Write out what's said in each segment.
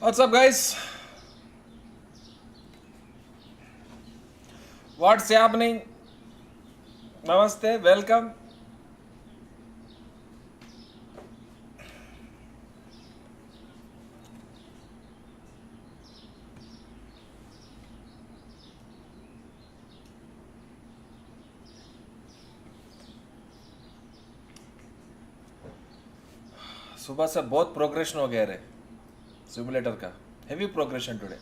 What's up, guys? What's happening? Namaste, welcome. सुबह से बहुत प्रोग्रेशन हो गया रे सिमुलेटर का हेवी प्रोग्रेशन टुडे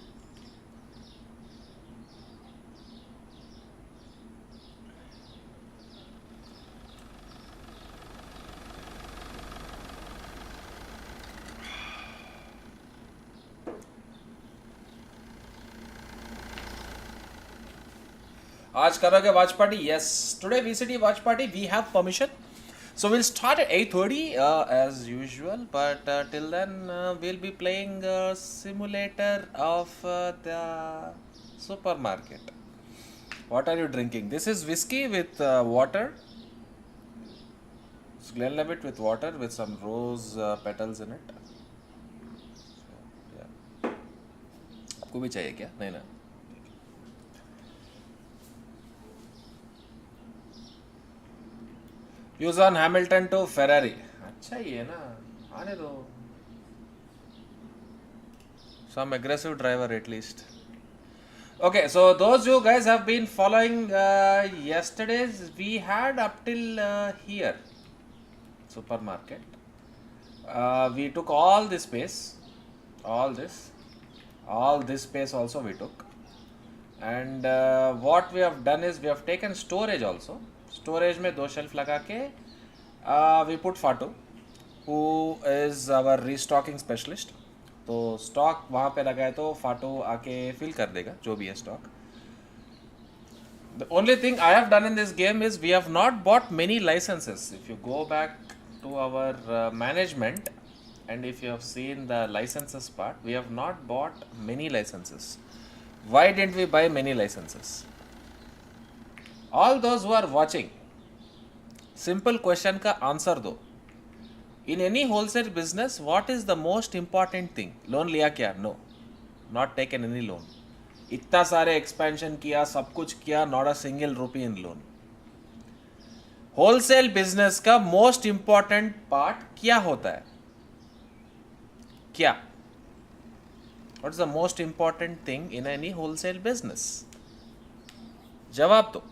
आज करोगे watch party? Yes. Today VCT watch party. We have permission. So we'll start at 8:30 as usual. But till then we'll be playing a simulator of the supermarket. What are you drinking? This is whiskey with water. It's Glenlivet with water with some rose petals in it. So, yeah. आपको भी चाहिए क्या? नहीं ना. Use on Hamilton to Ferrari. अच्छा ही है ना, आने दो. Some aggressive driver at least. Okay, so those you guys have been following yesterday's, we had up till here supermarket. We took all this space, all this space also we took, and what we have done is we have taken storage also. Storage में 2 shelf लगा के we put फाटू who is our restocking specialist. तो stock वहाँ पे लगाए तो फाटू आके फिल कर देगा जो भी है stock. The only thing I have done in this game is we have not bought many licenses. If you go back to our management and if you have seen the licenses part, we have not bought many licenses. Why didn't we buy many licenses? All those who are watching, simple question का answer दो. In any wholesale business, what is the most important thing? Loan लिया क्या? No, not taken any loan. इतना सारे expansion किया, सब कुछ किया, not a single rupee in loan. Wholesale business का most important part क्या होता है? क्या? What is the most important thing in any wholesale business? जवाब दो.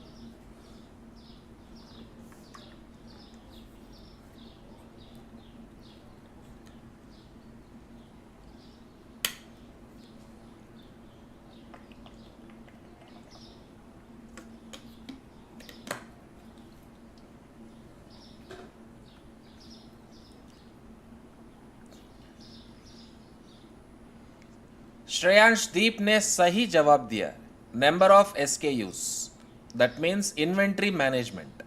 श्रेयांश दीप ने सही जवाब दिया. Number of SKUs, that means inventory management.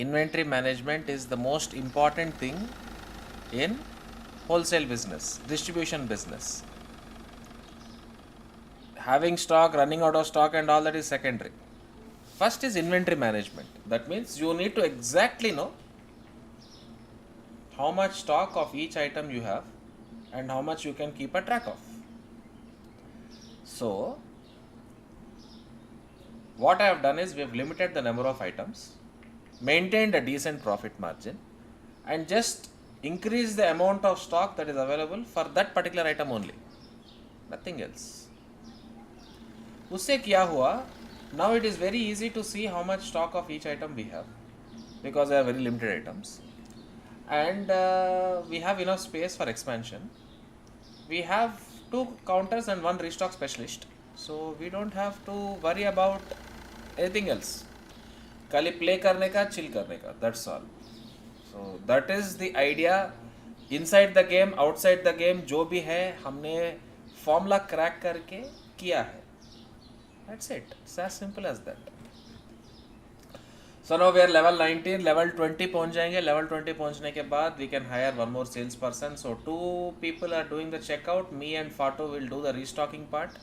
Inventory management is the most important thing in wholesale business, distribution business. Having stock, running out of stock and all that is secondary. First is inventory management. That means you need to exactly know how much stock of each item you have and how much you can keep a track of. So what I have done is we have limited the number of items, maintained a decent profit margin, and just increased the amount of stock that is available for that particular item only, nothing else. उससे क्या हुआ? Now it is very easy to see how much stock of each item we have because they are very limited items, and we have enough space for expansion. We have 2 counters and 1 restock specialist, so we don't have to worry about anything else. खाली play करने का, chill करने का, that's all. So that is the idea. Inside the game, outside the game, जो भी है हमने formula crack करके किया है. That's it. It's as simple as that. So now we are level 19, level 20 पहुंच जाएंगे. Level 20 पहुंचने के बाद we can hire 1 more sales person. So 2 people are doing the checkout. Me and Fato will do the restocking part.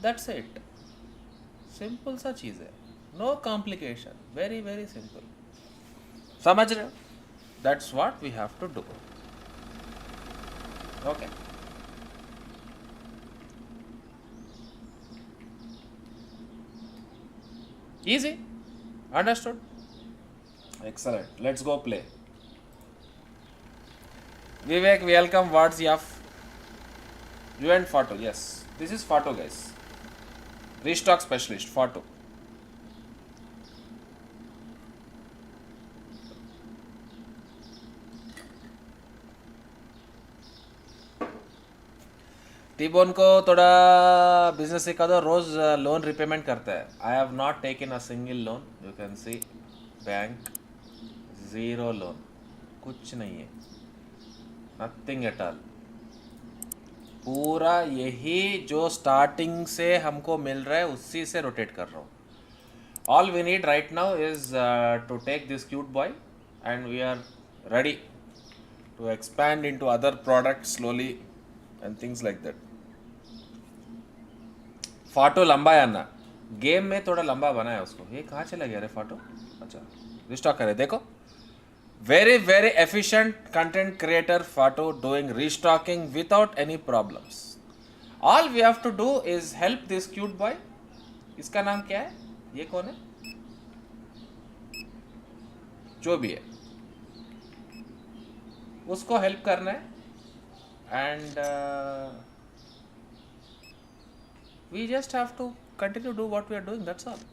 That's it. Simple सा चीज़ है. No complication. Very very simple. समझ रहे हो? That's what we have to do. Okay. Easy. Understood? Excellent. Let's go play. Vivek, welcome. What's Yaf? You and Fato. Yes. This is Fato, guys. Restock specialist, Fato. T-bone को थोड़ा business सिखा दो रोज loan repayment करता है I have not taken a single loan you can see bank zero loan कुछ नहीं है nothing at all पूरा यही जो स्टार्टिंग से हमको मिल रहा है उसी से रोटेट कर रहा हूँ all we need right now is to take this cute boy and we are ready to expand into other product slowly and things like that फाटो लंबा है ना गेम में थोड़ा लंबा बनाया उसको ये कहाँ चला गया रे फाटो अच्छा रिस्टॉक करे देखो very very efficient content creator Fato doing restocking without any problems all we have to do is help this cute boy इसका नाम क्या है ये कौन है जो भी है उसको हेल्प करना है and we just have to continue to do what we are doing that's all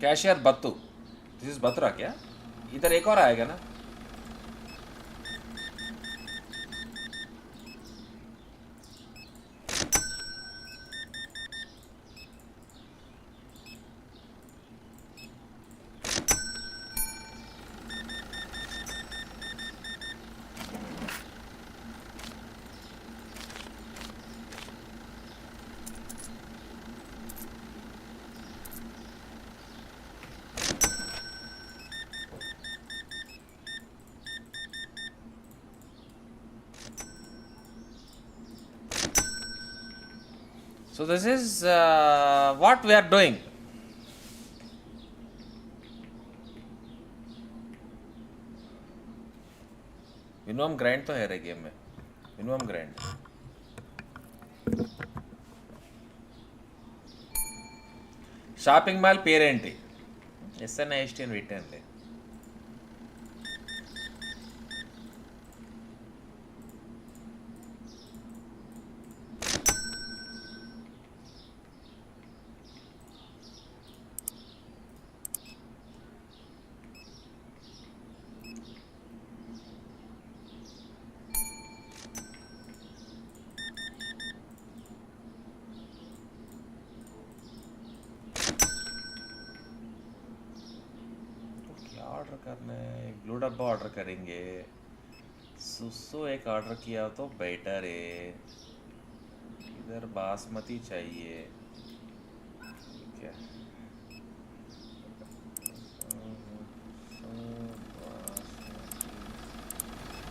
cashier बत्तू this is Batra क्या इधर एक और आएगा ना So this is what we are doing. Minimum grind तो है रे गेम में मिनिमम ग्राइंड షాపింగ్ మాల్ పేరేంటి SNISTN వీటండి करना है ब्लू डब्बा ऑर्डर करेंगे सुसो एक ऑर्डर किया तो बेटर है इधर बासमती चाहिए ठीक है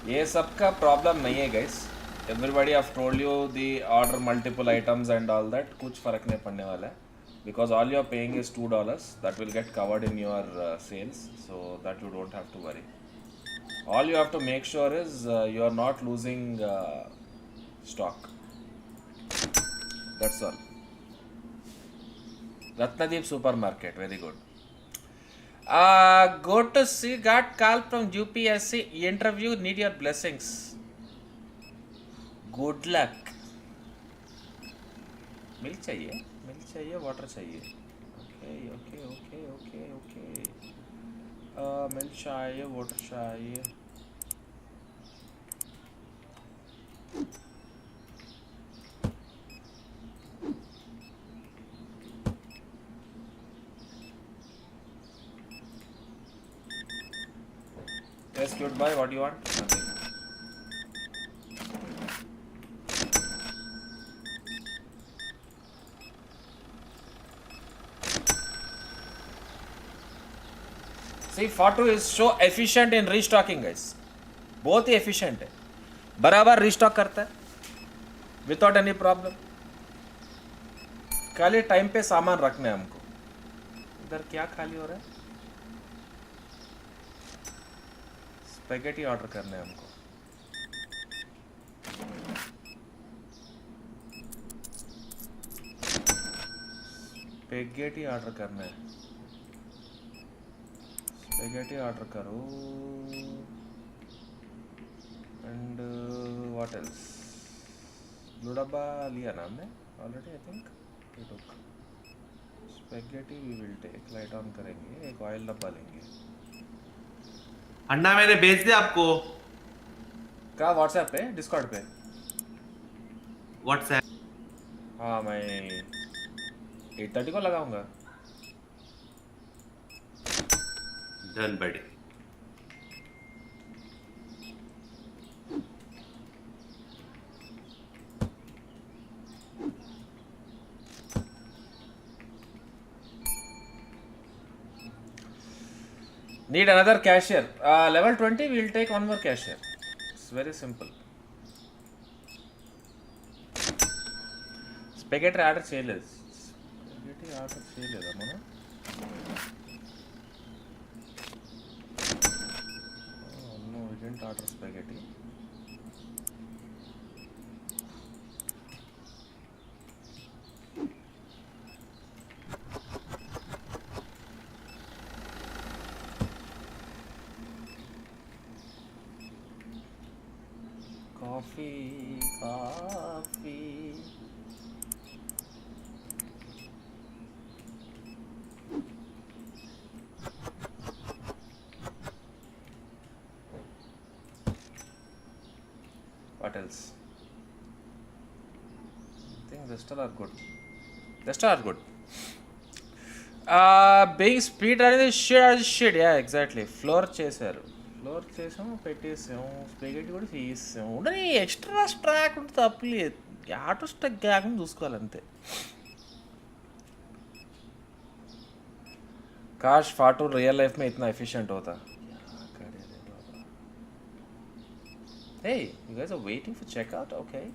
ये सब का प्रॉब्लम नहीं है guys everybody have told you the order multiple items and all that कुछ फर्क नहीं पड़ने वाला है because all you're paying is $2 that will get covered in your sales so that you don't have to worry all you have to make sure is you are not losing stock that's all Ratnadeep supermarket very good go to see got call from UPSC interview need your blessings good luck milk चाहिए water चाहिए okay milk चाहिए water चाहिए yes cute boy what do you want nothing See, Fato is so efficient in restocking guys बहुत ही efficient है बराबर restock करता है without any problem खाली टाइम पे सामान रखना है हमको इधर क्या खाली हो रहा है स्पेगेटी ऑर्डर करना है हमको स्पेगेटी ऑर्डर करना है. स्पेगेटी ऑर्डर करो. And what else? ब्लू डब्बा लिया ना हमने already. I think we took. Spaghetti we will take. Light on करेंगे. एक ऑयल डब्बा लेंगे. अन्ना मैंने भेज दिया आपको. क्या व्हाट्सएप पे डिस्कॉर्ड पे? व्हाट्सएप. हाँ मैं 8:30 को लगाऊंगा. डन बड़ी. Need another cashier. Level 20 we will take one more cashier. It's very simple. Spaghetti order చేయలేదు. Spaghetti order చేయలేదా మనం? Oh no, we didn't order spaghetti. Coffee. What else? I think the still are good. Being speed running is shit. Yeah, exactly. Floor చేశారు చేసాము, పెట్టేసాము. స్పెగెట్టి కూడా చేసాము. ఉండని extra స్ట్రాక్ ఉంటే తప్పలేదు. ఆటో స్ట్రాక్ కాకుండా చూసుకోవాలి అంతే. काश फाटू रियल लाइफ में इतना एफिशिएंट होता. Hey, you guys are waiting for checkout? Okay.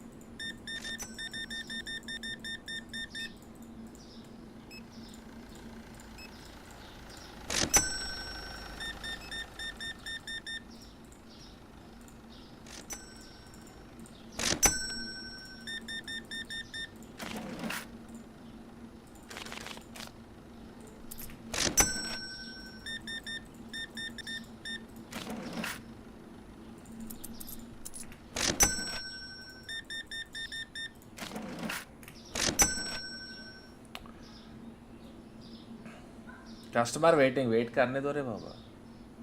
Customer wait करने दो रे बाबा.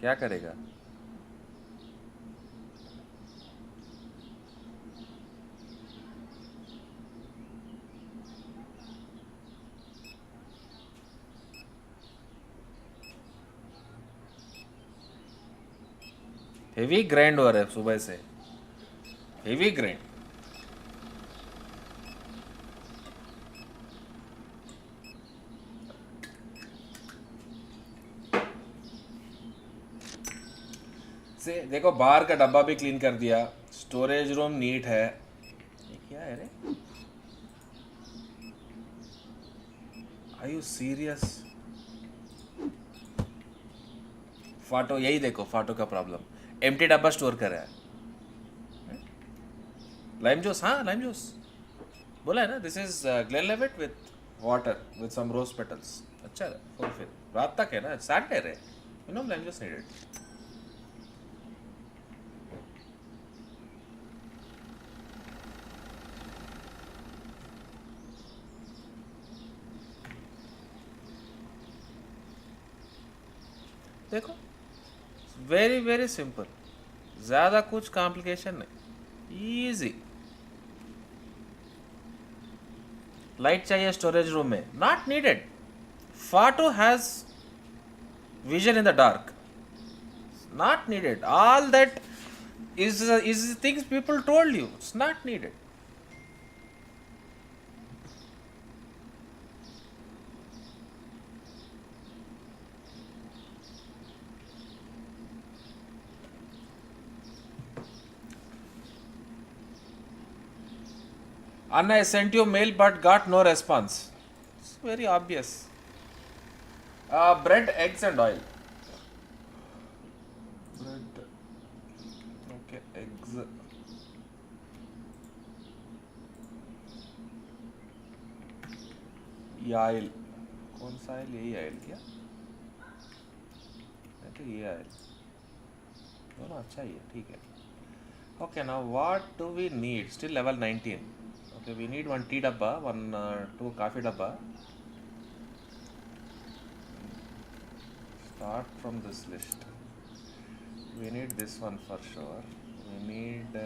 क्या करेगा? हेवी ग्राइंड हो रहा है सुबह से. Heavy grind. से देखो बाहर का डब्बा भी क्लीन कर दिया. स्टोरेज रूम नीट है. ये क्या है रे? Are you serious? फाटो यही देखो. फाटो का प्रॉब्लम एम्प्टी डब्बा स्टोर कर रहा है. Lime juice. हाँ लाइम जूस बोला है ना. This is Glenlivet with water with some rose petals. अच्छा है. फुलफिल रात तक है ना. सैटरडे है. You know lime juice needed. देखो वेरी वेरी सिंपल. ज़्यादा कुछ कॉम्प्लिकेशन नहीं. इजी. लाइट चाहिए स्टोरेज रूम में. Not needed. फाटो has vision in the dark. Not needed. All that is things people told you. It's not needed. Anna, I sent you mail but got no response. It's very obvious. Bread, eggs and oil. Bread. Okay, eggs. Oil. कौन सा oil, यही oil क्या? नहीं तो ये oil, दोनों अच्छा ही है, ठीक है. Okay, now what do we need? Still level 19. Okay, we need one tea dabba, two coffee dabba. Start from this list. We need this one for sure. We need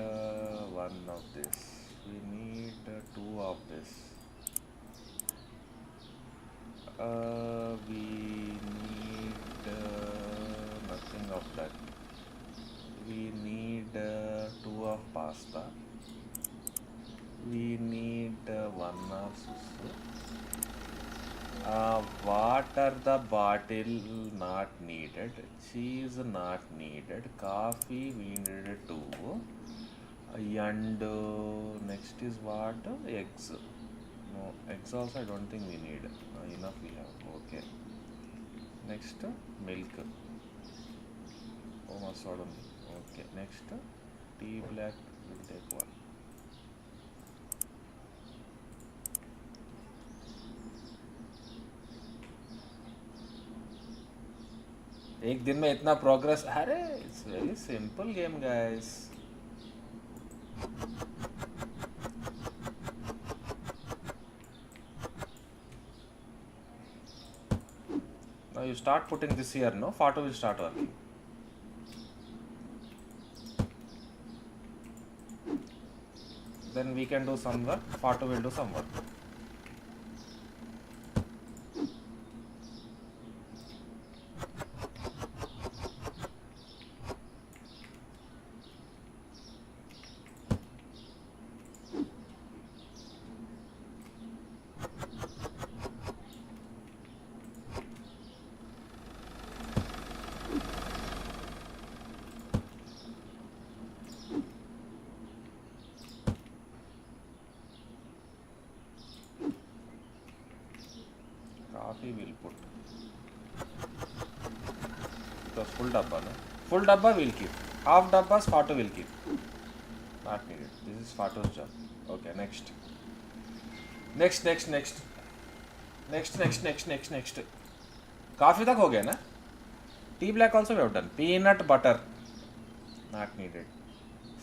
one of this. We need two of this. We need nothing of that. We need two of pasta. We need one of susu. Water the bottle not needed. Cheese not needed. Coffee we needed two. And next is what? Eggs. No, eggs also I don't think we need. Enough we have. Okay. Next milk. Oh my sodom. Okay, next tea black will take one. एक दिन में इतना progress, अरे it's very simple game guys. Now you start putting this here, no? Photo will start working. Then we can do some work, Photo will do some work. Coffee will put. The full dabba, no? Full dabba will keep. Half dabbas Photo will keep. Not needed. This is Photo's job. Okay, next. Next. Coffee तक हो गया ना? Tea black also we have done. Peanut butter not needed.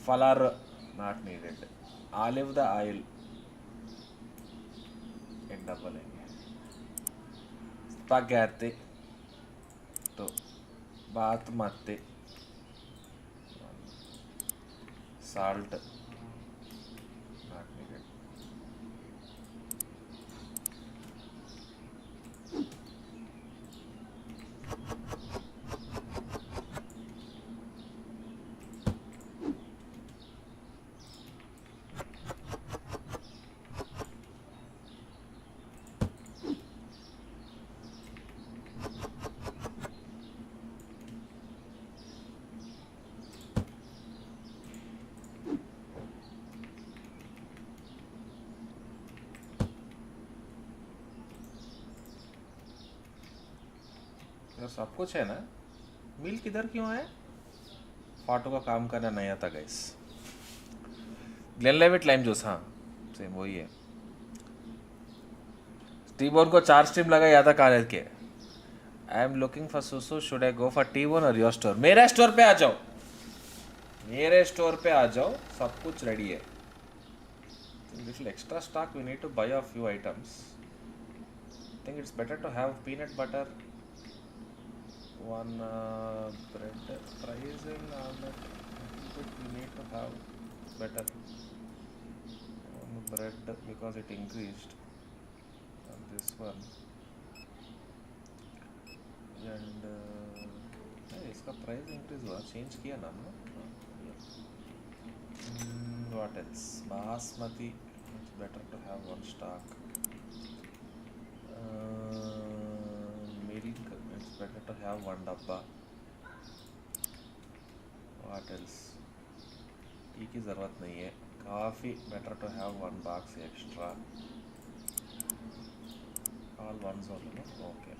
Flour not needed. Olive the oil. एक डब्बा लेंगे. Spaghetti, to basmati, salt not needed. सब कुछ है ना. मिल्क इधर क्यों है? फाटो का काम करना नहीं आता गाइस. ग्लेनलिवेट लाइम जूस, हाँ सेम वही है. टी-बोन को 4 स्ट्रीम लगाया था कॉलेज के. आई एम लुकिंग फॉर सुसु. Should I go for T-bone और योर स्टोर? मेरे स्टोर पे आ जाओ, मेरे स्टोर पे आ जाओ, सब कुछ रेडी है. Little extra stock we need to buy a few items. I think it's better to have peanut butter. One bread pricing on that, we need to have better one bread because it increased on this one. And इसका price increase हुआ, change किया ना हमने. What else? Basmati, it's better to have one stock. Milk, it's better to have one dabba. What else? T की ज़रूरत नहीं है. Coffee, better to have one box extra. All ones only, no? Okay.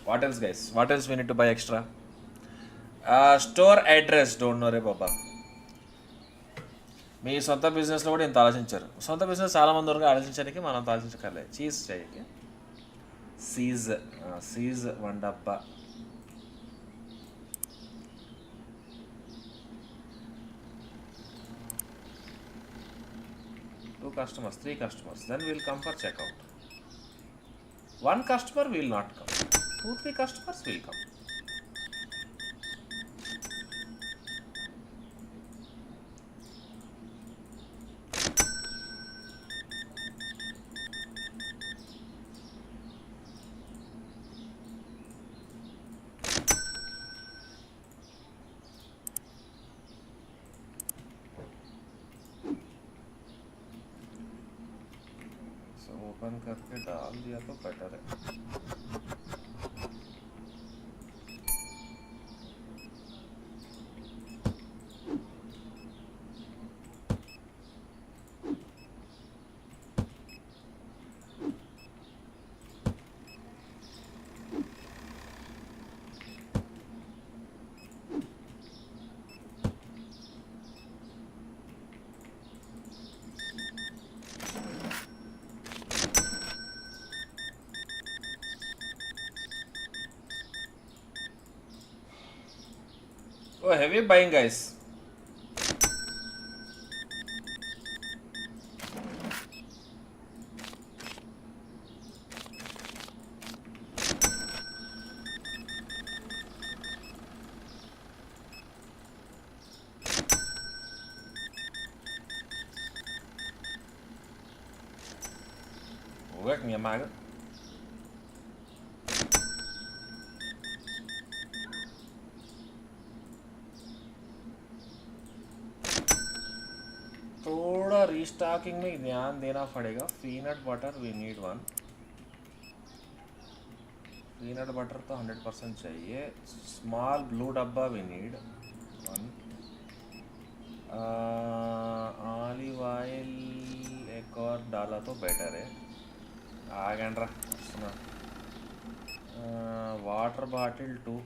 What else guys? What else we need to buy extra? Store address, don't know रे बाबा. మీ సొంత బిజినెస్లో కూడా ఇంత ఆలోచించారు. సొంత బిజినెస్ చాలా మంది వరకు ఆలోచించడానికి మనం ఆలోచించగలే. చీజ్ चाहिए. Seize one dabba. Two customers, three customers. Then we'll come for checkout. One customer will not come. 2-3 customers will come. Open करके डाल दिया तो बेटर है. Oh, heavy buying, guys. Work me a maggot. थोड़ा restocking में ध्यान देना पड़ेगा. Peanut butter we need one. Peanut butter तो 100% चाहिए. स्मॉल ब्लू डब्बा we need one. Olive oil एक और डाला तो बेटर है. आगंड्रा सुना. Water bottle 2.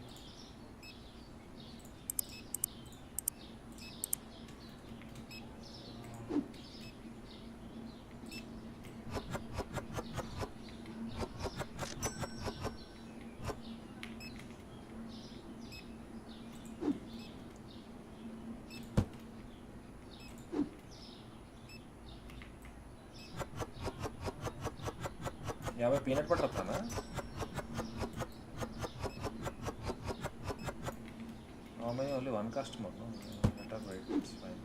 यहाँ पे पीनट बटर था ना. हाँ मैं ओनली वन कस्टमर ना. Better wait. It's fine.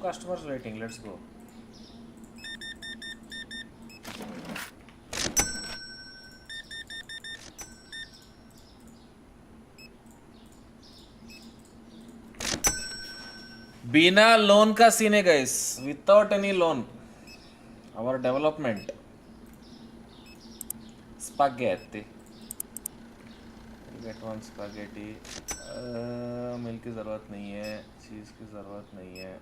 Customers waiting. Let's go. बिना लोन का सीन है guys. Without any loan. Our development. Spaghetti. Get one spaghetti. Milk की ज़रूरत नहीं है. चीज़ की ज़रूरत नहीं है.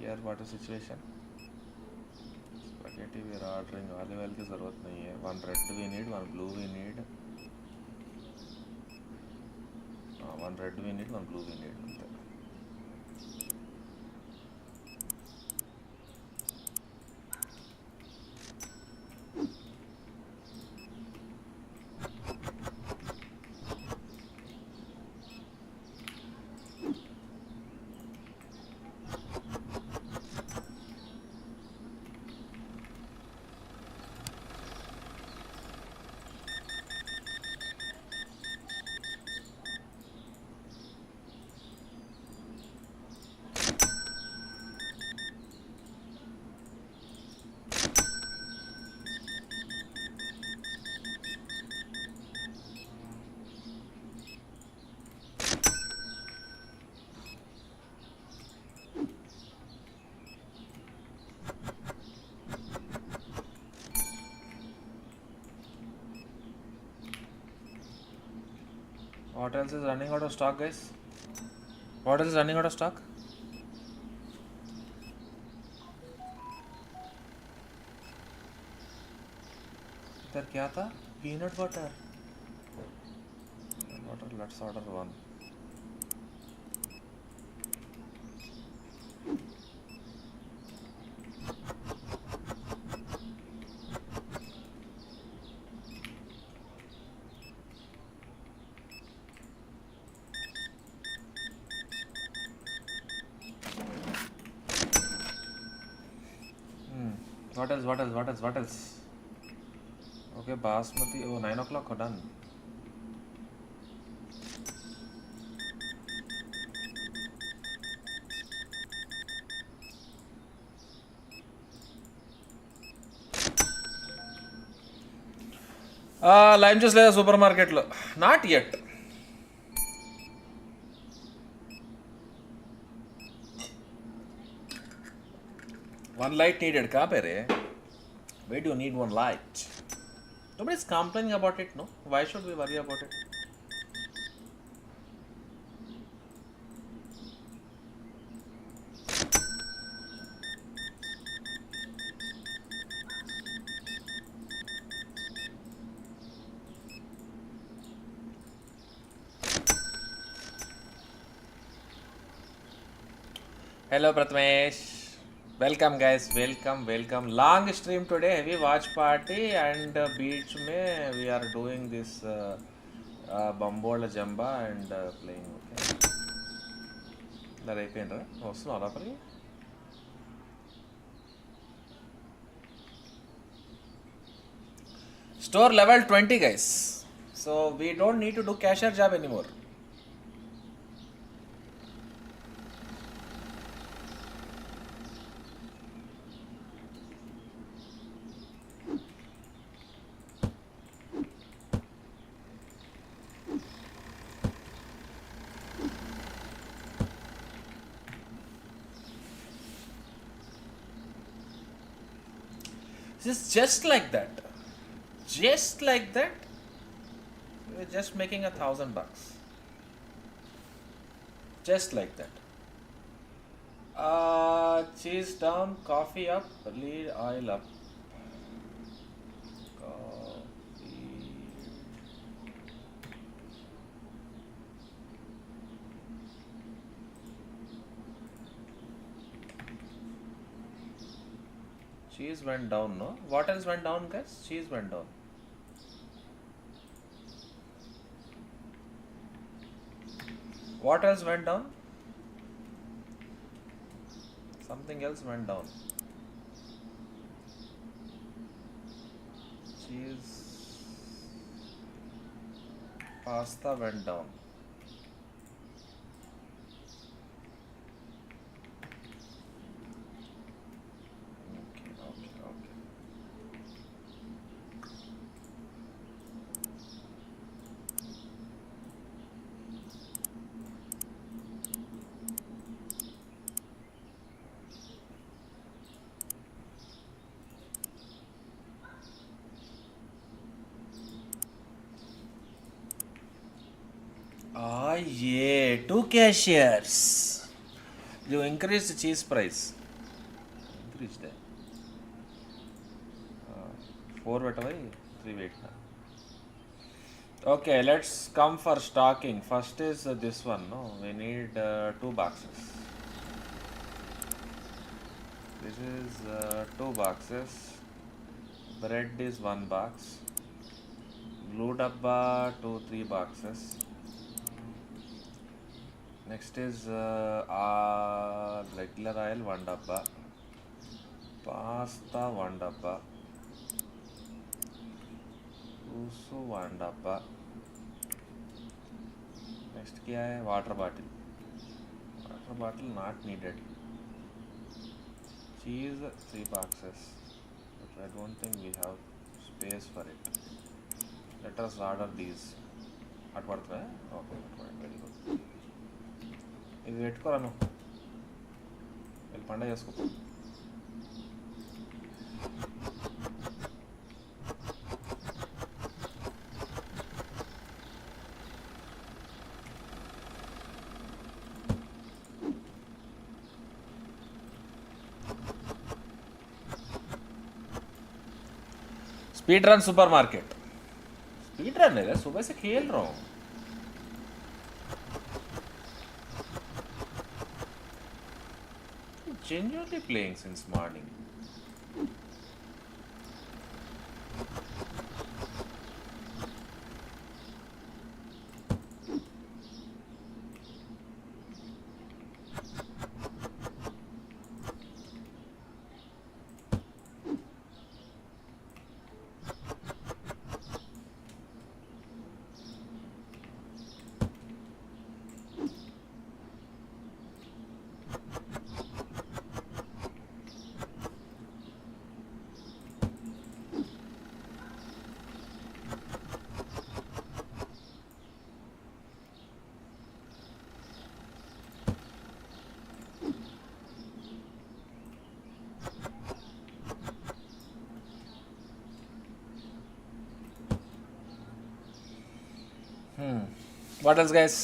यार water situation. Spaghetti we are ordering. Olive oil की ज़रूरत नहीं है. One red we need. One blue we need. One red we need. One blue we need. What else is running out of stock, guys? What else is running out of stock? इधर क्या था? Peanut butter. Let's order one. What else? Okay, basmati. Oh, 9 o'clock. Done. Lime juice లేదా supermarket లో? Not yet. One light needed. कहाँ पे रे? Why do you need one light? Nobody's complaining about it, no? Why should we worry about it? Hello Prathamesh. Welcome guys. Welcome. Long stream today. Heavy watch party and beach में we are doing this bambola jamba and playing. Okay. That అయిపోయిందా? వస్తున్నా లోపలికి. Store level 20 guys. So we don't need to do cashier job anymore. Just like that. We're just making $1,000. Just like that. Cheese down, coffee up, lead oil up. Cheese went down, no? What else went down, guys? Cheese went down. What else went down? Something else went down. Cheese. Pasta went down. Yeah, 2 cashiers. You increased the cheese price. Increased it. 4 పెట్టవై 3 పెట్టినా. Okay, let's come for stocking. First is this one. No, we need 2 boxes. This is 2 boxes. Bread is 1 box. Glue dabba 2-3 boxes. Next is regular oil 1 dabba, pasta 1 dabba, usu 1 dabba. Next क्या है? Water bottle. Water bottle not needed. Cheese 3 boxes, but I don't think we have space for it. Let us order these. At పడుతుందా? Okay, very good. ఇది పెట్టుకోరా నువ్వు, వెళ్ళి పండగ చేసుకో. Speed run super market. Speed run है, सुबह से खेल रहा हूँ. Genuinely playing since morning. What else, guys?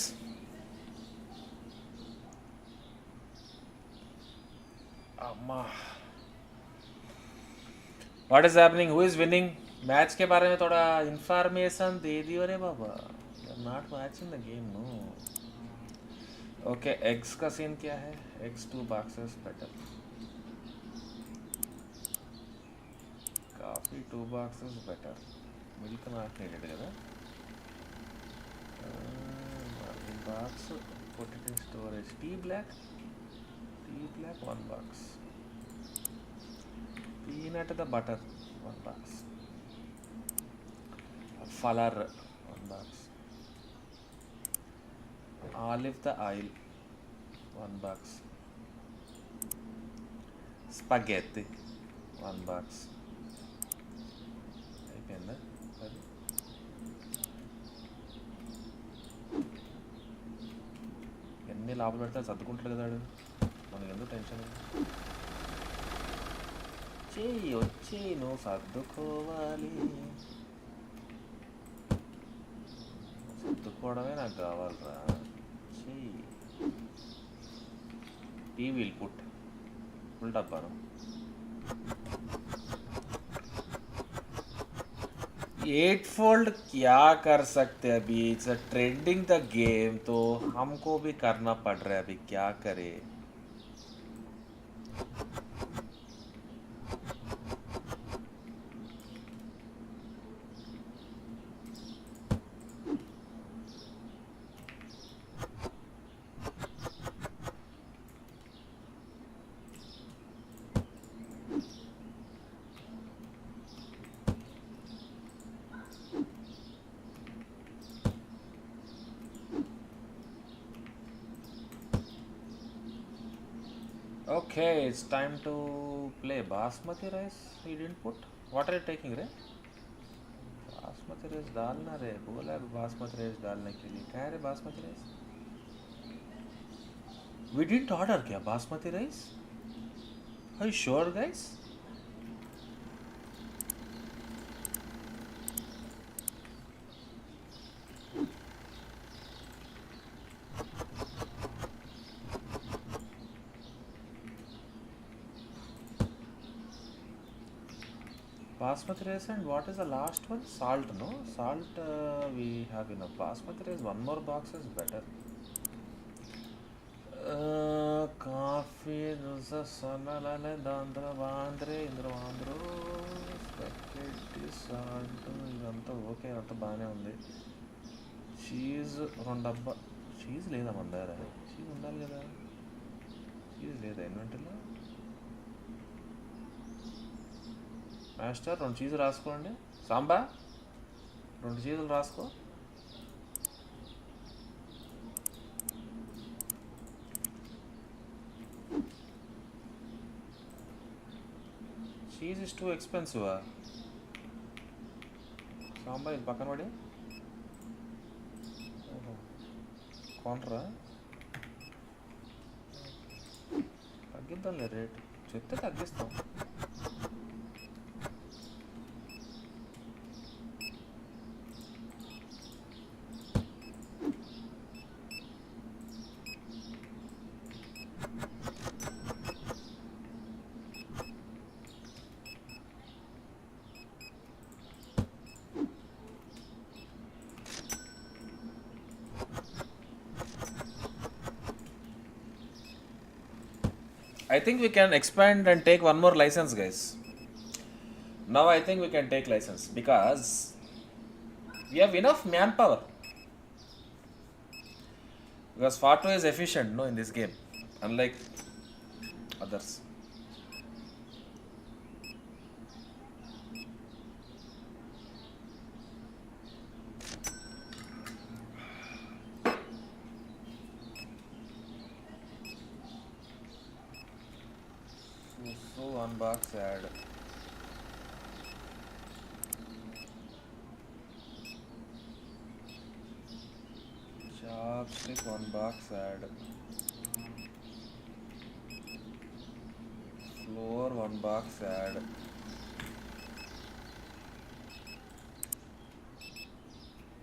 What is happening? Who is winning? Match के बारे में थोड़ा इंफॉर्मेशन दे दियो रे बाबा. You're not watching the game, no. Okay, X का सीन क्या है? X 2 boxes better. काफी 2 boxes better. Milk mark needed కదా. Box, put it in storage. Tea black 1 box. Peanut the butter 1 box. Falar 1 box. Olive the oil 1 box. Spaghetti 1 box. అయిపోయిందా? ఎన్ని లాభాలు పెడితే సర్దుకుంటాడు కదా వాడు. మనకి ఎందుకు టెన్షన్? చెయ్యి వచ్చి నువ్వు సర్దుకోవాలి. సర్దుకోవడమే నాకు కావాలరా. చెయ్యి. టీ విల్ పుట్ ఫుల్ డబ్బాను. 8-fold क्या कर सकते हैं अभी? It's a trending the game, तो हमको भी करना पड़ रहा है. अभी क्या करे? Okay, it's time to play basmati rice. He didn't put. What are you taking, रे? बासमती राइस डालना रे. बोला बासमती राइस डालने के लिए. क्या है रे basmati rice? We didn't order क्या basmati rice? Are you sure, guys? Basmati rice, and what is the last one? Salt, no? Salt we have enough. Basmati rice, 1 more box is better. Coffee, sanalale, dandra, vandre, indra, vandro, spaghetti, salt, idantha okay, anta baane undi. Cheese, 2 dabba. Cheese leda మన దగ్గర. Cheese ఉండాలి కదా. Cheese లేదా ఇన్వెంటరీలో? Master 2 చీజులు రాసుకోండి. సాంబా 2 చీజులు రాసుకో. Cheese is too expensive. Samba ఇది పక్కన పడి కొంటరా. తగ్గిద్దాంలే రేట్. చెప్తే తగ్గిస్తాం. I think we can expand and take one more license, guys. Now I think we can take license because we have enough manpower. Because Fatu is efficient, no, in this game, unlike others. So one box add. Chopstick one box add. Floor one box add.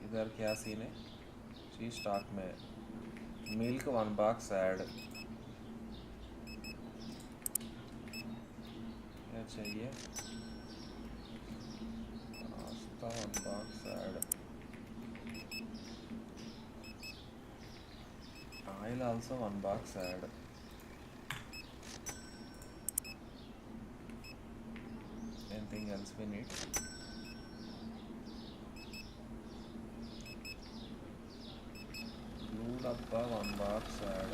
इधर क्या scene है? चीज stock में. Milk one box add. क्या चाहिए? Pasta one box add. Oil also one box add. Anything else we need? Blue dabba one box add.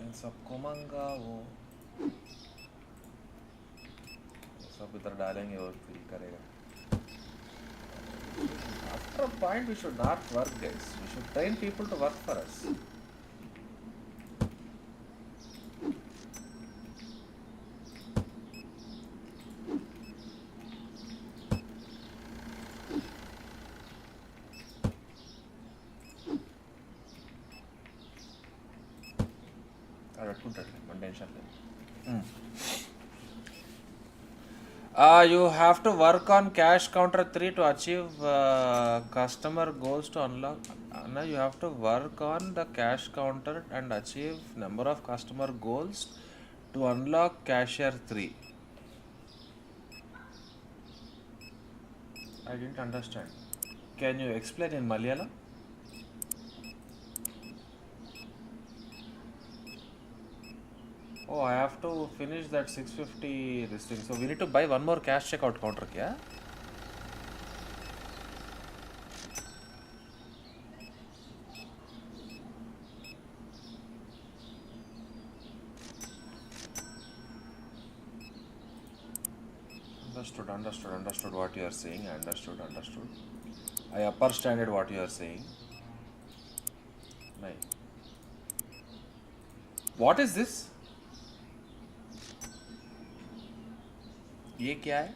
इन सबको मंगाओ. सब इधर डालेंगे और फिल करेगा. After a point, we should not work, guys. We should train people to work for us. You have to work on cash counter 3 to achieve customer goals to unlock. Now you have to work on the cash counter and achieve number of customer goals to unlock cashier 3. I didn't understand. Can you explain in Malayalam? Oh, I have to finish that 650 this thing. So we need to buy one more cash checkout counter, kya? Understood what you are saying. Understood. I understand what you are saying. Right. What is this? ये क्या है?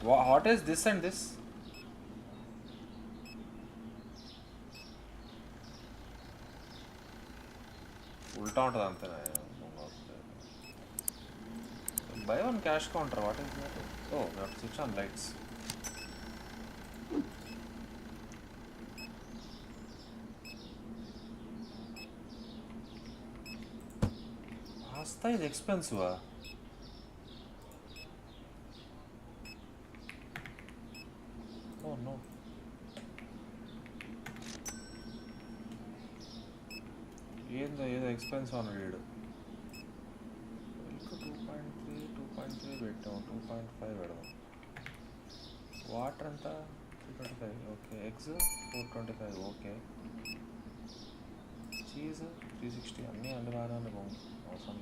What is this and this? उल्टा उल्टा जानते हैं. Buy one cash counter. What is that? Oh, we have to switch on lights. Pasta is expensive. Oh no. This expense on read. 2.3 bit down, 2.5 water anta 325. Okay, eggs 425. Okay, cheese 360. अन्नी अंडवाराने awesome.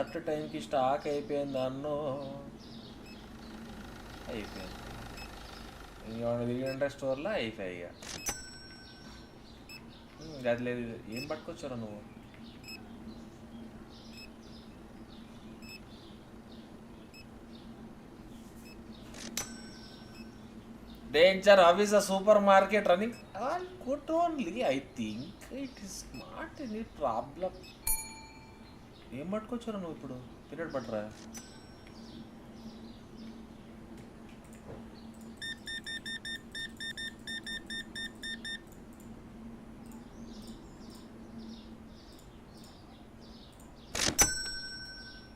Correct టైంకి stock అయిపోయింది అన్నో అయిపోయింది ఇంకేమన్నా తిరిగి స్టోర్లో అయిపోయాయి ఇక అది లేదు ఏం పట్టుకొచ్చారు నువ్వు Danger, how is a supermarket running? All good only, I think. It is not any problem. ఏం పట్టుకొచ్చారు నువ్వు ఇప్పుడు పీరియడ్ పట్టరా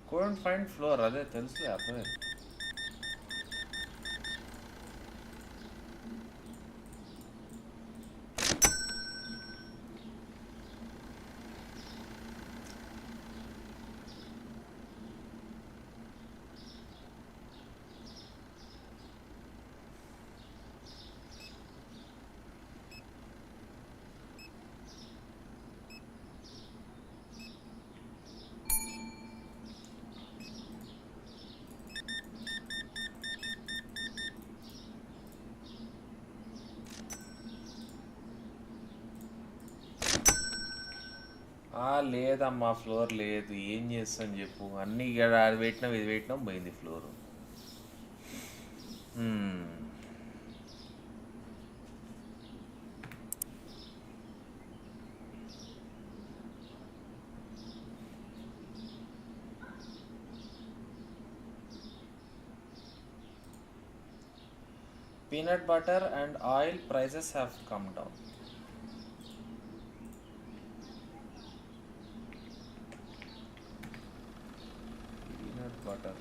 couldn't find floor అదే తెలుసులే అర్థమైంది లేదమ్మా ఫ్లోర్ లేదు ఏం చేస్తాను చెప్పు అన్నీ ఇక్కడ అది పెట్టినాం ఇది పెట్టినాం పోయింది floor peanut butter and oil prices have come down. Peanut butter.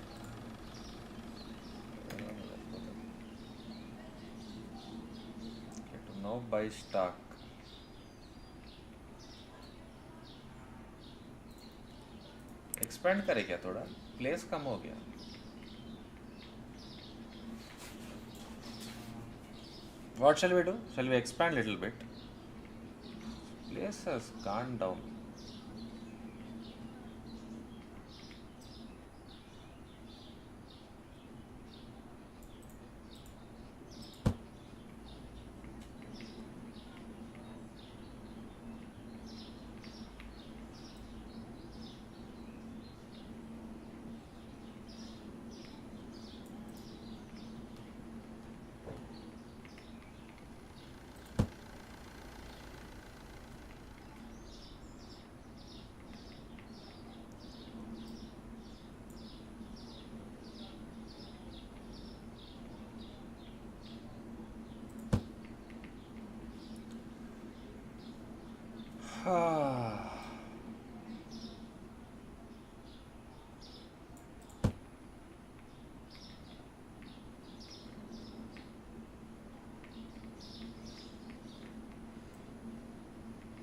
Okay, to now buy stock. Expand करे क्या थोड़ा प्लेस कम हो गया what shall we do shall we expand little bit place has gone down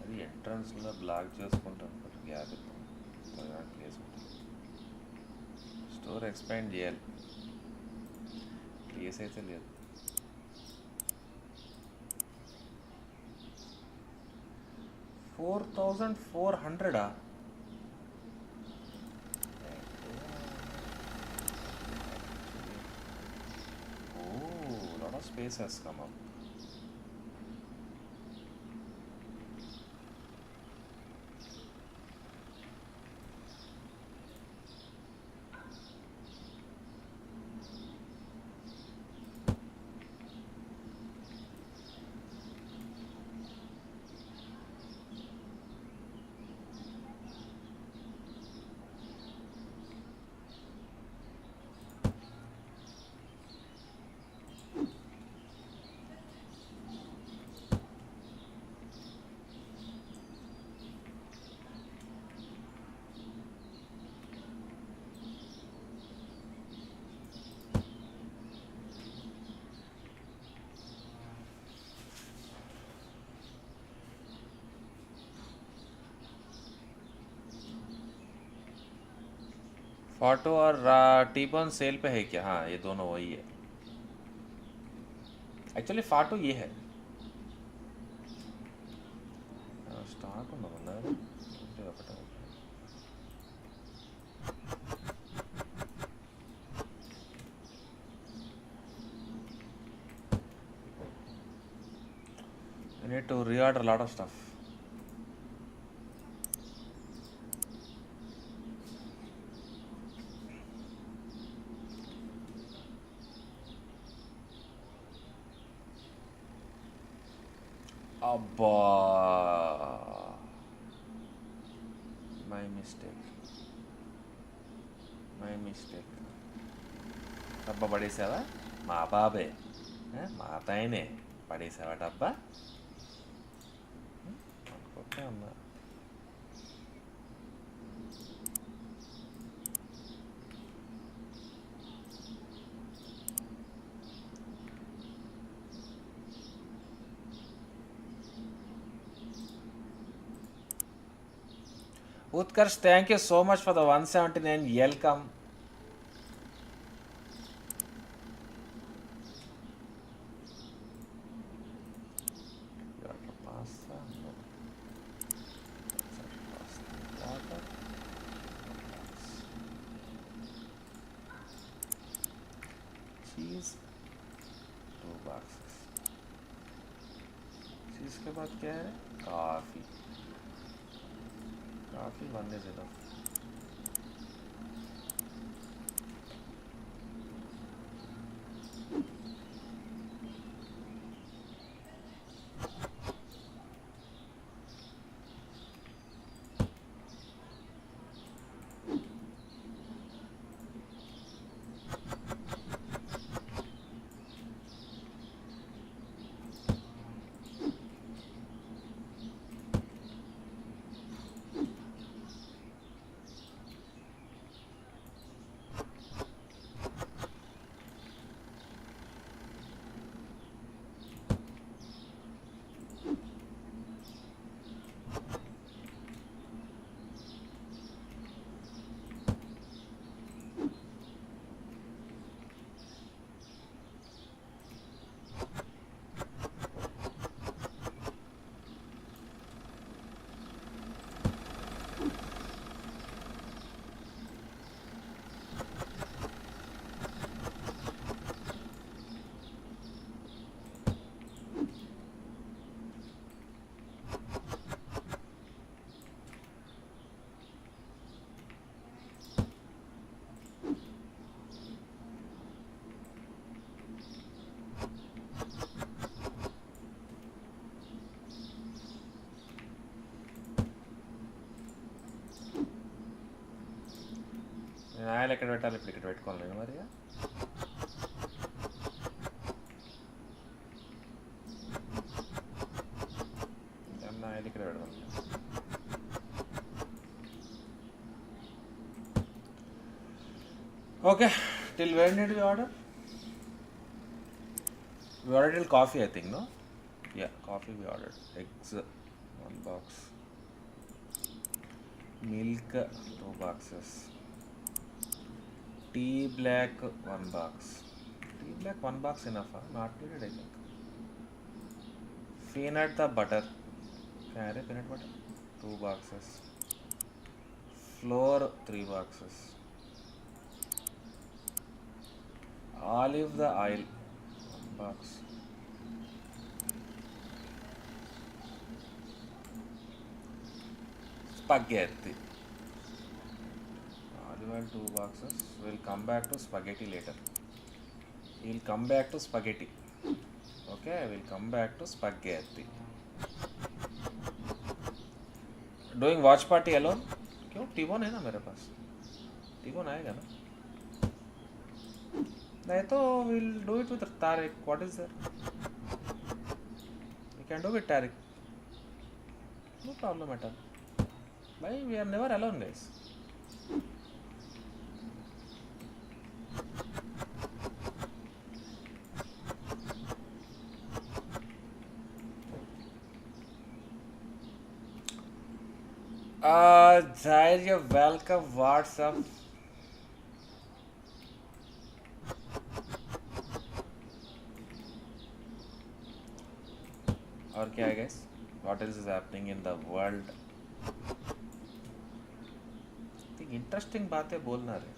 అది entrance లో black చేసుకుంటాను gap place store expand చేయాలి place అయితే లేదు 4400 Oh, a lot of space has come up. फाटो और टी-बॉन सेल पे है क्या हाँ ये दोनों वही है एक्चुअली फाटो ये है स्टार्ट होना need to reorder a lot of stuff. Abba. My mistake. డబ్బా పడేసావా? మా బాబే మా తాయనే పడేసావా డబ్బా? అనుకుంటే అమ్మా. Utkarsh, thank you so much for the 179 welcome. Cheese 2 boxes. चीज के बाद क्या है? कॉफी. काफ़ी बनने से तो నేను ఆయిల్ ఎక్కడ పెట్టాలి? ఇప్పుడు ఇక్కడ పెట్టుకోలేను మరి. ఆయిల్ ఇక్కడ పెడదాం. Okay, till when did we order? We ordered till coffee, I think, no? Yeah, coffee we ordered. Eggs 1 box. Milk 2 boxes. Tea black 1 box. Tea black 1 box enough, huh? Not needed, I think. Peanut butter. Peanut butter 2 boxes. Flour 3 boxes. Olive oil 1 box. Spaghetti. Olive oil 2 boxes. We'll come back to spaghetti later. We'll come back to spaghetti. Okay, we'll come back to spaghetti. Doing watch party alone? क्यों? T-bone है ना मेरे पास. T-bone आएगा ना? नहीं तो we'll do it with Tariq. What is that? We can do with Tariq. No problem at all. Why? We are never alone, guys. Jair, you're welcome. What's up? और क्या है guys? What else is happening in the world? I think interesting बातें बोलना रे.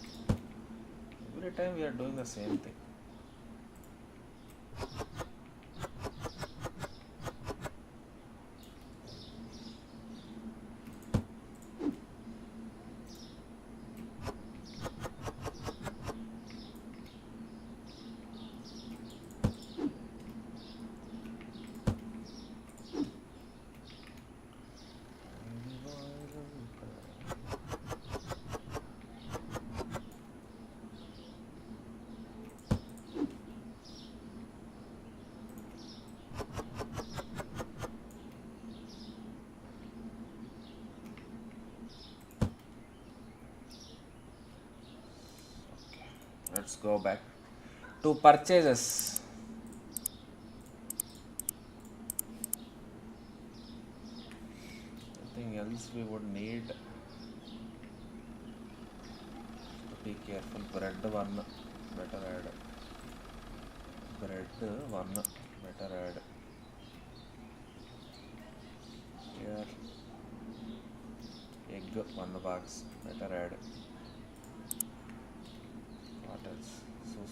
Every time we are doing the same thing. Let's go back to purchases. Nothing else we would need. Be careful. Bread 1 better add. Bread 1 better add. Here egg 1 box better add. What else?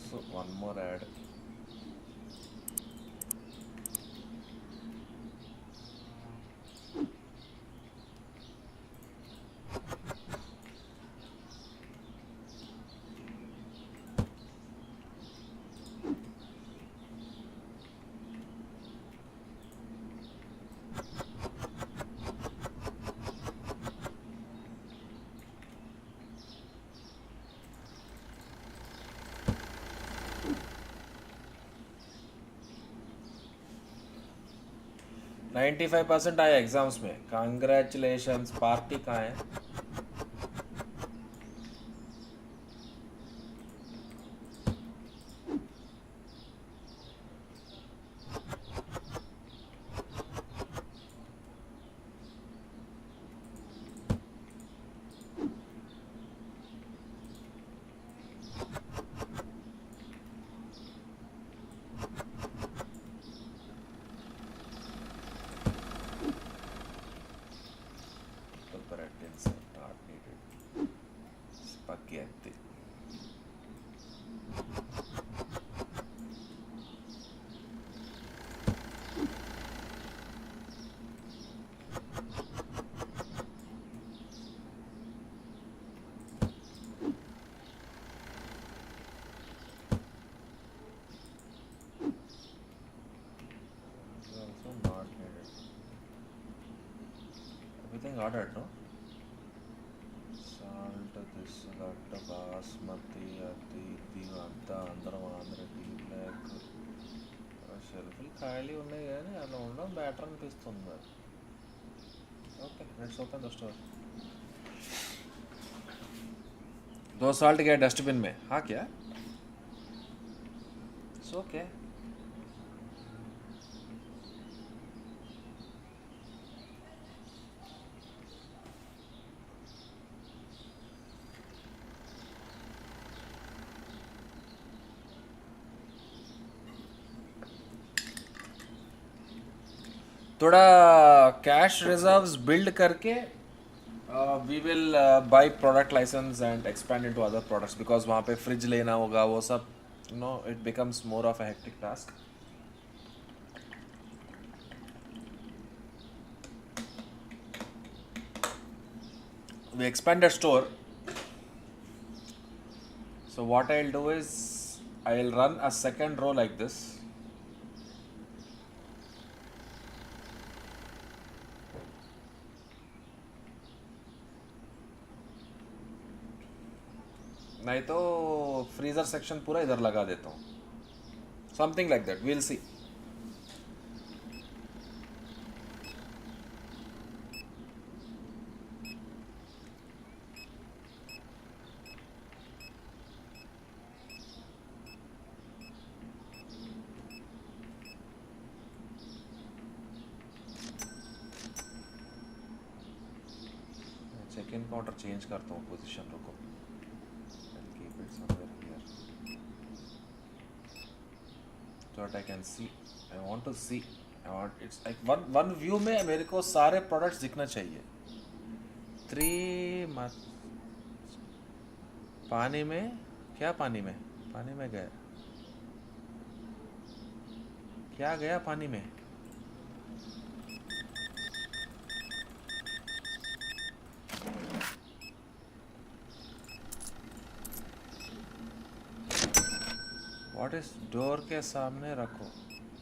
So one more add. %95 आया exams में. Congratulations. Party कहाँ है? Everything ordered, no? Salt, this, that, basmati, adi, anta, andaram, andhra, tea, black. Shelf ఖాళీ ఉన్నాయి కానీ అలా ఉండడం better అనిపిస్తుంది మరి. Okay, let's open the store. दो साल्ट गया डस्टबिन में. हाँ क्या? It's okay. थोड़ा कैश रिजर्व्स बिल्ड करके we will buy product license and expand into other products because वहाँ पे फ्रिज लेना होगा वो सब. No it becomes more of a hectic task. We expanded store. So what I'll do is I'll run a second row like this. नहीं तो freezer section पूरा इधर लगा देता हूँ. Something like that. We'll see. Check in counter change करता हूँ position. रुको. Somewhere here so that I can see. I want to see. It's like one view में मेरे को सारे प्रोडक्ट्स दिखना चाहिए. 3 मत पानी में क्या? पानी में गया क्या? गया पानी में. व्हाट इज डोर के सामने रखो.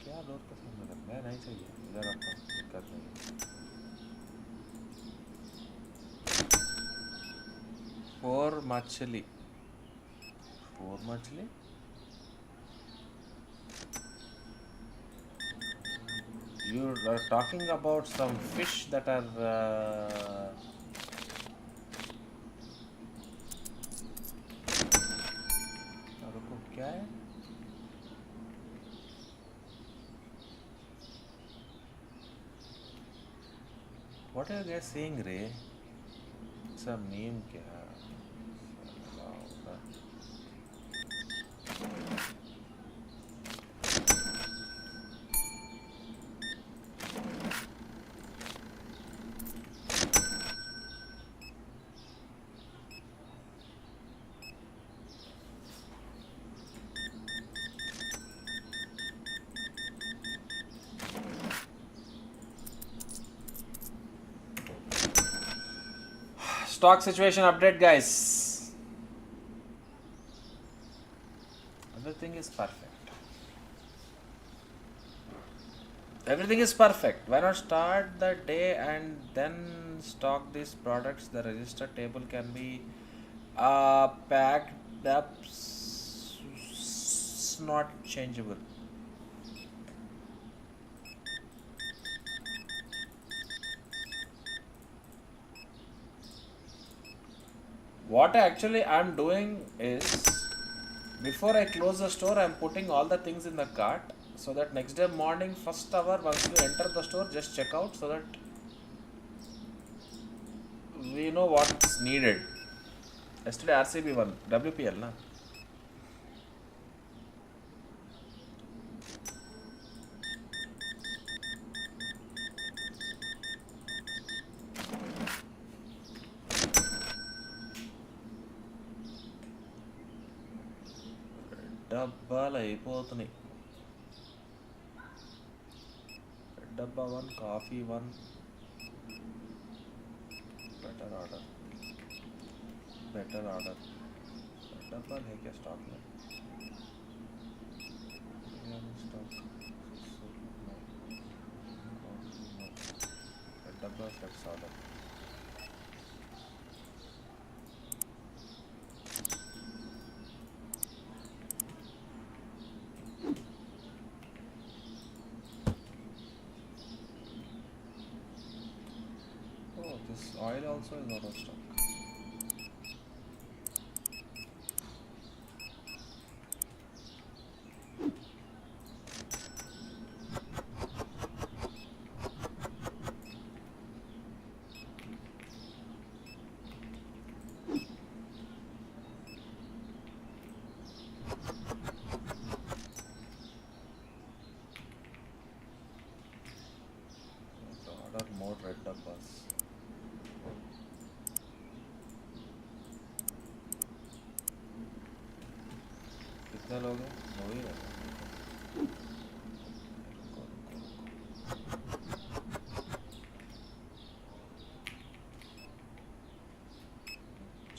क्या डोर के सामने रखना है? नहीं चाहिए. इधर रखो. दिक्कत नहीं. 4 मछली. 4 मछली. You are talking about some fish that are क्या है? What are you guys saying, Ray? It's a meme क्या? Stock situation update, guys. Everything is perfect. Everything is perfect. Why not start the day and then stock these products? The register table can be packed up, not changeable. What actually I'm doing is, before I close the store, I'm putting all the things in the cart so that next day morning, first hour, once you enter the store, just check out so that we know what's needed. Yesterday RCB won, WPL na. డబ్బాలు అయిపోతున్నాయి. డబ్బా 1, coffee 1, better order डब्बा है क्या stock में? Stock डब्बा flex order. This oil also is out of stock. Order more red dabbas. कितने लोग हैं? वही है.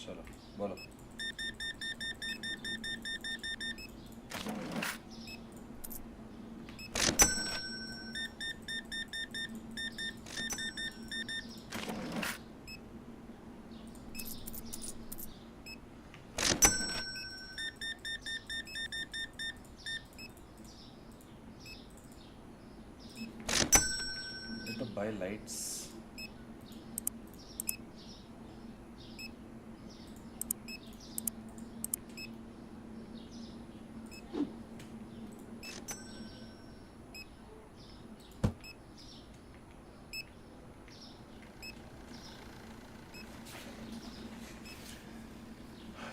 चलो बोलो. Buy lights.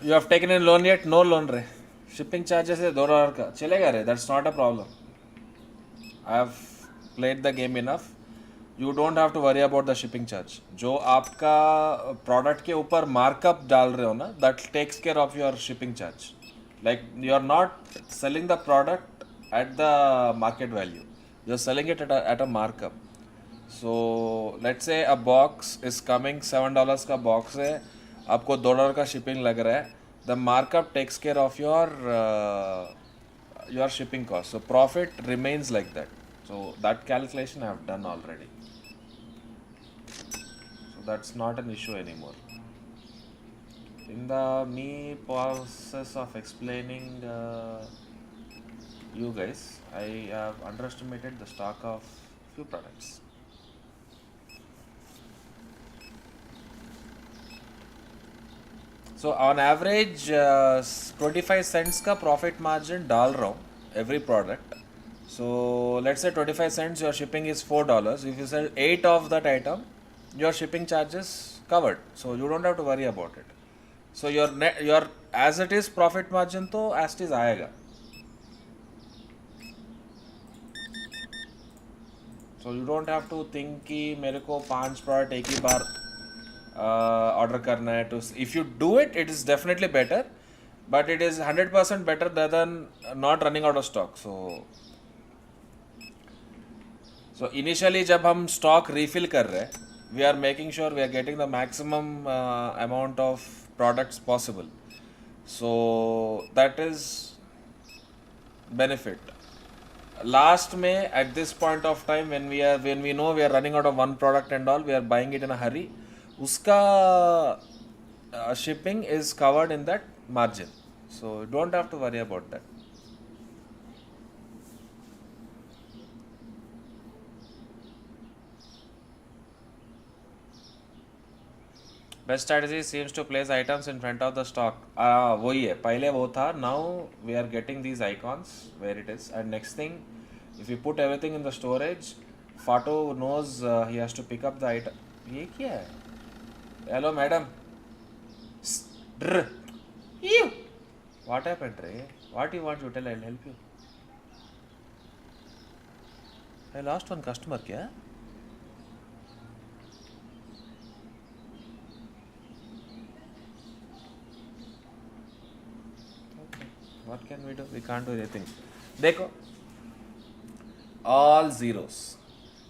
You have taken in loan yet? No loan रे. Shipping charges है $2 का. चलेगा रे. That's not a problem. I have played the game enough. You don't have to worry about the shipping charge. जो आपका product के ऊपर markup डाल रहे हो ना, that takes care of your shipping charge. Like you are not selling the product at the market value. You are selling it at a markup. So let's say a box is coming $7 का box है, आपको $2 का shipping लग रहा है. The markup takes care of your shipping cost. So profit remains like that. So that calculation I have done already. So that's not an issue anymore. In the process of explaining you guys, I have underestimated the stock of few products. So on average 25 cents का profit margin डाल रहा हूँ every product. So let's say 25 cents your shipping is $4. If you sell 8 of that item, your shipping charges covered. So you don't have to worry about it. So your as it is profit margin तो as it is आएगा. So you don't have to think कि मेरे को 5 product एक ही बार order करना है. To if you do it, it is definitely better, but it is 100% better than not running out of stock. So initially जब हम stock refill कर रहे हैं, we are making sure we are getting the maximum amount of products possible. So that is benefit. Last May at this point of time when we know we are running out of one product and all, we are buying it in a hurry. Uska shipping is covered in that margin, so don't have to worry about that. Best strategy seems to place items in front of the stock. वही है, पहले वो था. Now we are getting these icons where it is, and next thing, if you put everything in the storage, Fato knows he has to pick up the item. ये क्या है? Hello madam. Ew. What happened, Ray? What you want to tell? I'll help you. I lost one customer, क्या? What can we do? We can't do anything. Dekho, all zeros.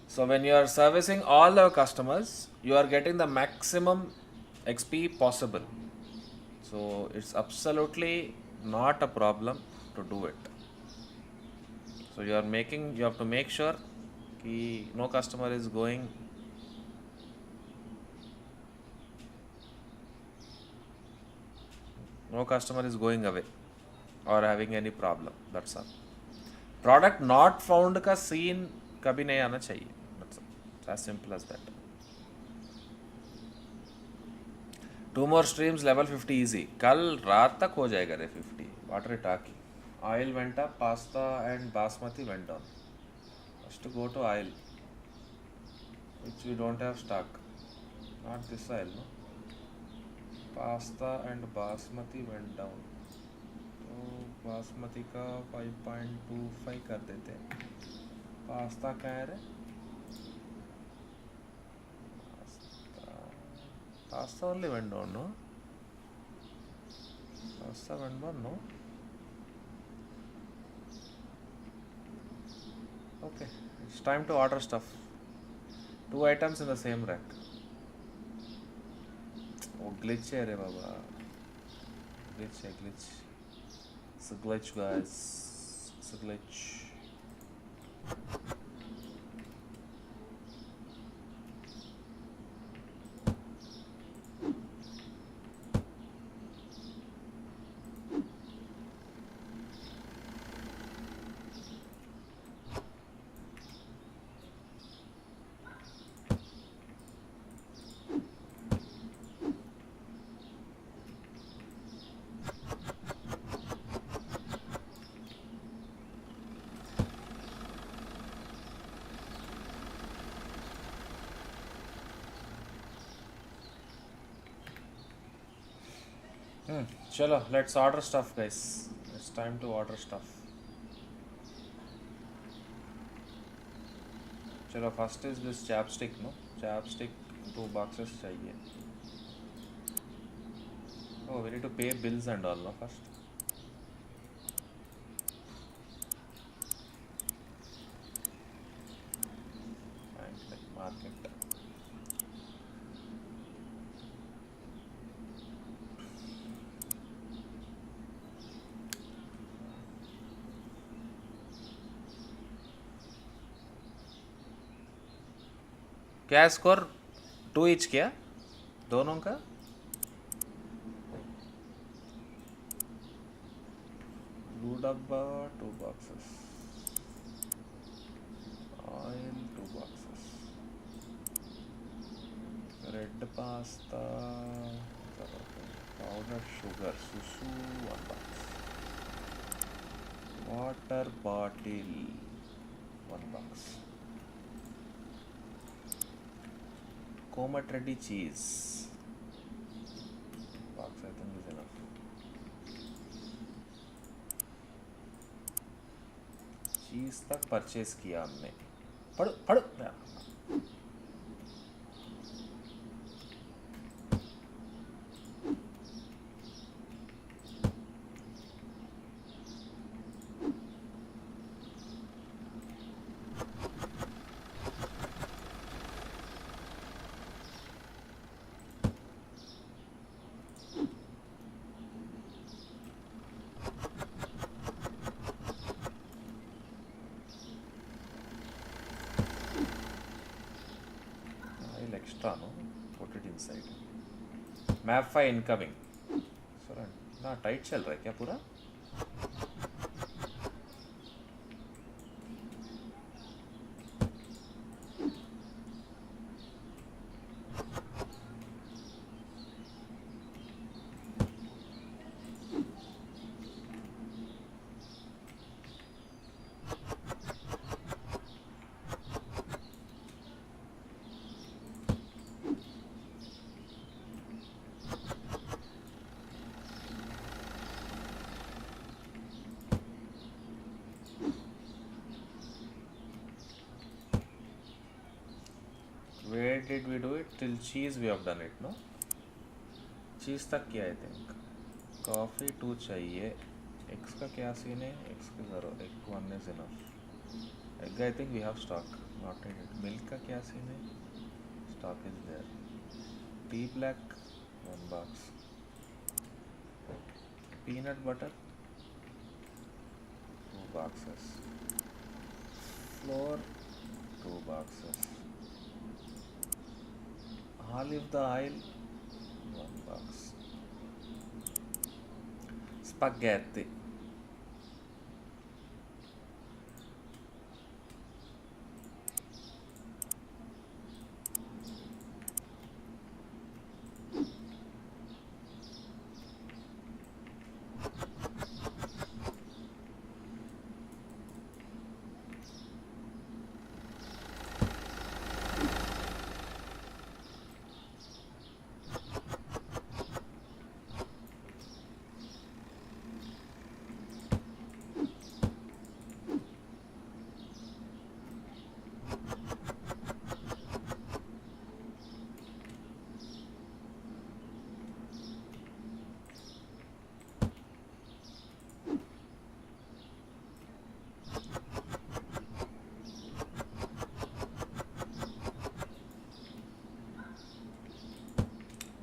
So when you are servicing all our customers, you are getting the maximum XP possible. So it's absolutely not a problem to do it. So you have to make sure कि no customer is going away or having any problem. That's all. Product not found का scene कभी नहीं आना चाहिए. That's all. It's as simple as that. 2 more streams level 50 easy. कल रात तक हो जाएगा रे 50. What are you talking? Oil went up, pasta and basmati went down. First to go to oil, which we don't have stock. Not this oil, no. Pasta and basmati went down. तो बासमती का 5.25 कर देते हैं. Pasta क्या है रे? Pasta only went down, no? Pasta went down, no? Okay, it's time to order stuff. 2 items in the same rack. Oh, glitch है रे बाबा. Glitch है, glitch. It's a glitch, guys. It's a glitch. Chalo, let's order stuff, guys. It's time to order stuff. Chalo, first is this chapstick, no? Chapstick 2 boxes चाहिए. Oh, we need to pay bills and all, no? First. Market. क्या score 2 each क्या दोनों का? Blue डब्बा 2 boxes, oil 2 boxes, red pasta. powdered sugar, susu, 1 box. Water bottle, 1 box. Comet ready cheese, box I think is enough. चीज़ तक purchase किया हमने. पढ़ो पढ़ो. Extra, no? Put it inside. Map 5 incoming. Sir ना टाइट चल रहा है क्या पूरा? Where did we do it? Till cheese we have done it, no? Cheese तक किया I think. Coffee 2 चाहिए. Eggs का क्या सीन है? Eggs की ज़रूरत. Egg 1 is enough. Egg I think we have stock. Not needed. Milk का क्या सीन है? Stock is there. Tea black 1 box. Peanut butter 2 boxes. Flour 2 boxes. Olive oil 1 box. Spaghetti.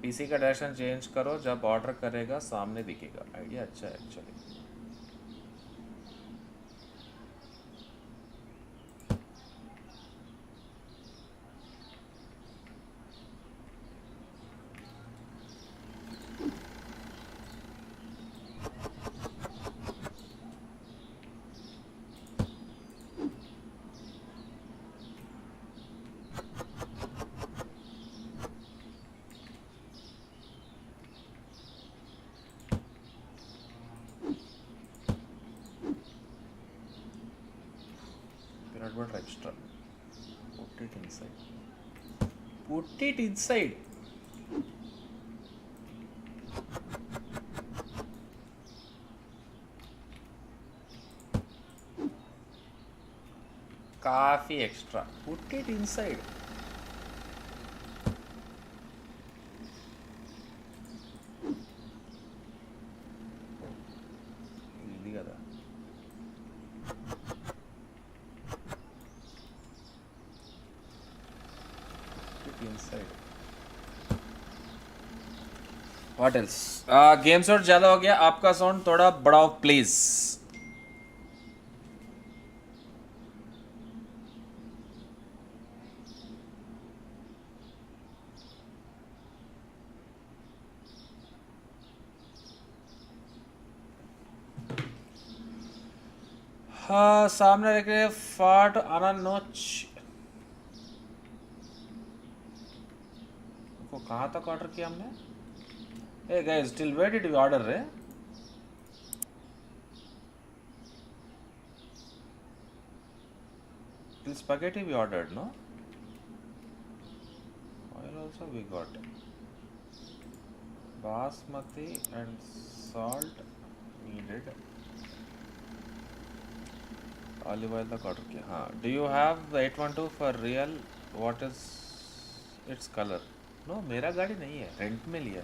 PC का direction change करो, जब order करेगा सामने दिखेगा. Idea अच्छा है actually. Butter extra. Put it inside. Put it inside. Coffee extra. Put it inside. Easy kada. Inside. What else? Game shot ज़्यादा हो गया. आपका साउंड थोड़ा बढ़ाओ प्लीज. हाँ सामने देख रहे फाट आना नोच को कहाँ तक ऑर्डर किया हमने? Hey guys, till where did we order, eh? Till spaghetti we ordered, no? Oil also we got. Basmati and salt needed. Olive oil the order किया. हाँ. Do you have the 812 for real? What is its color? No, मेरा गाड़ी नहीं है. Rent में लिया.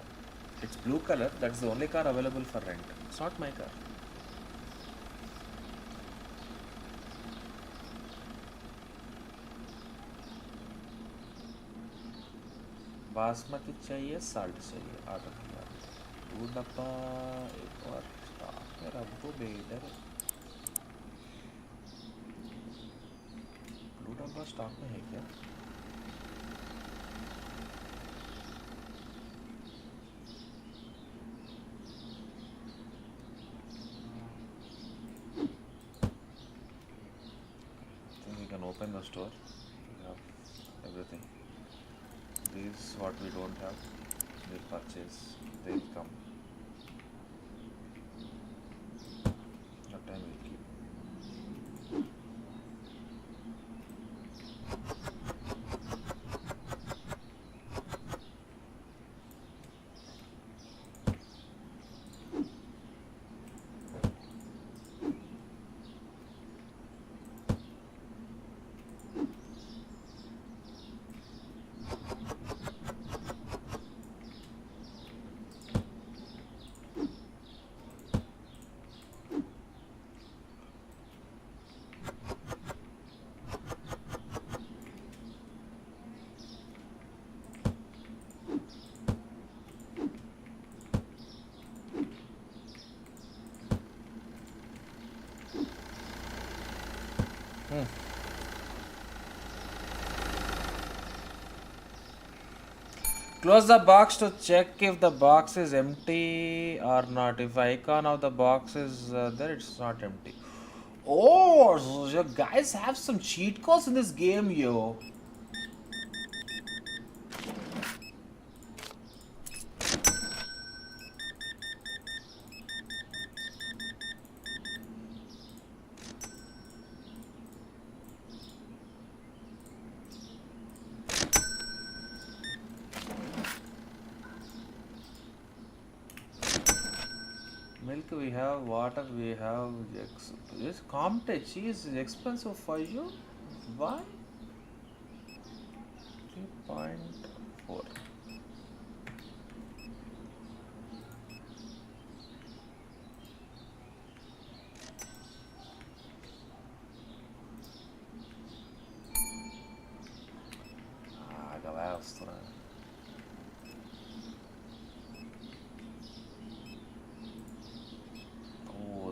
It's blue color. That's the only car available for rent. It's not my car. Basmati चाहिए, salt चाहिए. ऑर्डर किया. 2 डब्बा एक और स्टॉक में रख दो बेटर. ब्लू डब्बा स्टॉक में है क्या? Open the store. We have everything. These what we don't have, we'll purchase. They'll come. That time we'll keep. Close the box to check if the box is empty or not. If icon of the box is there, it's not empty. Oh, so you guys have some cheat codes in this game, yo. Milk we have, water we have. This Comte cheese is expensive for you. Why? 3.4. गवाया उस तरह.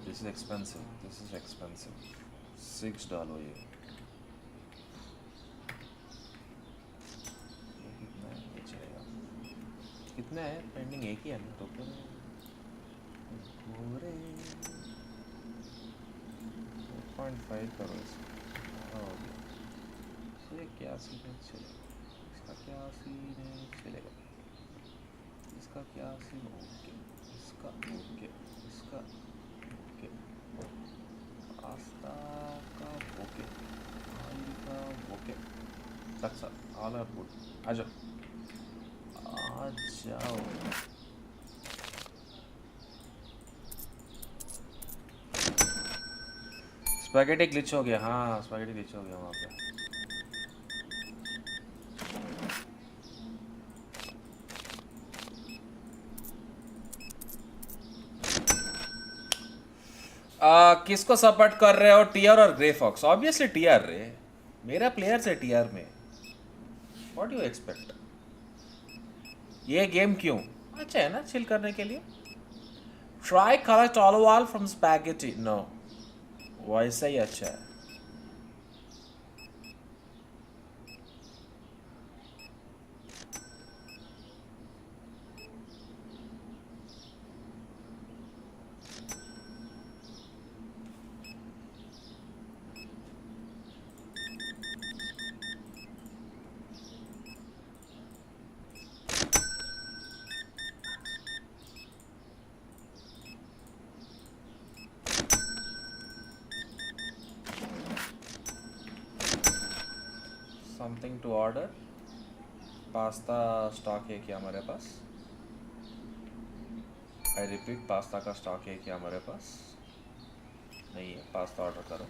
This is expensive. This is expensive. $6 ये. कितना है? ये चलेगा. कितना है? Pending एक ही है ना तो फिर. पूरे 4.5 करो इसको. हो गया. तो ये क्या सीन चलेगा? इसका क्या सीन चलेगा? इसका क्या सीन? ओके. इसका ओके. इसका पास्ता का ओके. ऑयल का okay. That's all are good. आ जाओ. स्पैगेटी ग्लिच हो गया. हाँ, स्पैगेटी ग्लिच हो गया वहाँ पे. किसको सपोर्ट कर रहे हो, टीआर और ग्रे फॉक्स? ऑब्वियसली टीआर रे. मेरा प्लेयर से टीआर में. What you expect? ये गेम क्यों अच्छा है ना चिल करने के लिए. Try collect all from spaghetti. No, वैसा ही अच्छा है. Something to order. Pasta stock है क्या हमारे पास? आई रिपीट, पास्ता का स्टॉक है क्या हमारे पास? नहीं है. पास्ता ऑर्डर करो.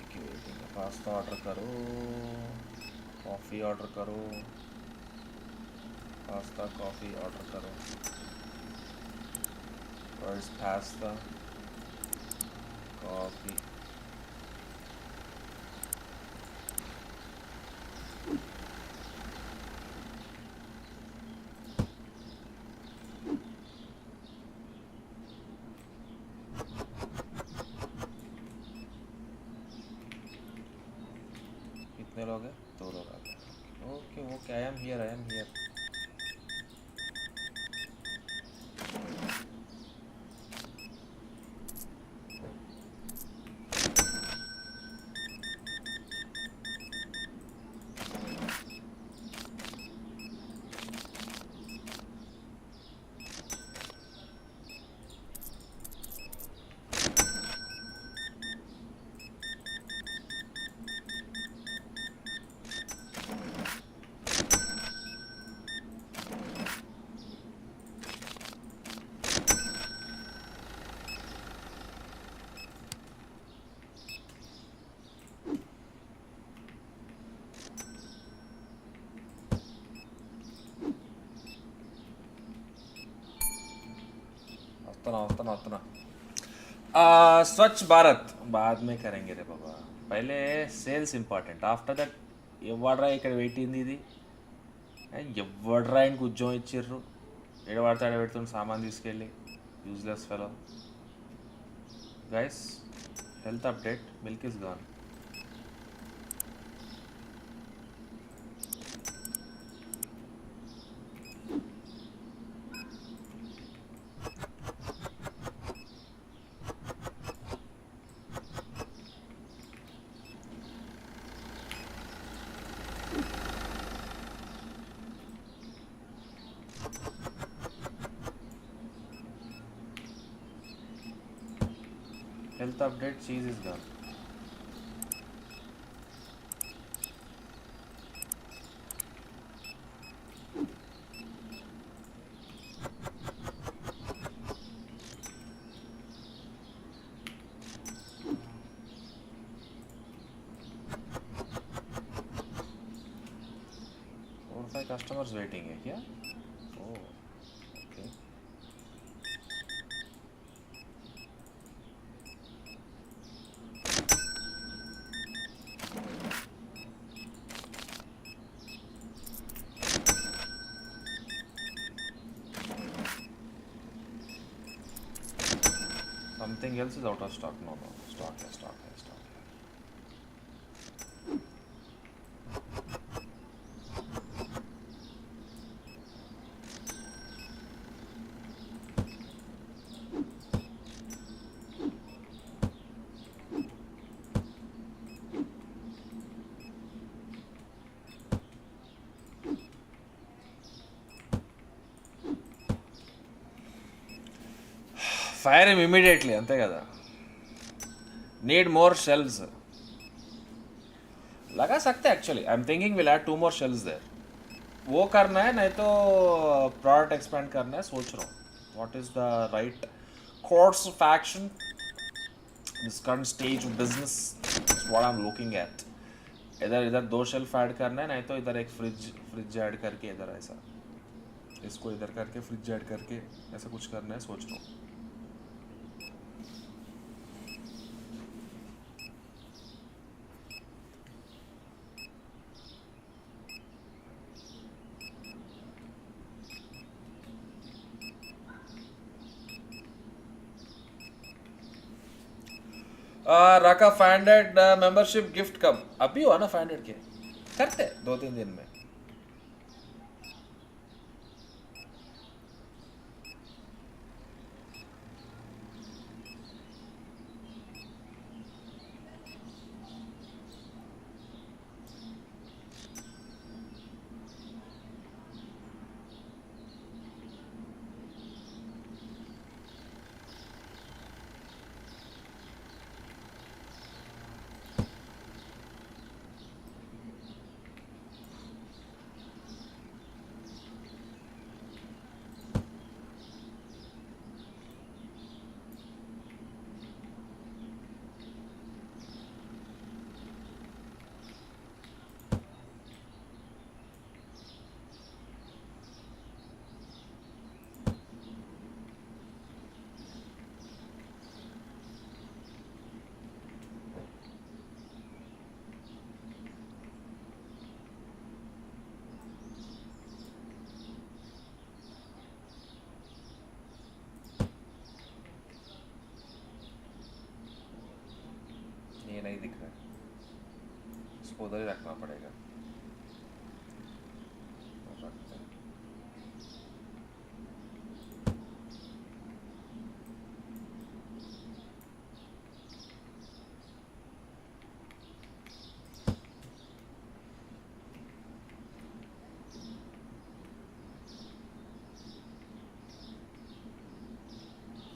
एक ही वेटिंग है. पास्ता ऑर्डर करो. कॉफ़ी ऑर्डर करो. पास्ता कॉफ़ी ऑर्डर करो. Where's pasta? Coffee. कितने लोग हैं? 2 लोग आ गए. Okay okay, I am here, I am here. उतना स्वच्छ भारत बाद में करेंगे रे बाबा. पहले సేల్స్ ఇంపార్టెంట్. ఆఫ్టర్ దట్ ఎవడ్రా ఇక్కడ పెట్టింది ఇది? ఎవడ్రా ఆయనకు ఉద్యోగం ఇచ్చిర్రు? ఎడబడతాడ పెడుతున్న సామాన్ తీసుకెళ్ళి. Useless fellow. Guys, health update. Milk is gone. Health update, cheese is gone. Four or five customers waiting है क्या? Oh, okay. Something else is out of stock. No, stock है. Fire him immediately, అంతే కదా. Need more shelves. लगा सकते actually. I am thinking will add 2 more shelves there. वो करना है, नहीं तो प्रोडक्ट एक्सपेंड करना है. सोच रहा हूँ what is the right course of action this current stage of business is what I am looking at. इधर 2 शेल्फ ऐड करना है, नहीं तो इधर एक फ्रिज ऐड करके इधर ऐसा, इसको इधर करके फ्रिज ऐड करके ऐसा कुछ करना है. सोच रहा हूँ. राका 500 मेंबरशिप गिफ्ट कब? अभी हुआ ना 500 के. करते 2-3 दिन में. इसको उधर ही रखना पड़ेगा। रखते हैं।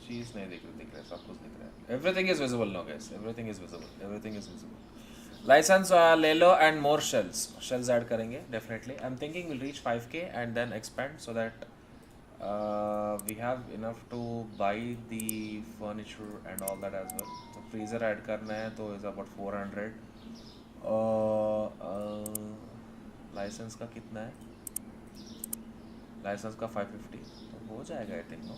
चीज नहीं दिख रहा है, सब कुछ दिख रहा है। Everything is visible now guys, everything is visible. License ले लो एंड मोर शेल्स ऐड करेंगे definitely. I am thinking will reach 5k and then expand so that we have enough to buy the furniture and all that as well. तो freezer add करना है तो is about 400। Licence का कितना है? Licence का 550 तो हो जाएगा आई थिंक। नो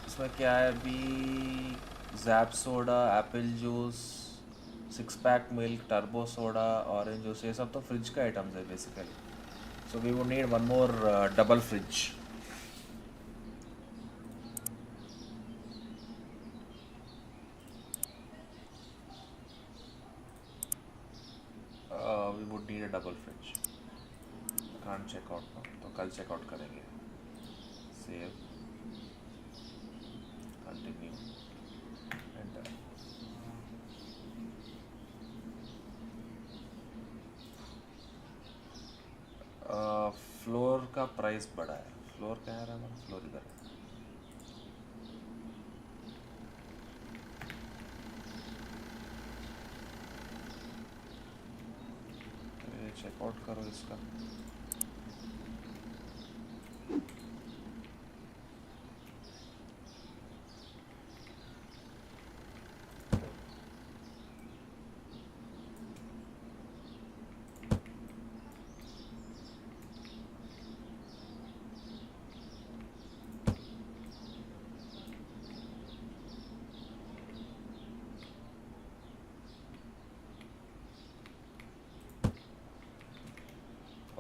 इसमें क्या है अभी? Zap soda, apple juice, 6 pack milk, turbo soda, orange juice, ये सब तो फ्रिज का आइटम्स है basically. So we would need one more double fridge. We would need a double fridge. Can't checkout ना, तो कल चेकआउट करेंगे। Save, continue enter. फ्लोर का प्राइस बढ़ा है। फ्लोर कहाँ रहा हमारा? फ्लोर इधर है। चेकआउट करो इसका।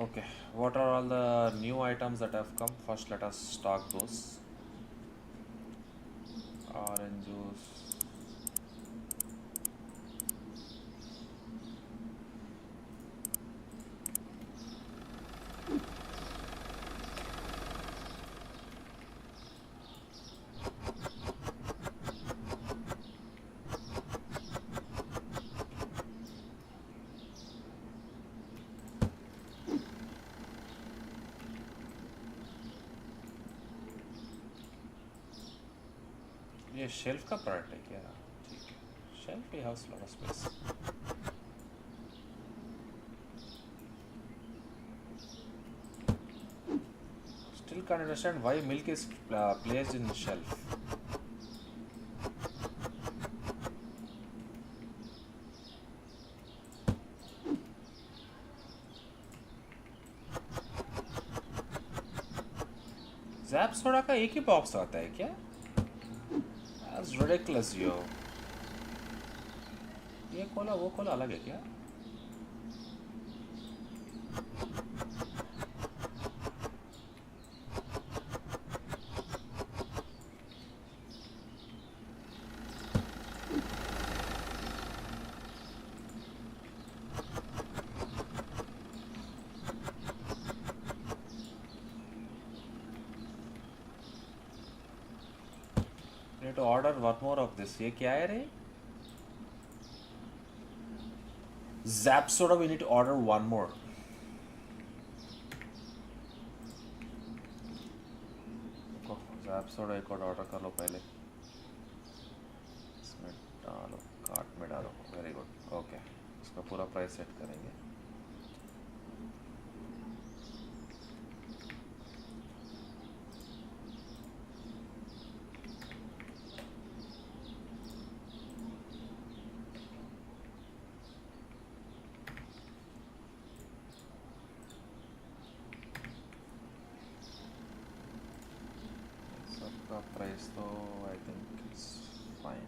Okay, what are all the new items that have come? First, let us stock those. Orange juice. ये शेल्फ का पार्ट है क्या? ठीक है, शेल्फ भी haves lot of space. Still can't understand why milk is placed in the shelf. JAP soda का एक ही box आता है क्या? That's ridiculous, yo. ये कोला वो कोला अलग है क्या? Need to order one more of this. ये क्या है रे? Zap soda. We need to order one more. Zap soda एक और order कर लो पहले. इसमें डालो, कार्ट में डालो. Very good. Okay. इसका पूरा प्राइस सेट करेंगे. प्राइस तो आई थिंक इट्स फाइन.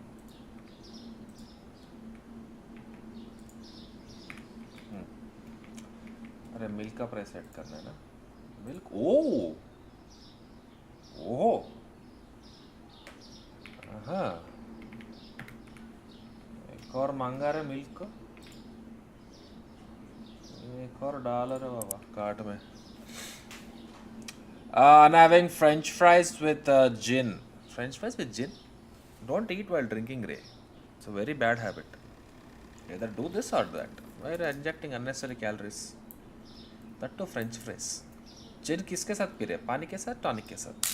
अरे मिल्क का प्राइस सेट करना है ना. मिल्क ओ हाँ एक एक और मांगा रहे मिल्क, एक और डाल रहे बाबा कार्ट में. I'm having French fries with gin. French fries with gin? Don't eat while drinking, Ray. It's a very bad habit. Either do this or that. Why are you injecting unnecessary calories? That too French fries. Gin किसके साथ P रहे? पानी के साथ, tonic के साथ?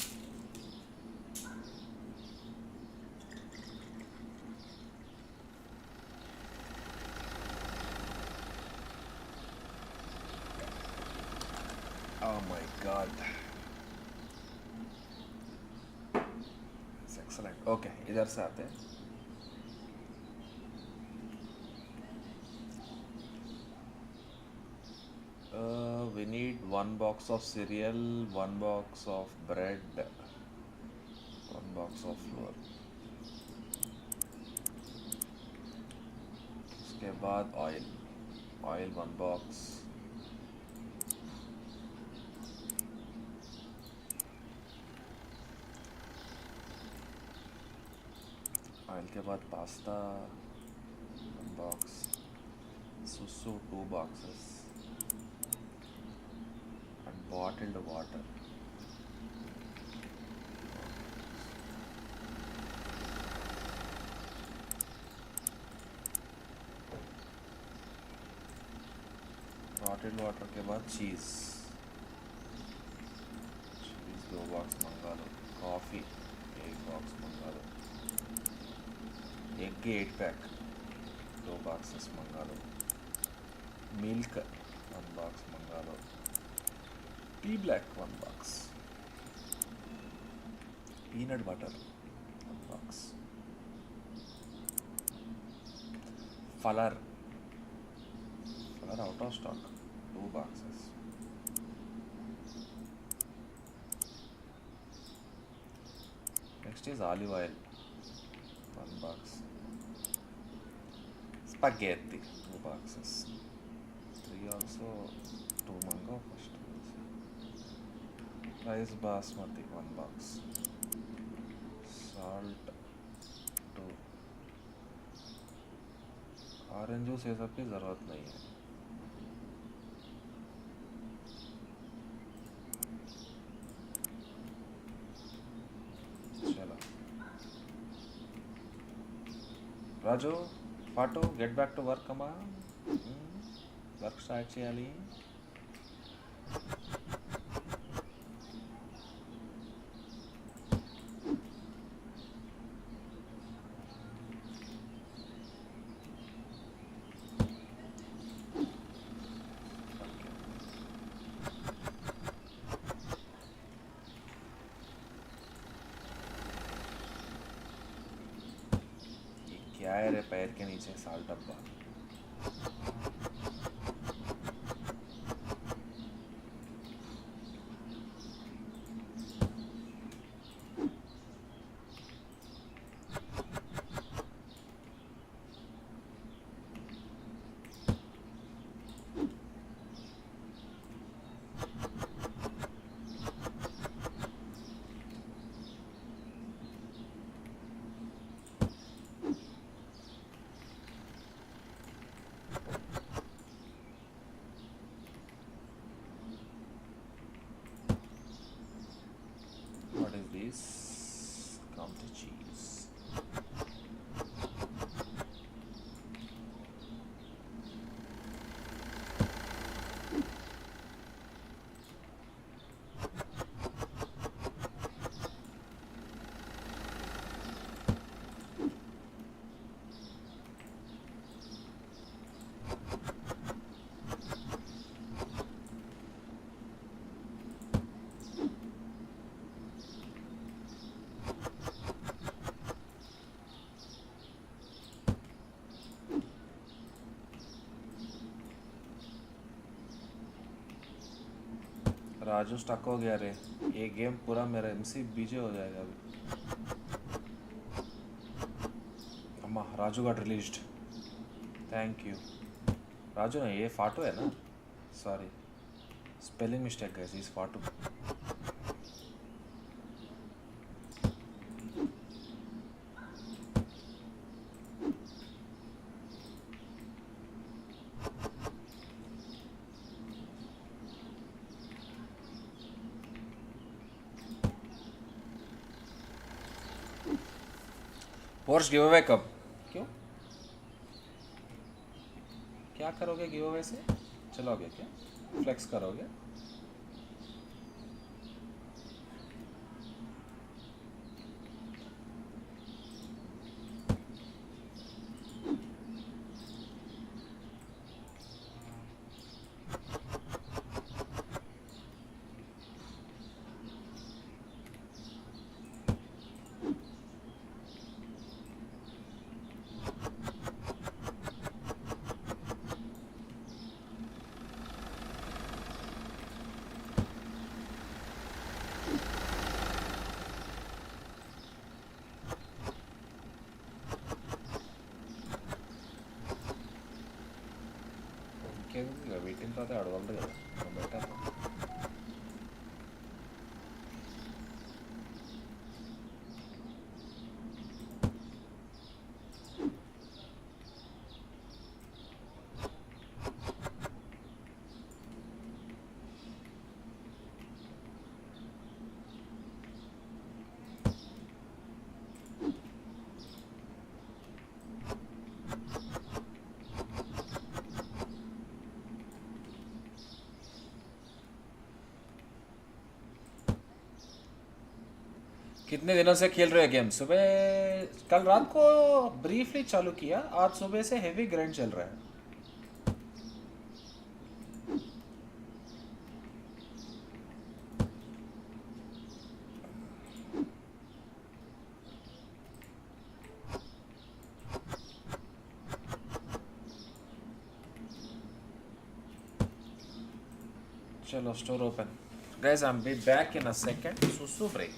Oh my God. It's excellent. Okay, इधर से आते हैं. We need 1 box of cereal, 1 box of bread, 1 box of flour. उसके बाद oil 1 box. Oil के बाद pasta 1 box. Susu 2 boxes. And bottled water. Bottled water के बाद cheese 2 box मंगा लो. Coffee 1 box मंगा लो. Egg 8 pack 2 boxes मंगा लो. Milk 1 box मंगा लो. Tea black 1 box. Peanut butter 1 box. Flour out of stock 2 boxes. Next is olive oil 1 box. Spaghetti 2 boxes. 3 also 2 mango first. Rice basmati 1 box. Salt 2. Orange juice ये सब की ज़रूरत नहीं है. चलो. Raju, Fatu, get back to work, come on. Work start చేయాలి. क्या है रे पैर के नीचे साल डब्बा. What is this? Come to cheese. Raju stuck हो गया रे. ये गेम पूरा मेरा एमसी बीजे हो जाएगा अभी. अम्मा Raju got released. Thank you. Raju नहीं, ये फाटू है ना. Sorry, spelling mistake guys. Is फाटू. Porsche give away कब? क्यों? क्या करोगे गिव अवे से? चलोगे क्या? फ्लेक्स करोगे? వీటిని తర్వాత అడగలదు కదా బయట. कितने दिनों से खेल रहे हो गेम? सुबह कल रात को ब्रीफली चालू किया, आज सुबह से हेवी ग्राइंड चल रहा है. चलो store open. Guys, I'll be back in a second. Susu break.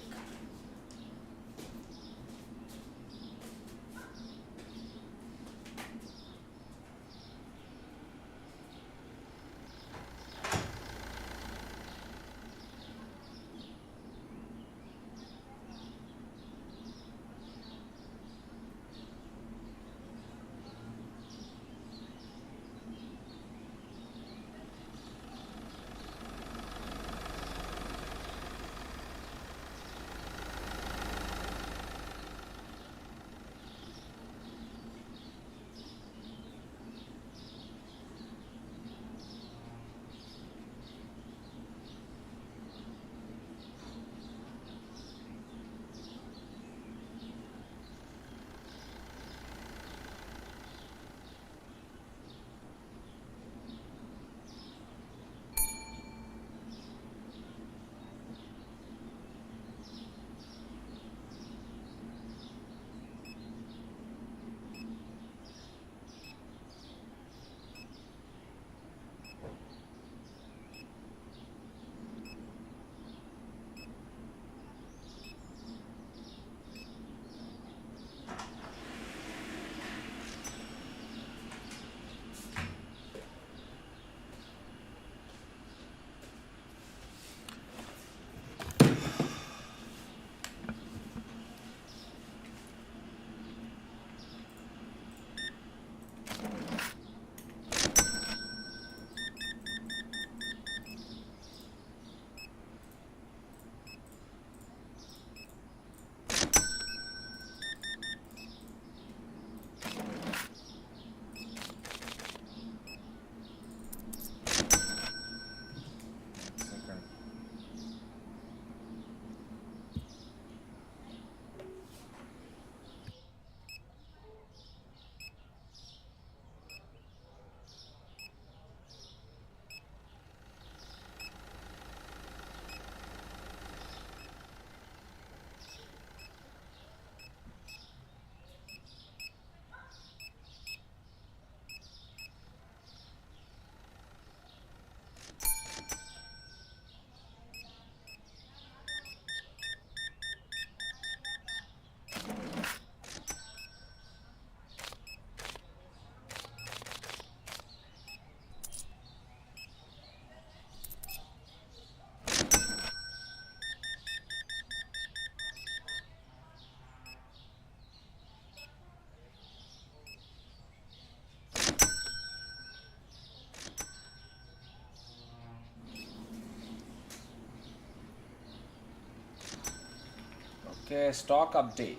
Okay, stock update.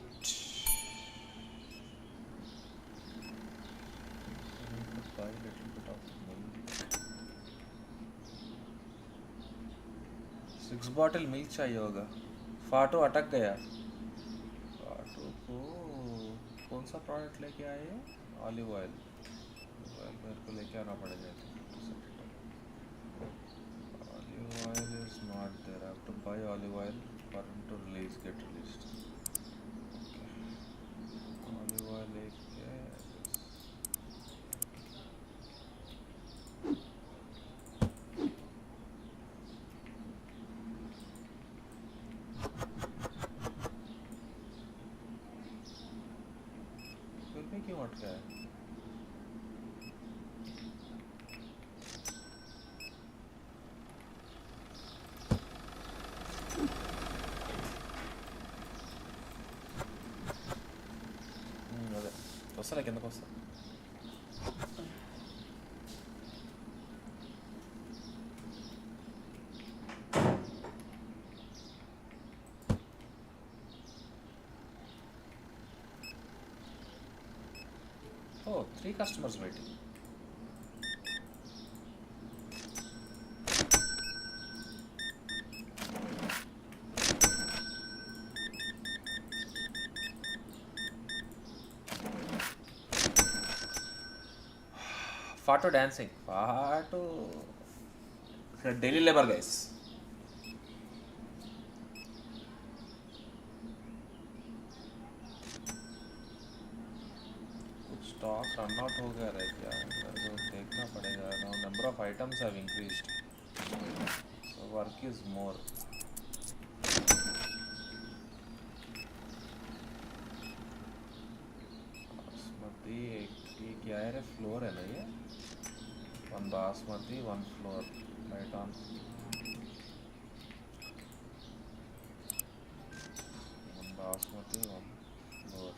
6 bottle milk चाहिए होगा। फाटो अटक गया। फाटो को कौन सा प्रोडक्ट लेके आए हैं? Olive oil. मेरे को लेके आना पड़ेगा। Olive oil is not there. I have to buy olive oil for him to release get released. Olive oil लेके फिर भी क्यों अटका है? అదే వస్తారా కిందకు వస్తా. Oh, 3 customers waiting. Fato dancing. Fato. Daily labor guys. कुछ स्टॉक रन आउट हो गया है क्या? मेरे को देखना पड़ेगा. Now number of items have increased. So work is more. Basmati एक क्या है रे? फ्लोर है ना ये? 1 basmati 1 flour. Right on. 1 basmati 1 flour.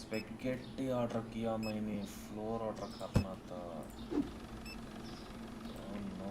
Spaghetti order किया मैंने. फ्लोर ऑर्डर करना था. Oh no.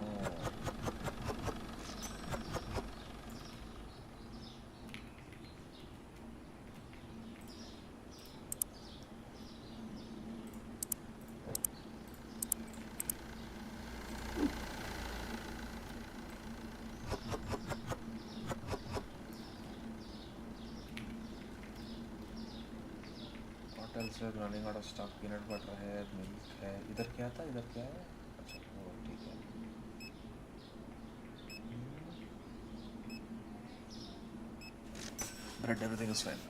होटल से running out of stock. Peanut butter है, मिल्क है. इधर क्या था? इधर क्या है? अच्छा वो ठीक है. Bread everything is fine.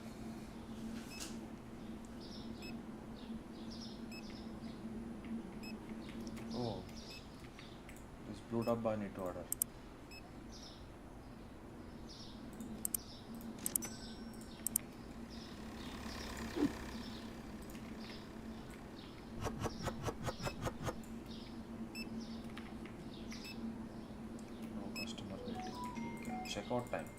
Oh, this blue dabba I need to order. No customer waiting. ठीक है. Checkout time.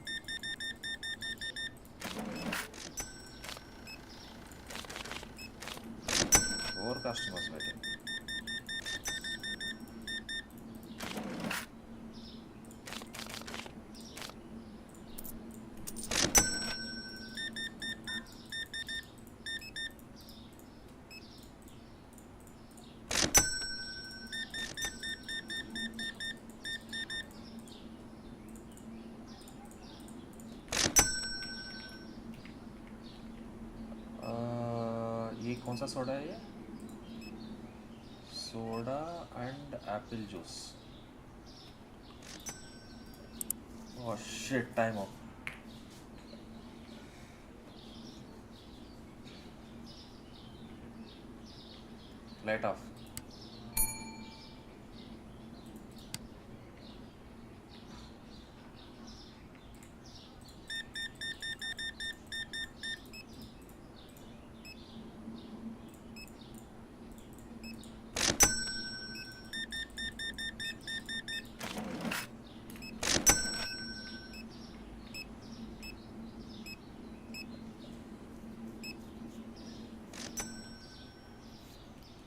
Four customers waiting. ये कौन सा सोडा है ये? Soda and Apple juice. Oh shit, time up. Light of.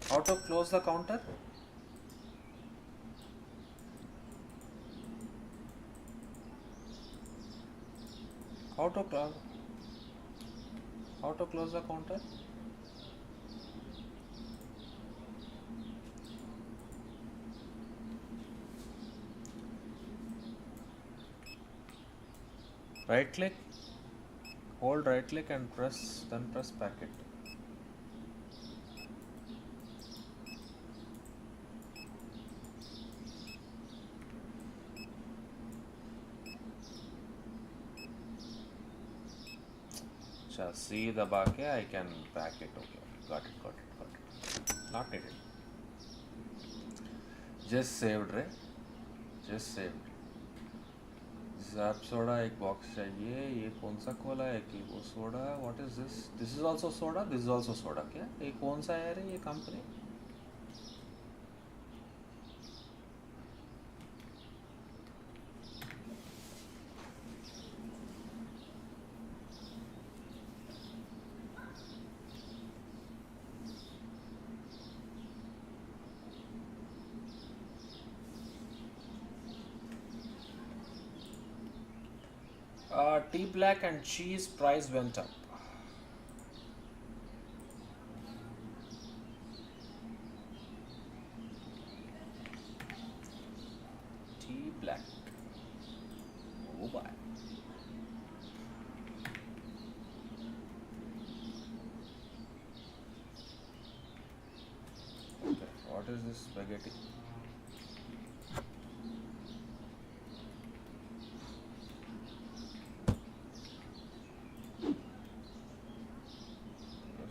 How to close the counter? How to close the counter? Right click, hold right click and press, then press packet. C दबा के I can pack it. Okay, got it. Not needed. Just saved, right? Just saved. Zap soda एक box चाहिए. ये कौन सा खोला है कि वो soda? What is this? This is also soda. This is also soda. क्या? ये कौन सा है रे ये company? Tea black and cheese price went up. Tea black. Oh boy. Okay, what is this spaghetti?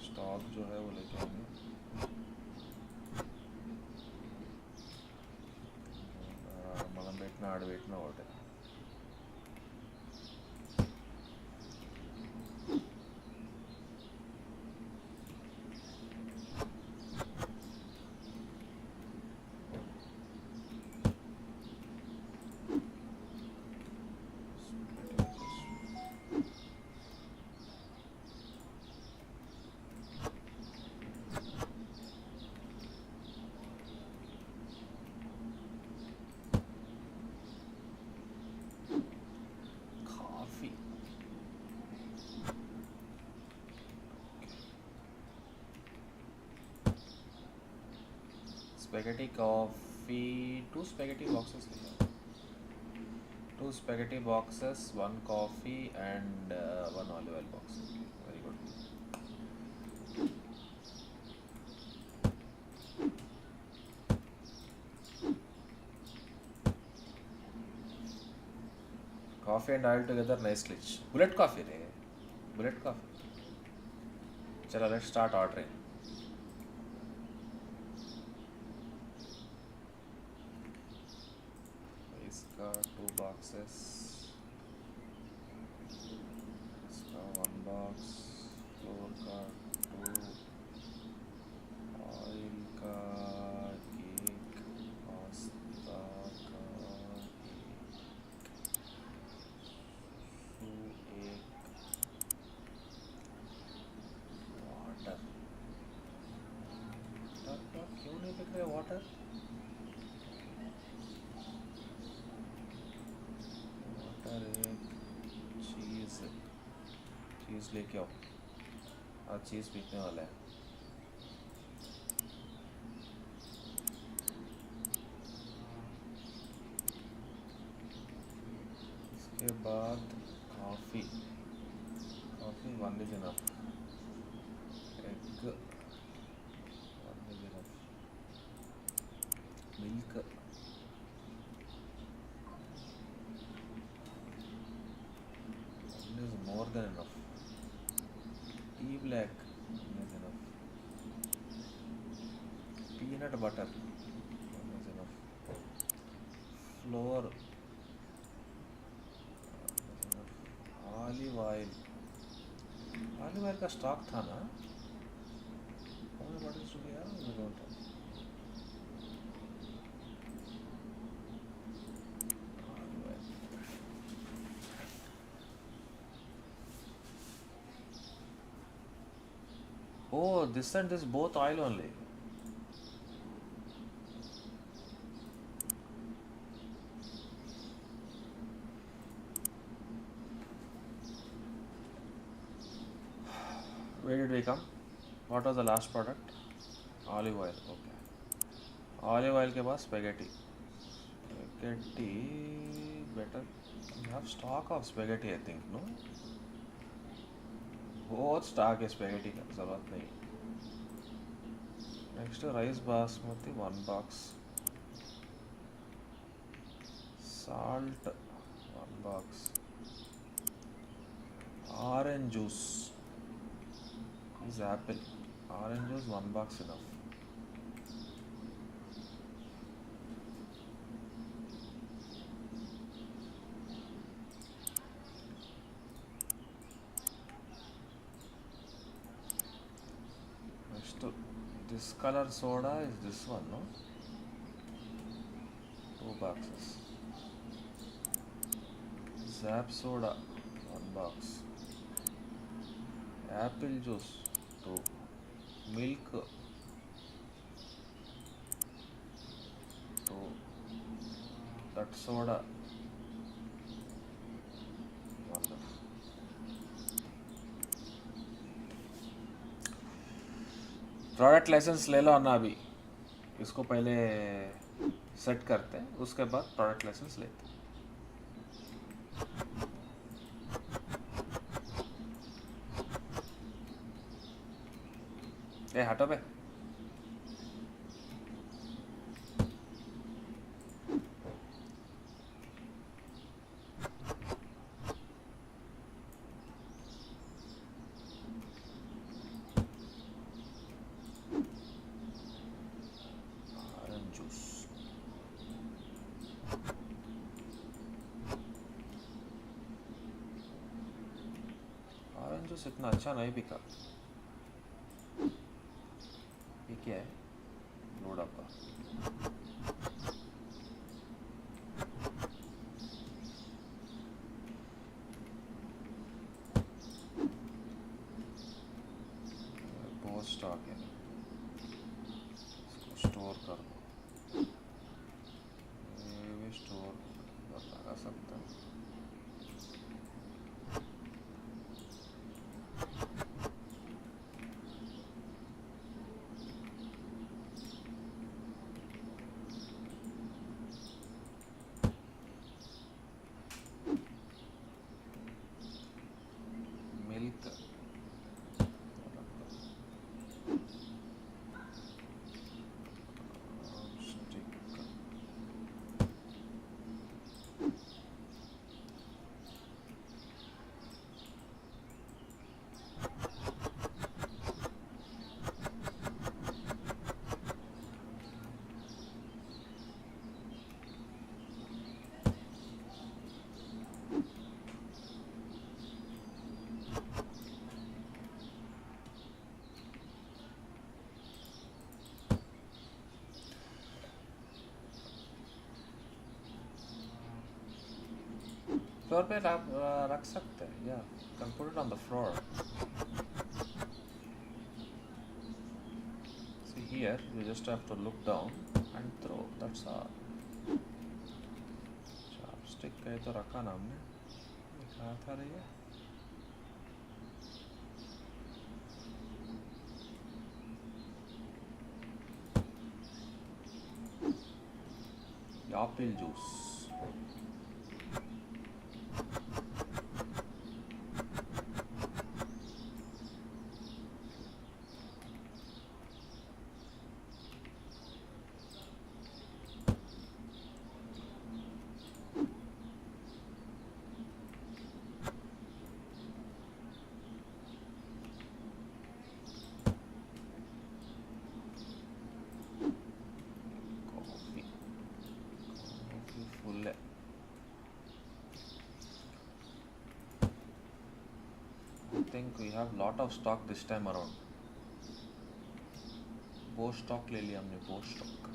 Stock जो है वो लेके आएंगे. మనం పెట్టిన ఆడ పెట్టిన ఒకటే. Spaghetti coffee, 2 spaghetti boxes. 2 spaghetti boxes, 1 coffee and 1 olive oil box. Very good. Coffee and oil together nicely. Bullet coffee re. Bullet coffee. Chala, let's start ordering. इसका 2 boxes, इसका 1 box, फ्लोर का 2, ऑयल का 1, pasta का 1, water. क्यों नहीं दिख रहा water? चीज़ लेके आओ. आज चीज़ पीने वाला है. इसके बाद coffee. 1 is enough. Egg 1 is enough. Milk 1 is more than enough. Tea black is enough. Peanut butter is enough. Flour is enough. Olive oil. Olive oil का स्टॉक था ना? How many bottles do we have? We don't have. Olive oil. Oh, this and this both oil only. Where did we come? What was the last product? Olive oil. Okay. Olive oil के बाद spaghetti. Spaghetti better. You have stock of spaghetti, I think, no? बहुत stock है spaghetti का, जरूरत नहीं. Next rice basmati 1 box. Salt 1 box. Orange juice is apple. Orange juice 1 box enough. Next, this color soda is this one, no? 2 boxes. Zap soda 1 box. Apple juice 2. Milk 2. That soda 1. Product licence ले लो अन्ना. अभी इसको पहले set करते हैं, उसके बाद product licence लेते हैं. ए हटो बे. जूस इतना अच्छा नहीं बिका. ये क्या है? लोड आपका. बहुत स्टॉक है, इसको स्टोर कर दो. ये भी स्टोर लगा सकते हैं. फ्लोर पे रख सकते हैं. या can put it on the floor. See here, you just have to look down and throw. That's all. Chopstick कहीं तो रखा ना हमने. कहाँ था रे ये? apple juice. I think we have lot of stock this time around. Post stock ले लिया हमने. post stock.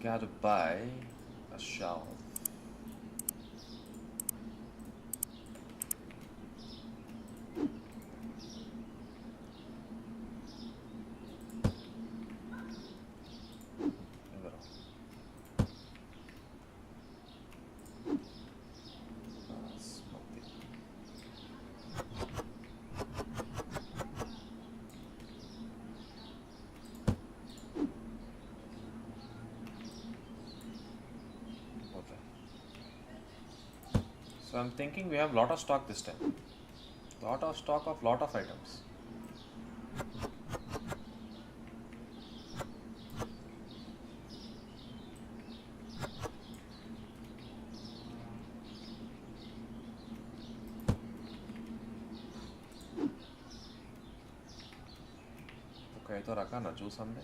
Gotta buy a shelf. So I'm thinking we have lot of stock this time. Lot of stock of lot of items. तो कहीं तो रखा ना juice हमने.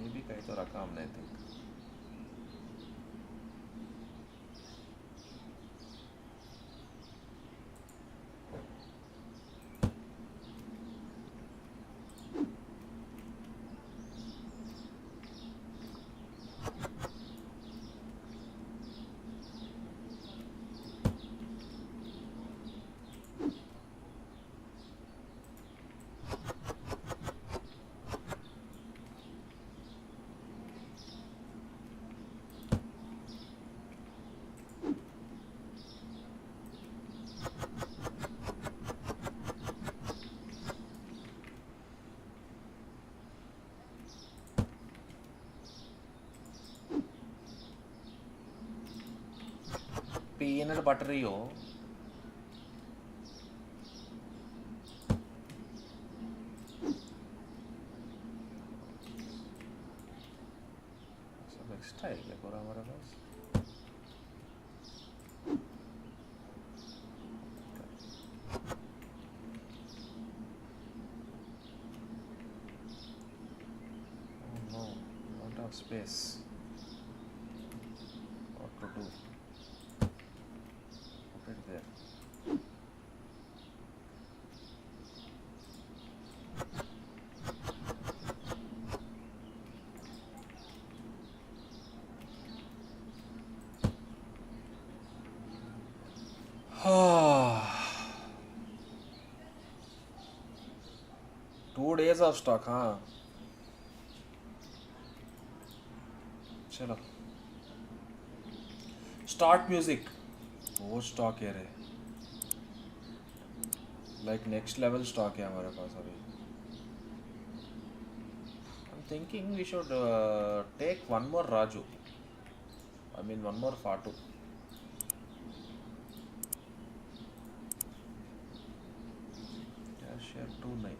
ये भी कहीं तो रखा हमने, I think. Peanut butter yo. सब एक्स्ट्रा है क्या पूरा हमारे पास? Oh no, we don't have space. What to do? Put it there. Two days of stock, हाँ. चलो. Start music. वो stock है रे. Like next level stock है हमारे पास अभी. I'm thinking we should take one more Raju. I mean one more Fatu. Cashier 2 नहीं.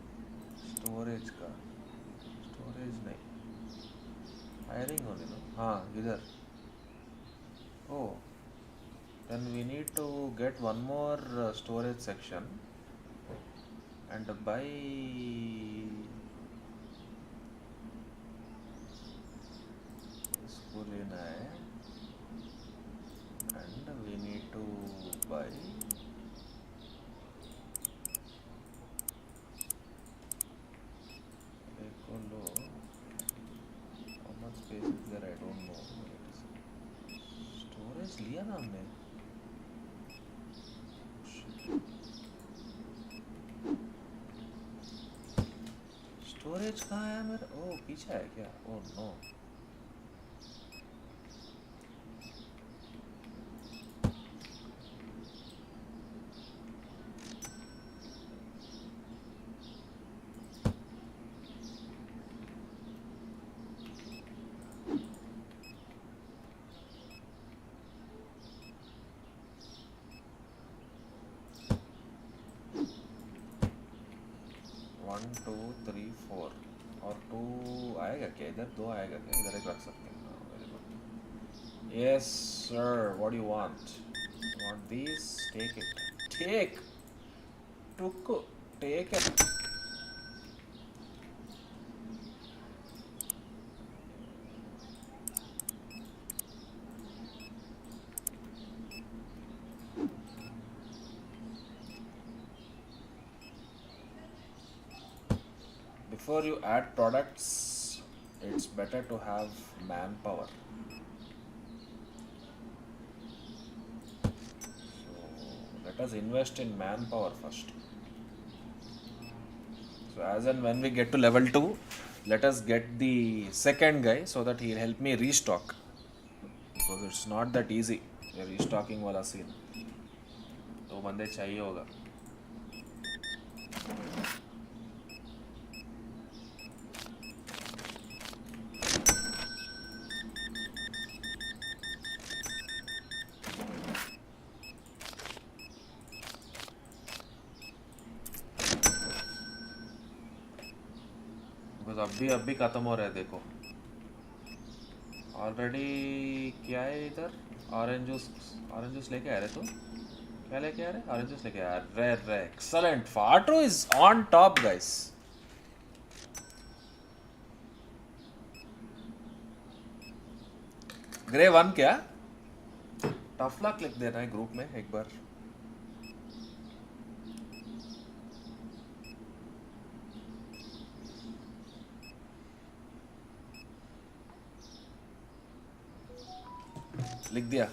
Storage का. Storage नहीं. Hiring only no. हाँ इधर. Oh. Then we need to get one more storage section and buy इसको लेना है and we need to buy देखो लो how much space is there I don't know. Storage लिया ना हमने. स्टोरेज कहाँ है मेरा? ओ पीछे है क्या? Oh no. One two three four और टू आएगा क्या इधर? दो आएगा क्या इधर? एक रख सकते हैं. Very good. Yes sir. What you want? Want this? Take it. Take. Took. Take it. Before you add products, it's better to have manpower. So let us invest in manpower first. So as and when we get to level 2, let us get the second guy so that he'll help me restock. Because it's not that easy. ये restocking वाला scene. दो बंदे चाहिए होगा. अभी खत्म हो रहा है देखो ऑलरेडी। क्या है इधर? ऑरेंज जूस लेके आ रहे तू? क्या लेके आ रहे? ऑरेंज जूस लेके आ रहे। एक्सलेंट, फाटो is on top guys. Grey 1 क्या? टफ लक लिख देना है ग्रुप में एक बार। लिख दिया,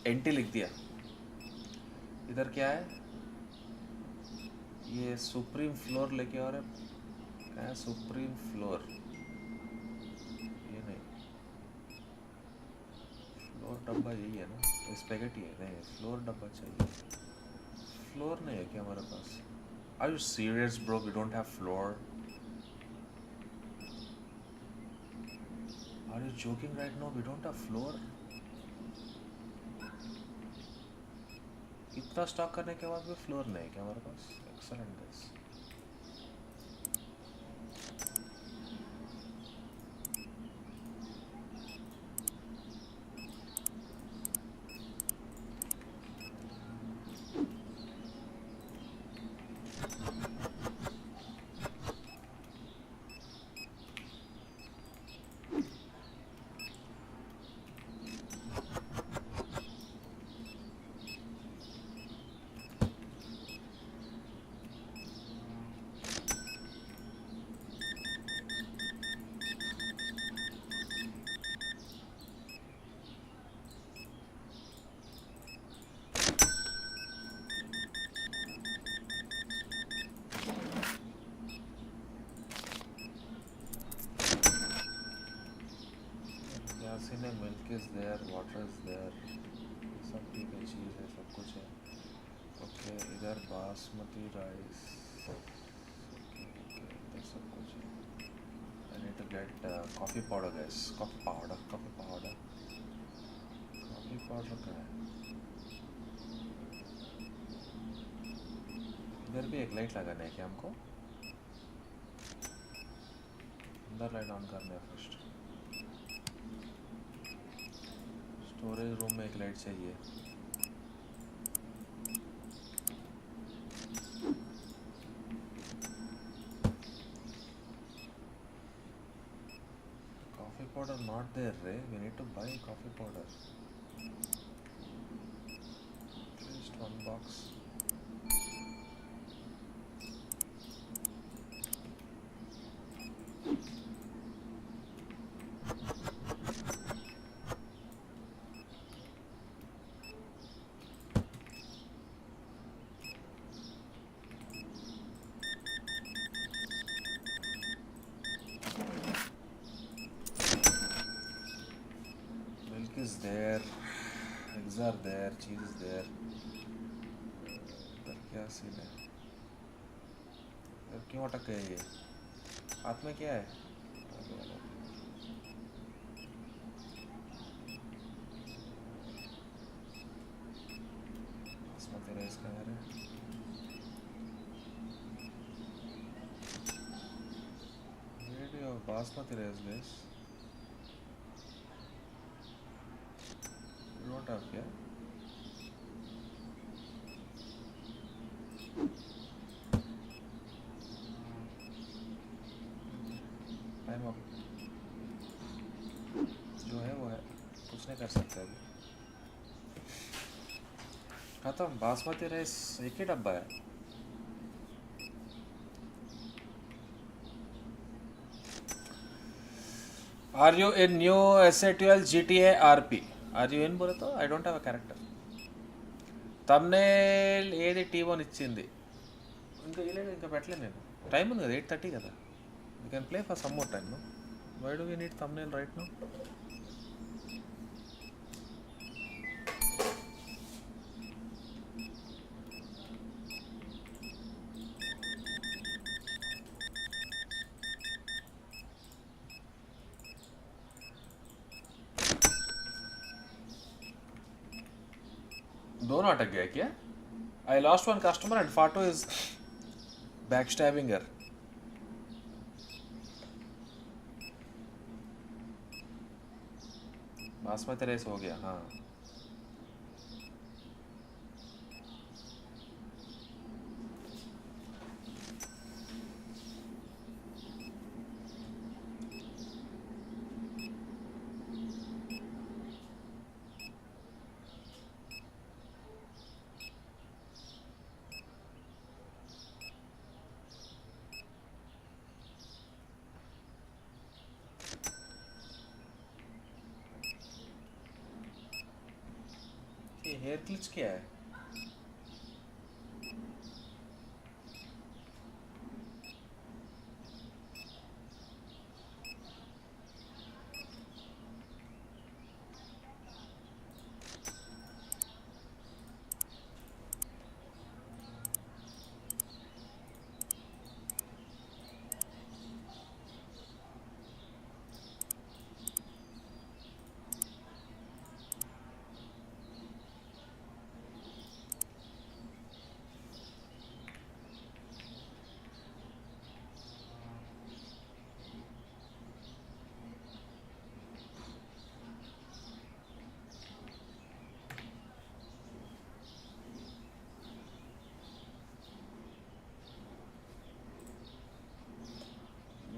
एंटी लिख दिया। इधर क्या है? ये सुप्रीम फ्लोर लेके आ रहे। क्या है सुप्रीम फ्लोर? ये नहीं, फ्लोर डब्बा यही है ना? स्पेगेटी है नहीं, फ्लोर डब्बा चाहिए। फ्लोर नहीं है क्या हमारे पास? Are you serious bro? We don't have floor? Are you joking right now? We don't have floor. इतना स्टॉक करने के बाद भी फ्लोर नहीं है क्या हमारे पास? Excellent guys. Milk is there, water is there, सब ठीक है, चीज़ है, सब कुछ है। ओके इधर बासमती राइस, इधर सब कुछ है। I need to get coffee powder guys, coffee powder कहाँ है? इधर भी एक लाइट लगाना है क्या हमको? अंदर लाइट ऑन करना है फर्स्ट। स्टोरेज रूम में एक लाइट चाहिए। कॉफी पाउडर नॉट देयर रे, we need to buy coffee powder, at least 1 box. Is there, eggs are there, cheese is there. पर क्या सीन है? यार क्यों अटक गया ये? हाथ में क्या है? बासमती राइस का है। Video basmati rice guys. Note आप क्या? टाइम अप जो है वो है, कुछ नहीं कर सकते अभी। खत्म, बासमती राइस एक ही डब्बा है। Are you in new SA12 GTA RP? Are you in బోలతో I don't have a character. Thumbnail ఏది T1 ఇచ్చింది, ఇంకా ఇలాగే ఇంకా పెట్టలేదు నేను. టైం ఉంది కదా, 8:30 కదా. You can play for some more time. No why do we need thumbnail right no? दोनों अटक गए क्या? I lost one customer and Fato is backstabbing her. Basmati rice हो गया हाँ. ये हेयर क्लिच क्या है?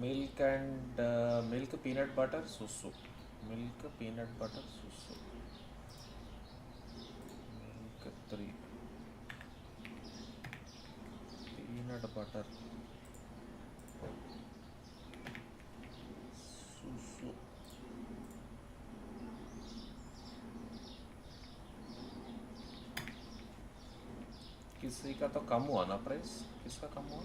Milk and milk peanut butter susu. Milk peanut butter susu. Milk 3. Peanut butter susu. किसी का तो कम हुआ ना प्राइस? किसका कम हुआ?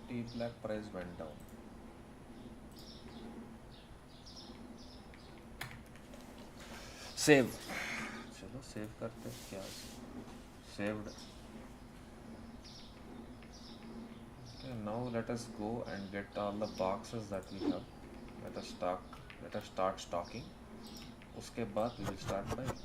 Tea black price went down. Save. चलो सेव करते हैं. क्या saved. Okay, now let us go and get all the boxes that we have. Let us start stocking. उसके बाद we will start buying.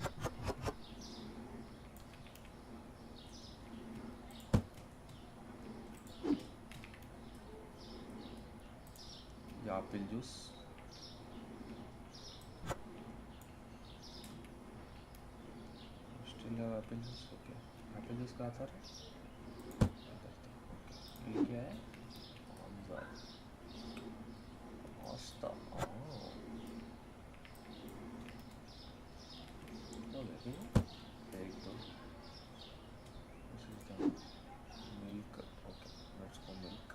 apple juice. Still have apple juice. Okay. Apple juice कहाँ था? ये क्या है? Pasta. Oh. No, let me take the. This is the milk. Okay, let's go milk.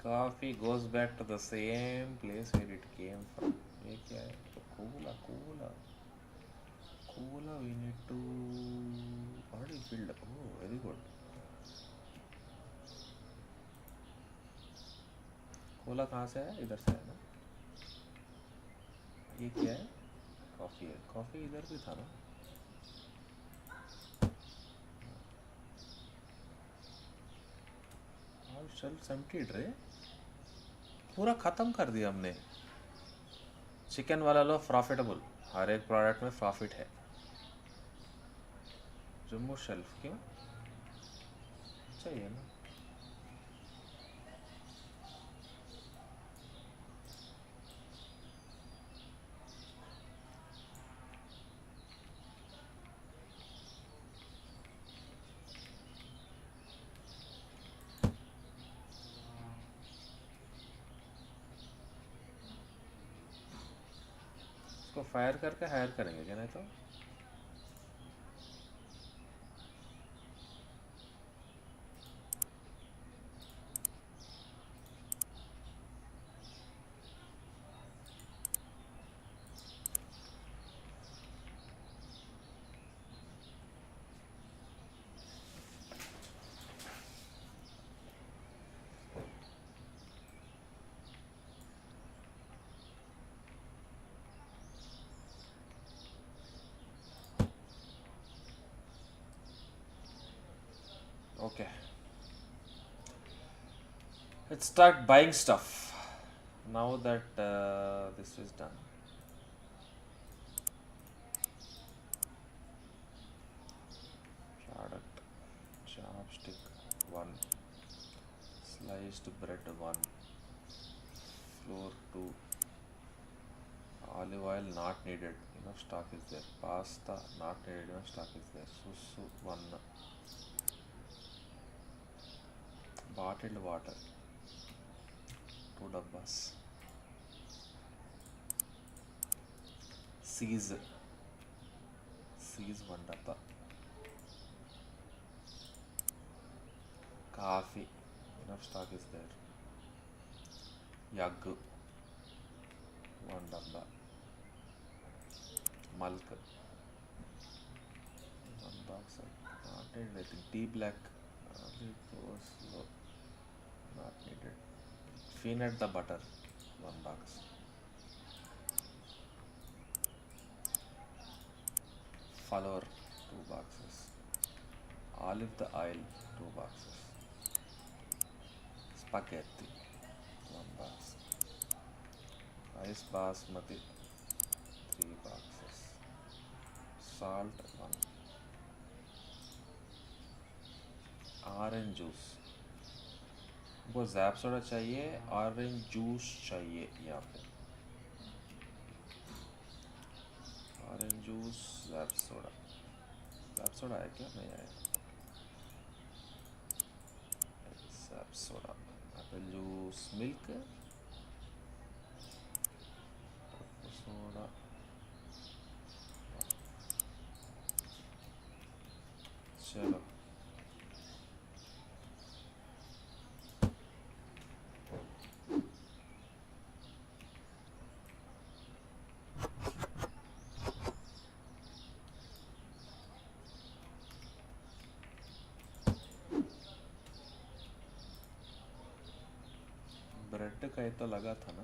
Coffee goes back to the same place where it came from. ये क्या है? Cola, cola. we need to already build. Oh, very good. Cola कहाँ से है? इधर से है ना? ये क्या है? कॉफ़ी है. कॉफ़ी इधर भी था ना? All shelves emptied रे. पूरा ख़त्म कर दिया हमने. चिकन वाला लो प्रॉफिटेबल. हर एक प्रोडक्ट में प्रॉफिट है. रिमूव शेल्फ क्यों? चाहिए ना. इसको फायर करके हायर करेंगे क्या? नहीं तो okay. Let's start buying stuff now that this is done. Product chopstick 1, sliced bread 1, flour 2, olive oil not needed, enough stock is there. Pasta not needed, enough stock is there. Susu 1, bottled water 2 dabbas. Seize 1 dabba. Coffee, enough stock is there. Yaggu 1 dabba. Milk 1 box. Not needed, I think. Tea black goes low. Not needed. Peanut the butter 1 box. Flour 2 boxes. Olive the oil 2 boxes. Spaghetti 1 box. Rice basmati 3 boxes. Salt 1. Orange juice. वो zap soda चाहिए. Orange juice चाहिए यहाँ पे. Orange juice zap soda. Zap soda है क्या? नहीं आया. Zap soda. Apple juice. Milk soda. चलो ब्रेड का ही तो लगा था ना.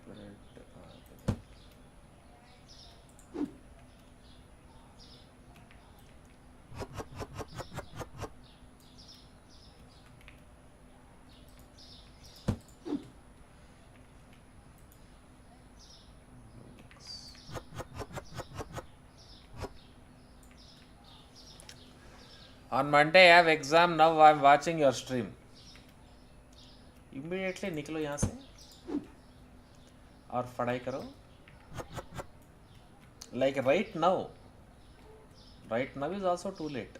Bread On Monday I have exam. Now I am watching your stream. Immediately निकलो यहाँ से और पढ़ाई करो. Like right now. Right now is also too late.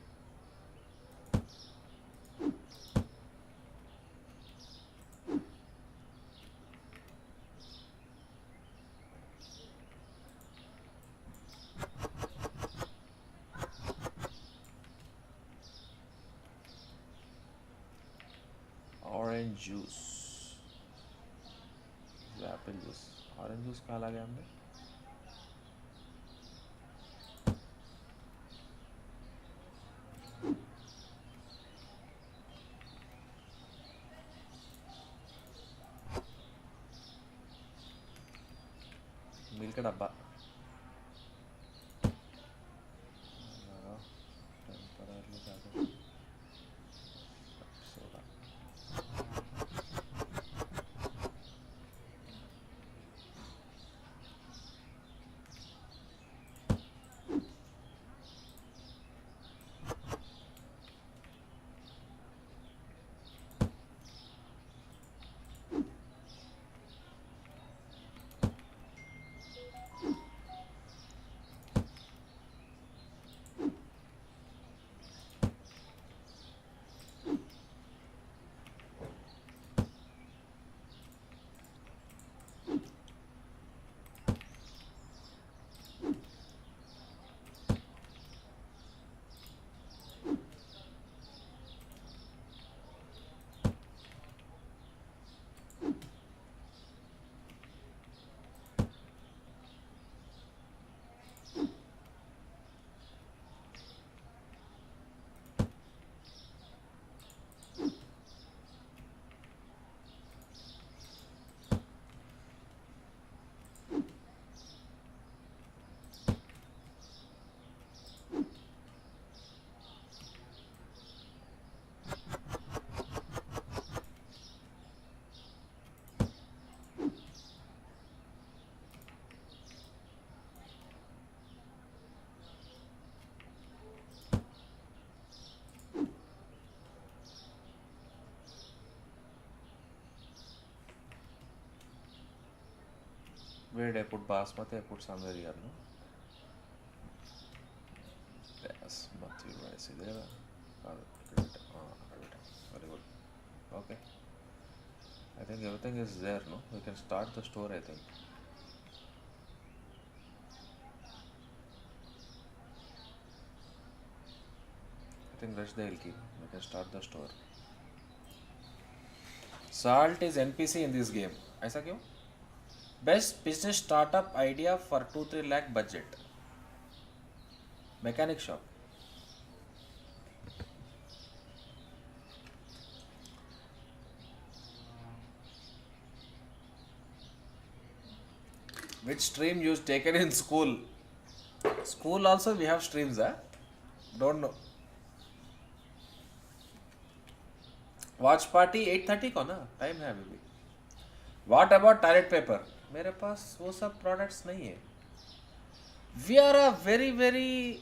Orange juice. Apple juice. Orange juice कहाँ ला गया हमने? मिल्क डब्बा टेम्पररी जाकर soda Where did I put basmati? I put somewhere here, no? Basmati rice is there. Very good. Okay. I think everything is there, no? We can start the store, I think. I think rest they'll keep. We can start the store. Salt is NPC in this game. ऐसा क्यों? Best business startup idea for 2-3 lakh budget. Mechanic shop. Which stream you taken in school? School also we have streams, huh? Don't know. Watch party 8:30 को ना time है अभी भी. What about toilet paper? मेरे पास वो सब products नहीं है. We are a very very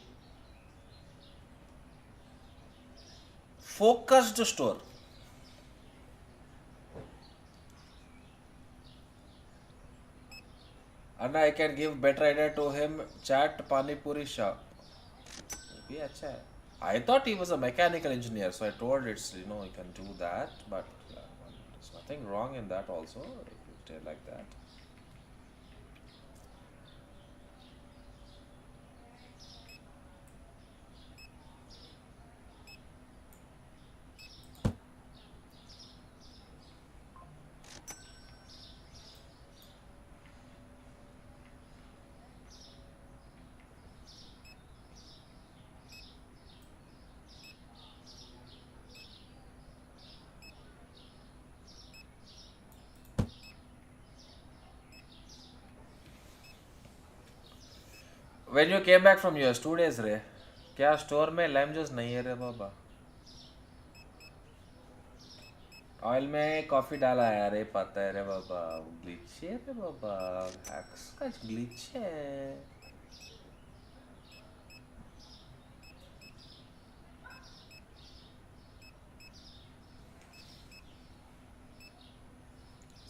focused store. And I can give better idea to him. Chat Pani Puri shop. भी अच्छा है. I thought he was a mechanical engineer, so I told it's you can do that, but there's nothing wrong in that also. If you stay like that. When you came back from US 2 days रे, क्या store में lime juice नहीं है रे बाबा? Oil में coffee डाला है रे, पता है रे बाबा. ग्लिच है रे बाबा, हैक्स का ग्लिच है.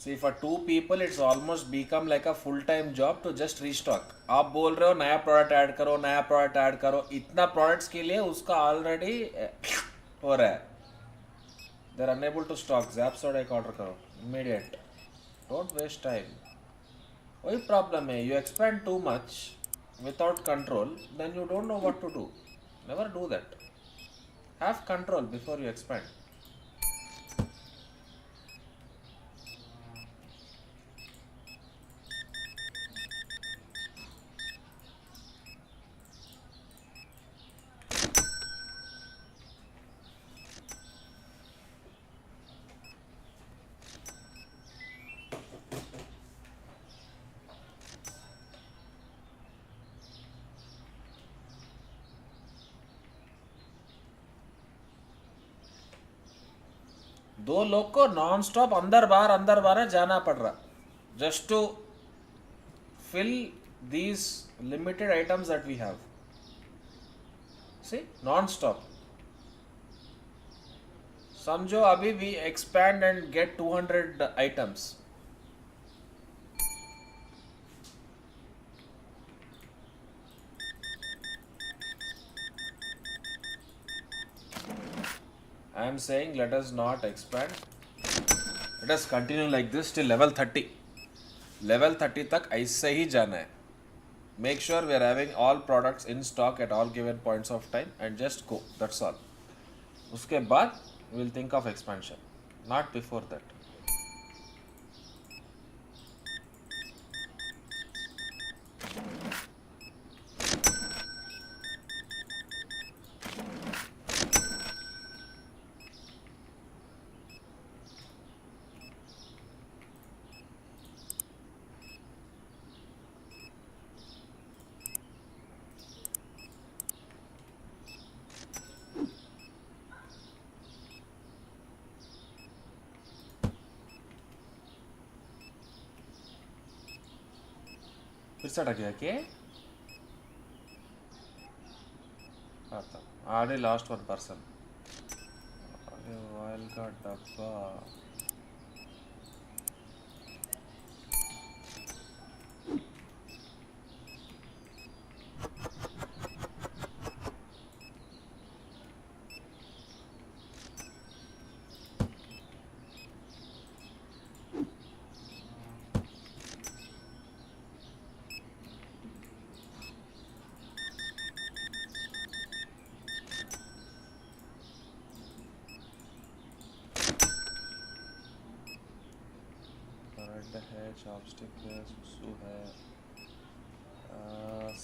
See, for 2 people, it's almost become like a full-time job to just restock. आप बोल रहे हो नया प्रोडक्ट ऐड करो, नया प्रोडक्ट ऐड करो. इतना प्रोडक्ट्स के लिए उसका ऑलरेडी हो रहा है. They're unable to stock. Zap soda एक ऑर्डर करो, immediate. Don't waste time. वही प्रॉब्लम है. You expand too much without control, then you don't know what to do. Never do that. Have control before you expand. दो लोग को non stop अंदर बाहर जाना पड़ रहा just to fill these limited items that we have. See, non-stop. समझो अभी we expand and get 200 items. I am saying let us not expand. Let us continue like this till level 30. Level 30 तक ऐसे ही जाना है. Make sure we are having all products in stock at all given points of time and just go. That's all. उसके बाद we will think of expansion. Not before that. फिर से अटक गया क्या? आता already lost one person. अरे while का डब्बा. है चॉपस्टिक है सुसु है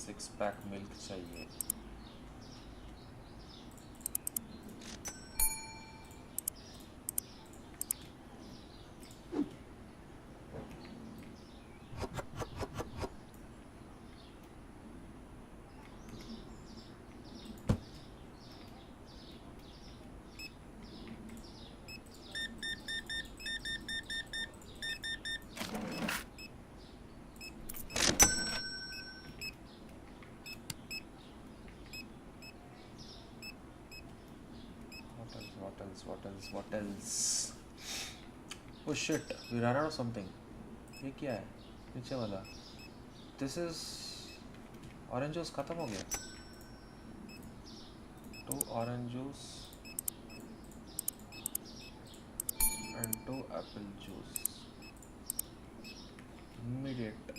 6 पैक मिल्क चाहिए. What else? Oh shit, we ran out of something. ये क्या है? नीचे वाला. This is orange juice खत्म हो गया. 2 orange juice and 2 apple juice. Immediate.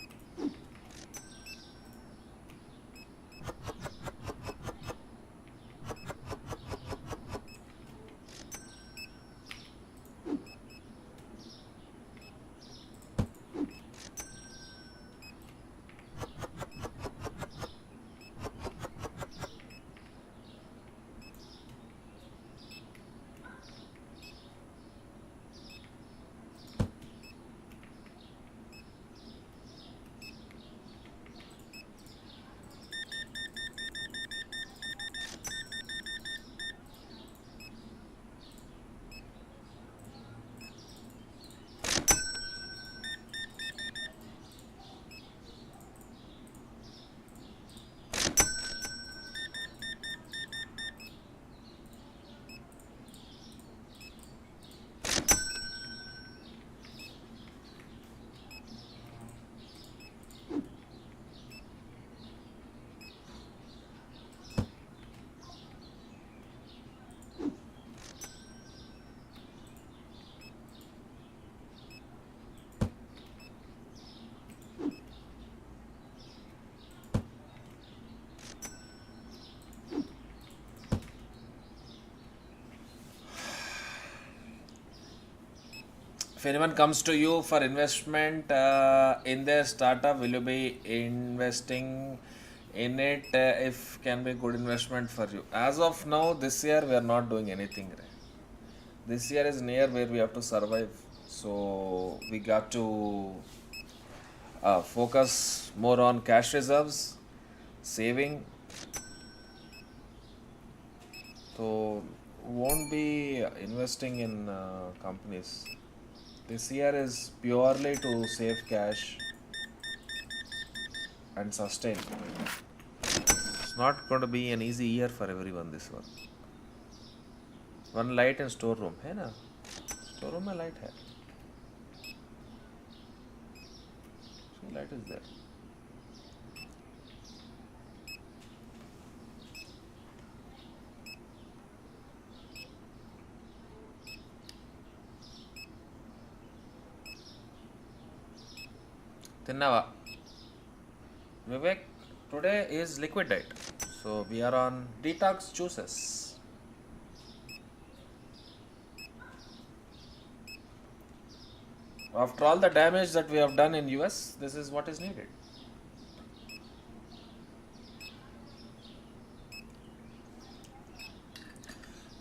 If anyone comes to you for investment in their startup, will you be investing in it if can be good investment for you? As of now, this year we are not doing anything. Right? This year is near where we have to survive. So we got to focus more on cash reserves, saving. So won't be investing in companies. This year is purely to save cash and sustain. It's not going to be an easy year for everyone this one. One light in storeroom, है ना? Storeroom में light है. So light is there. Tinnava. Vivek, today is liquid diet. So we are on detox juices. After all the damage that we have done in US, this is what is needed.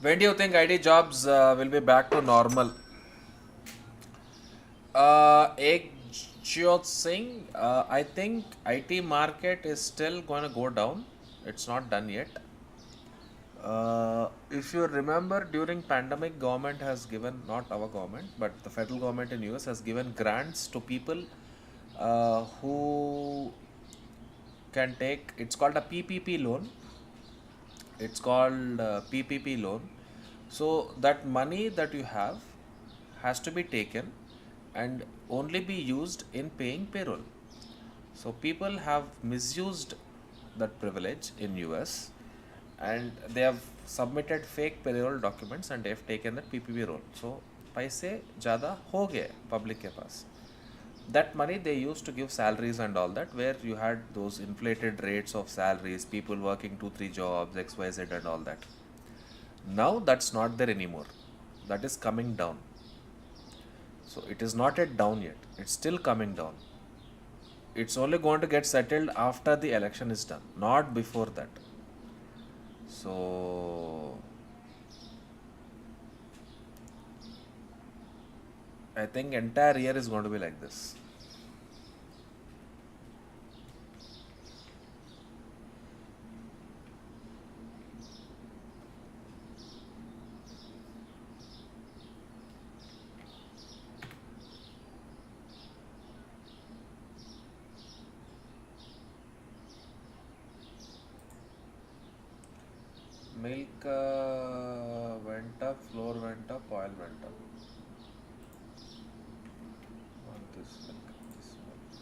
When do you think ID jobs will be back to normal? 𝘍𝐿𝐻𝐿𝐿, I think IT market is still going to go down. It's not done yet. If you remember, during pandemic, government has given, not our government, but the federal government in US has given grants to people who can take, it's called a PPP loan. It's called PPP loan. So that money that you have has to be taken and only be used in paying payroll. So people have misused that privilege in US and they have submitted fake payroll documents and they have taken that PPP role. So पैसे ज़्यादा हो गए public के पास. That money they used to give salaries and all that, where you had those inflated rates of salaries, people working 2-3 jobs, XYZ and all that. Now that's not there anymore. That is coming down. So it is not yet down yet. It's still coming down. It's only going to get settled after the election is done, not before that. So I think entire year is going to be like this. Milk went up, flour went up, oil went up. On this milk, this milk.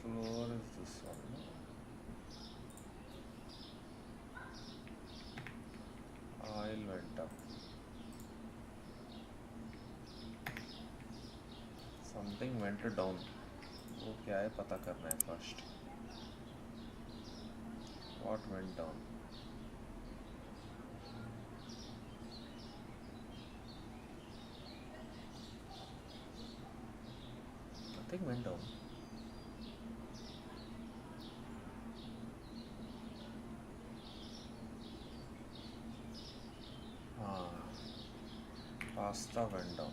Flour is this one. No? Oil went up. Something went down. वो क्या है पता करना है first. What went down? Nothing went down. Pasta went down.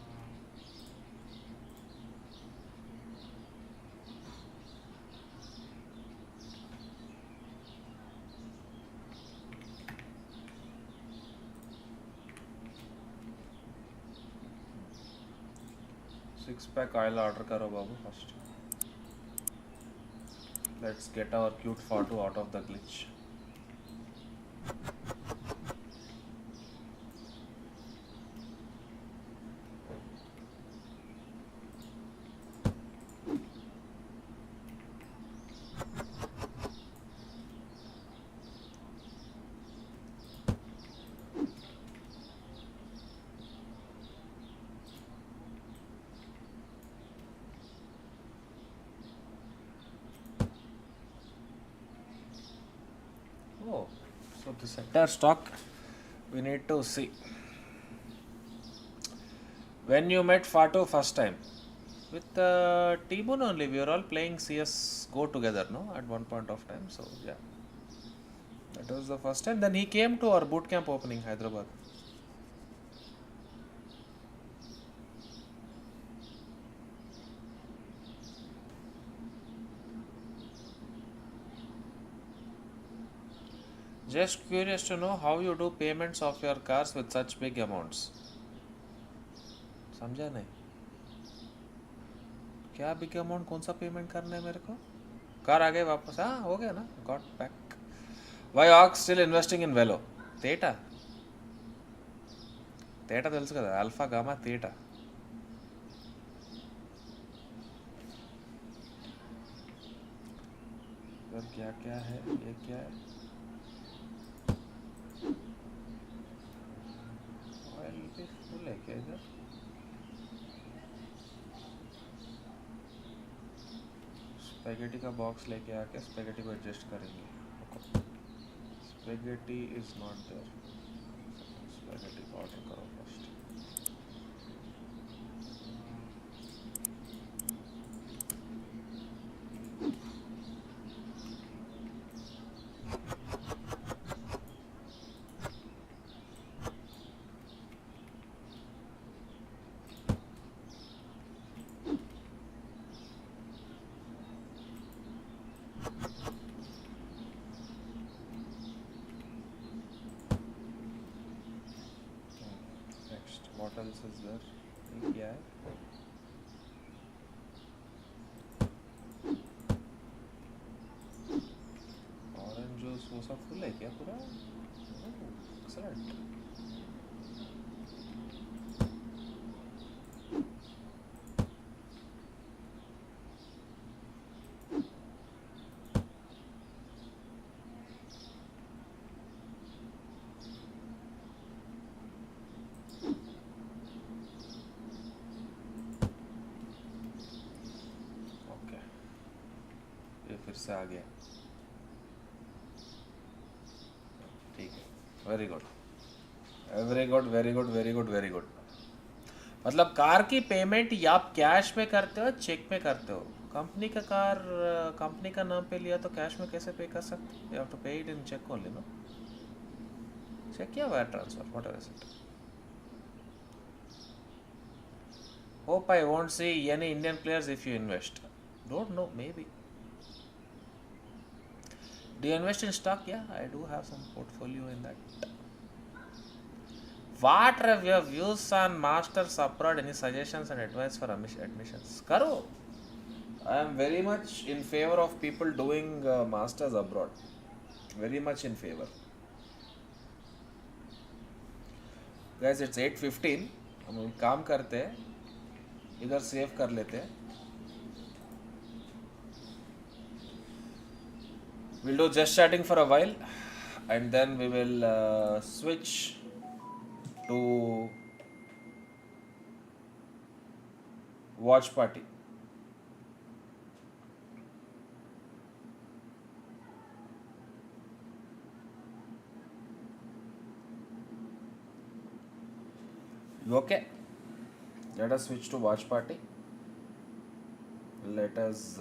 Six pack oil order karo babu first. Let's get our cute photo out of the glitch. Oh, so this entire stock we need to see. When you met Fatu first time? With T-Bone only, we were all playing CS Go together, no? At one point of time, so yeah. That was the first time. Then he came to our bootcamp opening, Hyderabad. Just curious to know how you do payments of your cars with such big amounts. समझा नहीं क्या big amount कौन सा payment करना है मेरे को car आ गए वापस हाँ हो गया ना got back why Ox still investing in Velo theta theta తెలుసు కదా alpha gamma theta इधर क्या क्या है ये क्या है ऑयल भी फुल है क्या इधर स्पेगेटी का बॉक्स लेके आके स्पेगेटी को एडजस्ट करेंगे spaghetti is not there spaghetti को ऑर्डर करो first What else is there? ये क्या है? Orange juice वो सब फुल है क्या पूरा? Excellent. फिर से आ गया ठीक है very good very good very good very good very good मतलब कार की पेमेंट या आप कैश में करते हो चेक में करते हो कंपनी का कार कंपनी का नाम पे लिया तो कैश में कैसे पे कर सकते you have to pay it in cheque only no cheque या wire transfer whatever is it hope I won't see any Indian players if you invest don't know maybe Do you invest in stock? Yeah, I do have some portfolio in that. What are your views on masters abroad? Any suggestions and advice for admissions? Karo, I am very much in favor of people doing masters abroad. Very much in favor. Guys, it's 8:15. हम काम करते हैं इधर save कर लेते हैं We'll do just chatting for a while and then we will switch to watch party. You okay? Let us switch to watch party. Let us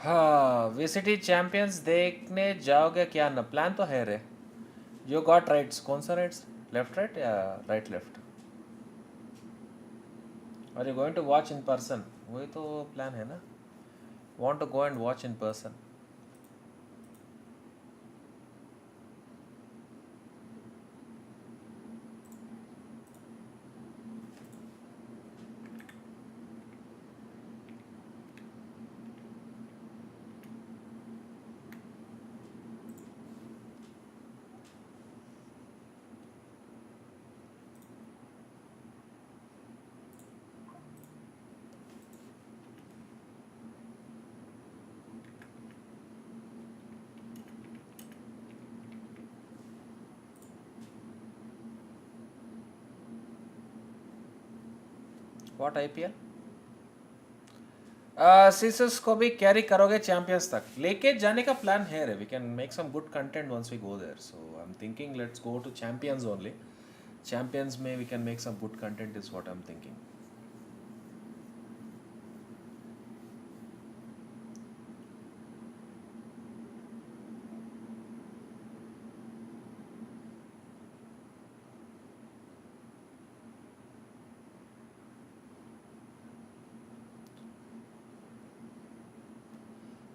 हाँ VCT champions देखने जाओगे क्या ना प्लान तो है रे यू गॉट राइट्स कौन सा राइट्स लेफ्ट राइट या right left are you going to watch in person वही तो प्लान है ना want to go and watch in person what IPL सीसस को भी कैरी करोगे चैंपियंस तक लेके जाने का प्लान है रे we can make some good content once we go there so I am thinking let's go to champions only champions में we can make some good content is what I am thinking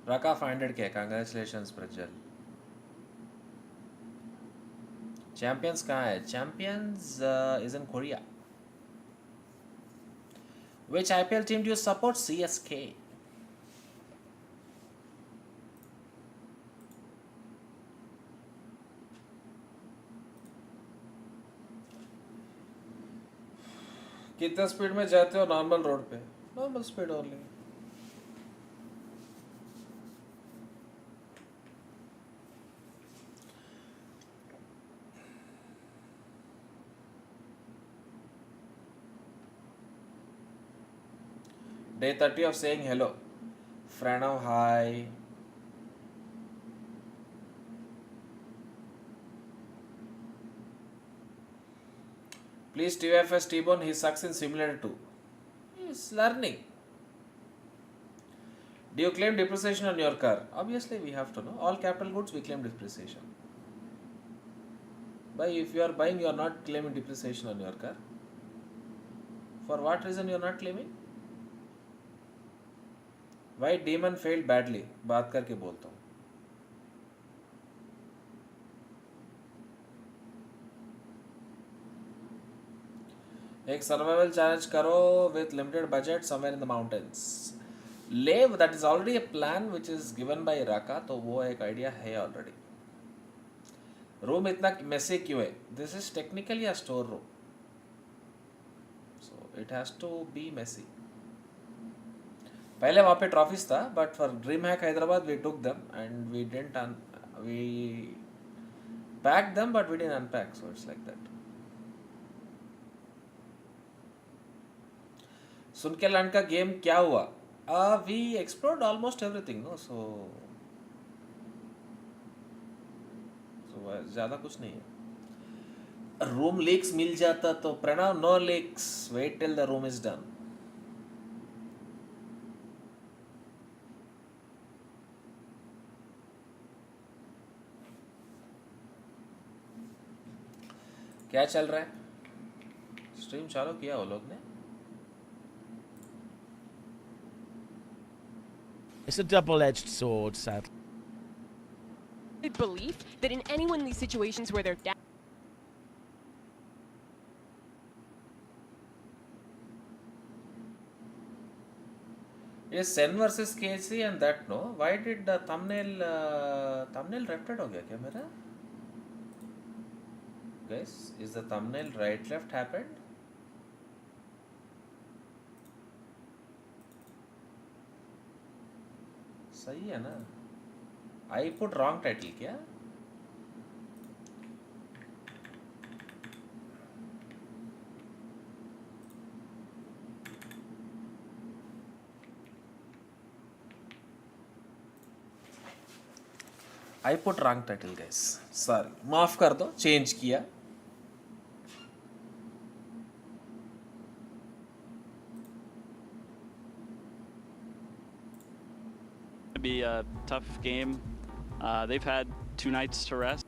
Raka 500k, congratulations Prajal. Champions कहाँ है? Champions is in Korea. Which IPL team do you support? CSK. कितना speed में जाते हो normal road पे? Normal speed only. Day 30 of saying hello. Frano, hi. Please TFS T-Bone, he sucks in simulator too. He's learning. Do you claim depreciation on your car? Obviously we have to know. All capital goods we claim depreciation. But if you are buying, you are not claiming depreciation on your car. For what reason you are not claiming? Why demon failed badly? बात करके बोलता हूँ. एक survival challenge करो with limited budget somewhere in the mountains. Live, that is already a plan which is given by Raka, तो वो एक idea है already. Room इतना messy क्यों है? This is technically a store room, so it has to be messy. पहले वहाँ पे ट्रॉफीज था but for dream hack Hyderabad we took them and we didn't we pack them but we didn't unpack so it's like that. Sunkenland का game क्या हुआ? We explored almost everything no so ज़्यादा कुछ नहीं है. Room leaks मिल जाता तो Pranav no leaks wait till the room is done. क्या चल रहा है? स्ट्रीम चालू किया वो लोग ने? It's a double-edged sword, sadly. Belief that in any one of these situations where they're down. Yes, Sen versus KC and that no. Why did the thumbnail reflected हो गया क्या मेरा? Guys, is the thumbnail right left happened? सही है ना? I put wrong title क्या? I put wrong title guys. Sorry. माफ कर दो. Change किया. Be a tough game. They've had 2 nights to rest.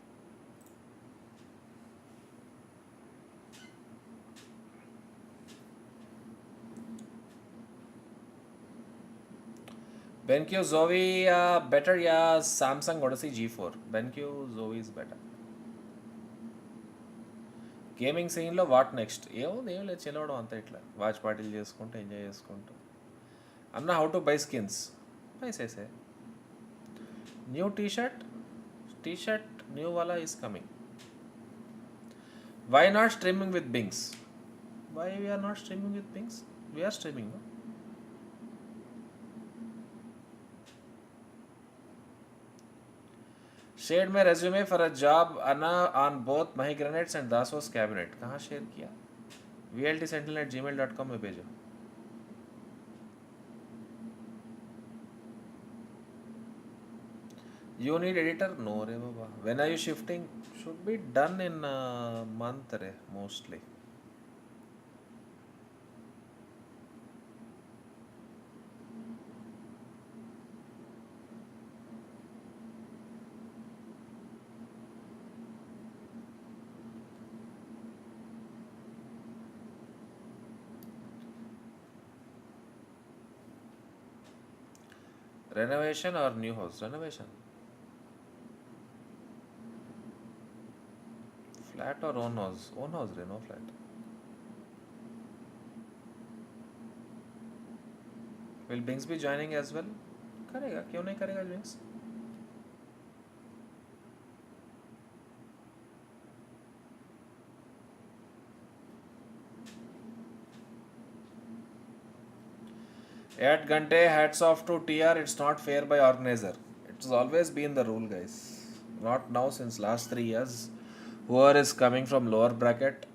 BenQ Zoe better या Samsung Odyssey G4? BenQ Zoe is better. Gaming సీన్లో what next? ఏం లేదు చిల్లవడం అంతా ఇట్లా వాచ్ పార్టీలు చేసుకుంటూ ఎంజాయ్ చేసుకుంటూ. అన్న హౌ టు బై స్కిన్స్? पैसे न्यू टी-शर्ट न्यू वाला is coming. Why not streaming with Bings? Why we are not streaming with Bings? We are streaming, no? Shared my resume for a job Anna on both Mahi Granites and Daso's cabinet. कहाँ share किया? VLT Sentinel@gmail.com में भेजो. You need editor? No, re baba. When are you shifting? Should be done in a month, re, mostly. Renovation or new house? Renovation. Flat or own house? Own house, re, no flat. Will Binks be joining as well? करेगा क्यों नहीं करेगा Binks? At Gante, hats off to TR. It's not fair by organizer. It's always been the rule, guys. Not now, since last 3 years. Whoever is coming from lower bracket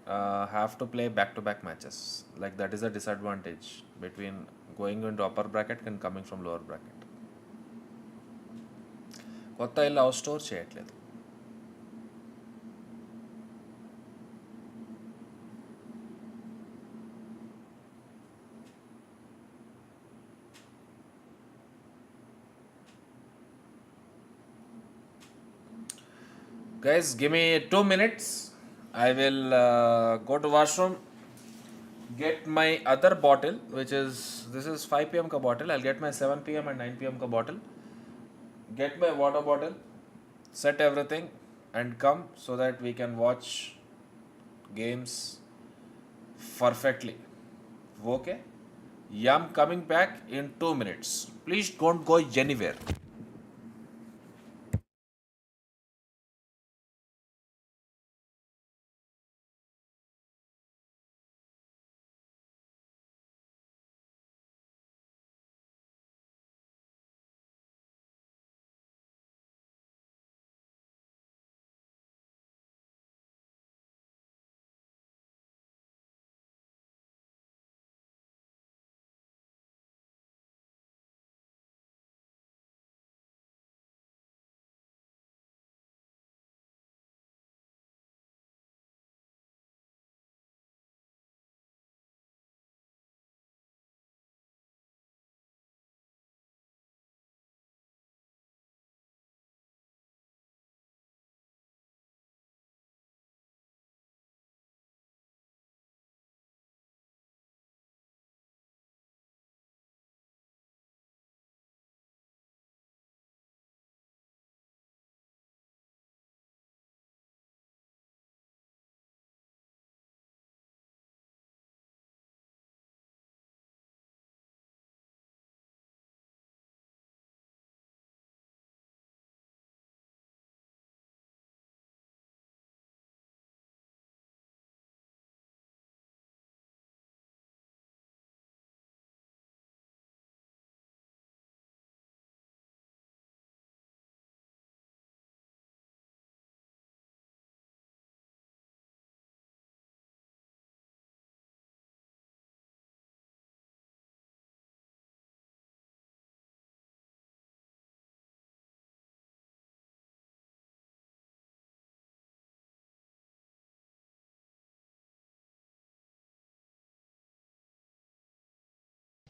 have to play back-to-back matches. Like that is a disadvantage between going into upper bracket and coming from lower bracket. కొత్త ఇల్లు house store చేయట్లేదు. Guys, give me 2 minutes. I will go to washroom, get my other bottle, which is, this is 5 p.m. ka bottle. I'll get my 7 p.m. and 9 p.m. ka bottle. Get my water bottle, set everything, and come so that we can watch games perfectly. Okay? Yeah, I'm coming back in 2 minutes. Please don't go anywhere.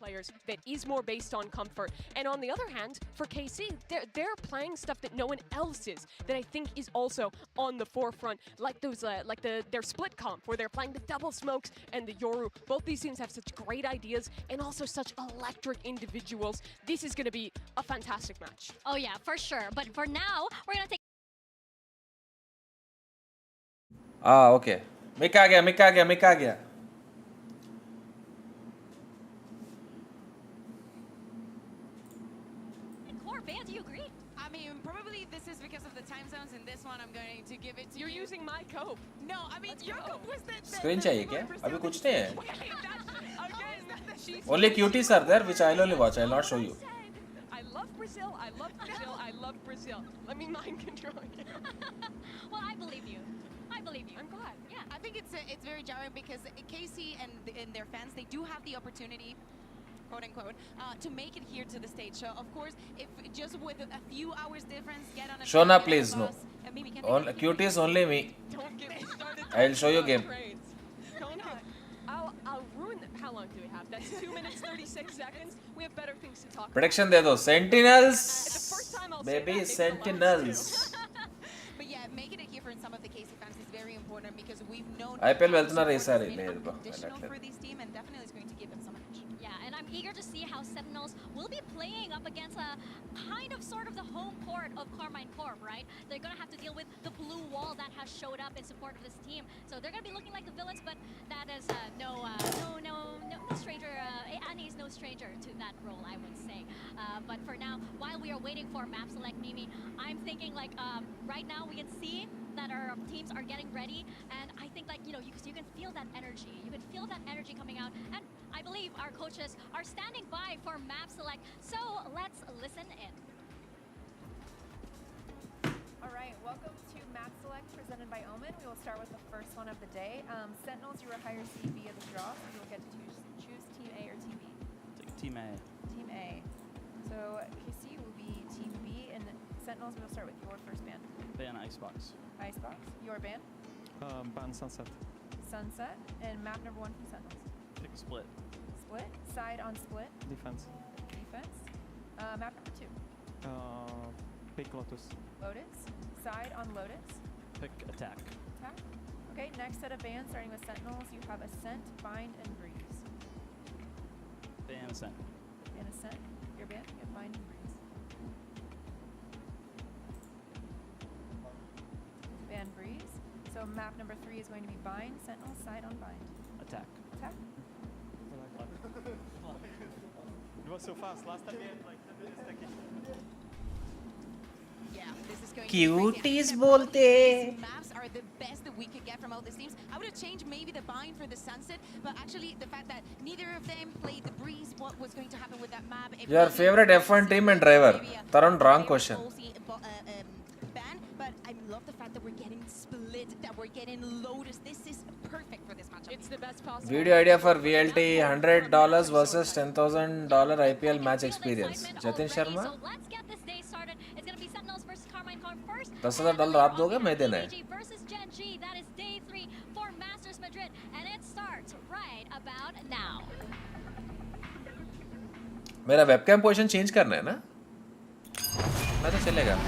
Players that is more based on comfort. And on the other hand, for KC, they're playing stuff that no one else is, that I think is also on the forefront, like those their split comp where they're playing the double smokes and the Yoru. Both these teams have such great ideas and also such electric individuals. This is going to be a fantastic match. Oh yeah, for sure. But for now, we're gonna take. Okay. Mic आ गया. Van, do you agree? I mean, probably this is because of the time zones. In this one, I'm going to give it to You're you. using my cope. No, I mean, your cope was the Screen चाहिए क्या? अभी कुछ नहीं है. She's Only cuties are there, which I'll only watch. I'll not show you. I love Brazil. I love Brazil. I love Brazil. Let me mind control you. Well, I believe you. I believe you. I'm glad. I think it's very jarring because KC and their fans, they do have the opportunity quote unquote, to make it here to the stage. So of course, if just with a few hours difference, get on a Shona, train, please, get on no. a bus, and maybe can All cutie is only me. Don't get me started. I'll show you talking game. about trains. Don't get. I'll ruin. How long do we have? That's 2 minutes 36 seconds. We have better things to talk about. Prediction दे दो. Sentinels. It's the first time I'll say Baby, that, maybe the last Sentinels. But yeah, making it here for some of the KC fans is very important because we've known IPL వెళ్తున్నారు ఈసారి it's been లేదు bro. unconditional for వెళ్ళట్లేదు. this team and definitely is going to give them some edge. Yeah, and I'm eager to see how Sentinels will be playing up against a kind of sort of the home court of Carmine Corp, right? They're going to have to deal with the blue wall that has showed up in support of this team. So they're going to be looking like the villains, but that is no stranger. Annie is no stranger to that role, I would say. But for now, while we are waiting for map select Mimi, I'm thinking like right now we can see that our teams are getting ready, and I think like you can feel that energy. You can feel that energy coming out, and I believe our coaches are standing by for map select. So let's listen in. All right, welcome to Map Select presented by Omen. We will start with the first one of the day. Sentinels, you were hired C via the draw, so you will get to choose Team A or Team B. Team A. Team A. So KC will be Team B, and Sentinels, we will start with your first band. Ban Icebox. Icebox, your band. Ban Sunset. Sunset, and map number 1 from Sentinels. Pick Split. Split, side on split, Defense. defense. Map number 2, Big Lotus. Lotus, side on Lotus. Pick Attack. Attack. Okay, next set of bands, starting with Sentinels, you have Ascent, Bind, and Breeze. Ban Ascent. And Ascent, your band, you have Bind and Breeze. Band Breeze. So map number 3 is going to be Bind, Sentinels, side on Bind. Attack. Attack. It was so fast. Last time we had like 10 minutes taking. Yeah, this is going Cuties to be crazy. bolte. These maps are the best that we could get from all these teams. I would have changed maybe the bind for the sunset, but actually the fact that neither of them played the breeze, what was going to happen with that map? Your favorite F1 team and driver? Tarun, wrong question. Ban, but I love the fact that we're getting split, that we're getting Lotus. This is perfect for this matchup. It's the best possible. Video idea for VLT $100 versus $10,000 IPL match experience. Jatin Sharma. So let's get this day started. It's going to be Sentinels versus Carmine Corp first. $10,000 आप दोगे मैं देना है. AUDI versus Gen.G. That is day 3 for Masters Madrid, and it starts right about now. मेरा webcam position change करना है ना? मैं तो चलेगा.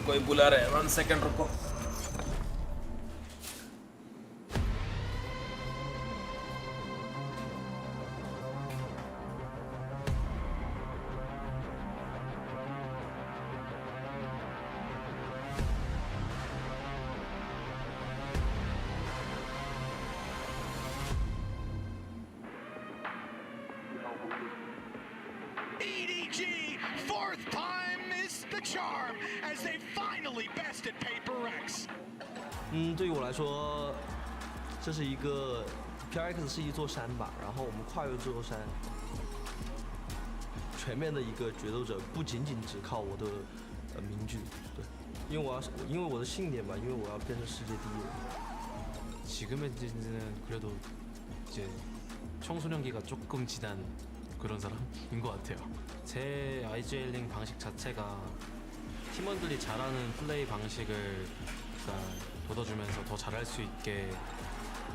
कोई बुला रहा है. 1 सेकंड रुको. EDG, fourth time is the charm as they finally bested Paper Rex. 对于我来说，这是一个 PRX 是一座山吧，然后我们跨越这座山，全面的一个决斗者，不仅仅只靠我的名句，对，因为我的信念吧，因为我要变成世界第一人。 지금의 이제는 그래도 이제 청소년기가 조금 지난 그런 사람인 것 같아요. 제 IGL링 방식 자체가 팀원들이 잘하는 플레이 방식을 돋워주면서 더 잘할 수 있게.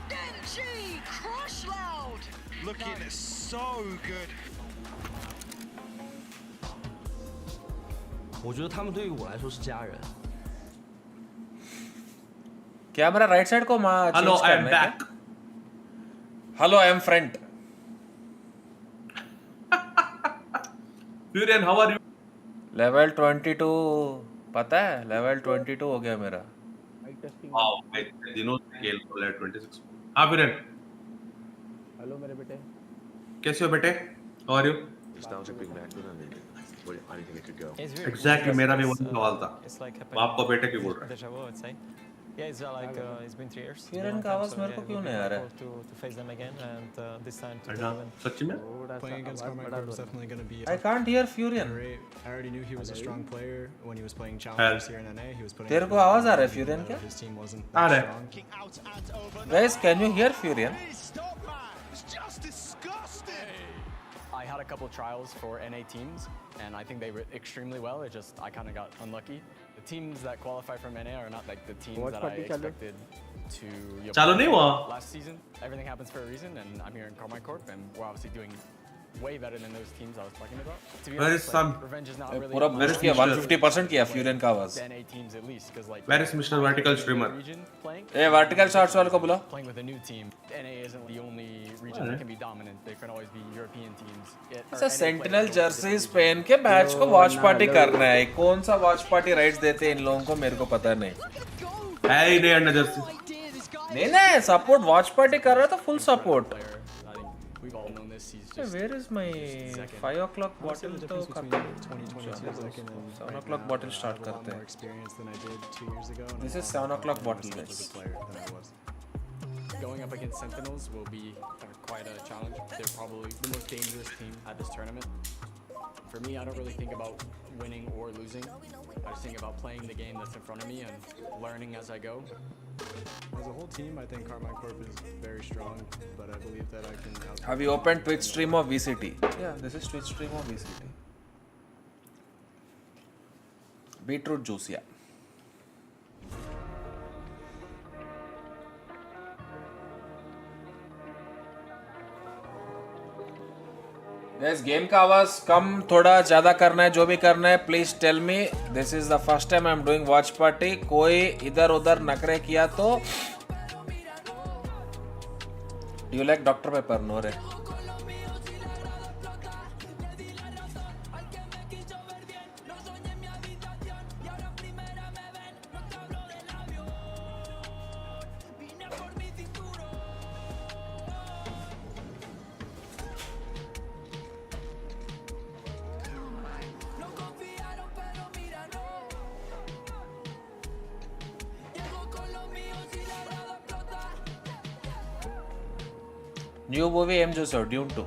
Gen.G crush loud, looking so good. 我觉得他们对于我来说是家人。 camera right side को माँ Hello, I am back. Hello I am front. Furion, how are you? Level 22 पता है? Level 22 हो गया मेरा. Wow, I दिनों से खेल रहा हूँ 26. हाँ Furion. हेलो मेरे बेटे. कैसे हो बेटे? How are you? Exactly, मेरा भी वही सवाल था. बाप को बेटे क्यों बोल रहा है? Yeah, it's it's been 3 years. Furion का आवाज मेरे को क्यों नहीं आ रहा है? To face them again and this time to अच्छा, सच्ची में? Playing against Carmine Corp is definitely going to be. I can't hear Furion. I already knew he was a strong player when he was playing challengers here in NA. He was putting. तेरे को आवाज आ रहा है Furion क्या? His team wasn't uh that रहा है। strong. Guys, can you hear Furion? It's just disgusting. I had a couple trials for NA teams, and I think they were extremely well. It just I kind of got unlucky. The teams that qualify from NA are not like the teams that I expected to. चालू नहीं हुआ? Last season, everything happens for a reason, and I'm here in Carmine Corp, and we're obviously doing way better than those teams I was talking about. To be Where honest, is Sam? revenge is not really पूरा on my boost side. किया 150% किया Furion का आवाज. The NA teams at least, because like. Where is Mr. Vertical Streamer? Region playing. A vertical shots वाले को बुला. Playing with a new team, NA isn't the only region that can be dominant. There can always be European teams. ऐसा Sentinel jerseys पहन के match को watch party करना है. कौन सा watch party rights देते हैं इन लोगों को मेरे को पता नहीं. है ही नहीं अंडर जर्सी. नहीं support watch party कर रहा है तो full support. We've all known this. He's just Where is my 5 o'clock bottle? तो 7 o'clock bottle start करते हैं. This is 7 o'clock bottle, guys. Going up against Sentinels will be quite a challenge. They're probably the most dangerous team at this tournament. For me, I don't really think about winning or losing. I just think about playing the game that's in front of me and learning as I go. As a whole team, I think Carmine Corp is very strong, but I believe that I can. Have you opened Twitch stream of VCT? Yeah, this is Twitch stream of VCT. Beetroot juice, yeah. Guys, game का आवाज कम थोड़ा ज्यादा करना है, जो भी करना है please tell me. This is the first time I am doing watch party. कोई इधर उधर नखरे किया तो do you like doctor paper? No रे. New movie 𝘼𝐽𝐿𝐿 Dune 2.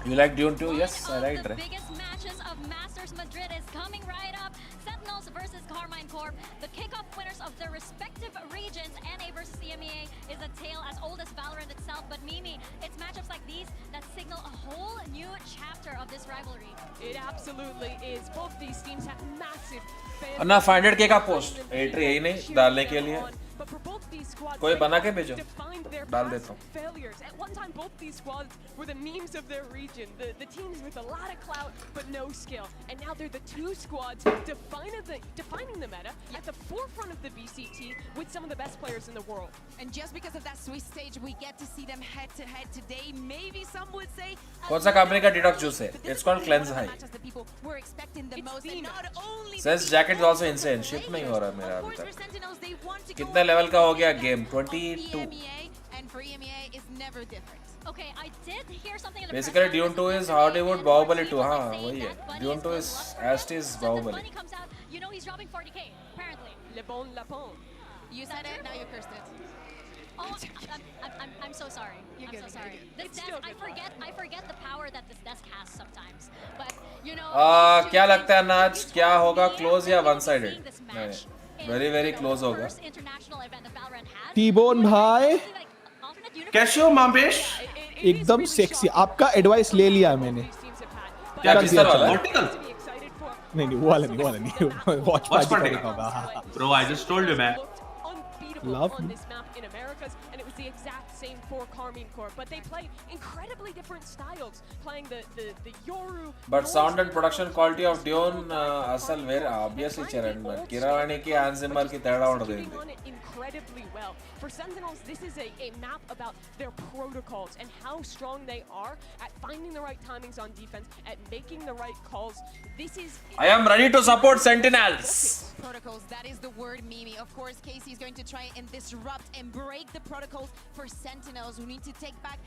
You like Dune 2? Yes, I liked it. The biggest matches of Masters Madrid is coming right up. Sentinels versus Carmine Corp, the kickoff winners of their respective regions. NA versus EMEA is a tale as old as Valorant itself. But Mimi, it's matchups like these that signal a whole new chapter of this rivalry. It absolutely is. Both these teams have massive fans. Anna 500K का post entry यही नहीं डालने के लिए. But for both these squads, कोई बना के भेजो. defined their डाल past देता हूँ. failures. At one time, both these squads were the memes of their region. The teams with a lot of clout but no skill. And now they're the two squads defining the meta at the forefront of the VCT with some of the best players in the world. And just because of that Swiss stage, we get to see them head to head today. Maybe some would say. कौन सा company का detox juice है? It's called Cleanse High. We're expecting the most, and not only. Says jacket is also insane. Ship नहीं हो रहा मेरा अभी तक. कितने लेवल का हो गया game? 22. And for EMEA is never different. Okay, I did hear something in the Basically, press Dune 2 is Hollywood Bahubali 2. हाँ, वही है. Dune 2 is as is Bahubali. money comes out, you know he's dropping 40K, apparently. Le bon lapin. You said it, now you cursed it. Oh, I'm so sorry. I'm so sorry. This desk, I forget the power that this desk has sometimes. But you know. क्या लगता है नाच? क्या होगा close या one sided? Very very close होगा. T-bone भाई कैसे हो मामेश? एकदम सेक्सी. आपका एडवाइस ले लिया मैंने. क्या बिस्तर वाला? वर्टिकल? नहीं वो वाला नहीं वॉच पार्टी होगा. Bro, I just told you, man. Love on this map in Americas, and it was the exact same for Carmine Corp. But they play incredibly different styles, playing the Yoru. But sound and production quality of Dune असल very obviously चरण में किरावानी की Anzimar की तैड़ा उड़ गई. Incredibly well. For Sentinels, this is a map about their protocols and how strong they are at finding the right timings on defense, at making the right calls. This is. I am ready to support Sentinels. Protocols, that is the word, Mimi. Of course, Casey is going to try and disrupt and break the protocol controls for Sentinels, who need to take back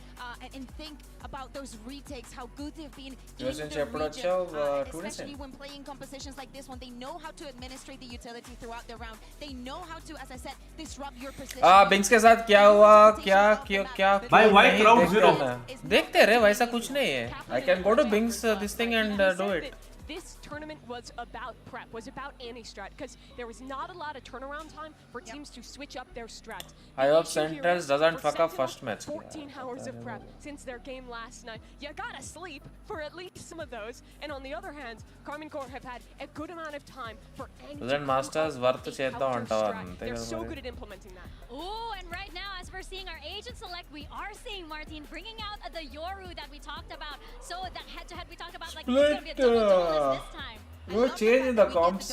and think about those retakes, how good they've been in the region, especially when playing compositions like this one. They know how to administrate the utility throughout the round. They know how to, as I said, disrupt your position. बिंग्स के साथ क्या हुआ, क्या भाई white crowd zero. देखते रहे, वैसा कुछ नहीं है. I can go to Bing's this thing and do it. This tournament was about prep, was about anti-strat, because there was not a lot of turnaround time for teams to switch up their strats. I hope Sentinels doesn't fuck up first match. 14 hours of prep since their game last night. You gotta sleep for at least some of those. And on the other hand, Karmine Corp have had a good amount of time for any Masters worth They're so good at implementing that. Oh, and right now, as we're seeing our agent select, we are seeing Martin bringing out the Yoru that we talked about. So that head-to-head we talked about, like it's gonna be a double duelist this time. We're changing the comps.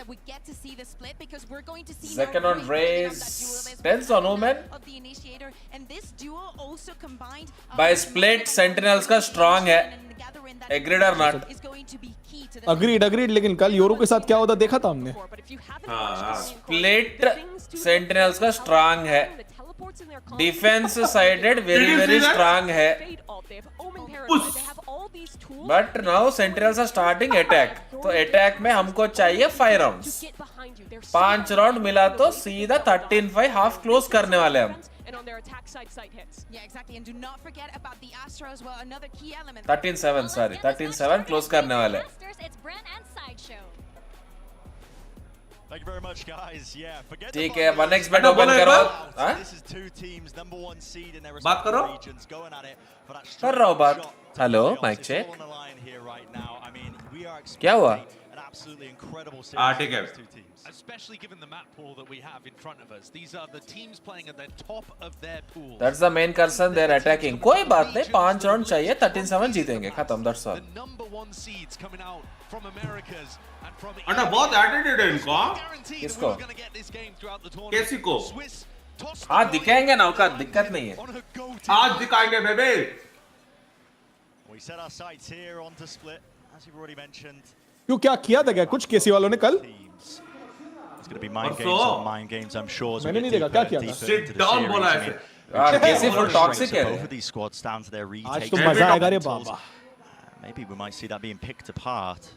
We get to see the split because we're going to see second on Raze, Spence on Omen. Of the initiator, and this duo also combined by split Sentinels का strong है. Agreed or not? Agreed. लेकिन कल Yoru के साथ क्या होता देखा था हमने. Split Sentinels का strong है. Defense sided very strong है. But now Sentinels are starting attack. तो attack में हमको चाहिए 5 rounds. 5 round मिला तो सीधा 13-5 half close करने वाले हम. And on their attack side hits. Yeah, exactly. And do not forget about the Astro as well. Another key element. 13-7, sorry. 13-7 close करने वाले. It's Brand and Sideshow. Thank you very much, guys. Yeah, forget ठीक है, 1x bet open करो. हाँ? This is two teams, number 1 seed in their बात करो. respective regions, going at it for that कर रहा हूँ बात. Hello, mic check. क्या हुआ? Absolutely incredible series ठीक है. two teams. Especially given the map pool that we have in front of us. These are the teams playing at the top of their pool. That's the main concern. They're attacking. कोई बात नहीं. 5 round चाहिए. 13-7 जीतेंगे. खत्म. That's all. The number 1 seeds coming out from Americas and from. अरे बहुत attitude है इनको. किसको? कैसी को? हाँ दिखाएंगे ना औकात. दिक्कत नहीं है. आज दिखाएंगे बेबे. We set our sights here on to split, as you've already mentioned. क्यों क्या किया था क्या कुछ केसी वालों ने कल? It's going to be mind games on mind games, I'm sure. मैंने नहीं देखा क्या किया था? Sit down बोला है. केसी full toxic है. Both of these squads down to their retake. आज तो मजा आएगा रे बाबा. Maybe we might see that being picked apart.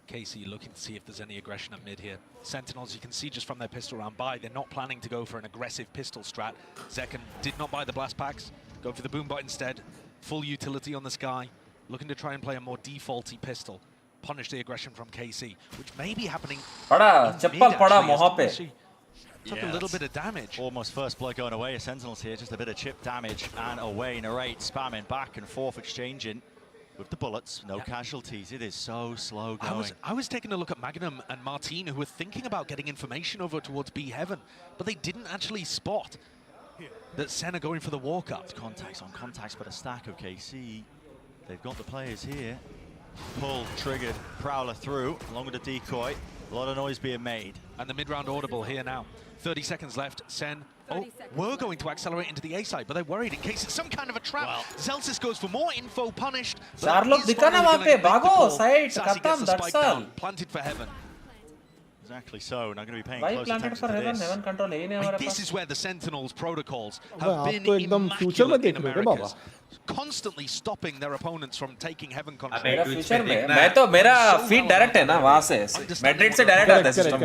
KC looking to see if there's any aggression at mid here. Sentinels, you can see just from their pistol round buy, they're not planning to go for an aggressive pistol strat. Zekken did not buy the blast packs, go for the boombot instead. Full utility on the sky, looking to try and play a more defaulty pistol. Punish the aggression from KC, which may be happening. चप्पल पड़ा मुँह पे. Took a little bit of damage. Almost first blood going away. Sentinels here, just a bit of chip damage and away. Narrate spamming back and forth, exchanging with the bullets. No casualties. It is so slow going. I was taking a look at Magnum and Martine, who were thinking about getting information over towards B Heaven, but they didn't actually spot that Sen are going for the walk-up. Contacts on contacts, but a stack of KC. They've got the players here. Pull, triggered, Prowler through, along with the decoy. A lot of noise being made. And the mid-round audible here now. 30 seconds left. Sen, we're going to accelerate into the A side, but they're worried in case it's some kind of a trap. Well, Zelsis goes for more info, punished. Charlotte, दिखा ना वहाँ पे, भागो, side, खत्म, that's all. Planted for Heaven. Exactly so, and I'm going to be paying Why close planted attention for to Heaven? this. Heaven control है ही नहीं हमारे This pass. is where the Sentinels protocols अबे have आप been तो एकदम future में immaculate देख in रहे हो बाबा. Americas, constantly stopping their opponents from taking Heaven control. मेरा फ्यूचर में मैं तो मेरा फीड डायरेक्ट है ना वहाँ से मैड्रिड से डायरेक्ट आता है system.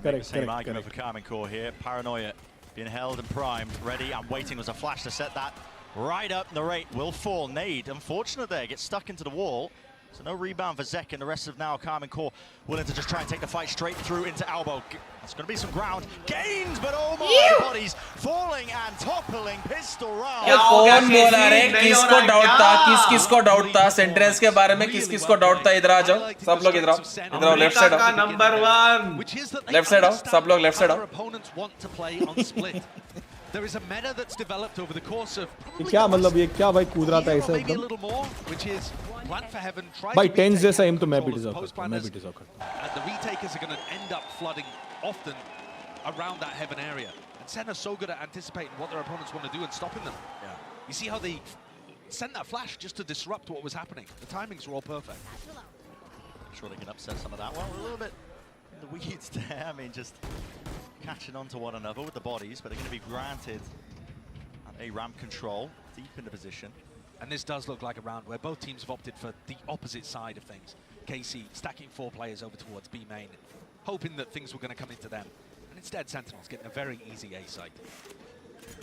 Correct. Same argument for Cayman Core here. Paranoia being held and primed, ready and waiting. Was a flash to set that right up. Narrate will fall. Nade, unfortunate there, gets stuck into the wall. So no rebound for Zek, and the rest of now Cayman Core willing to just try and take the fight straight through into elbow. That's going to be some ground gains, but oh my, bodies falling and toppling pistol round. कौन बोला रे? किसको doubt था? किसको doubt था? सेंट्रेंस के बारे में किसको डाउट था? इधर आ जाओ, सब लोग इधर आओ, लेफ्ट साइड आओ. नंबर 1. लेफ्ट साइड आओ, सब लोग लेफ्ट साइड आओ. Opponents want to play on split. There is a meta that's developed over the course of. क्या मतलब ये क्या भाई कूद रहा था ऐसे maybe a एकदम. little more, which is plan for Heaven. भाई 10 जैसा एम तो मैं भी डिजर्व करता हूँ. मैं भी डिजर्व करता हूँ. The retakers are going to end up flooding often around that Heaven area. And Sen are so good at anticipating what their opponents want to do and stopping them. Yeah. You see how they sent that flash just to disrupt what was happening. The timings were all perfect. I'm sure they can upset some of that. Well, a little bit in the weeds there. I mean, just catching on to one another with the bodies, but they're going to be granted a ramp control deep into position. And this does look like a round where both teams have opted for the opposite side of things. KC stacking 4 players over towards B main, hoping that things were going to come into them. And instead, Sentinels getting a very easy A site.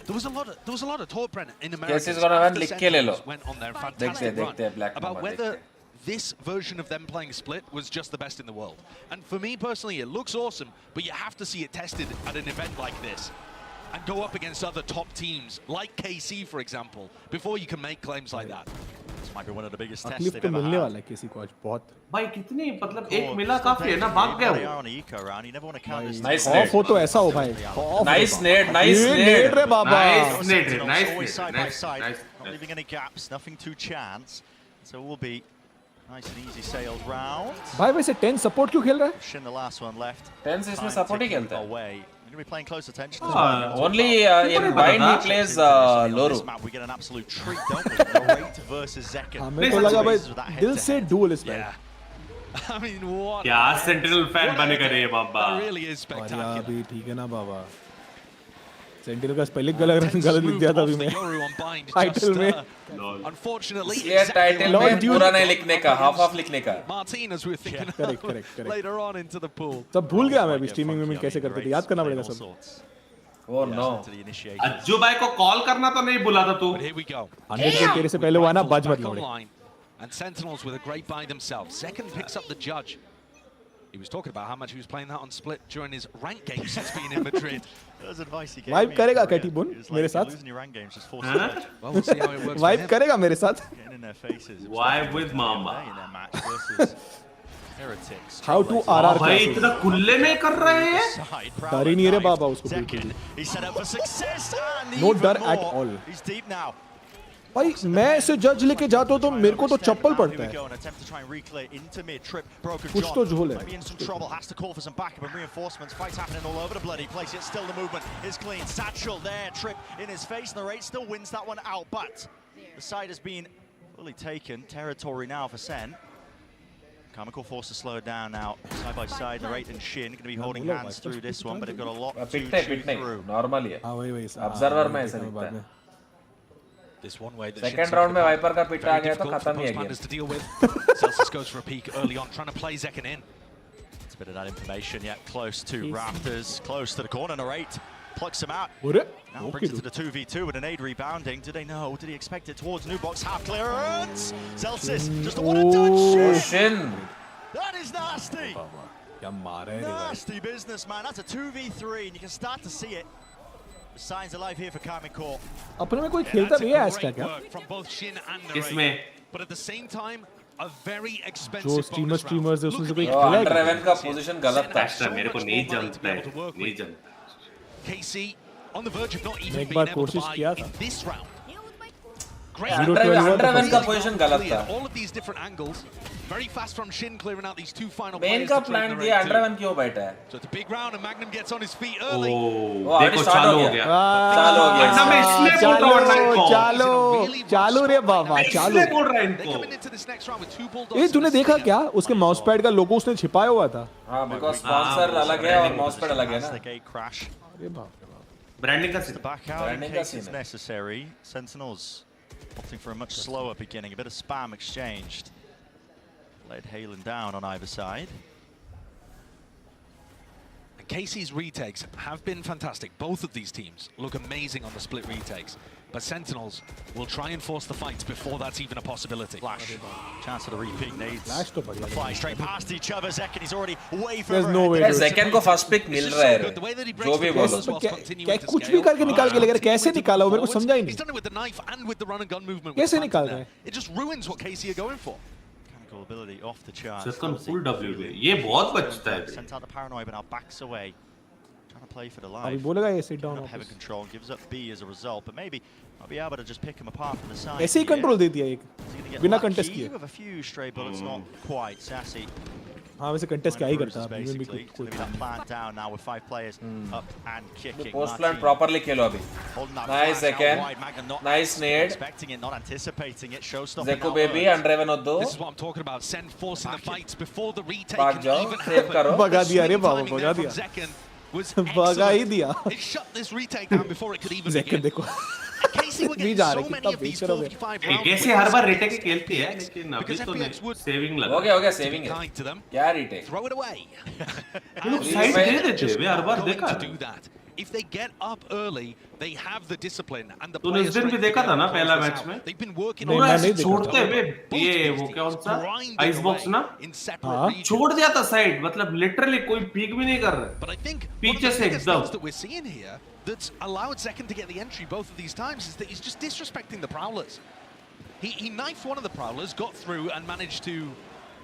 There was a lot of talk, Brennan, in America after Sentinels went on their fantastic run about whether this version of them playing Split was just the best in the world. And for me personally, it looks awesome, but you have to see it tested at an event like this and go up against other top teams, like KC, for example, before you can make claims like that. This might be one of the biggest tests they've ever had. KC को आज बहुत भाई कितनी मतलब एक मिला काफी है ना भाग गया They are on the eco round. You never want to count this. Nice of हो तो ऐसा हो भाई Nice nade, nice nade. नेड रे बाबा Nice nade, nice Always side by nade, side, nice. not leaving any gaps, nothing to chance. So it will be nice and easy sailed round. भाई वैसे 10 support क्यों खेल रहा है Shin, the last one left. 10 इसमें support ही खेलता है. Away. You're going to be paying close attention. Only in bind he plays Loru. We get an absolute treat, don't we? Narrate versus Zekken. हमें तो लगा भाई दिल से डुअल इस बार I mean, what? क्या सेंटिनल फैन बनेगा रे बाबा. That really is spectacular. और अभी ठीक है ना बाबा सेंटिनल का स्पेलिंग गलत लिख दिया था अभी मैं टाइटल में Unfortunately, ये टाइटल में पूरा नहीं लिखने का, half लिखने का. Martinez were thinking correct. later on into the pool. सब भूल गया मैं अभी स्ट्रीमिंग में कैसे करते थे याद करना पड़ेगा सब. Oh no. अज्जू भाई को कॉल करना तो नहीं भूला था तू. Here we go. 100 के तेरे से पहले हुआ ना बज मत लौड़े. And Sentinels with a great buy themselves. Second picks up the judge. He was talking about how much he was playing that on Split during his rank game since being in Madrid. Vibe करेगा Katie बुन मेरे साथ. Well, we'll see how it works. Vibe करेगा मेरे साथ. Vibe with mama. How to RR भाई इतना कुल्ले में कर रहे हैं. डर ही नहीं है रे बाबा उसको बिल्कुल. No डर at all. भाई मैं इसे जज लेके जाता हूँ तो मेरे को तो चप्पल पड़ता है. कुछ तो झोल है. Comical forced to slow it down now. Side by side, Narrate and Shin going to be holding hands through this one, but they've got a lot to chew through. Normally है. हाँ वही Observer में ऐसा दिखता है. This one way that Second round में Viper का पिट आ गया तो खत्म ही है game. to deal with. Celsius goes for a peek early on, trying to play Zekken in. It's a bit of that information, yeah, close to Raptors, close to the corner. Narrate plucks him out. Now brings it to the 2v2 with an aid rebounding. Did they know? Did he expect it towards new box? Half clearance. Celsius just a one-and-done Shin. That is nasty. Nasty business, man. That's a 2v3, and you can start to see it. The signs are live here for Cayman GT4. अपने में कोई खेलता भी है ऐसा क्या? From both Shin and इसमें. But at the same time, a very expensive जो streamers उसमें से कोई खेला है. अंडर 11 का पोजीशन गलत था. मेरे को नहीं जमता है. नहीं जमता. KC on the verge of not even एक being बार able to कोशिश buy किया in था. this round. अंडर 11 का पोजीशन गलत था. All of these different angles, very fast from Shin clearing out these two final main players. का plan दिया under 11 क्यों बैठा है? So it's a big round and Magnum gets on his feet early. देखो चालू हो गया. चालू हो गया. अन्ना मैं इसलिए बोल रहा हूँ इनको. चालू रे बाबा चालू. इसलिए बोल रहा हूँ They इनको. come into this next round with two bulldogs. ये तूने देखा क्या? उसके माउस पैड का लोगो उसने छिपाया हुआ था. हाँ, because sponsor अलग है और माउस पैड अलग है ना. अरे बाप रे बाप. ब्रांडिंग का The back out in case it's necessary. Sentinels opting for a much slower beginning, a bit of spam exchanged. Led Halen down on either side. And KC's retakes have been fantastic. Both of these teams look amazing on the split retakes. But Sentinels will try and force the fights before that's even a possibility. Flash. Chance of the repeat needs. Flash तो बढ़िया. Fly straight past each other. Zekken, he's already way further. There's no way. Zekken को first pick मिल रहा है. जो भी बोलो. क्या कुछ भी करके निकाल के लेकर कैसे निकाला वो मेरे को समझा ही He's नहीं. done it with the knife and with the run and gun movement. कैसे निकाल रहा है? It just ruins what KC are going for. Mechanical ability off the charts. Zekken full W पे. ये बहुत बचता है. Sent out the paranoid, but now backs away. Trying to play for the life. अभी बोलेगा ये sit down. Heaven control gives up B as a result, but maybe I'll be able to just pick him apart from the side. ऐसे ही control दे दिया एक बिना contest किए. With a few stray bullets, not quite sassy. हाँ वैसे contest क्या ही करता है. Basically, it's going to be that plan down now with 5 players up and kicking. Post plan properly खेलो अभी. Nice second. Nice nade. Expecting it, not anticipating it. Showstopper. Zeku baby under 11 होदो. This is what I'm talking about. Send forcing the fights before the retake भाग can जाओ. even Save करो. happen. भगा दिया रे बाबा Timing भगा there दिया. from Zekken. was भगा ही दिया. It shut this retake down before it could even Zekan begin. देखो. KC were getting so many of these 45 rounds. कैसे हर बार retake खेलती है लेकिन अभी तो नहीं saving लगा. Okay, saving है. क्या retake? Throw it away. लोग side दे देते हैं यार बार देखा. To do that. If they get up early, they have the discipline and the तूने उस दिन भी देखा था ना पहला मैच में? They've been working पूरा छोड़ते हुए ये वो क्या होता है? आइस बॉक्स ना? छोड़ दिया था साइड मतलब लिटरली कोई पीक भी नहीं कर रहा. But I think पीछे से एकदम. that we're seeing here that's allowed Zekan to get the entry both of these times is that he's just disrespecting the Prowlers. He knifed one of the Prowlers, got through and managed to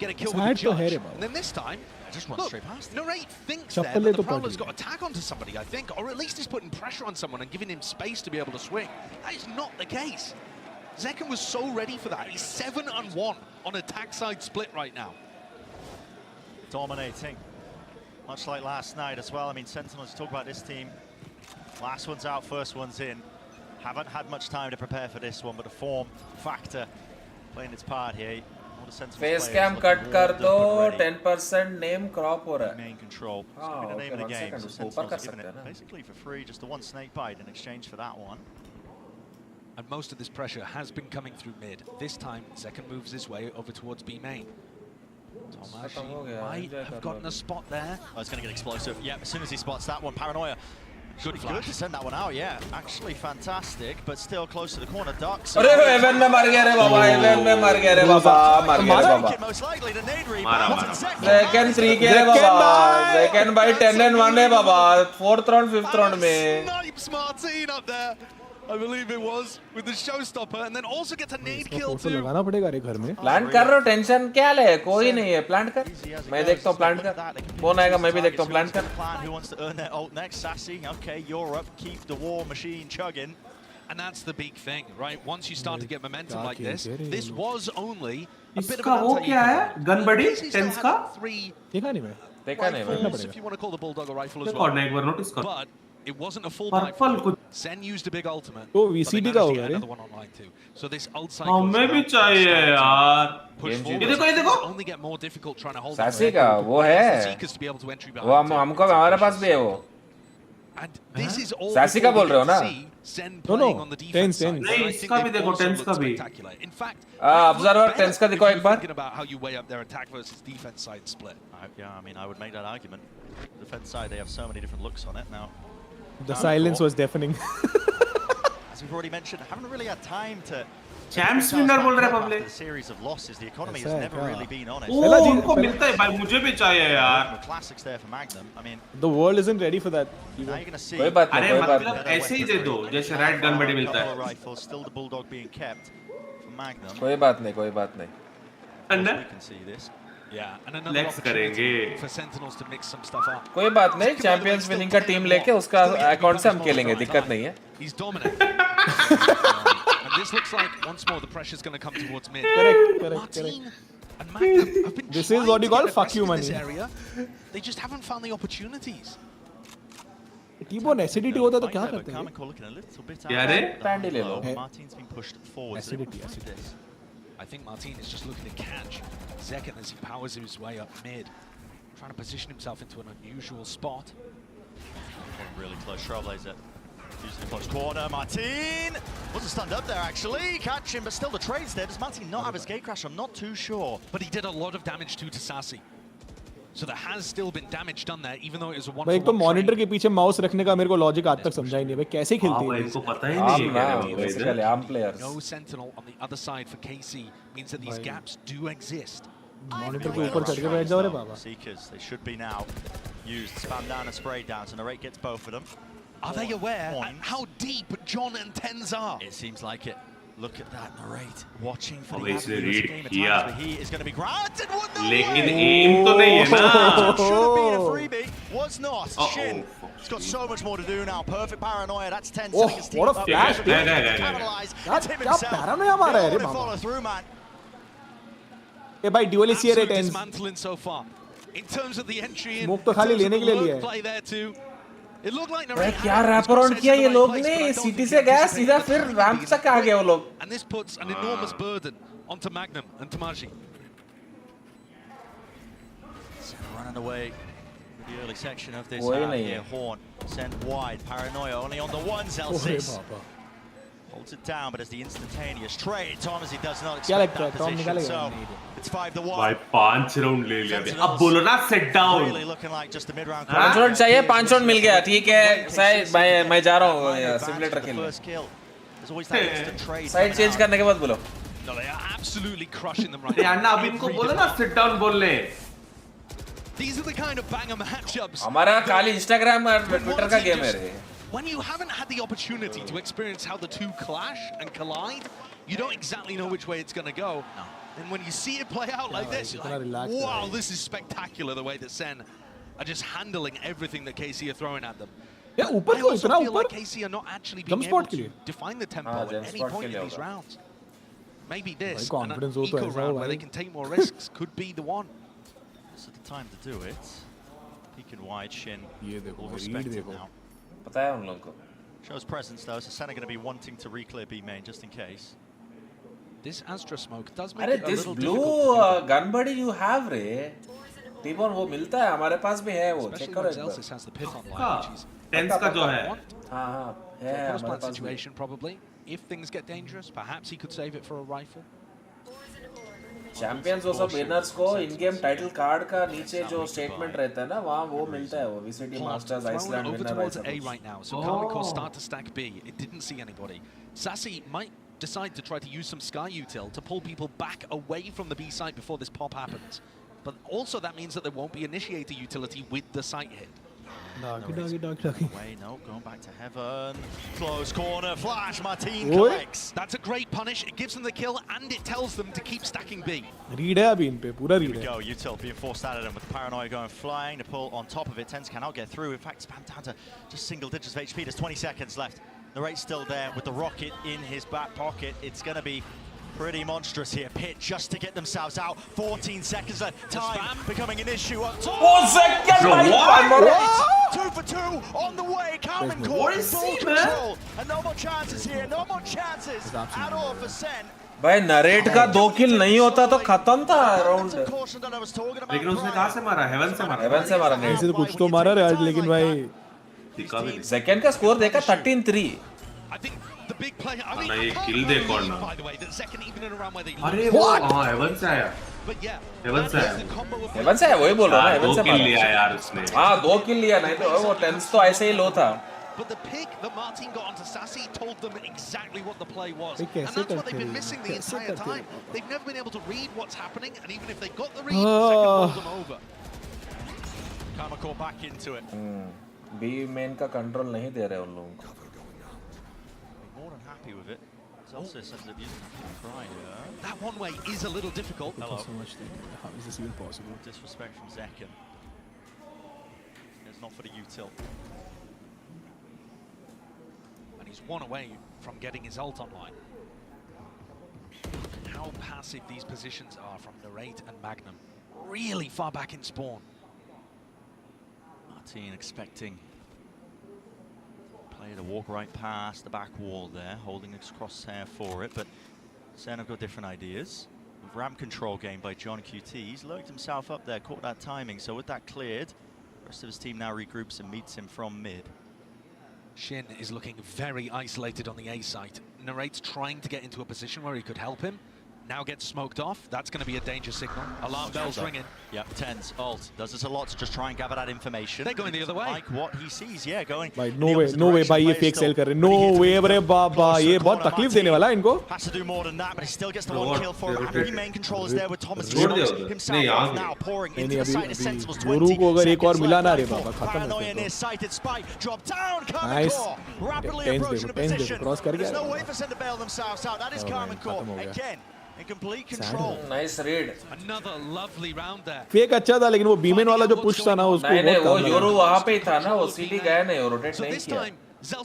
get a kill with the judge. And then this time, just run straight past. Narrate thinks there that the Prowler's got a tag onto somebody, I think, or at least he's putting pressure on someone and giving him space to be able to swing. That is not the case. Zekan was so ready for that. He's 7-1 on a tag side split right now. Dominating, much like last night as well. I mean, Sentinels, talk about this team. Last one's out, first one's in. Haven't had much time to prepare for this one, but the form factor playing its part here. Face cam cut कर दो 10% name crop हो रहा है. Main control. It's going to be the name of the game. So Sentinels are giving it basically for free, just the one snake bite in exchange for that one. And most of this pressure has been coming through mid. This time, Zekan moves his way over towards B main. 𝘼𝐻𝐿𝐿 might have gotten a spot there. Oh, it's going to get explosive. Yeah, as soon as he spots that one, 𝘼𝐻𝐿𝐿. Good to send that one out, yeah. Actually fantastic, but still close to the corner. Dark side. अरे Avon में मर गया रे बाबा, Avon में मर गया रे बाबा, मर गया रे बाबा. Most likely the nade rebound. Second 3 के रे बाबा, second by 10-1 रे बाबा, 4th round 5th round में. Snipes Martin up there, I believe it was, with the showstopper, and then also gets a nade kill too. लगाना पड़ेगा रे घर में. Plant कर रहे हो, टेंशन क्या ले? कोई नहीं है, plant कर. मैं देखता हूँ plant कर. कौन आएगा मैं भी देखता हूँ plant कर. Who wants to earn their ult next? Sassy, okay, you're up. Keep the war machine chugging. And that's the big thing, right? Once you start to get momentum like this was only a bit of इसका वो क्या है? Gun buddy? Tens का? देखा नहीं मैं. देखा नहीं मैं. If you want to call the bulldog a rifle as और well. एक बार notice कर. But it wasn't a full rifle. Zen used a big ultimate. तो VCD का होगा रे. Another one online too. So this ult cycle. हमें भी चाहिए यार. ये देखो. Only get more difficult trying to hold. सासी का वो है. वो हमको हमारे पास भी है वो. And this is all. सासी का बोल रहे हो ना? No. Tens. नहीं इसका भी देखो tens का भी. In fact, observer tens का दिखाओ एक बार. Thinking about how you weigh up their attack versus defense side split. Yeah, I mean, I would make that argument. Defense side, they have so many different looks on it now. The silence was deafening. As we've already mentioned, haven't really had time to. Champs winner बोल रहे हैं public. The series of losses, the economy has never really been honest. ओह उनको मिलता है भाई मुझे भी चाहिए यार. Classics there for Magnum. I mean, the world isn't ready for that. Now you're gonna see. कोई बात नहीं. अरे मतलब ऐसे ही दे दो जैसे Red Gun Buddy मिलता है. Rifle, still the bulldog being kept for Magnum. कोई बात नहीं. अंदर. We can see this. Yeah, and another opportunity for Sentinels to mix some stuff up. कोई बात नहीं, चैंपियंस विनिंग का टीम लेके उसका अकाउंट से हम खेलेंगे, दिक्कत नहीं है. He's dominating. And this looks like once more the pressure's going to come towards mid. Correct. And Magnum have been This is what you call fuck you money. Area. They just haven't found the opportunities. T-bone acidity होता तो क्या करते हैं? क्या रे? पैंडी ले लो. Martin's been pushed forward. Acidity. I think Martin is just looking to catch Zekan as he powers his way up mid, trying to position himself into an unusual spot. Really close, 𝘼𝐿𝐿𝐿. Using the close corner, Martin wasn't stunned up there actually, catch him, but still the trade's there. Does Martin not have his gate crash? I'm not too sure. But he did a lot of damage to Sassy. So there has still been damage done there, even though it was a 1-for-1 भाई एक तो monitor के पीछे mouse रखने का मेरे को logic आज तक समझा ही नहीं भाई कैसे खेलती है इनको पता ही नहीं है basically arm players. No sentinel on the other side for KC means that these gaps do exist. Monitor के ऊपर चढ़ के बैठ जाओ रे बाबा. Seekers, they should be now used. Spam down and spray down, so Narrate gets both of them. Are they aware how deep John and Tens are? It seems like it. Look at that, Narrate watching for the Obviously avenues game of times, but he is going to be granted one. लेकिन aim तो नहीं है ना. Should have been a freebie, was not. Shin, he's got so much more to do now. Perfect paranoia. That's 10 seconds. What a flash! Capitalize. It's him himself. paranoia मारा है रे बाबा. Follow through, man. ये भाई dual is here at Tens. Dismantling so far. In terms of the entry in, Smoke तो खाली लेने के लिए लिया है. play there too. It looked like क्या रैप अराउंड किया ये लोग ने, सिटी से गया सीधा फिर रैंप तक आ गए वो लोग. And this puts an enormous burden onto Magnum and 𝘼𝐻𝐿𝐿𝐿. Running away The early section of this here, Horn sent wide, Paranoia only on the ones, Elsis. Holds it down, but as the instantaneous trade, Thomas, he does not expect that position, so it's 5-1. भाई 5 round ले लिया अभी अब बोलो ना set down Really looking like just a mid-round 5 round चाहिए 5 round मिल गया ठीक है साइड मैं जा रहा हूं सिमुलेटर खेलने साइड चेंज करने के बाद बोलो No, they are absolutely crushing them right now. अन्ना अब इनको बोलो ना sit down बोलने. These are the kind of banger matchups. हमारा खाली इंस्टाग्राम और ट्विटर का गेम है रे. When you haven't had the opportunity to experience how the two clash and collide, you don't exactly know which way it's going to go. And when you see it play out like this, you're like, wow, this is spectacular the way that Sen are just handling everything that KC are throwing at them. Yeah, ऊपर को इतना ऊपर. Like KC are not actually being able to define the tempo at any point in these rounds. Maybe this, an eco round where they can take more risks, could be the one. This is the time to do it. Peek and wide, Shin. All respected now. पता है उन लोगों को. Shows presence though, so Senna going to be wanting to re-clear B main just in case. This Astra smoke does make अरे it a this little blue difficult. gun buddy you have रे. T-Bone वो मिलता है हमारे पास भी है वो. Check करो एक बार. Has the pith online, tense का जो है. हाँ है हमारे पास situation probably. If things get dangerous, perhaps he could save it for a rifle. Champions वो सब विनर्स को इन गेम टाइटल कार्ड का नीचे जो स्टेटमेंट रहता है ना वहाँ वो मिलता है वो VCT masters Iceland winner towards A right now, so 𝐼𝐼𝐿𝐿 start to stack B. It didn't see anybody. Sassy might decide to try to use some Sky util to pull people back away from the B site before this pop happens. But also that means that there won't be initiator utility with the site hit. Doggy. Way, no, going back to heaven. Close corner, flash, Martin collects. That's a great punish. It gives them the kill and it tells them to keep stacking B. Read है अभी इन पे पूरा read है. Here we go, util being forced out of them with Paranoia going flying. The pull on top of it, Tens cannot get through. In fact, spam down to just single digits of HP. There's 20 seconds left. The rate's still there with the rocket in his back pocket. It's going to be pretty monstrous here. Pit just to get themselves out. 14 seconds left. Time becoming an issue up top. 1 second! What? 2 for 2 on the way. Cayman GT4 full control. And no more chances here. No more chances at all for Sen. भाई narrate का 2 किल नहीं होता तो खत्म था round. लेकिन उसने कहाँ से मारा? हेवन से मारा. हेवन से मारा नहीं. ऐसे तो कुछ तो मारा रे आज लेकिन भाई. सेकंड का स्कोर देखा 13-3. I think the big play. I mean, ये kill दे कौन ना? By the way, that second even in a round where they. अरे वो हाँ हेवन से आया. But yeah. हेवन से आया. हेवन से आया वही बोल रहा हूँ हेवन से 2 किल लिया यार उसने. हाँ 2 किल लिया नहीं तो वो टेंस तो ऐसे ही लो था. But the pick that Martin got onto Sassy told them exactly what the play was. And that's what they've been missing the entire time. They've never been able to read what's happening, and even if they got the read, the second bowled them over. Cayman GT4 back into it. B main का control नहीं दे रहे उन लोगों को. More than happy with it. Celsius ended up using a cry here. That one way is a little difficult. Hello. So much how is this even possible? Disrespect from Zekin. It's not for the util. And he's one away from getting his ult online. How passive these positions are from Narrate and Magnum. Really far back in spawn. Martin expecting player to walk right past the back wall there, holding his crosshair for it, but Sen have got different ideas. Ram control game by John QT. He's lurked himself up there, caught that timing, so with that cleared, the rest of his team now regroups and meets him from mid. Shin is looking very isolated on the A site. Narrate's trying to get into a position where he could help him. Now gets smoked off. That's going to be a danger signal. Alarm bells ringing. Yeah, Tens, ult. Does this a lot to just try and gather that information. They're going the other way. Like what he sees, yeah, going. भाई no way भाई ये fake sell कर रहे. No way अरे बाबा ये बहुत तकलीफ देने वाला है इनको. Has to do more than that, but he still gets the one kill for it. Three main controllers there with Thomas himself now pouring into the side of Sentinels 20. गुरु को अगर एक और मिला ना रे बाबा खत्म है. Paranoia near sighted spike, drop down. Cayman GT4 rapidly approaching the position. There's no way for Sen to bail themselves out. That is Cayman GT4 again. In complete control. Nice read. Another lovely round there. Fake अच्छा था लेकिन वो बीमेन वाला जो push था ना उसको नहीं वो यूरो वहाँ पे ही था ना वो सीटी गया नहीं रोटेट नहीं किया.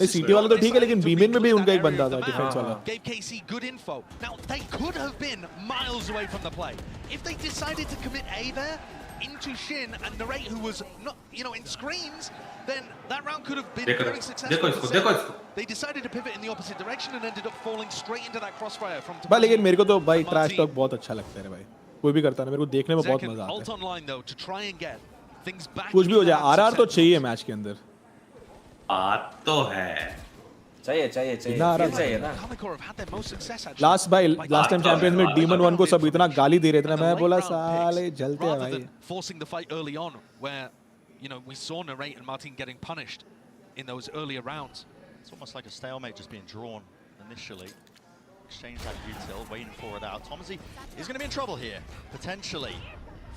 ये सीटी वाला तो ठीक है लेकिन बीमेन में भी उनका एक बंदा था डिफेंस वाला. Gave KC good info. Now they could have been miles away from the play if they decided to commit A there into Shin and Narrate, who was not, in screens, then that round could have been very successful. They decided to pivot in the opposite direction and ended up falling straight into that crossfire from. भाई लेकिन मेरे को तो भाई trash talk बहुत अच्छा लगता है भाई. कोई भी करता है ना मेरे को देखने में बहुत मजा आता है. Ult online though to try and get things back. कुछ भी हो जाए आरआर तो चाहिए मैच के अंदर बात तो है चाहिए ना लास्ट टाइम चैंपियंस में डीमन 1 को सब इतना गाली दे रहे थे ना मैं बोला साले जलते हैं भाई forcing the fight early on where we saw Narrate and Martin getting punished in those earlier rounds. It's almost like a stalemate just being drawn initially. Exchange that util, waiting for it out. 𝘼𝐻𝐿 is going to be in trouble here, potentially.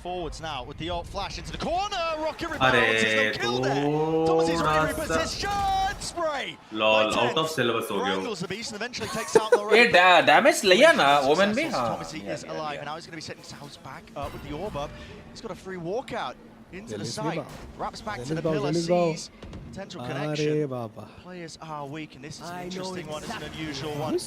Forwards now with the ult flash into the corner. Rocket rebounds, there's no kill there. 𝘼𝐻𝐿 is ready to reposition. Spray. Lol, out of syllabus हो गया. Wrangles the beast and eventually takes out the ये damage लिया ना Omen भी हाँ. 𝘼𝐻𝐿 is alive and now he's going to be setting his back up with the orb up. He's got a free walkout into the site. Wraps back to the pillar, sees potential connection. Players are weak and this is an interesting one. It's an unusual one.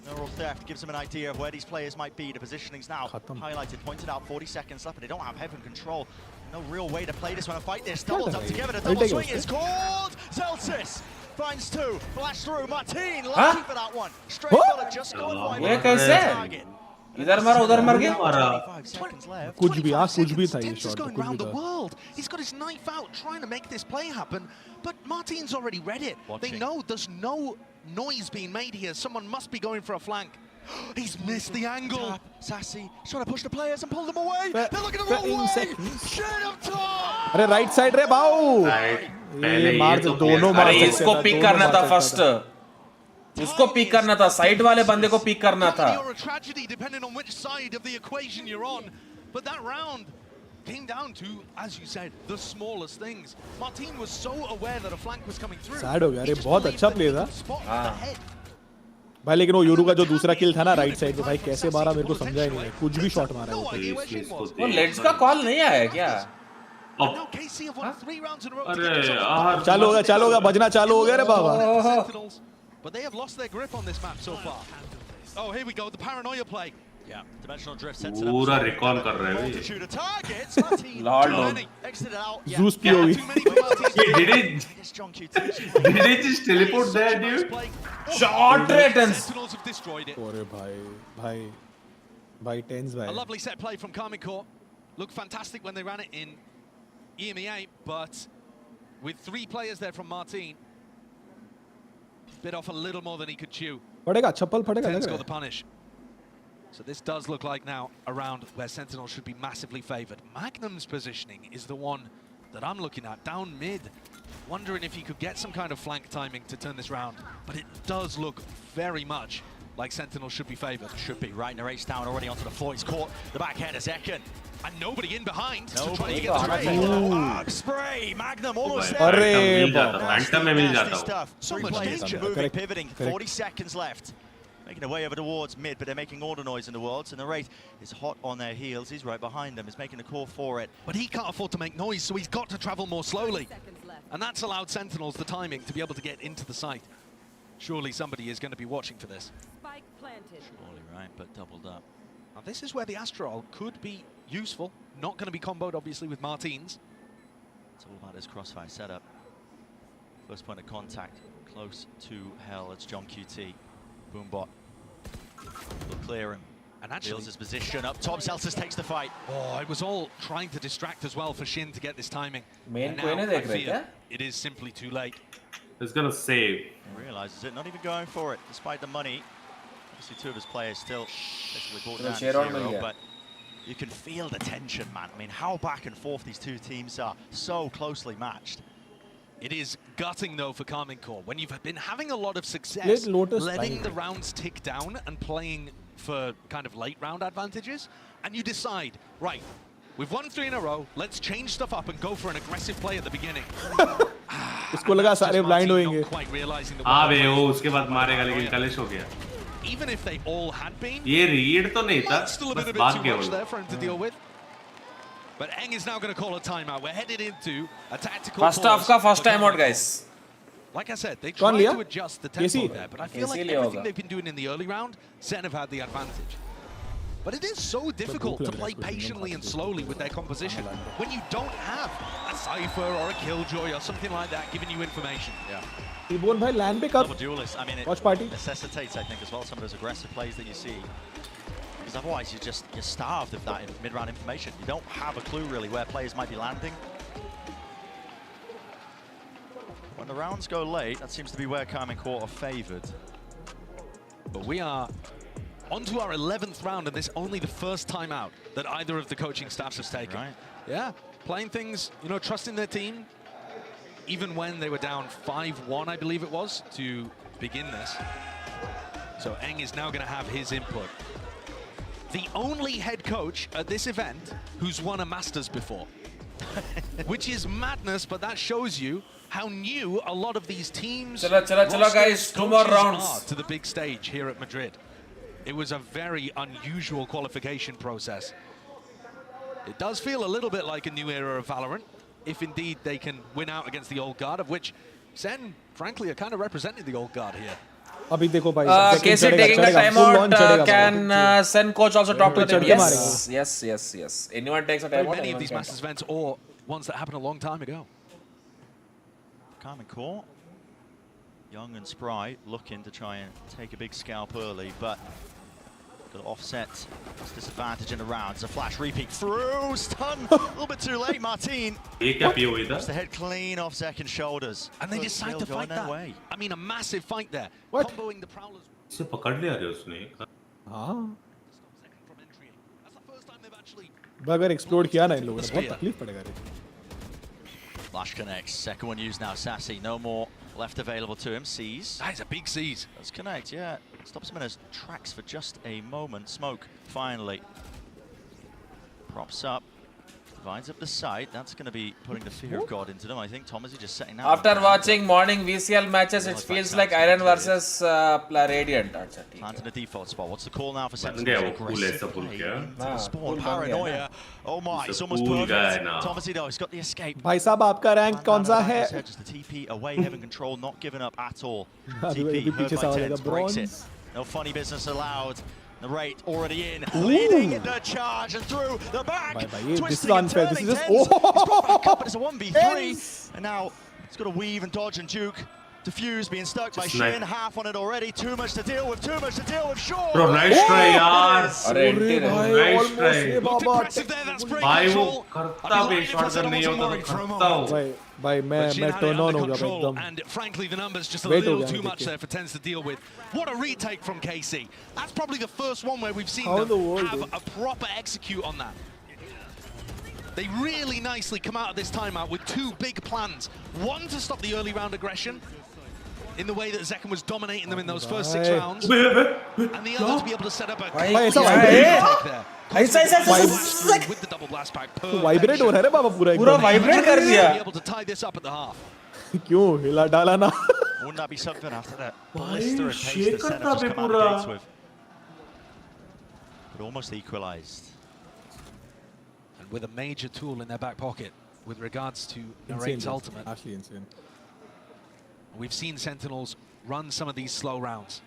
Neural theft gives him an idea of where these players might be. The positioning's now highlighted, pointed out. 40 seconds left, but they don't have heaven control. No real way to play this one and fight this. Doubled up together. The double swing is called. 𝘼𝐻𝐿 finds two. Flash through. Martin lucky for that one. Straight bullet just gone wide. ये कैसे? इधर मारा उधर मर गया. कुछ भी था ये shot going around the world. He's got his knife out trying to make this play happen, but Martin's already read it. They know there's no noise being made here. Someone must be going for a flank. He's missed the angle. Sassy trying to push the players and pull them away. They're looking the wrong way. Shit up top. अरे right side रे बाऊ. ये मार दे दोनों मार. अरे इसको pick करना था फर्स्ट. उसको पिक करना था साइड वाले बंदे को पिक करना था. You're a tragedy depending on which side of the equation you're on, but that round came down to, as you said, the smallest things. Martin was so aware that a flank was coming through. Sad हो गया. अरे बहुत अच्छा play था भाई, लेकिन वो Yoru का जो दूसरा किल था ना राइट साइड पे भाई कैसे मारा मेरे को समझा ही नहीं. कुछ भी शॉट मारा वो लेट्स का कॉल नहीं आया क्या? अरे यार चालू होगा बजना चालू हो गया रे बाबा. But they have lost their grip on this map so far. Oh, here we go, the paranoia play. Yeah, dimensional drift sentinel. पूरा recall कर रहे हैं multitude of targets. Lord. Exited out. Zeus POV. Did he just teleport there, dude? Short returns. Sentinels have destroyed it. अरे भाई tens भाई. A lovely set play from 𝘼𝐻𝐿. Looked fantastic when they ran it in EMEA, but with 3 players there from Martin, bit off a little more than he could chew. पड़ेगा चप्पल पड़ेगा लग Tens रहा got the punish. So this does look like now a round where Sentinel should be massively favoured. Magnum's positioning is the one that I'm looking at, down mid. Wondering if he could get some kind of flank timing to turn this round. But it does look very much like Sentinel should be favoured. Should be, right. Narrate's down already onto the floor. He's caught the backhand of 𝑍kn. And nobody in behind. Nobody. So trying to get the trade. Spray, Magnum almost there. Phantom में मिल जाता stuff. So much danger. Moving, pivoting. 40 seconds left. Making their way over towards mid, but they're making all the noise in the world. So Narrate is hot on their heels. He's right behind them. He's making a call for it. But he can't afford to make noise, so he's got to travel more slowly. And that's allowed Sentinels the timing to be able to get into the site. Surely somebody is going to be watching for this. Spike planted. Surely, right, but doubled up. Now this is where the 𝘼𝐻𝐿 could be useful. Not going to be comboed, obviously, with Martin's. It's all about his crossfire setup. First point of contact, close to hell. It's Gen.G. Boombot will clear him. And actually, feels his position up top. 𝘼𝐻𝐿 takes the fight. Oh, it was all trying to distract as well for Xin to get this timing. Main and now I fear it is simply too late. He's gonna save. He realizes it, not even going for it, despite the money. Obviously, 2 of his players still basically brought down to 0, but you can feel the tension, man. I mean, how back and forth these 2 teams are, so closely matched. It is gutting, though, for 𝘼𝐻𝐿. When you've been having a lot of success, letting the rounds tick down and playing for kind of late round advantages, and you decide, right, we've won 3 in a row, let's change stuff up and go for an aggressive play at the beginning. इसको लगा सारे blind होंगे. हाँ बे वो उसके बाद मारेगा लेकिन कलेश हो गया. Even if they all had been, ये रीड तो नहीं था, still a bit भाग गया too much वो. there for him to deal with. But 𝘼𝐻 is now going to call a timeout. We're headed into a tactical First half का first time out, guys. Like I said, they tried to adjust the tempo there, but I feel like everything they've been doing in the early round, Zen have had the advantage. But it is so difficult to play patiently and slowly with their composition when you don't have a Cypher or a 𝘼𝐻𝐿 or something like that giving you information. Yeah. T-Bone भाई land पे कब? Double duelist. I mean, it watch party necessitates, I think, as well some of those aggressive plays that you see. because otherwise you're starved of that mid-round information. You don't have a clue really where players might be landing. When the rounds go late, that seems to be where Cayman Court are favoured. But we are onto our 11th round, and this only the first time out that either of the coaching staffs has taken. Right. Yeah, playing things, you know, trusting their team, even when they were down 5-1, I believe it was, to begin this. So 𝘼𝐽𝐿 is now going to have his input. The only head coach at this event who's won a Masters before, which is madness, but that shows you how new a lot of these teams Chala, guys, 2 more rounds are to the big stage here at Madrid. It was a very unusual qualification process. It does feel a little bit like a new era of Valorant, if indeed they can win out against the old guard, of which Zen, frankly, are kind of representing the old guard here. अभी देखो भाई KC taking a timeout. Can Sen coach also talk to them? Yes. Anyone takes a timeout? Many of these Masters events or ones that happened a long time ago. Cayman Court, young and spry, looking to try and take a big scalp early, but got to offset this disadvantage in the round. It's a flash repeat through, stun, a little bit too late, Martin. Puts the head clean off Zekin's shoulders. And they decide to fight that. Way. I mean, a massive fight there. What? Comboing the Prowlers. इसे पकड़ लिया रे उसने. हाँ. अगर explode किया ना इन लोगों ने बहुत तकलीफ पड़ेगा रे. Flash connects, second one used now, Sassy, no more left available to him, sees. That is a big seize. Let's connect, yeah. Stops him in his tracks for just a moment. Smoke, finally. Props up, divides up the site. That's going to be putting the fear of God into them. I think 𝘼𝐼𝐿 just setting that. After watching morning VCL matches, it feels like Iron versus Radiant. Planting the default spot. What's the call now for Sentinel? Into the spawn. Paranoia. Oh my, it's almost perfect. 𝘼𝐼𝐿 though, he's got the escape. भाई साहब आपका rank कौन सा है? Just the TP away, having control, not giving up at all. TP hurt by 10, breaks it. No funny business allowed. The rate already in, leading the charge and through the back. This is unfair. This is just but it's a 1v3, and now it's got to weave and dodge and juke. Diffuse being stuck by Shin, half on it already. Too much to deal with. Shaw. Bro, nice try, yaar. Nice try. भाई वो करता भी shot अगर नहीं होता तो करता हो. भाई मैं turn on होगा एकदम. And frankly, the numbers just a little too much there for TenZ to deal with. What a retake from KC. That's probably the first one where we've seen them have a proper execute on that. They really nicely come out of this timeout with 2 big plans. One to stop the early round aggression, in the way that Zekin was dominating them in those first 6 rounds, and the other to be able to set up a take there. With the double blast back, vibrate हो रहा है रे बाबा पूरा. पूरा vibrate कर दिया. Be able to tie this up at the half. क्यों हिला डाला ना? Wouldn't that be something after that blister and pace that Senna just come out of the gates with? But almost equalized. And with a major tool in their back pocket with regards to 𝘼𝐿𝐼𝐿's ultimate. Actually insane. We've seen Sentinels run some of these slow rounds.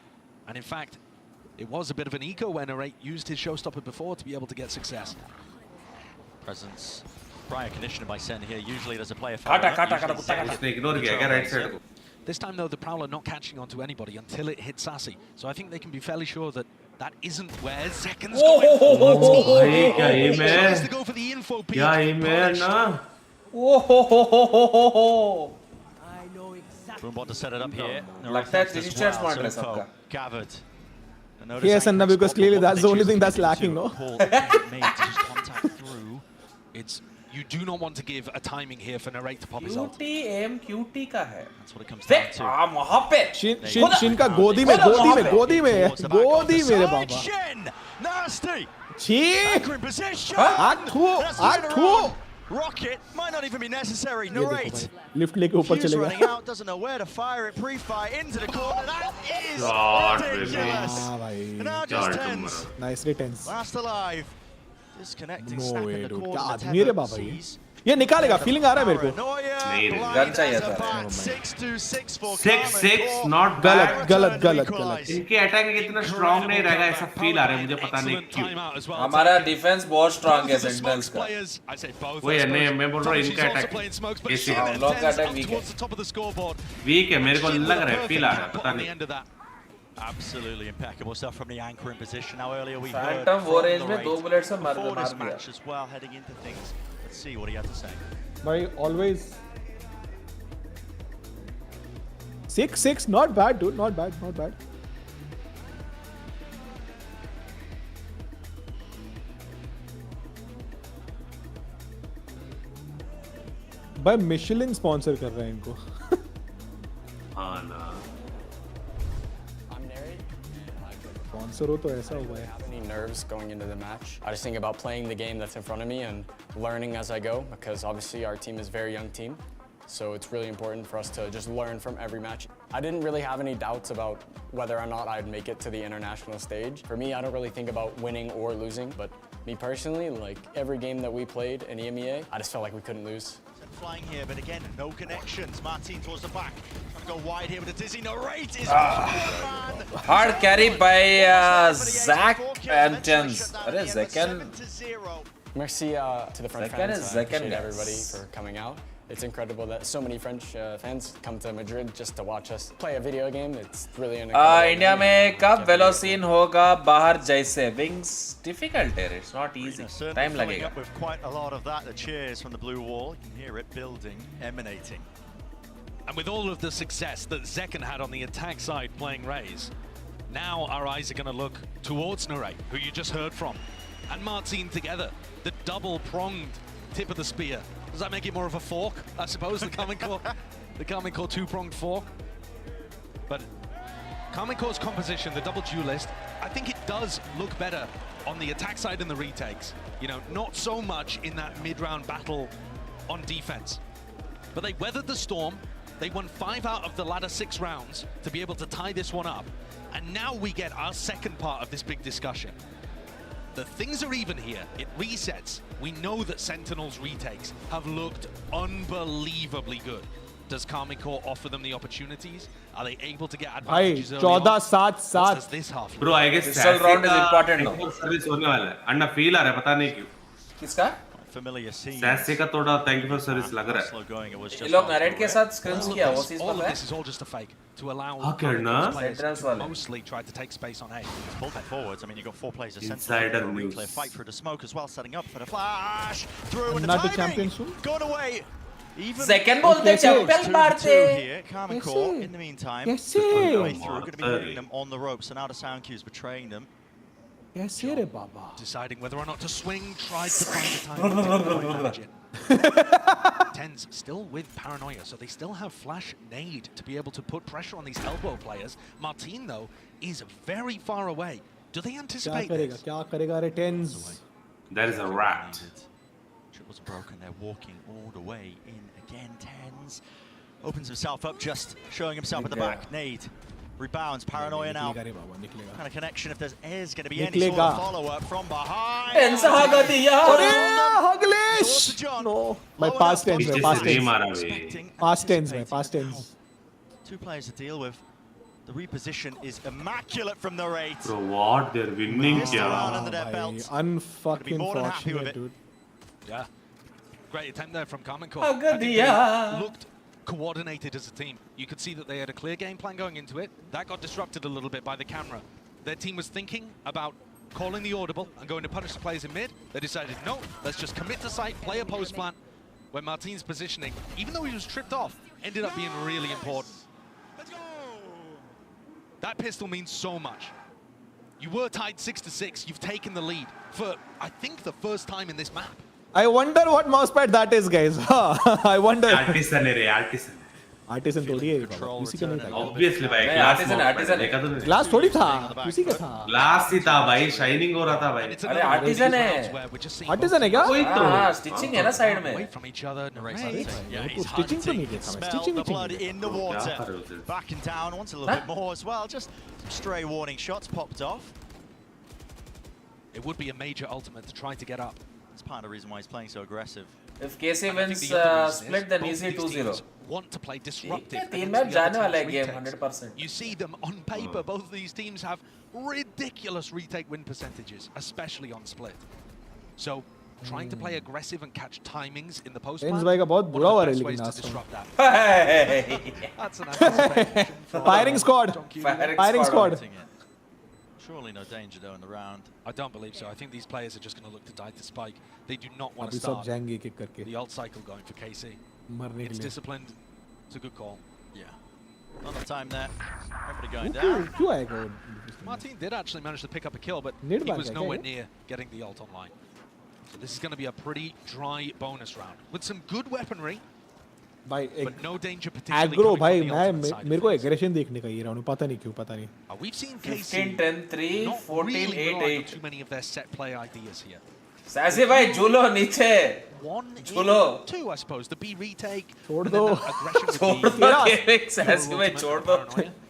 And in fact, it was a bit of an eco when 𝘼𝐿𝐼𝐿 used his showstopper before to be able to get success. Presence, prior conditioner by Sen here. Usually there's a player This time though, the Prowler not catching onto anybody until it hits Sassy. So I think they can be fairly sure that that isn't where Zekin's going. भाई क्या tries to go for the info peek. क्या email ना? Boombot to set it up here. लगता है three shares मार रहे सबका. Gathered. Yes, and because clearly that's the only thing that's lacking, no? It's you do not want to give a timing here for 𝘼𝐿𝐼𝐿 to pop his ult. QT का है. That's what it comes down to. वहाँ पे. Shin का गोदी में मेरे बाबा. Shin, nasty. Position. Act Rocket might not even be necessary. 𝘼𝐿𝐼𝐿. Lift लेके ऊपर चलेगा. Running out, doesn't know where to fire it. Pre-fire into the corner. That is ridiculous. And now just TenZ. Nicely TenZ. Last alive. Disconnecting. No way, dude. क्या आदमी है रे बाबा ये निकालेगा. Feeling आ रहा है मेरे को. नहीं गन चाहिए था. 6-6 not bad. गलत. इनके अटैक कितना स्ट्रांग नहीं रहेगा ऐसा फील आ रहा है मुझे पता नहीं क्यों. हमारा डिफेंस बहुत स्ट्रांग है सेंटिनल्स का. वो है नहीं मैं बोल रहा हूँ इनका अटैक कैसे लोग का अटैक वीक है. वीक है मेरे को लग रहा है फील आ रहा है पता नहीं. Absolutely impeccable stuff from the anchor in position. Now earlier we heard Phantom वो from range the में Wraith 2 bullets से मार before this दिया. match as well, heading into things. Let's see what he had to say. By always 6-6, not bad, dude. Not bad, not bad. भाई Michelin sponsor कर रहा है इनको. हाँ ना. स्पॉन्सर हो तो ऐसा हुआ है. Any nerves going into the match? I just think about playing the game that's in front of me and learning as I go, because obviously our team is a very young team. So it's really important for us to just learn from every match. I didn't really have any doubts about whether or not I'd make it to the international stage. For me, I don't really think about winning or losing, but me personally, like every game that we played in EMEA, I just felt like we couldn't lose. Flying here, but again, no connections. Martin towards the back. Trying to go wide here with a dizzy. No rate is Hard carry by 𝘍𝐿 and Tens. अरे Zekan. Merci to the French Zekan fans. is I Zekan, appreciate guys. everybody for coming out. It's incredible that so many French fans come to Madrid just to watch us play a video game. It's really an incredible India में कब वेलोसिन होगा बाहर जैसे wings difficult है. It's not easy. Time लगेगा. Up with quite a lot of that. The cheers from the blue wall. You can hear it building, emanating. And with all of the success that Zekan had on the attack side playing Raze, now our eyes are going to look towards Nurey, who you just heard from, and Martin together. The double-pronged tip of the spear. Does that make it more of a fork, I suppose, the 𝘍𝐿𝐼 2-pronged fork? But 𝘍𝐿𝐼's composition, the double duelist, I think it does look better on the attack side and the retakes. You know, not so much in that mid-round battle on defense. But they weathered the storm. They won 5 out of the latter 6 rounds to be able to tie this one up. And now we get our second part of this big discussion. The things are even here. It resets. We know that Sentinel's retakes have looked unbelievably good. Does 𝘍𝐿𝐼 offer them the opportunities? Are they able to get advantages early on? 14-7-7. What does this half? Bro, I guess Pistol round is important now. Service होने वाला है. अन्ना feel आ रहा है, पता नहीं क्यों. किसका? Familiar scene. सैसे का थोड़ा thank you for service लग रहा है. Slow going. It was ये just लोग नरेट के साथ स्क्रिम्स किया वो चीज All of पता है? this is all just a fake to allow हाँ, करना. players Sentinels to वाले. mostly try to take space on A. Pulled it forwards. I mean, you got 4 players of Insider Sentinel. news. Clear fight through the smoke as well, setting up for the flash. Through and the Another timing. champion soon? Gone away. Even Zekan बोलते चप्पल मारते. here. 𝘍𝐿𝐼 in the meantime. कैसे? Way through. Going to be putting them on the ropes. So now the sound cue is betraying them. कैसे रे बाबा? Deciding whether or not to swing, tried to find the time to manage it. Tens still with paranoia, so they still have flash nade to be able to put pressure on these elbow players. Martin, though, is very far away. Do they anticipate this? क्या करेगा रे Tens? That is a rat. Triples are broken. They're walking all the way in again. Tens opens himself up, just showing himself at the back. Nade rebounds. Paranoia now. Kind of connection if there is going to be any sort of follow-up from behind. Tens हागा दिया. अरे Haglish! No. My past tense में, past tense. Past tense में, past tense. 2 players to deal with. The reposition is immaculate from the Wraith. Bro, what? They're winning, Under kya? their belts. Unfucking more than happy with fortunate, it. dude. Yeah. Great attempt there from 𝘍𝐿𝐼. हागा I think दिया. they looked coordinated as a team. You could see that they had a clear game plan going into it. That got disrupted a little bit by the camera. Their team was thinking about calling the audible and going to punish the players in mid. They decided, no, let's just commit to site, play a post plan, where Martin's positioning, even though he was tripped off, ended up being really important. That pistol means so much. You were tied 6-6. You've taken the lead for, I think, the first time in this map. I wonder what mousepad that is, guys. I wonder. Artisan है रे, artisan. Artisan थोड़ी है बाबा, किसी का नहीं था. Obviously भाई, नहीं, glass artisan, mode artisan देखा तो नहीं. Glass थोड़ी था, किसी का था. Glass ही था भाई, shining हो रहा था भाई. अरे artisan है. Artisan है क्या? हाँ, stitching है ना side में. Away from each other. Yeah, he's stitching तो नहीं hunting. देखा मैं. Smell Stitching the भी blood नहीं in the water. Backing down, wants a little bit more as well. Just some stray warning shots popped off. It would be a major ultimate to try to get up. That's part of the reason why he's playing so aggressive. If KC wins split, then easy 2-0. Want to play disruptive. तीन match जाने वाला है game 100%. You see them on paper. Both of these teams have ridiculous retake win percentages, especially on split. So trying to play aggressive and catch timings in the post Tens plan. भाई का बहुत बुरा हो रहा है लेकिन That's an firing squad. Firing squad. Surely no danger though in the round. I don't believe so. I think these players are just going to look to die to spike. They do not want अभी to सब start जाएंगे kick करके the ult cycle going for KC. मरने के It's लिए disciplined. It's a good call. Yeah. Not enough time there. Everybody going down. क्यों आएगा वो Martin did actually manage to pick up a kill, but Need he back, was okay, nowhere yeah. near getting the ult online. So this is going to be a pretty dry bonus round with some good weaponry, भाई but no danger particularly agro coming भाई from the मैं ultimate side मेरे of को things. Aggression देखने का ये round में पता नहीं क्यों पता नहीं We've seen KC 15, 10, 3, not 14, really 8, rely on 8. too many of their set play ideas here. सासी भाई झूलो नीचे One, झूलो two, I suppose. The B retake. छोड़ and दो then that aggression with छोड़ the- दो केविक सासी भाई छोड़ दो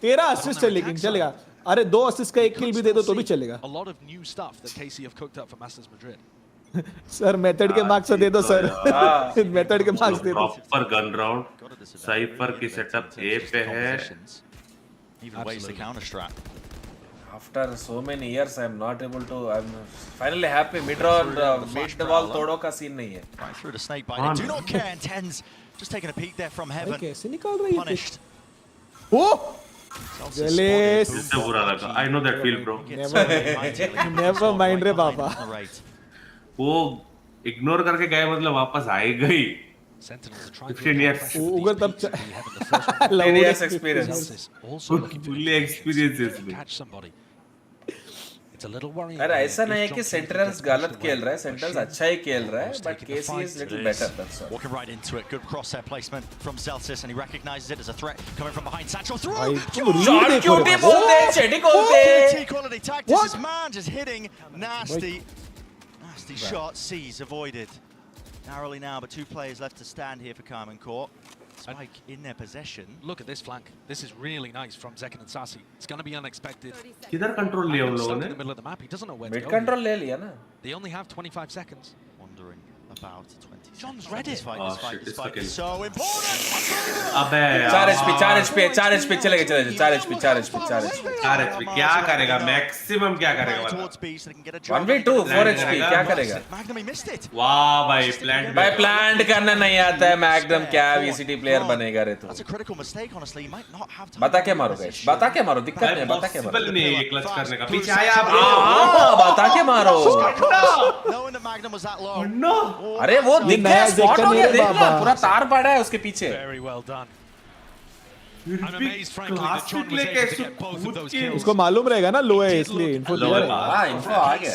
13 असिस्ट है लेकिन चलेगा अरे 2 असिस्ट का एक किल भी दे दो तो भी चलेगा A lot of new stuff that KC have cooked up for Masters Madrid. Sir method के मार्क्स दे दो सर मेथड के मार्क्स दे दो प्रॉपर गन राउंड साइफर की सेटअप ए पे है Even ways to counter strat. After so many years, I'm not able to. I'm finally happy. Mid-round, mid-wall तोड़ो का scene नहीं है. Right through the snake bite. They do not care. And Tens just taking a peek there from heaven. कैसे निकाल रही है Punished. ओ Jealous. इससे बुरा लगा I know that feel bro Never mind रे बाबा वो इग्नोर करके गए मतलब वापस आए गई 15 years उगर तब 10 years experience fully experiences में अरे ऐसा नहीं है कि सेंटर्स गलत खेल रहा है सेंटर्स अच्छा ही खेल रहा है but KC is little better that's all. Walking right into it, good crosshair placement from 𝐿𝐶𝐿, and he recognizes it as a threat coming from behind. Satchel through. Shot QT बोलते हैं चेटी बोलते हैं. Quality tactics. This man just hitting nasty shot. C's avoided narrowly now, but 2 players left to stand here for Cayman Court. Spike in their possession. Look at this flank. This is really nice from Zekken and Sassy. It's going to be unexpected. किधर control लिया उन लोगों In ने the middle of the map, he doesn't know where Mid to go. control ले लिया ना. They only have 25 seconds. Wondering about 20 John's read it. This fight is so important. अबे 4 HP चलेगा 4 HP क्या करेगा मैक्सिमम क्या करेगा मतलब 1v2 4 HP क्या करेगा वाह भाई प्लांट भाई प्लांट करना नहीं आता है मैग्नम क्या VCT प्लेयर बनेगा रे तू बता के मारो गाइस बता के मारो दिक्कत नहीं बता के मारो नहीं है क्लच करने का पीछे आया ब्रो बता के मारो अरे वो दिख गया स्पॉट हो गया देख ना पूरा तार पड़ा है उसके पीछे Very well done. I'm amazed, frankly, that John was able to get both of those kills. उसको मालूम रहेगा ना लो है इसलिए इन्फो दिया है हां इन्फो आ गया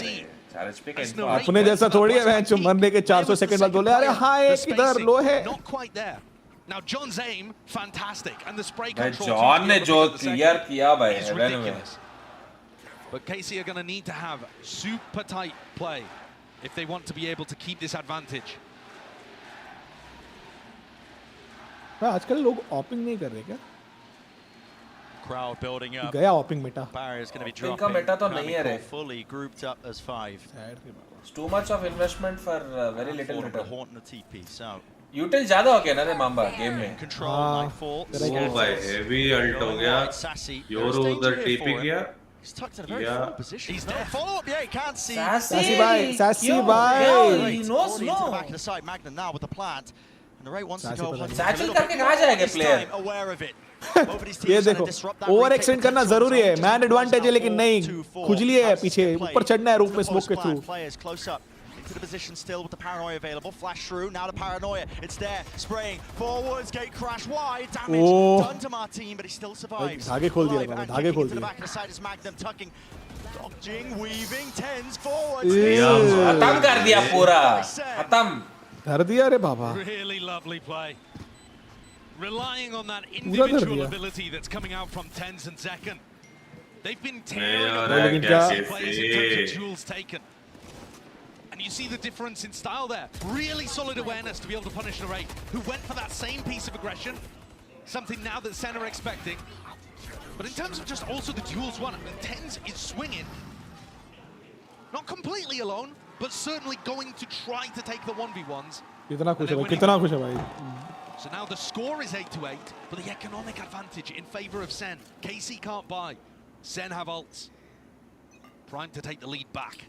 4 HP का इन्फो अपने जैसा थोड़ी है मैच मरने के 400 सेकंड बाद बोले अरे हां एक इधर लो है Not quite there. Now John's aim fantastic and the spray भाई control जॉन ने जो क्लियर किया भाई is ridiculous. But KC are going to need to have super tight play if they want to be able to keep this advantage. आजकल लोग ऑपिंग नहीं कर रहे क्या Crowd building up. गया ऑपिंग meta Barriers going to be इनका dropping. Meta तो नहीं है रे Fully grouped up as 5. It's too much of investment for very little return. Haunt the TP. So यूटिल ज्यादा हो गया ना रे मांबा गेम में control Nightfall. ओ भाई हेवी अल्ट हो गया योरो उधर टीपी गया He's tucked in a very full position. He's there. Follow up. Yeah, he can't see. Sassy भाई he knows no Back to the side. Magnum now with the plant. And the Ray wants to go. सैचिल करके कहां जाएगा player Aware of it. ये देखो over extend करना जरूरी है man advantage है लेकिन नहीं खुजली है पीछे ऊपर चढ़ना है रूप में स्मोक के through Players close up. To the position still with the paranoia available. Flash through. Now the paranoia. It's there. Spraying forwards. Gate crash wide. Damage done to Martin, but he still survives. धागे खोल दिया बाबा धागे खोल To the दिया back of the side is Magnum tucking. Dodging, weaving, Tens forwards. खत्म कर दिया पूरा खत्म कर दिया रे बाबा Really lovely play. Relying on that individual ability that's coming out from Tens and Zekken. They've been tearing up the players in terms of duels taken. And you see the difference in style there. Really solid awareness to be able to punish Ray, who went for that same piece of aggression. Something now that Sen are expecting. But in terms of just also the duels won, I mean, Tens is swinging. Not completely alone, but certainly going to try to take the 1v1s. कितना खुश है भाई कितना खुश है भाई So now the score is 8-8, but the economic advantage in favor of Sen. KC can't buy. Sen have ults. Prime to take the lead back.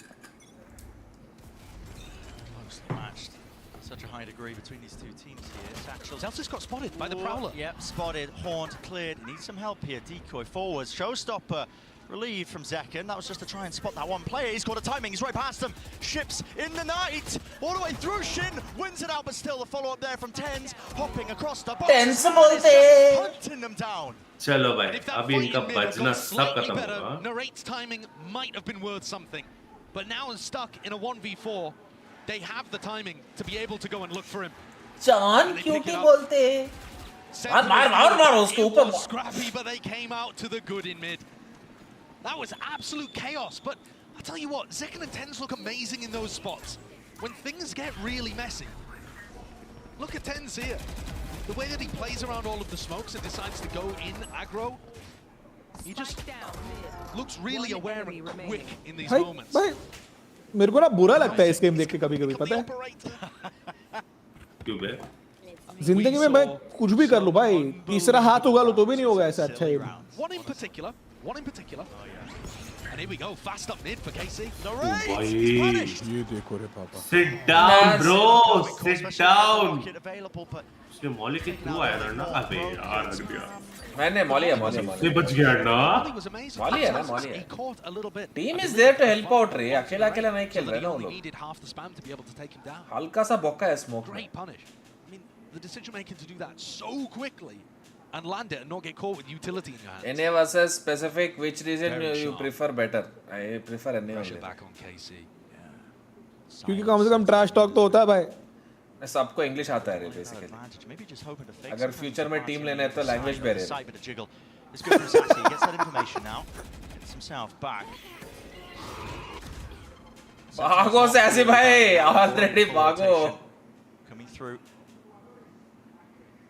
Such a high degree between these two teams here. Zelsis got spotted by the Prowler. Yep, spotted, horned, cleared. He needs some help here. Decoy forwards. Showstopper relieved from Zekken. That was just to try and spot that one player. He's got a timing. He's right past him. Ships in the night. All the way through. Shin wins it out, but still the follow-up there from Tens. Hopping across the box. Tens bolte. Hunting them down. चलो भाई अभी इनका बजना सब खत्म होगा. Narrate's timing might have been worth something, but now is stuck in a 1v4. They have the timing to be able to go and look for him. John क्योंकि बोलते हैं मार उसके ऊपर scrappy, but they came out to the good in mid. That was absolute chaos, but I tell you what, Zekken and Tens look amazing in those spots when things get really messy. Look at Tens here. The way that he plays around all of the smokes and decides to go in aggro, he just looks really aware and quick in these moments. भाई मेरे को ना बुरा लगता है इस game देख के कभी-कभी पता है क्यों बे जिंदगी में मैं कुछ भी कर लूं भाई तीसरा हाथ होगा लो तो भी नहीं होगा ऐसा अच्छा है One in particular. And here we go, fast up mid for KC. भाई ये देखो रे पापा. Sit down bro, sit down. उसने मॉली के थ्रू आया था ना अबे यार हट गया. मैंने मॉली है ये बच गया ना. मॉली है ना. Team is there to help out रे. अकेला नहीं खेल रहे ना वो लोग. हल्का सा बॉक्का है smoke. Great punish. I mean, the decision making to do that so quickly and land it and not get caught with utility in your hands. NA versus specific, which region you prefer better? I prefer NA. Pressure back on KC. क्योंकि कम से कम trash talk तो होता है भाई. सबको English आता है रे बेसिकली. अगर फ्यूचर में टीम लेना है तो लैंग्वेज बेरे. It's good from Sassy. He gets that information now. Gets himself back. भागो Sassy भाई, already भागो. Coming through.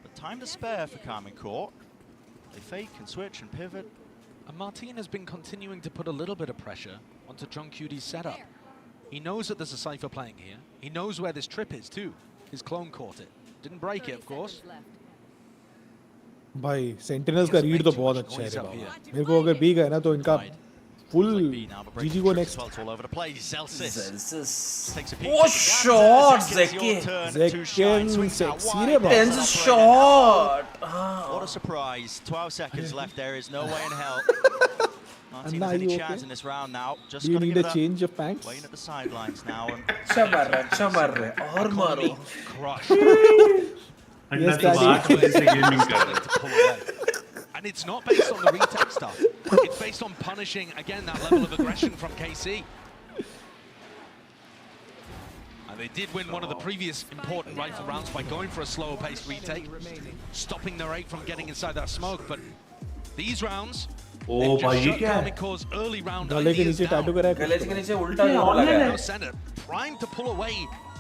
But time to spare for Cayman Court. They fake and switch and pivot. And Martin has been continuing to put a little bit of pressure onto Gen.G's setup. He knows that there's a Cypher playing here. He knows where this trip is too. His clone caught it. Didn't break it, of course. भाई sentinels का read तो बहुत अच्छा है रे बाबा. मेरे को अगर बी गए ना तो इनका फुल जीजी को next. Oh shot Zekken sexy रे बाबा. Tens shot. What a surprise. 12 seconds left. There is no way in hell. Martin has any chance in this round now. Just Do you need a it change of pants? waiting at the sidelines now. अच्छा मार रहे और मारो. Yes, and it's not based on the retake stuff. It's based on punishing again that level of aggression from KC. And they did win one of the previous important rifle rounds by going for a slower paced retake, stopping their 8 from getting inside that smoke. But these rounds, oh भाई ये क्या है? early round गले के नीचे tattoo करा है. गले के नीचे उल्टा लगा है. Center primed to pull away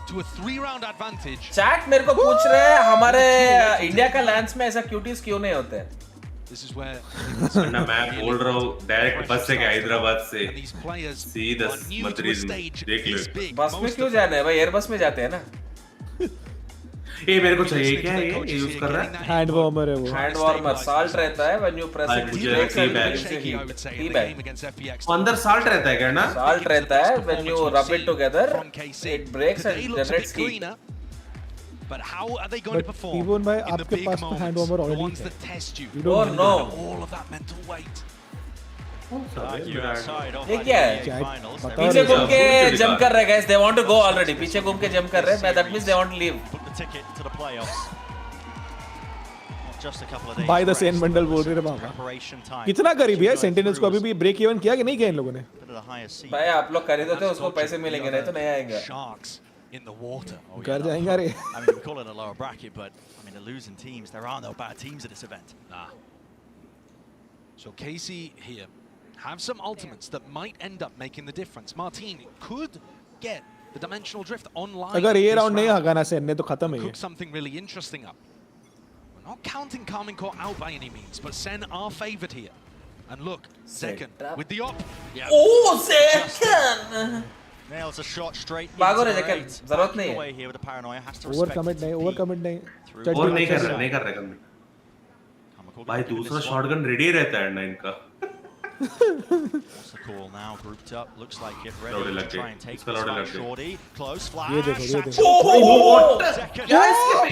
to a 3-round advantage. Chat मेरे को पूछ रहे हैं हमारे इंडिया का लैंड्स में ऐसा क्यूटीज क्यों नहीं होते हैं? This is where ना मैं बोल रहा हूँ डायरेक्ट बस से हैदराबाद से सीधा मद्रास देख लो. बस में क्यों जाना है भाई? एयर बस में जाते हैं ना. ये मेरे को चाहिए क्या है? ये यूज कर रहा है हैंड वार्मर है वो. हैंड वार्मर साल्ट रहता है when you press it. Tea bag अंदर साल्ट रहता है क्या ना? साल्ट रहता है when you rub it together it breaks and generates heat. But how are they going to perform T-Bone भाई in the आपके big पास तो hand moments, warmer the already ones है. that test you? Oh no. All of that mental weight. ये क्या है? पीछे घूम के जंप कर रहे हैं guys. They want to go already. पीछे घूम के जंप कर रहे हैं. That means they want to leave. Book the ticket to the playoffs. Just a couple of days. By the Sen bundle बोल रहे रे बाबा. कितना करीब है सेंटिनल्स को अभी भी ब्रेक इवन किया कि नहीं किया इन लोगों ने? भाई आप लोग खरीदो तो उसको पैसे मिलेंगे नहीं तो नहीं आएगा. Sharks in the water. घर जाएंगे रे. I mean, we call it a lower bracket, but I mean, the losing teams, there are no bad teams at this event. Nah. So KC here have some ultimates that might end up making the difference. Martin could get the dimensional drift online. अगर ये round नहीं हगाना सेन ने तो खत्म है ये. Cook something really interesting up. We're not counting Cayman Court out by any means, but Sen are favoured here. And look, Zekken with the op. Yeah. Oh, Zekken! Nails a shot straight. भागो रे Zekken, जरूरत नहीं है. Here with the paranoia has to over commit नहीं, over commit नहीं. और नहीं कर रहा कमिट. भाई दूसरा शॉटगन रेडी रहता है ना इनका. What's the call now? Grouped up, looks like it. Ready to try and take this fight. Shorty, close flash. ये देखो Second.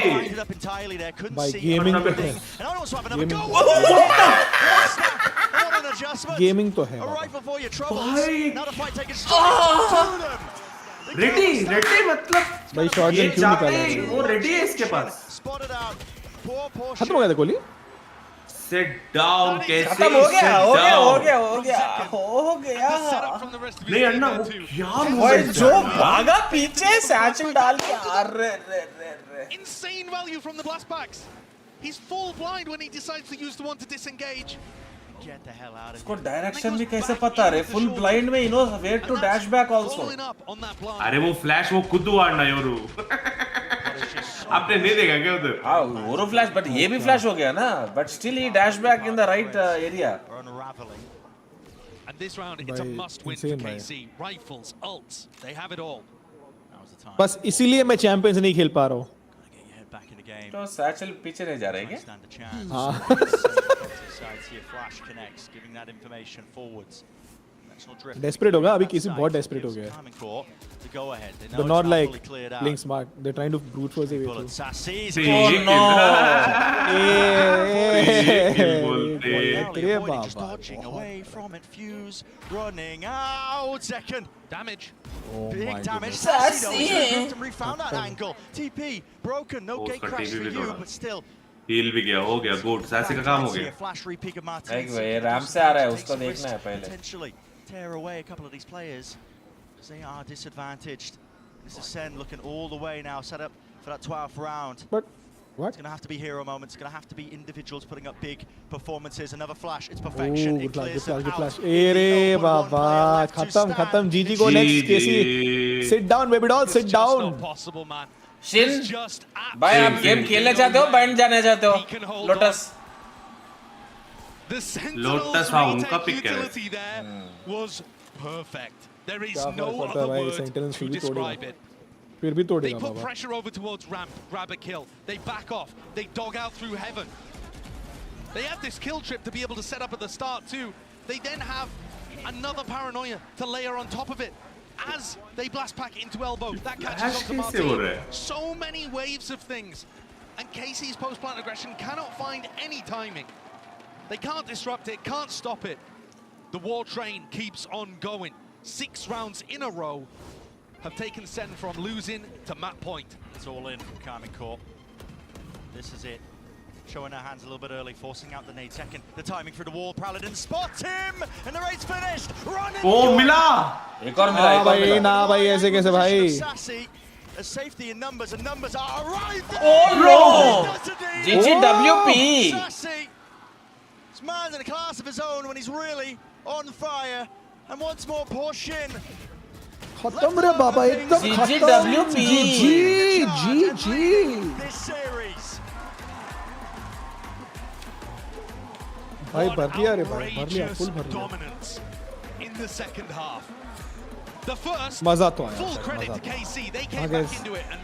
Ended up entirely there. Couldn't see gaming तो है and I also have another go. What an adjustment. Gaming तो है Right before your troubles. Now the fight taken straight to them. Ready मतलब भाई shot ये क्यों निकाला चाहते वो रेडी है इसके पास Spotted out. Poor खत्म हो गया था कोहली Sit down, कैसे खत्म हो गया नहीं अन्ना वो क्या ओए जो भागा पीछे सैचल डाल के अरे Insane value from the blast packs. He's full blind when he decides to use the one to disengage. Get the hell out of इसको डायरेक्शन भी कैसे पता रे फुल ब्लाइंड में I know where to dash back also अरे वो flash वो खुद वाड़ना योरू आपने नहीं देखा क्या उधर हाँ वो फ्लैश बट ये भी फ्लैश हो गया ना but still he dash back in the right area And this round it's a must win for KC. Rifles, ults, they have it all. बस इसीलिए मैं चैंपियंस नहीं खेल पा रहा हूँ तो सैचल पीछे नहीं जा रहे हैं क्या हाँ Desperate होगा अभी किसी बहुत desperate हो गया They're not like playing smart. They're trying to brute force their way through. Oh no! Just dodging away from it. Fuse running out. Second damage. Big damage. Sassy refound that angle. TP broken. No gate crash for you, but still. हील भी गया हो गया good सासी का काम हो गया Flash repeat of Martin. एक भाई राम से आ रहा है उसको देखना है पहले Tear away a couple of these players because they are disadvantaged. This is Sen looking all the way now, set up for that 12th round. But what? It's going to have to be hero moments. It's going to have to be individuals putting up big performances. Another flash. It's perfection. It clears them out. अरे बाबा खत्म GG को next KC. Sit down baby doll, sit down. Not possible, man. Shin भाई आप game खेलने चाहते हो band जाने चाहते हो लोटस लोटस हाँ उनका पिक है was perfect. There is no other word to describe it. फिर भी तोड़ेगा They put Baba pressure over towards ramp, grab a kill. They back off. They dog out through heaven. They have this kill trip to be able to set up at the start too. They then have another paranoia to layer on top of it. As they blast pack into elbow, that catches onto Martin. So many waves of things. And KC's post-plant aggression cannot find any timing. They can't disrupt it, can't stop it. The war train keeps on going. 6 rounds in a row have taken Sen from losing to map point. It's all in from Cayman GT4. This is it. Showing her hands a little bit early, forcing out the nade. Second, the timing for the wall. Paladin spots him, and the raid's finished. Running. Oh, मिला. एक और मिला. भाई ना भाई ऐसे कैसे भाई? A safety in numbers, and numbers are arrived. Oh no! GGWP. This man's in a class of his own when he's really on fire. And once more, poor Shin. खत्म रे बाबा एकदम GGWP. GG. This series. भाई भर लिया रे भाई भर लिया फुल भर लिया Dominance in the second half. The first मजा तो आया full credit to KC. They came back into it and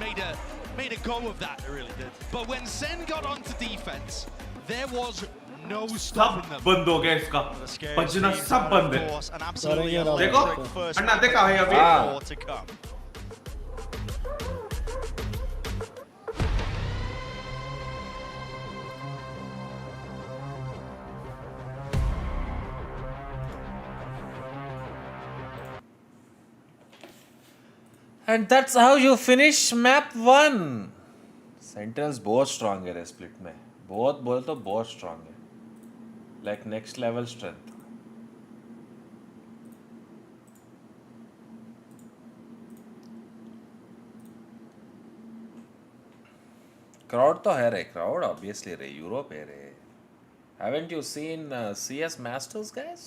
made a go of that. They really did. But when Sen got onto defense, there was no stopping them. बंद हो गया इसका बजना सब बंद है देखो अन्ना देखा है अभी And that's how you finish map 1. Sentinels बहुत strong है split में बहुत बोल तो बहुत strong है like next level strength. Crowd तो है रे crowd obviously रे Europe है रे. Haven't you seen CS Masters guys?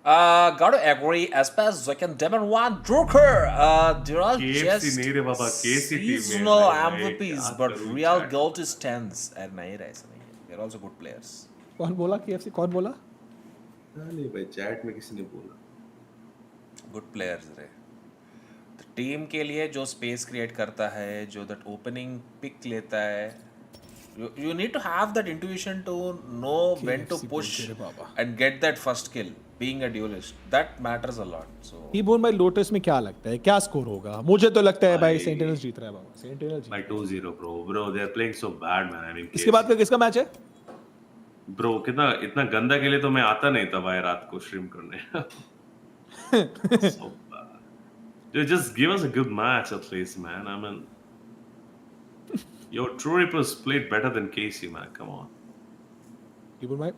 Got to agree, as Zekan Demon One Drucker. There are just seasonal MVPs, but real gold stands at nahi rahe ऐसा नहीं. They're also good players. कौन बोला KFC कौन बोला? नहीं भाई chat में किसी ने बोला. Good players रे. टीम के लिए जो स्पेस क्रिएट करता है, जो दैट ओपनिंग पिक लेता है, You need to have that intuition to know when to push and get that first kill. Being a duelist, that matters a lot. So ही बोल भाई लोटस में क्या लगता है, क्या स्कोर होगा? मुझे तो लगता है भाई सेंटिनल्स जीत रहा है बाबा. Sentinels by 2-0 bro they are playing so bad man. I mean इसके बाद का किसका मैच है? ब्रो कितना इतना गंदा खेले तो मैं आता नहीं था भाई रात को स्ट्रीम करने. So bad. Dude, just give us a good match at least man. I mean your True Reapers played better than KC man. Come on. ही बोल भाई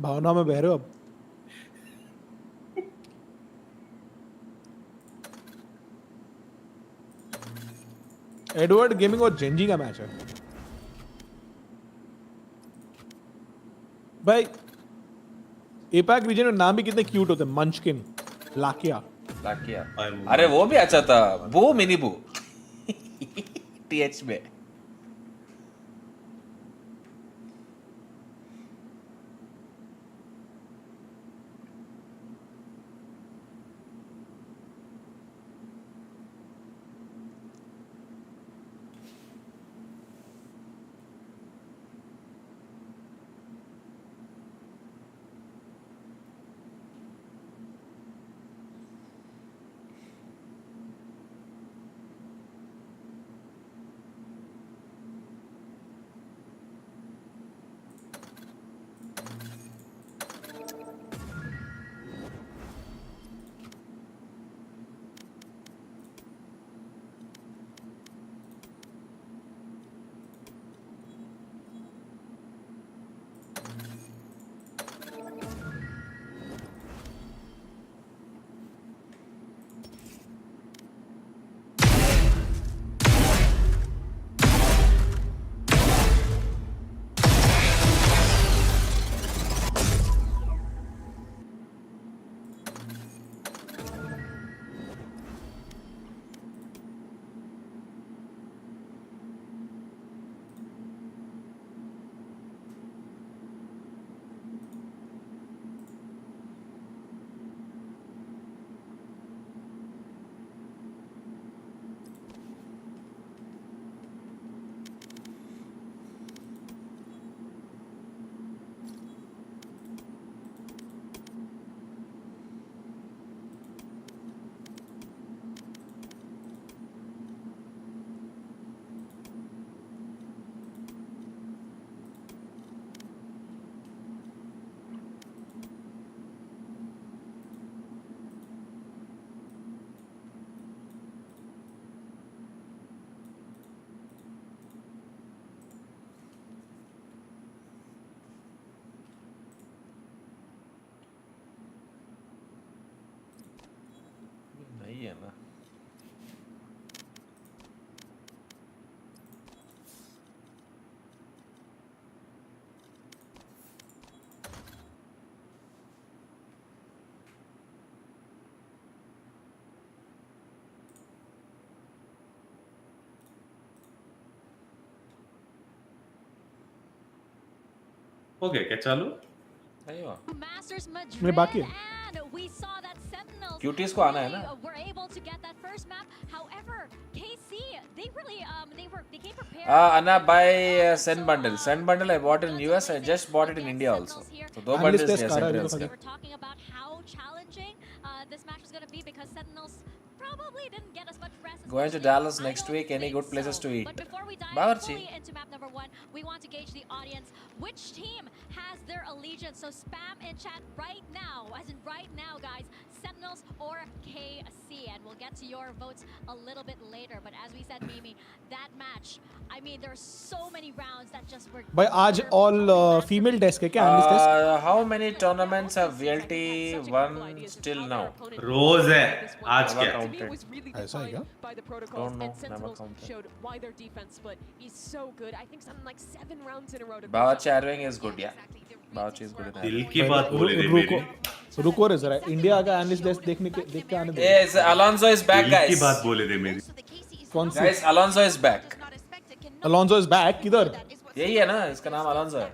भावना में बह रहे हो अब. एडवर्ड गेमिंग और Gen.G का मैच है भाई. एपैक रीजन में नाम भी कितने क्यूट होते हैं. मंचकिन, लाकिया. अरे वो भी अच्छा था. बू मिनी बू TH में. नहीं है ना. ओके क्या चालू? नहीं हुआ. मेरे बाकी है. क्यूटीज को आना है ना. Anna buy send bundle. Send bundle I bought in US. I just bought it in India also. So दो bundles हैं Sentinels के. We're talking about how challenging this match is going to be because Sentinels probably didn't get as much rest. Going to Dallas next week. Any good places to eat? But before we dive Bawarchi. fully into map number 1, we want to gauge the audience. Which team has their allegiance? So spam in chat right now, as in right now, guys. Sentinels or KC, and we'll get to your votes a little bit later. But as we said, Mimi, that match, I mean, there are so many rounds that just were. भाई आज all female desk है क्या? Analyst desk? How many tournaments have VLT won still now? रोज है आज क्या? ऐसा है क्या? By the protocols, and Sentinels showed why their defense split is so good. I think something like 7 rounds in a row. Bawarchi Arving is good, yeah. Bawarchi is good. दिल की बात बोले दे मेरी. रुको रे जरा. इंडिया का एनालिस्ट डेस्क देख के आने दो. Yes, Alonso is back, दिल guys. की बात बोले दे मेरी. कौन सी? Guys, Alonso is back. Alonso is back किधर? यही है ना, इसका नाम Alonso है.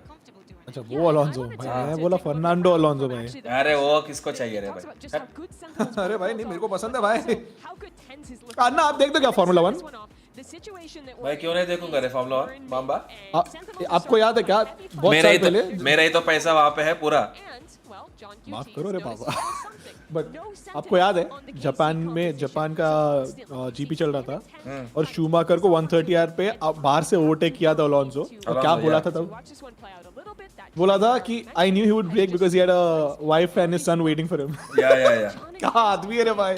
अच्छा वो अलोंसो भाई. मैं बोला फर्नांडो अलोंसो भाई. अरे वो किसको चाहिए रे भाई? अरे भाई नहीं मेरे को पसंद है भाई. अन्ना आप देख दो क्या फॉर्मूला 1? the situation that मैं क्यों नहीं देखूंगा रे फॉर्मूला 1 बाम्बा? आपको याद है क्या बहुत साल पहले मेरा ही तो पैसा वहाँ पे है पूरा. माफ करो रे बाबा. बट आपको याद है जापान का जीपी चल रहा था और शूमाकर को 130R पे बाहर से ओवरटेक किया था अलोंसो और क्या बोला था तब? बोला था कि I knew he would break because he had a wife and his son waiting for him. या. क्या आदमी है रे भाई.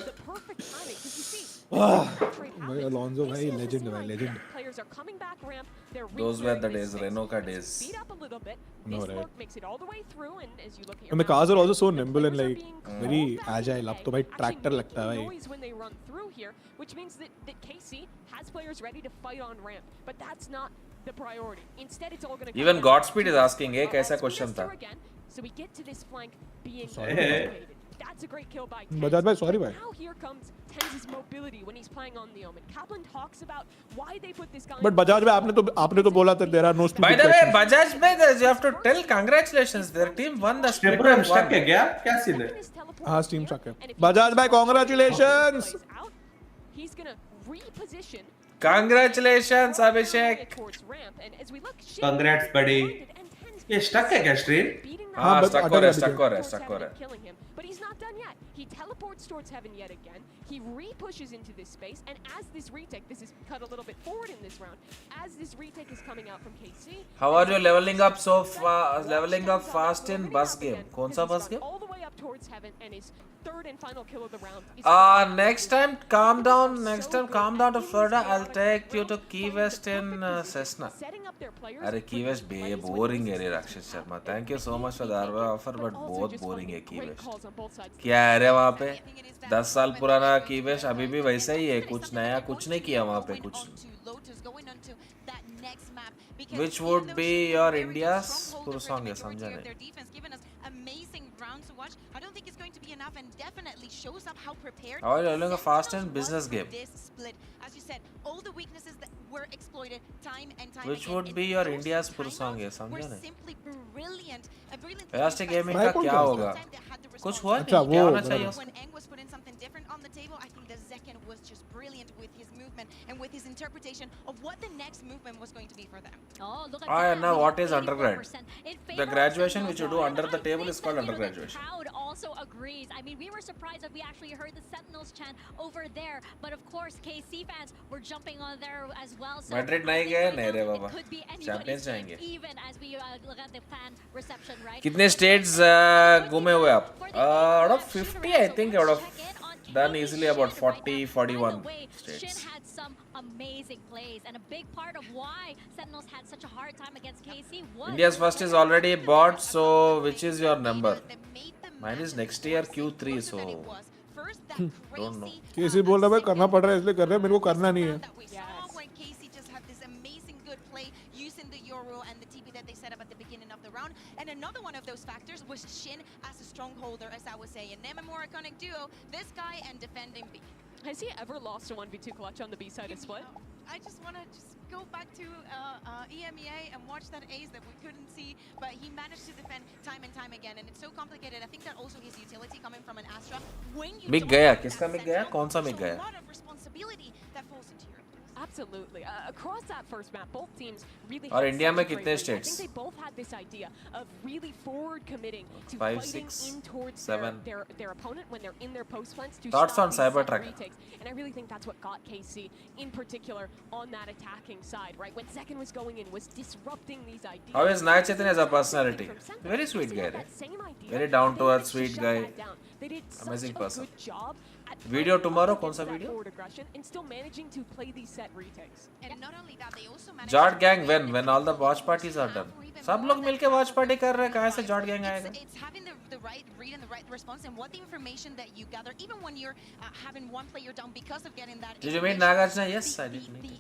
भाई अलोंसो भाई लेजेंड है भाई legend. Those were the days, Renault ka days. No, right. And the cars are also so nimble and like very agile. अब तो भाई ट्रैक्टर लगता है भाई. When they run through here, which means that KC has players ready to fight on ramp, but that's not the priority. Instead, it's all going to. Even Godspeed is asking, "Hey, कैसा question था?" So we get to this flank being activated. That's a great kill by Tens. Bajaj भाई sorry भाई. Now here comes Tens' mobility when he's playing on the Omen. Kaplan talks about why they put this guy. But Bajaj भाई आपने तो बोला था there are no stupid By the way, questions. Bajaj भाई, you have to tell congratulations. Their team won the split. Temporary stuck है क्या? क्या scene है? हाँ टीम स्टक है. बजाज भाई congratulations. He's going to reposition. Congratulations Abhishek. Congrats buddy. ये stuck है क्या स्ट्रेन? हाँ stuck हो रहा है. But he's not done yet. He teleports towards heaven yet again. He re-pushes into this space, and as this retake, this is cut a little bit forward in this round. As this retake is coming out from KC. How are you leveling up fast in bus game? कौन सा bus game? All the way up towards heaven, and his third and final kill of the round. Next time calm down to Florida. I'll take you to Key West in Cessna. अरे Key West boring है रे राक्षस Sharma. Thank you so much for the offer, but बहुत boring है Key West. क्या है रे वहाँ पे? 10 साल पुराना Key West अभी भी वैसा ही है. कुछ नया कुछ नहीं किया वहाँ पे कुछ. Which would be your India's पूरा song है समझा नहीं. I don't think it's going to be enough and definitely shows up how prepared. How are you leveling a fast and business game? This split, as you said, all the weaknesses that were exploited time and time Which again. would be your India's पूरा song है समझा नहीं. Simply brilliant. A brilliant. Elastic gaming का क्या होगा? कुछ हुआ नहीं? क्या होना चाहिए? When Eng was putting something different on the table, I think the Zekken was just brilliant with his movement and with his interpretation of what the next movement was going to be for them. Oh, look at that. Now what is undergrad? The graduation which you do under the table is called undergraduation. Crowd also agrees. I mean, we were surprised that we actually heard the Sentinels chant over there, but of course, KC fans were jumping on there as well. So Madrid नहीं गए नहीं रे बाबा. Champions जाएंगे. Even as we look at the fan reception, right? कितने states घूमे हुए आप? Out of 50, I think I would have done easily about 40, 41 states. Had some amazing plays, and a big part of why Sentinels had such a hard time against KC was India's first is already bought, so which is your number? Mine is next year Q3, so don't know. केसी बोल रहा है करना पड़ रहा है इसलिए कर रहे हैं मेरे को करना नहीं है. And another one of those factors was Shin as a strongholder, as I was saying. Name a more iconic duo, this guy and defending B. Has he ever lost a 1v2 clutch on the B side of split? I just want to go back to EMEA and watch that ace that we couldn't see, but he managed to defend time and time again, and it's so complicated. I think that also his utility coming from an Astra. When you MiG गया किसका MiG गया कौन सा MiG गया? a lot of responsibility that falls into your Absolutely. Across that first map, both teams really. और India में कितने states? I think they both had this idea of really forward committing to 5, fighting 6, in towards 7. their opponent when they're in their post plants to Thoughts stop on these Cybertruck? retakes. And I really think that's what got KC in particular on that attacking side, right? When Zekken was going in, was disrupting these ideas. How is Nai Chaitanya as a personality? Very sweet guy, right? Very down to earth, sweet guy. They did Amazing such a person. good job at Video tomorrow, against कौन सा that video? forward aggression and still managing to play these set retakes. And not only that, they also managed Jot gang when all the watch parties are done. सब लोग मिलके watch party कर रहे हैं कहाँ से Jot gang आएगा? It's having the right read and the right response, and what the information that you gather, even when you're having one player down because of getting that. Did you meet Nagarjuna? Yes, I did meet him.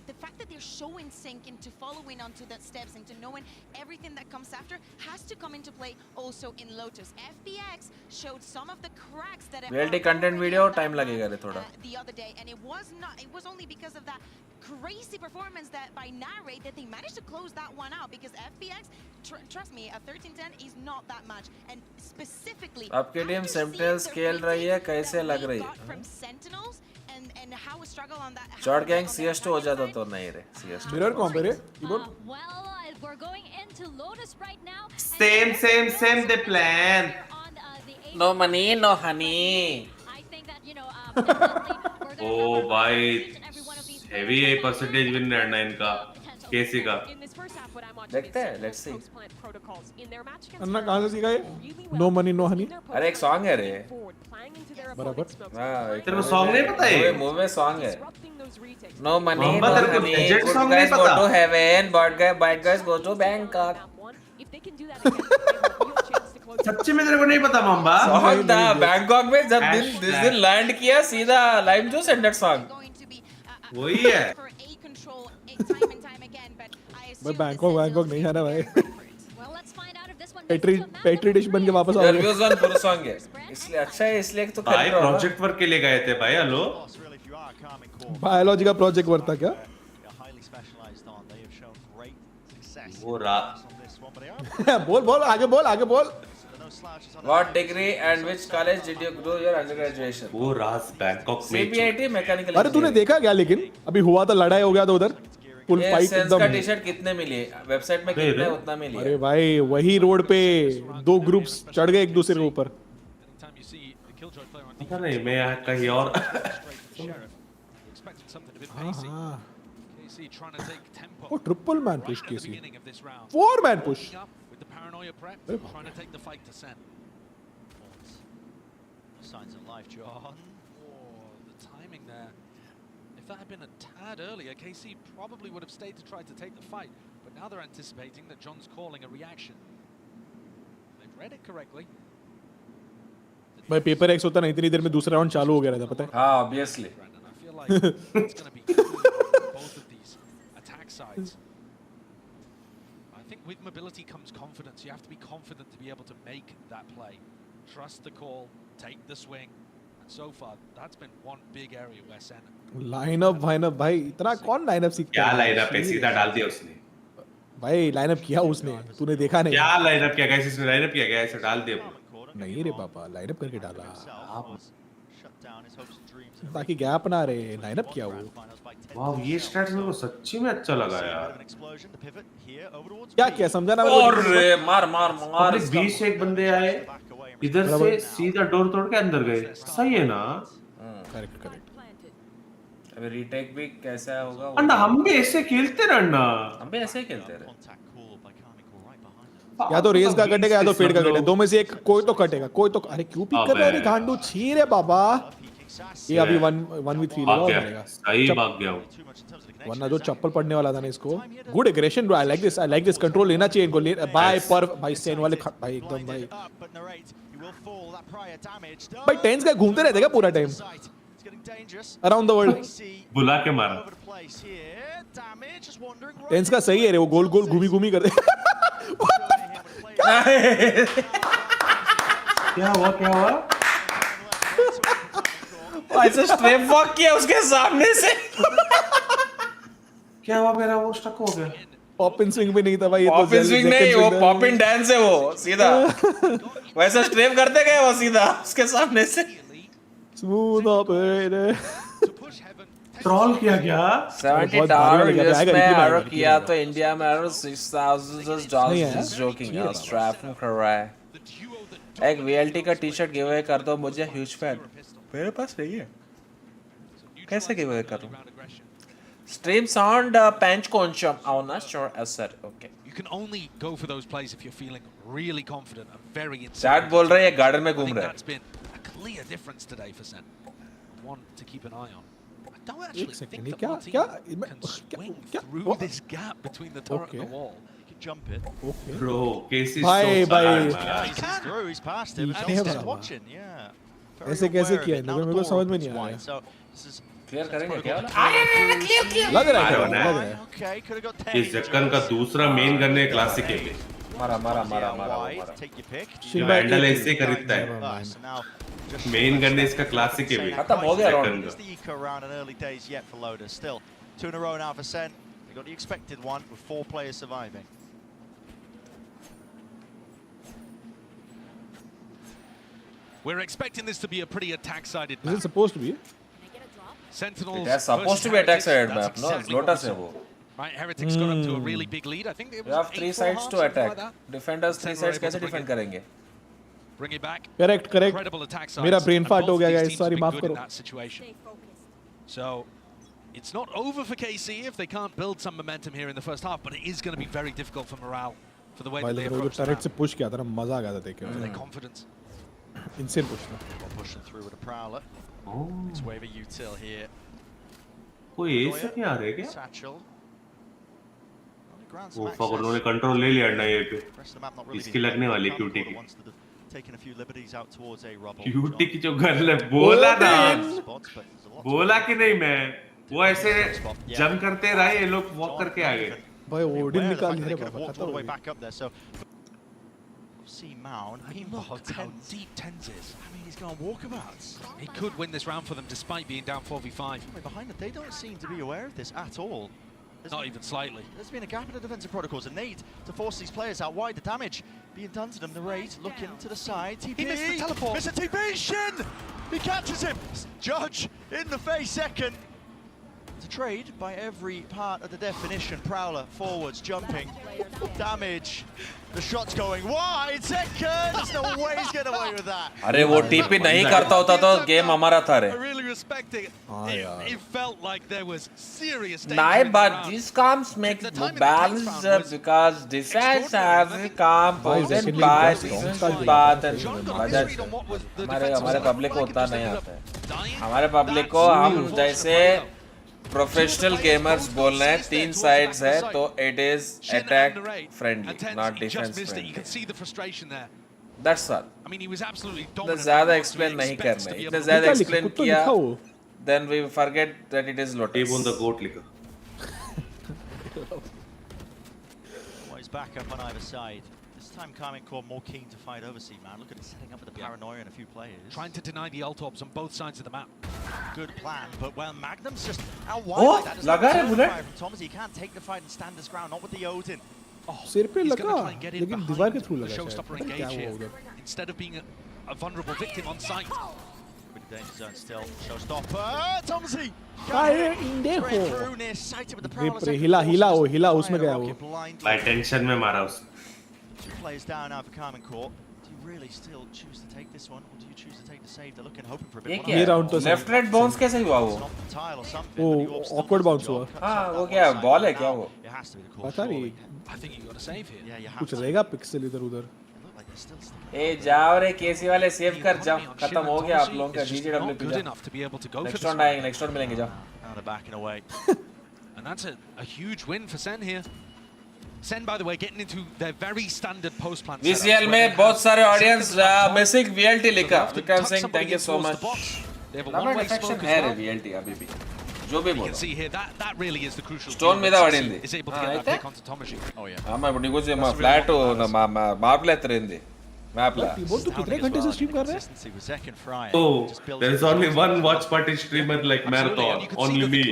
The fact that they're showing sync into following onto the steps, into knowing everything that comes after, has to come into play also in Lotus. FBX showed some of the cracks that VLT content video time लगेगा रे थोड़ा. The other day, and it was only because of that crazy performance that by Narrate that they managed to close that one out, because FBX, trust me, a 13-10 is not that much, and specifically आपकी team Sentinels खेल रही है कैसे लग रही है? from Sentinels and how we struggle on that. Short gang CS2 हो जाता तो नहीं रे CS2 मिरर कौन पे रे keyboard We're going into Lotus right now. Same the plan. No money no honey I think that, you know, definitely Oh भाई heavy percentage win रहना इनका केसी का देखते हैं लेट्स सी अन्ना कहाँ से सीखा ये नो मनी नो हनी अरे एक सॉन्ग है रे बराबर हाँ तेरे को सॉन्ग नहीं पता है मूवी में सॉन्ग है नो मनी नो मोहम्मद तेरे को honey legend good song guys नहीं गो पता? To heaven bad guys go to Bangkok सच्ची में तेरे को नहीं पता मामा सॉन्ग था बैंकॉक में जब दिन लैंड किया सीधा lime juice and that song वही है भाई बैंकॉक नहीं जाना भाई पेट्री डिश बन के वापस आओ रिव्यूज ऑन पूरा सॉन्ग है इसलिए अच्छा है इसलिए तो भाई प्रोजेक्ट वर्क के लिए गए थे भाई हेलो बायोलॉजी का प्रोजेक्ट वर्क था क्या वो रात बोल आगे बोल What degree and which college did you do your undergraduation? वो रात बैंकॉक में CBIT मैकेनिकल अरे तूने देखा क्या लेकिन अभी हुआ था लड़ाई हो गया था उधर फुल फाइट एकदम का टी-शर्ट कितने मिली वेबसाइट में कितने उतना मिली अरे भाई वही रोड पे दो ग्रुप्स चढ़ गए एक दूसरे के ऊपर पता नहीं मैं यहाँ कहीं और ओ ट्रिपल मैन पुश केसी 4 man push trying to take the fight to Sen. Signs of life, John. The timing there. If that had been a tad earlier, KC probably would have stayed to try to take the fight. But now they're anticipating that John's calling a reaction. They've read it correctly. भाई paper x होता ना इतनी देर में दूसरा round चालू हो गया रहता पता है हाँ obviously I feel like it's going to be both of these attack sides. I think with mobility comes confidence. You have to be confident to be able to make that play. Trust the call, take the swing. And so far, that's been one big area where Sen. Lineup भाई इतना कौन lineup सीखता क्या lineup है सीधा डाल दिया उसने भाई लाइनअप किया उसने तूने देखा नहीं क्या लाइनअप किया गाइस इसने लाइनअप किया गया ऐसे डाल दिया नहीं रे पापा लाइनअप करके डाला ताकि गैप ना रहे लाइनअप किया वो वाह ये स्टैट्स मेरे को सच्ची में अच्छा लगा यार क्या समझा ना और मार 20 एक बंदे आए इधर से सीधा डोर तोड़ के अंदर गए सही है ना करेक्ट अबे रीटेक भी कैसा होगा अन्ना हम भी ऐसे खेलते ना अन्ना हम भी ऐसे ही खेलते रहे या तो रेस का कटेगा या तो फेड का कटेगा दो में से एक कोई तो कटेगा कोई तो अरे क्यों पिक कर रहा है गांडू छी रे बाबा ये अभी 1v3 लेगा सही भाग गया वरना जो चप्पल पड़ने वाला था ना इसको good aggression bro I like this control लेना चाहिए इनको बाय पर भाई सेन वाले भाई एकदम भाई टेंस का घूमते रहते क्या पूरा टाइम अराउंड द वर्ल्ड बुला के मारा टेंस का सही है रे वो गोल घूमी करते क्या हुआ ऐसे स्ट्रेप वॉक किया उसके सामने से क्या हुआ मेरा वो स्टक हो गया पॉप इन स्विंग भी नहीं था भाई ये पॉप इन स्विंग नहीं वो पॉप इन डांस है वो सीधा वैसा स्ट्रेप करते गए वो सीधा उसके सामने से स्मूथ ऑपरेटर ट्रोल किया गया $70 यूएस में एरो किया तो इंडिया में एरो $6,000 जोकिंग यार स्ट्रैप कर रहा है एक VLT का टी-शर्ट गिव अवे कर दो मुझे ह्यूज फैन मेरे पास नहीं है कैसे गिव अवे करूं स्ट्रीम साउंड पंच कोंचम I am not sure as said okay You can only go for those plays if you're feeling really confident and very inside. Chat बोल रहे हैं गार्डन में घूम रहे हैं That's been a clear difference today for Sen. One to keep an eye on. I don't actually think that one team can swing through this gap between the turret and the wall. Jump it. Okay. Bro, Casey's bye, so bye. Yeah, he's through. He's past him. And he's just watching. Yeah. ऐसे कैसे किया मेरे को समझ में नहीं आया So this is clear करेंगे क्या लग रहा है okay. Could have got 10. इस जक्कन का दूसरा मेन गन है क्लासिक है मारा Take your pick. जो हैंडल ऐसे खरीदता है मेन गन है इसका क्लासिक है खत्म हो गया round It's the eco round and early days yet for Lotus. Still 2 in a row now for Sen. They got the expected one with 4 players surviving. We're expecting this to be a pretty attack-sided Is it map. supposed to be? Sentinels. It is supposed to be attack side map, no? Lotus hai wo. Right, Heretics got up to a really big lead. I think it was You have 3 sides to attack. Defenders 3 sides कैसे defend करेंगे? Bring it back. Correct. Incredible attack sides. मेरा brain fart And हो both गया of these guys. teams Sorry, have been माफ good in करो. that situation. So it's not over for KC if they can't build some momentum here in the first half, but it is going to be very difficult for morale for the way that they approach the turret map. से push किया था ना मजा आ गया था देख के. For their confidence. Insane push था. Pushing through with a prowler. It's wave a util here. कोई ऐसे नहीं आ रहे क्या? Satchel. वो फक उन्होंने कंट्रोल ले लिया ना ये पे. इसकी लगने वाली क्यूटी की. Taking a few liberties out towards a rubble. Cutie की जो गर्ल है बोला ना. बोला कि नहीं मैं. वो ऐसे जंप करते रहे ये लोग वॉक करके आ गए. भाई ओडिन निकाल लिया बाबा all the way back up there. So see Mound. Look how deep Tens is. I mean, he's gone walkabouts. He could win this round for them despite being down 4v5. Behind it, they don't seem to be aware of this at all. Not even slightly. There's been a gap in the defensive protocols, and need to force these players out wide. The damage being done to them. The rate looking to the side. TP. He missed the teleport. Mr. TP. Shin. He catches him. Judge in the face. Second. To trade by every part of the definition. Prowler forwards, jumping, damage. The shot's going wide. Second. There's no way he's getting away with that. अरे वो TP नहीं करता होता तो game हमारा था रे. I really respect it. It felt like there was serious danger. Nah, in but the round. these comps make balance because defense have calm potent by decent baat and हमारे public को उतना नहीं आता है. हमारे public को हम जैसे प्रोफेशनल गेमर्स बोल रहे हैं 3 sides है तो it is attack friendly not defense friendly. That's all. I mean, he was absolutely इतना dominant. ज़्यादा explain नहीं करना है. इतना ज़्यादा explain किया then we forget that it is Lotus. Abe on the goat लिखा. Well, he's back up on either side. This time Cayman GT4 more keen to fight overseas, man. Look at it setting up with the paranoia and a few players. Trying to deny the ult orbs on both sides of the map. Good plan, but well, Magnum's just out wide like that. लगा है bullet. From Thomas, he can't take the fight and stand his ground, not with the Odin. सिर पे He's लगा gonna try and get in लेकिन behind दीवार के through the लगा showstopper शायद. engage क्या हुआ here. उधर? Instead of being a vulnerable victim on site. With the danger zone still. Showstopper. Thomasy. Fire in the Straight hole. through near sighted with the रे prowler. Pray हिला उसमें गया वो. भाई टेंशन में मारा उस. 2 players down now for Cayman GT4. Do you really still choose to take this one, or do you choose to take the save? They're looking, hoping for a bit. ये round तो left right bounce कैसे हुआ वो? वो awkward bounce हुआ. हाँ वो क्या ball है क्या वो? It has to be the call. पता नहीं. I think you got a save here. Yeah, you have कुछ to. रहेगा पिक्सल इधर उधर. ए जाओ रे केसी वाले सेव कर जाओ खत्म हो गया आप लोगों का GGW पे जाओ. Next round आएंगे next round मिलेंगे जाओ. Now they're backing away. And that's a huge win for Sen here. Sen, by the way, getting into their very standard post plant. VCL में बहुत सारे audience missing VLT लिखा. Vikram Singh, thank you so much. लगा defection है रे VLT अभी भी. जो भी You बोलो. can see here that really is the crucial. Stone మీద పడింది. Is able to get that pick onto Tomashi. Oh yeah. అమ్మ ఇప్పుడు నీకు మా ఫ్లాట్ మార్పులు ఎత్తరింది మ్యాప్ లా. बोल तू कितने घंटे से स्ट्रीम कर रहा है? Oh, there is only one watch party streamer like Marathon, only me.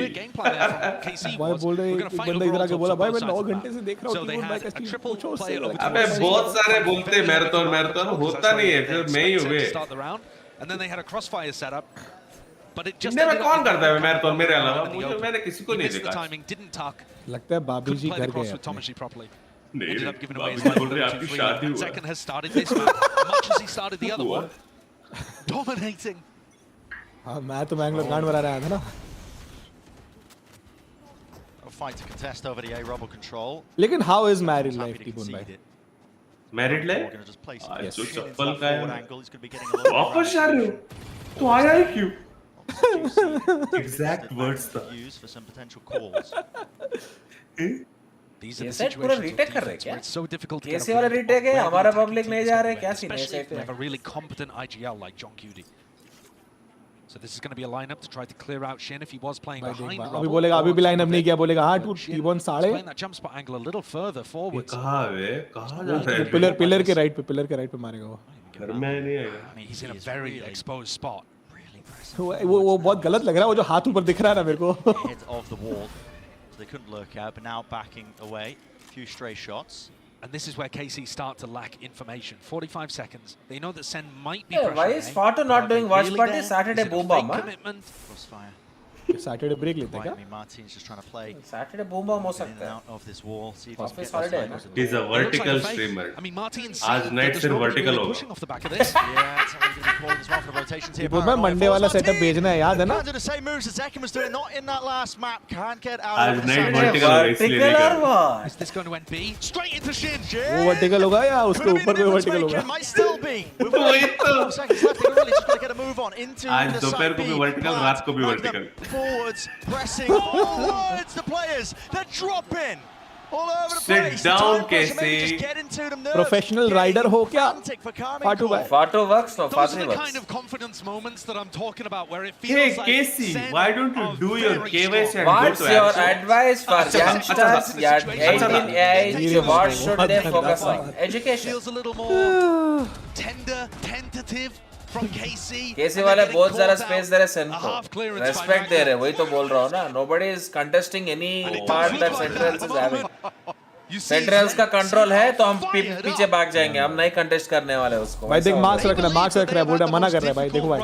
भाई बोल रहे एक बंदा इधर आके बोला भाई मैं 9 घंटे से देख रहा हूँ टीम मैच का पूछो उससे. अबे बहुत सारे बोलते मैराथन होता नहीं है फिर मैं ही हूँ बे. And then they had a crossfire setup. But it just मैं कौन करता है मैराथन मेरे अलावा मुझे मैंने किसी को नहीं देखा. timing didn't tuck. लगता है बाबी जी घर गए हैं. Tomashi properly. नहीं Ended up giving away his बोल रहे आपकी शादी हुआ. Second has started this map much as he started the other one. Dominating. हाँ मैं तो मैंगलोर गांड बना रहा था ना. A fight to contest over the A rubble control. लेकिन how is married life T Bone भाई? Married life? Yes. जो चप्पल का है. वापस आ रहे हो? तो आया ही क्यों? Exact words था. Use for some potential calls. These are ये the सेट पूरा situations रीटेक कर of रहे हैं defense क्या? where it's so difficult to get केसी a वाला read रीटेक है on where हमारा the पब्लिक नहीं जा रहे क्या सीन है especially if सेट they में? have a really competent IGL like Gen.G. So this is going to be a lineup to try to clear out Shin if he was playing behind the अभी बोलेगा अभी भी lineup नहीं किया बोलेगा हाँ to T-bone साढ़े. playing that jump spot angle a little further forwards. कहाँ है? कहाँ जा रहा है? पिलर के राइट पे मारेगा वो. घर में नहीं आएगा. I mean, he's in a very exposed spot. वो बहुत गलत लग रहा है वो जो हाथ ऊपर दिख रहा है ना मेरे को. Head of the wall. So they couldn't lurk out, but now backing away. A few stray shots. And this is where KC start to lack information. 45 seconds. They know that Sen might be Hey, why is Fatu not doing watch party Saturday boom bomb? Commitment. Crossfire. Saturday break लेते हैं क्या? I mean, Martin's just trying to play Saturday boom bam हो in सकता and है. out of this wall. See if he can Office get holiday those है ना? titles. He's a vertical streamer. I mean, Martin's आज night सिर्फ vertical होगा. pushing off the back of this. Yeah, it's only going to be calling as well for the rotations here. बोल मैं Monday वाला setup भेजना है, याद है ना? Can't do the same moves as Zekin was doing, not in that last map. Can't get out आज of the night side. vertical होगा इसलिए नहीं कर रहा. Is this going to end B? Straight into Shin. वो vertical होगा या उसके ऊपर भी वर्टिकल होगा? Might still be. With वही तो. seconds left, they're really just got to get a move on into आज the दोपहर side को B. भी vertical, रात को भी Magnum vertical. Forwards, pressing forwards. The players, they're dropping all over the Sit place. down, Time pressure, maybe Casey. just get into them nerves. Professional rider हो क्या? फाटू भाई. Fato works no, Those Fatri are the works. kind of confidence moments that I'm talking about, where it Hey feels like Casey, Sen why don't you are do your very KYC strong. and go What's to your action? advice for youngsters at 18 age? What should they focus on? Education. Feels a little more tentative from KC. केसी वाले बहुत ज़्यादा space दे रहे सेन को. Respect दे रहे, वही तो बोल रहा हूँ ना. Nobody is contesting any part that Sentinels is having. Sentinels का control है तो हम पीछे भाग जाएंगे. हम नहीं contest करने वाले उसको. भाई देख मार्क्स रख रहा है, बोल रहा मना कर रहा है भाई. देखो भाई.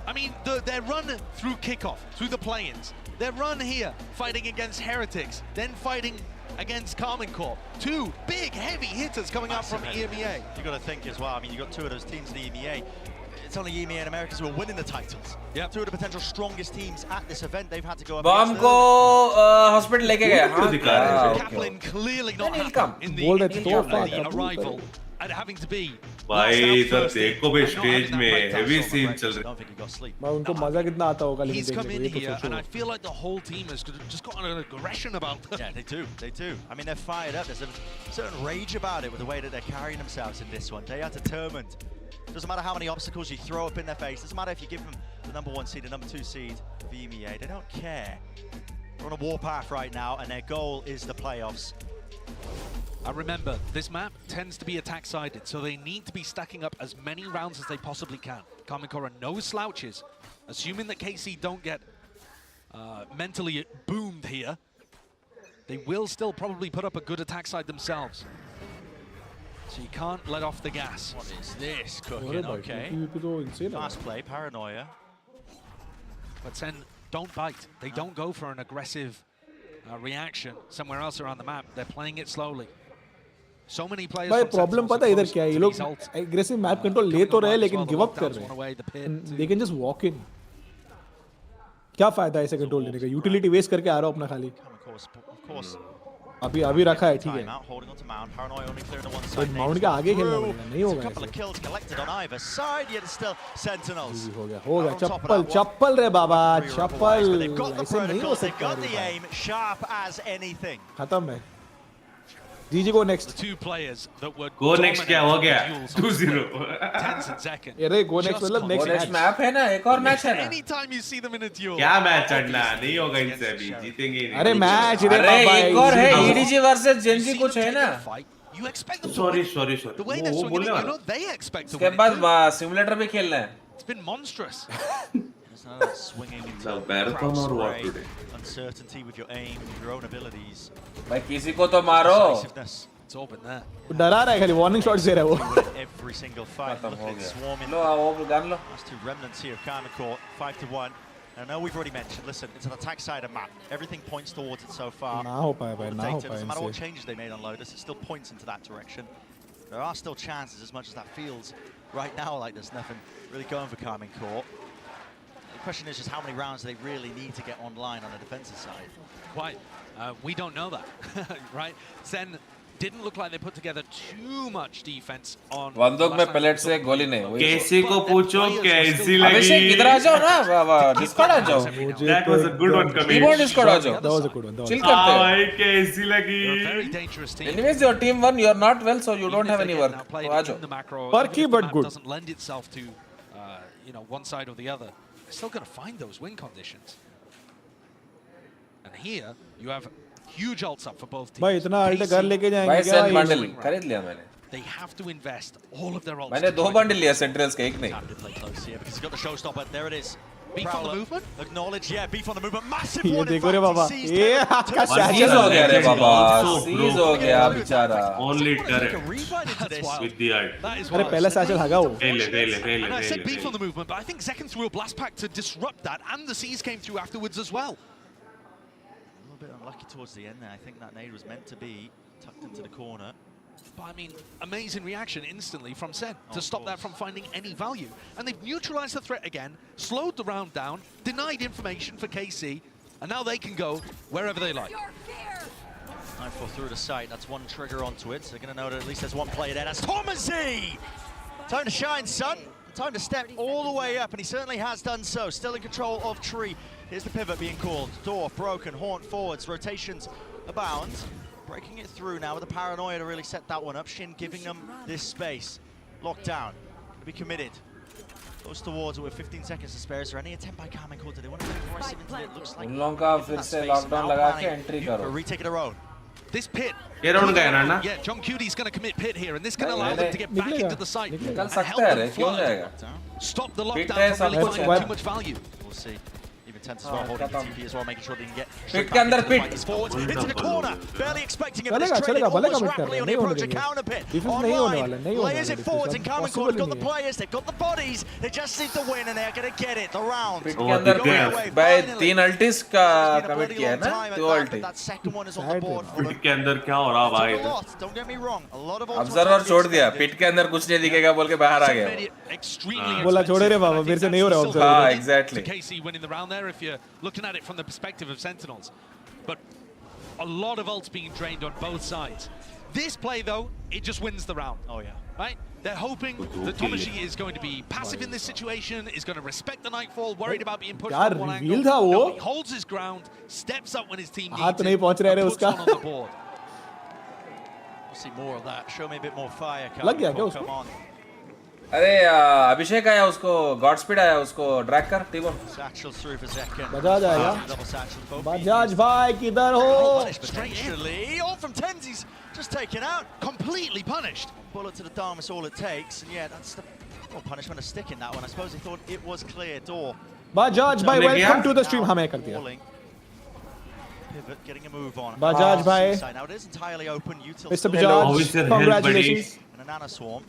I mean, their run through kickoff, through the play-ins, their run here, fighting against Heretics, then fighting against 𝐼𝐍𝐿. Two big, heavy hitters coming out from EMEA. You got to think as well. I mean, you got two of those teams in the EMEA. It's only EMEA and Americas who are winning the titles. Yep. Two of the potential strongest teams at this event. They've had to go up. Bomb को hospital लेके गए. हाँ. Kaplan clearly not Then he'll happy come. in बोल the रहे तो the arrival and having to be भाई last out इधर first in देखो भी and not stage having that में breakdown heavy shot scene break. चल I रहा don't think he got sleep. भाई उनको मजा कितना आता होगा लेकिन He's come देखने in को, ये here तो and I सोचो. feel like the whole team has just got an aggression about them. Yeah, they do. They do. I mean, they're fired up. There's a certain rage about it with the way that they're carrying themselves in this one. They are determined. Doesn't matter how many obstacles you throw up in their face. Doesn't matter if you give them the #1 seed, the #2 seed of the EMEA. They don't care. They're on a warpath right now, and their goal is the playoffs. I remember, this map tends to be attack-sided, so they need to be stacking up as many rounds as they possibly can. 𝐼𝐍𝐿 are no slouches. Assuming that KC don't get mentally boomed here, they will still probably put up a good attack side themselves. So you can't let off the gas. What is this अरे cooking? भाई Okay. PvP तो insane है. Fast play, paranoia. But Sen don't bite. They don't go for an aggressive reaction somewhere else around the map. They're playing it slowly. So many players. भाई from problem Sentinels पता है इधर क्या है, ये are लोग close to these ults. Aggressive map control ले तो रहे लेकिन गिव अप कर Lockdowns रहे one away, the pit हैं. to- they can just walk in. क्या फायदा है इसे कंट्रोल लेने का? यूटिलिटी वेस्ट करके आ रहा हूं अपना खाली. Of course. अभी रखा है, ठीक है. Timeout, holding on to Mount. Paranoia only clearing the one but side. Mount के आगे खेलना Through. पड़ेगा, नहीं There's a होगा couple of ऐसे. kills collected on either side, yet it's still Sentinels. हो गया On top of chappal that one, चप्पल रे बाबा three were up away, but they've chappal. got the ऐसे नहीं हो protocols, they've सकता got the है. aim, sharp as anything. खत्म है. जीजी को next. The two players that were Go next क्या हो गया? 2-0. Tens and Zekin. अरे गो नेक्स्ट मतलब नेक्स्ट नेक्स्ट मैप है ना, एक और मैच है ना. Anytime you see them in a duel. क्या मैच चढ़ना नहीं होगा इनसे अभी, जीतेंगे ही नहीं. अरे मैच रे अरे बाबा. एक और है EDG वर्सेस Gen.G कुछ है ना. You expect them to Sorry. win. The way they're वो swinging बोलने it, you वाला. know they expect to उसके win. बाद सिमुलेटर भी खेलना है. It's been monstrous. There's another swinging into Now, marathon crowd or what spray, today? uncertainty with your aim, with your own abilities. भाई किसी को तो मारो. Decisiveness. It's all been there. डरा रहा है खाली, वार्निंग शॉट्स दे रहा है वो. Every single fight. खत्म Look हो at it गया. swarming. लो वो gun low. That's two remnants here of 𝐼𝐍𝐿, 5-1. And I know we've already mentioned, listen, it's an attack side of map. Everything points towards it so far. ना हो पाया भाई, All the ना हो data, पाया doesn't matter what इनसे. changes they made on Lotus, it still points into that direction. There are still chances, as much as that feels right now like there's nothing really going for 𝐼𝐍𝐿. The question is just how many rounds they really need to get online on the defensive side. Quite. We don't know that, right? Sen didn't look like they put together too much defense on. बंदूक में palette से गोली नहीं. कैसी को पूछो कैसी अभिषेक लगी. इधर आ जाओ ना, डिस्कॉर्ड आ जाओ. That was a good one coming. Keyboard Discord आ जाओ. That was a good one. Chill करते हैं. भाई कैसी They're a लगी. very dangerous team. Anyways, your team won. You're not well, so you don't Even if have they any get work. outplayed तो आ in जाओ. the macro, Perky, even if the but map good. doesn't lend itself to, one side or the other. They're still going to find those win conditions. And here you have huge ults up for both teams. भाई इतना alt घर लेके जाएंगे भाई क्या? Saint bundle खरीद लिया मैंने. They have to invest all of their ults. मैंने 2 बंडल लिया सेंट्रल्स के, एक नहीं. Time to play close here because he's got the showstopper. There it is. Beef on the movement? Acknowledge, yeah, beef on the movement. Massive ये one. देखो रे बाबा, ये आपका सीज हो गया रे बाबा, सीज हो गया बेचारा. Only turret with the art. अरे पहला सैचल हगा वो. And I said beef on the movement, but I think Zekken threw a blast pack to disrupt that, and the C's came through afterwards as well. A little bit unlucky towards the end there. I think that nade was meant to be tucked into the corner. But I mean, amazing reaction instantly from Sen to stop that from finding any value. And they've neutralized the threat again, slowed the round down, denied information for KC, and now they can go wherever they like. 9-4 through the site, that's one trigger onto it, so they're going to know that at least there's one player there. That's 𝐼𝐼𝐍𝐿𝐒! Time to shine, son. Time to step all the way up, and he certainly has done so. Still in control of Tree. Here's the pivot being called. Door broken, Haunt forwards, rotations abound. Breaking it through now with the paranoia to really set that one up. Shin giving them this space. Locked down. To be committed. Close towards it with 15 seconds to spare. Is there any attempt by Cayman GT4? Do they want to be aggressive into it? Looks like उन लोगों का फिर से lockdown लगा के entry करो. a retake of their own. This pit. ये round गया ना? Yeah, Gen.G is going to commit pit here, and this can allow them to get back into the site. निकल सकता है रे, क्यों जाएगा? Stop the lockdown from really finding too much value. We'll see. Even Tense as well, holding the TP as well, making sure they can get Pit के अंदर pit. into the corner. Barely expecting it, but चलेगा it's चलेगा traded भले almost commit कर rapidly रहे on हैं, the नहीं होने approach of देंगे. counter pit. डिफेंस नहीं होने वाला, Online, नहीं होने layers वाला. it forwards, and Cayman Possible GT4 got the नहीं है. players, they've got the bodies, they just need to win, and they're going to get it. The round. पिट के अंदर भाई 3 अल्टीज का कमिट किया है ना, 2 अल्टी. That second one is on the board for them. पिट के अंदर क्या हो रहा भाई? Don't get me wrong, a lot of observer छोड़ दिया, पिट के अंदर कुछ नहीं दिखेगा बोल के बाहर आ गया. बोला छोड़े रे बाबा, मेरे से नहीं हो रहा ऑब्जर्वर. हाँ, exactly. KC winning the round there if you're looking at it from the perspective of Sentinels. But a lot of ults being drained on both sides. This play though, it just wins the round. Oh yeah. Right? They're hoping that 𝘼𝐼𝐍𝐿𝐒 is going to be passive in this situation, is going to respect the Nightfall, worried about being pushed from one angle. No, he holds his ground, steps up when his team needs it, and puts one on the board. We'll see more of that. Show me a bit more fire. लग गया क्या Come उसको? on. अरे अभिषेक आया, उसको God speed आया, उसको drag कर टीबो. Satchel through for Zekken. Bajaj आएगा. Double satchel. Both बजाज भाई किधर हो? Potentially, all from Tenzi's just taken out. Completely punished. Bullet to the dome is all it takes, and yeah, that's the punishment of sticking that one. I suppose he thought it was clear. Door. Bajaj भाई welcome to the stream. हमें कर दिया. Pivot, getting a move on. Bajaj भाई. Now it is entirely open. Mr. Bajaj, congratulations. And a nano swarm.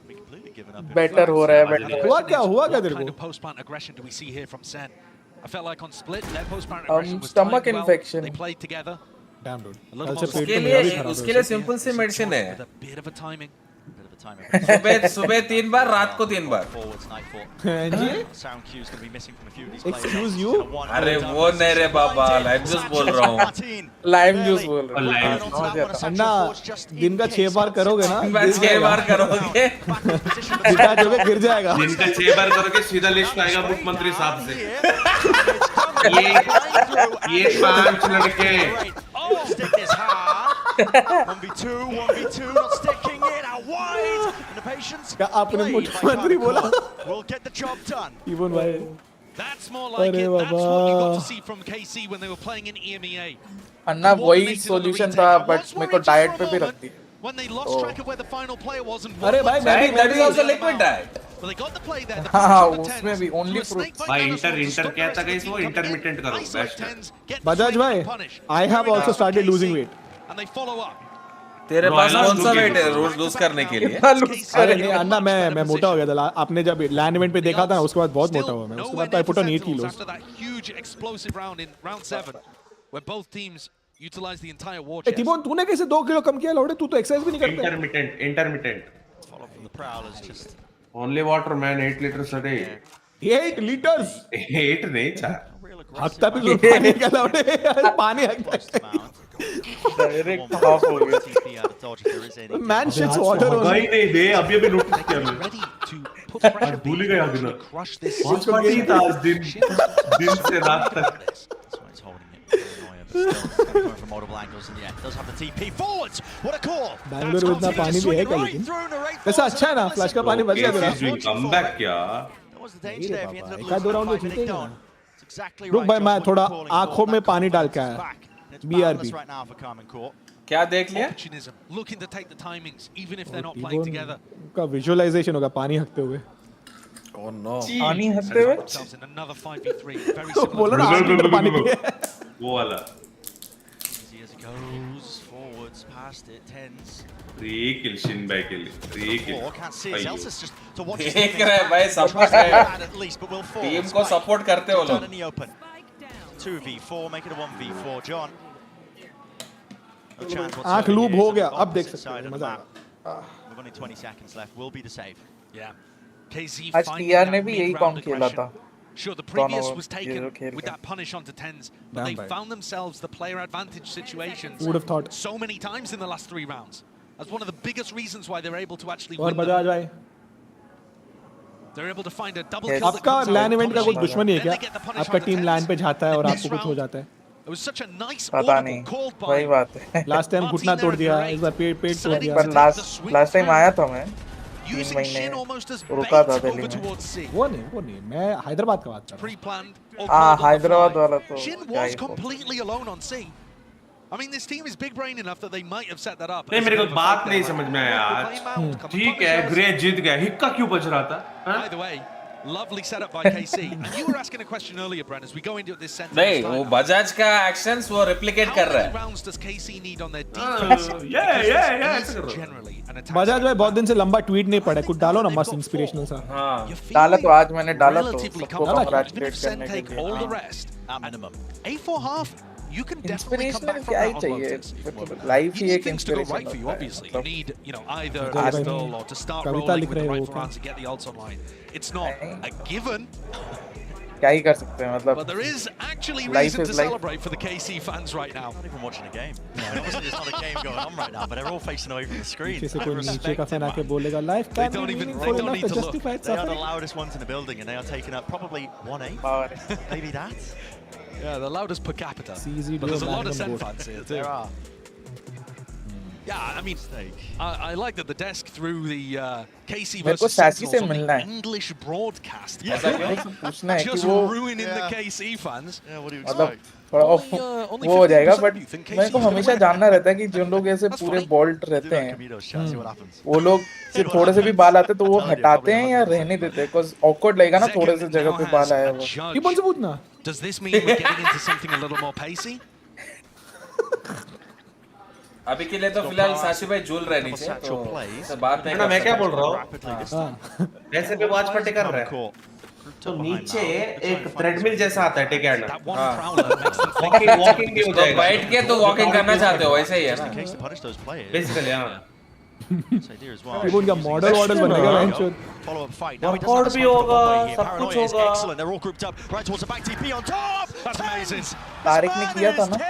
Completely given up. Better हो रहा है, better. हुआ क्या तेरे What kind को? of post-plant aggression do we see here from Sen? I felt like on split, their post-plant aggression was stomach timed well. infection. They played together. Damn dude. A little कल से more पेट में मेरा भी खराब हो उसके लिए सिंपल सी medicine है. with a bit of a timing. सुबह 3 बार, रात को 3 बार. Sound cues going to be missing from a few of these Excuse you? अरे वो नहीं रे बाबा, लाइम जूस बोल रहा हूँ. लाइम जूस बोल रहा हूँ. अन्ना दिन का 6 बार करोगे ना? दिन का 6 बार करोगे. दिखा दोगे गिर जाएगा. दिन का 6 बार करोगे सीधा लिस्ट आएगा मुख्यमंत्री साहब से. ये 5 लड़के. 1v2, 1v2, not sticking it out wide. And the patience. क्या आपने मुख्यमंत्री बोला? We'll get the job done. Even भाई. That's more like it. That's what you got to see from KC when they were playing in EMEA. अन्ना वही solution था, but मेरे को diet पे भी रख दी. When they lost track of where the final player was and अरे भाई that is also liquid diet. Well, they got the play there. हाँ, उसमें भी only fruits. भाई इंटर क्या था गाइस, वो इंटरमिटेंट करो बेस्ट. बजाज भाई, I have also started losing weight. And they follow up. तेरे पास कौन सा वेट है रोज लूज करने के लिए? अरे नहीं अन्ना, मैं मोटा हो गया था. आपने जब लैंड इवेंट पे देखा था ना, उसके बाद बहुत मोटा हुआ मैं. उसके बाद I put on 8 kilos. After that huge explosive round in round 7, where both teams utilized the entire war A chest. Timon, तूने कैसे 2 किलो कम किया लौड़े? तू तो एक्सरसाइज भी नहीं करता. Intermittent. Follow from the prowlers just. Only water man, 8 liters a day. 8 liters. 8 नहीं था. हकता भी जो पानी का लौड़े. पानी हकता. Direct half हो गया. Man shits water on. भाई नहीं दे, अभी नोटिस किया मैं. आज भूल गया अभी ना. बहुत पार्टी था आज दिन से रात तक. Going from multiple angles, and yeah, does have the TP forwards. What a call! Bangalore में इतना पानी भी है क्या लेकिन? वैसा अच्छा है ना, फ्लैश का पानी बच गया तेरा. कमबैक क्या? एक आध 2 राउंड तो जीतेगा. रुक भाई, मैं थोड़ा आंखों में पानी डाल के आया. BRB. क्या देख लिया? Looking to take the timings, even if they're not playing together. का विजुअलाइजेशन होगा पानी हकते हुए. Oh no. पानी हदे हुए in another 5v3. Very similar. बोलो ना 8 लीटर पानी पिए वो वाला as he goes forwards past it, tens 3 kill Shin by kill 3 kill can't see else is just to watch देख रहे हैं भाई support at least but will fall team को सपोर्ट करते हो लोग 2v4 make it a 1v4 John आंख loop हो गया अब देख सकते हैं मजा आएगा we've only 20 seconds left will be the save Yeah. KZ आज TR ने भी यही कॉम खेला था Sure, the previous was taken with that punish onto tens, but they found themselves the player advantage situations Would have thought so many times in the last 3 rounds. That's one of the biggest reasons why they're able to actually और win मजा आ them. जाए They're able to find a double kill. आपका लैन event का कोई दुश्मनी है क्या आपका टीम लैन पे जाता है और आपको कुछ हो जाता है It was such a nice पता audible नहीं called by वही बात है लास्ट टाइम घुटना तोड़ दिया इस बार पेट तोड़ दिया पर लास्ट टाइम आया था मैं 3 महीने रुका था दिल्ली में वो नहीं मैं हैदराबाद का बात कर रहा हूं हां हैदराबाद वाला तो Shin was completely alone on C. I mean, this team is big brain enough that they might have set that up. नहीं मेरे को बात नहीं समझ में आया आज ठीक है ग्रे जीत गया हिक्का क्यों बज रहा था By the way, lovely setup by KC. And you were asking a question earlier, Bren, as we go into this Sentinel. नहीं वो बजाज का एक्शंस वो रेप्लिकेट कर रहा है rounds does KC need on their defense? Generally, an attack. Bajaj भाई बहुत दिन से लंबा ट्वीट नहीं पड़ा कुछ डालो ना मस्त इंस्पिरेशनल सा हां डाला तो आज मैंने डाला तो सबको कांग्रेचुलेट करने के take all the rest at minimum. A4 half. You can definitely come back from क्या ही that on चाहिए boxes. Life he You need एक things to go inspiration right for you, obviously. You need, you know, either As as well, or to start Kavita rolling लिख with the रहे right हो rounds to get the ults online. It's not a given, क्या ही कर सकते हैं मतलब but there is actually Life reason is to life. celebrate for the KC fans right now. not even watching a game obviously there's not a game going on right now but they're all facing away from the screen पीछे से कोई नीचे का fan आके बोलेगा life They can don't be even- meaningful they don't enough need to to look. Justify they are the suffering loudest ones in the building and they are taking up probably 1-8 और maybe that Yeah, the loudest per capita. CZ But there's a duo lot of man Sen on board. fans here too. there are Yeah, I mean, I like that the desk through the KC मेरे को versus sassy से Sentinels on मिलना the है English broadcast. पूछना है कि Just वो ruining the KC fans. yeah what do you मतलब expect थोड़ा Only वो हो जाएगा 50% बट you think मेरे को KC is हमेशा gonna win. जानना रहता है कि जो लोग ऐसे पूरे बोल्ट रहते हैं Kamido's chat see what happens वो लोग से थोड़े से भी बाल आते तो वो हटाते हैं या रहने देते हैं बिकॉज़ ऑकवर्ड लगेगा ना थोड़े से जगह पे बाल आया हुआ ये कौन से पूछना Does this mean we're getting into something a little more pacey? अभी के लिए तो फिलहाल साशी भाई झूल रहे नीचे तो बात नहीं मैं क्या बोल रहा हूँ rapidly वैसे भी वॉच पर टिकर रहा है तो नीचे एक थ्रेडमिल जैसा आता है take and That one prowler makes them think walking भी हो तो जाएगा बैठ के तो वॉकिंग करना चाहते हो वैसे ही है in ना case to punish those players basically हां this idea as well ये उनका मॉडल बनेगा venture follow up fight now he doesn't have भी to होगा here. सब कुछ Paranoia is होगा excellent they're all grouped up right towards the back TP on top That's amazing. Tariq ने किया था ना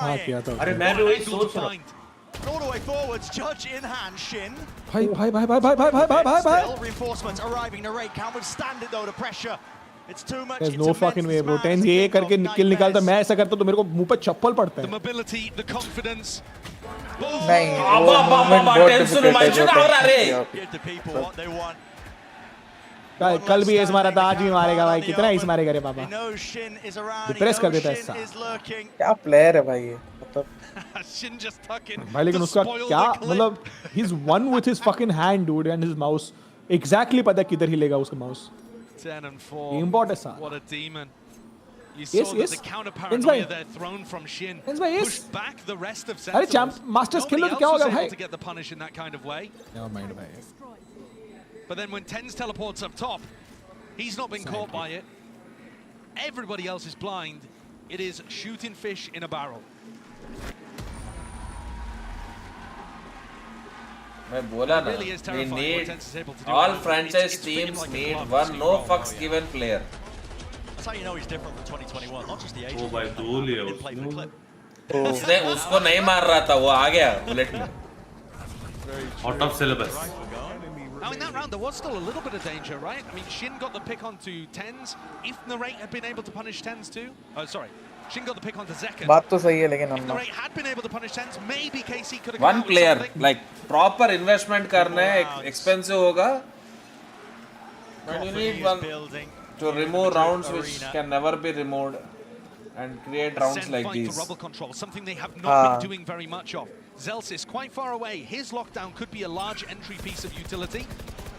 हां किया था अरे मैं भी वही सोच रहा हूँ all the way forwards judge in hand Shin भाई भाई भाई भाई भाई भाई भाई भाई भाई भाई still reinforcements arriving the rate can't withstand it though the pressure it's too much There's no fucking way bro 10 ये करके किल निकालता मैं ऐसा करता तो मेरे को मुंह पे चप्पल पड़ता the है mobility, the confidence. नहीं वो मोमेंट बहुत डिफिकल्ट है give the people what they want कल भी एस मारा था आज भी मारेगा भाई कितना एस मारेगा रे बाबा he knows Shin is around Depress कर देता है Shin साला। is lurking क्या प्लेयर है भाई ये मतलब Shin just tucking. भाई लेकिन उसका क्या मतलब he is one with his fucking hand dude and his mouse exactly पता है किधर हिलेगा उसका माउस 10 and 4. Game bot है साला। What a demon. You Yes, saw yes. that the counter Ins paranoia भाई। there thrown from Shin Ins भाई, yes। pushed back the rest of अरे Sentinels. Champ masters खेलो तो Nobody क्या else होगा was भाई able to get the punish in that kind of way. Never mind भाई But then when Tens teleports up top, he's not been caught by it. Everybody else is blind. It is shooting fish in a barrel. मैं बोला ना Really is we terrifying what need Tens is able to do. all It's franchise freaking teams like a need club. one It's no really fucks wrong, given player that's how you know he's different from 2021 not just the age ओ भाई दो लिया didn't play for the clip उसने उसको नहीं मार रहा था वो आ गया बुलेट में out of syllabus Now in that round there was still a little bit of danger, right? I mean, Shin got the pick onto Tens. If Narrate had been able to punish Tens too, oh sorry, Shin got the pick onto Zekken. बात तो सही है लेकिन If हम Narrate had been able to punish Tens, maybe KC could have one come out with player something. like proper investment करना है expensive होगा but you need one to remove rounds which can never be removed and create rounds Send like fight these for rubble control, something they have not been doing very much of. 𝐶𝐿𝐶 is quite far away. His lockdown could be a large entry piece of utility.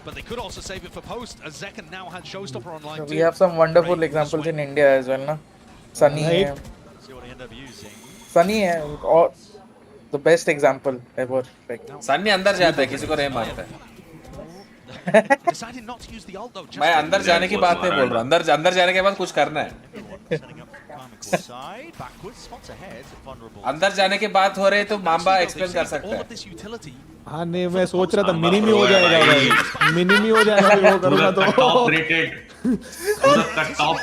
but they could also save it for post, as Zekken now had Showstopper online We have some wonderful examples in India as well, na? Sunny hai. Sunny hai, or the best example ever. Like. Sunny अंदर जाता है, किसी को नहीं मारता है. मैं अंदर जाने की बात नहीं बोल रहा. अंदर जाने के बाद कुछ करना है. अंदर जाने की बात हो रही तो माम्बा एक्सप्लेन कर सकता है. हाँ नहीं, मैं सोच रहा था मिनी हो जाएगा भाई. मिनी हो जाएगा वो करूँगा तो. टॉप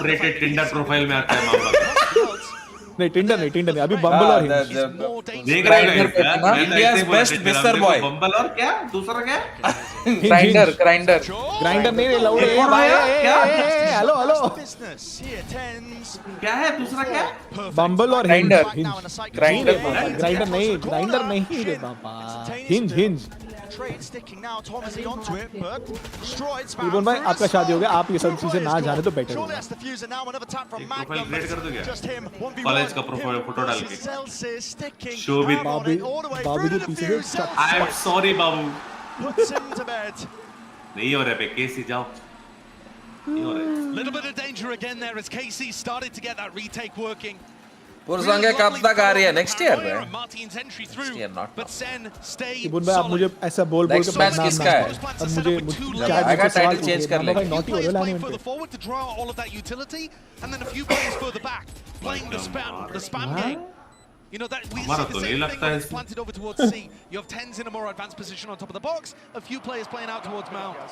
रेटेड टिंडर प्रोफाइल में आता है मामला. नहीं टिंडर नहीं, अभी बम्बल और देख रहे हैं इंडियाज़ बेस्ट मिस्टर बॉय. बम्बल और क्या दूसरा क्या? ग्राइंडर नहीं लाउड है भाई. हेलो क्या है दूसरा क्या? बम्बल और ग्राइंडर नहीं रे बाबा. हिंज इवन भाई आपका शादी हो गया, आप ये सब चीजें ना जाने तो बेटर होगा. प्रोफाइल क्रिएट कर दो क्या? कॉलेज का प्रोफाइल फोटो डाल के शो विद बाबू जी पीछे. आई एम सॉरी बाबू. नहीं हो रहा है केसी, जाओ. Little bit of danger again there as KC started to get that retake working. पुरसंगे कब तक आ रही है? नेक्स्ट ईयर में. Martin's entry through, but Sen stayed इबन भाई आप मुझे ऐसा बोल के नेक्स्ट मैच किसका है? अब मुझे आएगा टाइटल चेंज कर लेंगे. नॉटी हो रहा है further forward to draw all of that utility, and then a few players further back playing the spam game. You know that we see the same thing when it's planted over towards C. You have Tens in a more advanced position on top of the box. A few players playing out towards Mount.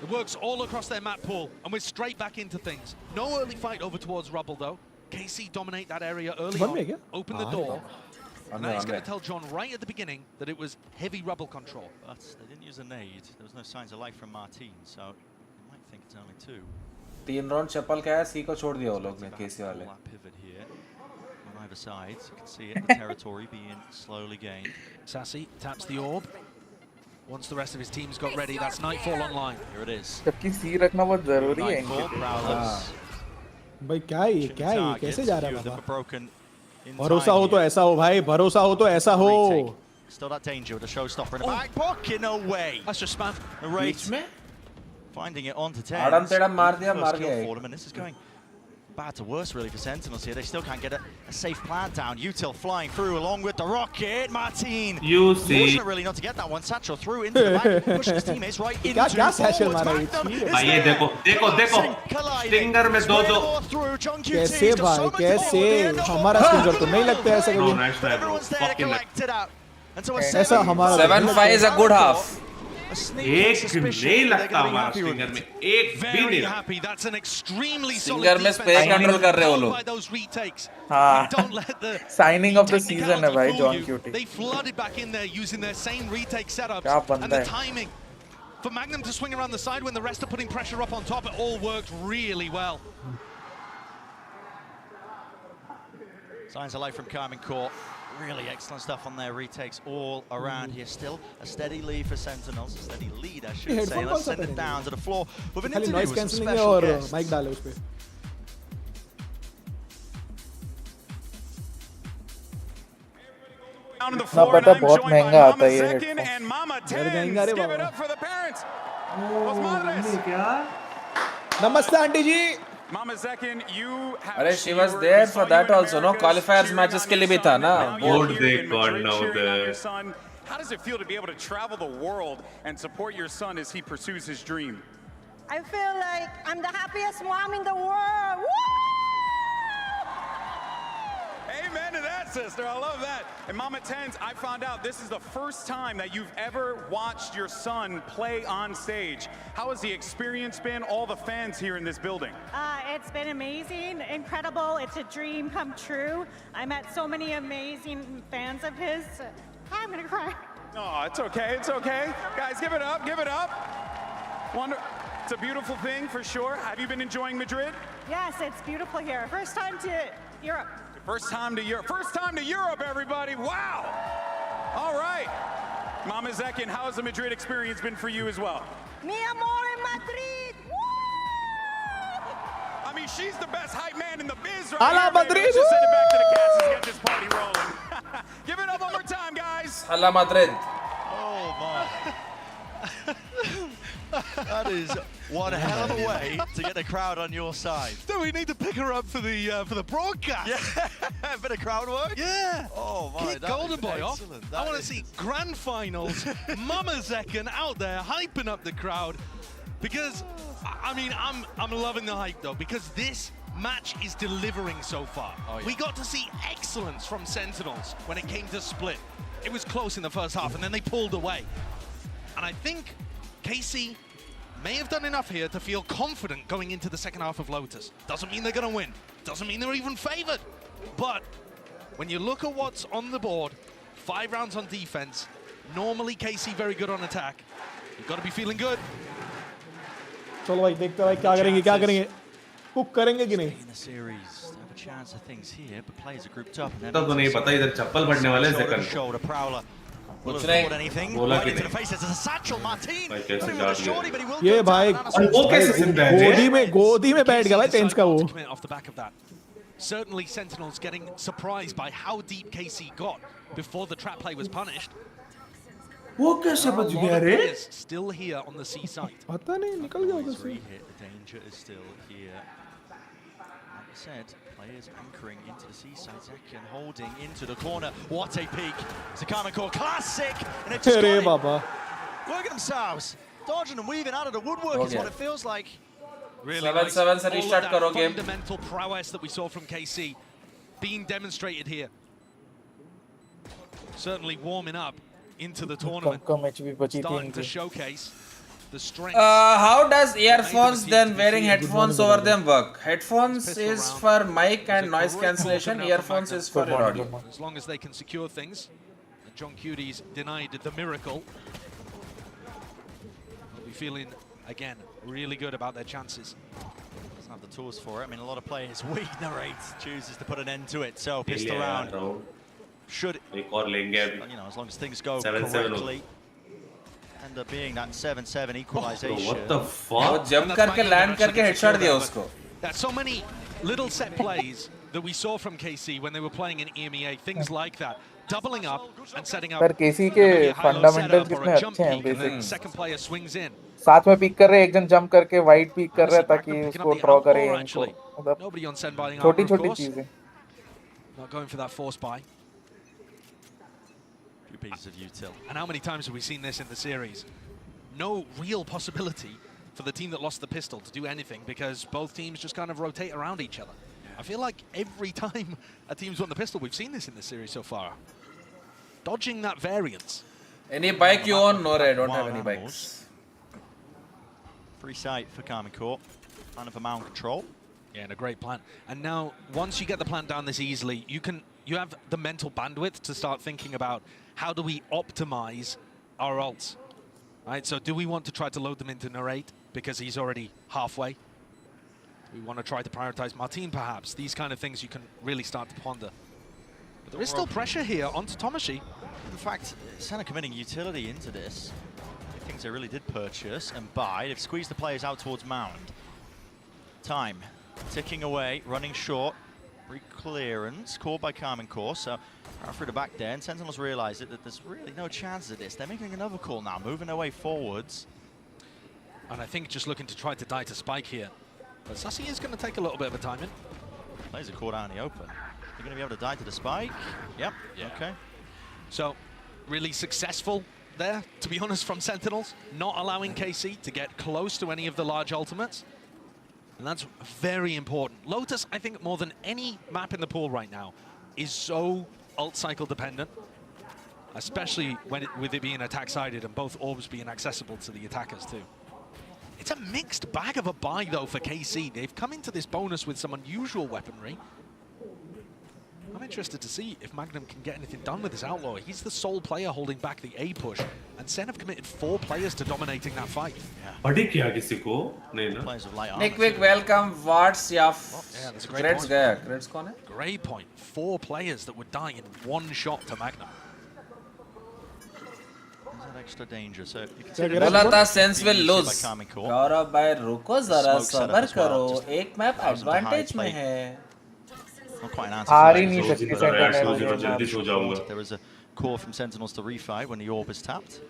It works all across their map pool, and we're straight back into things. No early fight over towards Rubble though. KC dominate that area early on, open the door. And now he's going to tell John right at the beginning that it was heavy Rubble control. But they didn't use a nade. There was no signs of life from Martin, so you might think it's only 2. 3 round चप्पल का है, सी को छोड़ दिया वो लोग ने केसी वाले. Pivot here on either side. You can see it, the territory being slowly gained. Sassy taps the orb. Once the rest of his team's got ready, that's Nightfall online. Here it is. जबकि सी रखना बहुत जरूरी है. भाई क्या है कैसे जा रहा है बाबा? भरोसा हो तो ऐसा हो भाई, भरोसा हो तो ऐसा हो. Still that danger with a showstopper in the back pocket. No way. That's just spam. The race finding it onto 10. आड़म तेड़म मार दिया, मार गया. And this is going bad to worse really for Sentinels here. They still can't get a safe plant down. Util flying through along with the rocket. Martin. You see. Fortunate really not to get that one. Satchel through into the back, pushing his teammates right into क्या Satchel मारा ये? भाई ये देखो. Stinger में दो. कैसे भाई कैसे? हमारा स्टिंगर तो नहीं लगता ऐसा कभी. ऐसा हमारा 7-5 is a good half. एक नहीं लगता हमारा स्टिंगर में, एक भी नहीं. स्टिंगर में स्पेस कंट्रोल कर रहे हो लोग. हाँ. Signing of the season है भाई John cutie. They flooded back in there using their same retake setups क्या and बंदा the है. timing for Magnum to swing around the side when the rest are putting pressure up on top. It all worked really well. Signs of life from Cayman GT4. Really excellent stuff on their retakes all around here. Still a steady lead for Sentinels. A steady lead, I should say. Let's send it down to the floor with an interview with some special guests. Mic डाले उस पे. ना पता बहुत महंगा आता है ये हेडफोन. नमस्ते आंटी जी. अरे she was there for that also, no? Qualifiers matches के लिए भी था ना. What they got now there. How does it feel to be able to travel the world and support your son as he pursues his dream? I feel like I'm the happiest mom in the world. Woo! Amen to that, sister. I love that. And Mama Tens, I found out this is the first time that you've ever watched your son play on stage. How has the experience been? All the fans here in this building. It's been amazing, incredible. It's a dream come true. I met so many amazing fans of his. I'm gonna cry. Oh, it's okay. It's okay. Guys, give it up. Give it up. It's a beautiful thing for sure. Have you been enjoying Madrid? Yes, it's beautiful here. First time to Europe. First time to Europe. First time to Europe, everybody. Wow. All right. Mama Zekin, how has the Madrid experience been for you as well? Mi amor en Madrid. Woo! I mean, she's the best hype man in the biz right Hala here. Madrid. Let's just send it back to the cast and get this party rolling. Give it up one more time, guys. Hala Madrid. Oh, my. That is one hell of a way to get the crowd on your side. Do we need to pick her up for the broadcast? Yeah, a bit of crowd work. Yeah. Oh my, Keep Golden Boy off. I want to see grand finals. Mama Zekken out there hyping up the crowd, because I mean I'm loving the hype though, because this match is delivering so far. Oh, yeah. We got to see excellence from Sentinels when it came to split. It was close in the first half and then they pulled away. And I think KC may have done enough here to feel confident going into the second half of Lotus. Doesn't mean they're going to win. Doesn't mean they're even favored. But when you look at what's on the board, 5 rounds on defense, normally KC very good on attack. You've got to be feeling good. चलो भाई देखते हैं क्या करेंगे cook करेंगे कि नहीं in the series they have a chance of things here, but players are grouped up and तो नहीं पता इधर चप्पल पड़ने वाले हैं सेकंड shoulder prowler will कुछ afford नहीं anything बोला right कि into the face. There's a satchel Martin भाई कैसे not even guard a shorty, but he will ये go भाई down. वो कैसे जिंदा है गोदी में बैठ गया भाई टेंस का वो Off the back of that. Certainly Sentinels getting surprised by how deep KC got before the trap play was punished. वो कैसे There are a बच lot गया of रे players still here on the C site. पता नहीं निकल गया उधर से Hit, the danger is still here. Like I said, players anchoring into the seaside. Zekken holding into the corner. What a peek. It's a Cayman Core classic. And it just अरे got Baba it. Look at themselves. Dodging and weaving out of the woodwork is what it feels like. Really 7-7 से all of restart that करो game. fundamental prowess that we saw from KC being demonstrated here. Certainly warming up into the tournament. Come HP बची थी Starting to इनकी showcase the strength. How does earphones then wearing headphones over them work? Headphones is for mic and noise cancellation. Earphones is for your audio. As long as they can secure things. Gen.G's denied the miracle. They'll be feeling, again, really good about their chances. Doesn't have the tools for it. I mean, a lot of players, we narrate, chooses to put an end to it. So, pistol round. Should, एक और लेंगे you know, as long as things go 7-7 correctly, end up being that 7-7 equalization. What the वो fuck jump करके land करके headshot दिया उसको. There's so many little set plays that we saw from KC when they were playing in EMEA, things like that. Doubling up and setting up. पर केसी के fundamentals कितने अच्छे हैं basic Second player swings in. साथ में pick कर रहे हैं एक जन जंप करके वाइड पिक कर रहा है ताकि उसको ड्रॉ करे इनको Nobody on send buying छोटी armor, of छोटी course. चीजें Not going for that force buy. Few pieces of util. And how many times have we seen this in the series? No real possibility for the team that lost the pistol to do anything because both teams just kind of rotate around each other. I feel like every time a team's won the pistol, we've seen this in the series so far. Dodging that variance. Any bike you own? No, I don't have any bikes. Free sight for Cayman Core. Plan of a mound control. Yeah, and a great plan. And now, once you get the plan down this easily, you have the mental bandwidth to start thinking about how do we optimize our ults, right? So do we want to try to load them into narrate because he's already halfway? Do we want to try to prioritize Martin, perhaps? These kind of things you can really start to ponder. But there is still pressure here onto 𝘼𝐽𝐿𝐻𝐿. In fact, Senna committing utility into this. Things they really did purchase and buy. They've squeezed the players out towards mound. Time ticking away, running short. Clearance called by Cayman Core, so through the back there, and Sentinels realize that there's really no chance of this. They're making another call now, moving their way forwards. And I think just looking to try to die to Spike here. But 𝘼𝐿𝐻𝐿 is going to take a little bit of a timing. Players are caught out in the open. They're going to be able to die to the Spike. Yep, yeah. Okay. So, really successful there, to be honest, from Sentinels. Not allowing KC to get close to any of the large ultimates. And that's very important. Lotus, I think, more than any map in the pool right now, is so ult cycle dependent, especially when with it being attack-sided and both orbs being accessible to the attackers too. It's a mixed bag of a buy, though, for KC. They've come into this bonus with some unusual weaponry. I'm interested to see if Magnum can get anything done with his Outlaw. He's the sole player holding back the A push, and Sen have committed 4 players to dominating that fight. Nick Wick, welcome. What's your that's a great Grades point. gaya? Grades kaun hai? Great point. 4 players that would die in 1 shot to Magnum. There's that extra danger, so you can see see बोला था sense will lose गौरव भाई रुको जरा सब्र करो एक map advantage में है Not quite an answer. हार ही नहीं सकती Sentinel. There is a call from Sentinels to refight when the orb is tapped.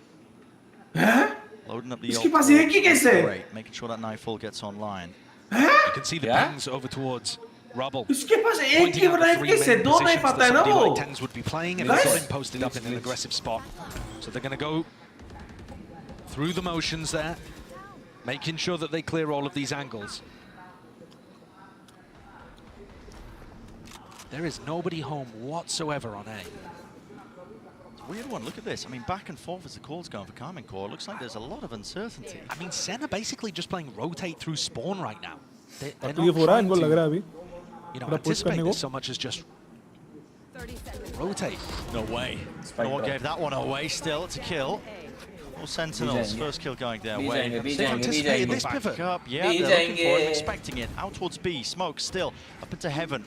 loading up the इसके पास एक ही कैसे? making sure that Nightfall gets online. You can see the pings over towards Rubble. इसके पास एक ही knife कैसे? दो knife आता है ना वो? Like Tens would be playing if they got him posted up in an aggressive spot. So they're going to go through the motions there, making sure that they clear all of these angles. There is nobody home whatsoever on A. Weird one, look at this. I mean, back and forth as the call's going for Cayman GT4. Looks like there's a lot of uncertainty. I mean, Sen are basically just playing rotate through spawn right now. They're not trying to, you know, anticipate this so much as just rotate. No way. No one gave that one away still. It's a kill. Well, Sentinels, first kill going their way. They anticipated this pivot. Yeah, they're looking for it, expecting it. Out towards B, smoke still, up into heaven.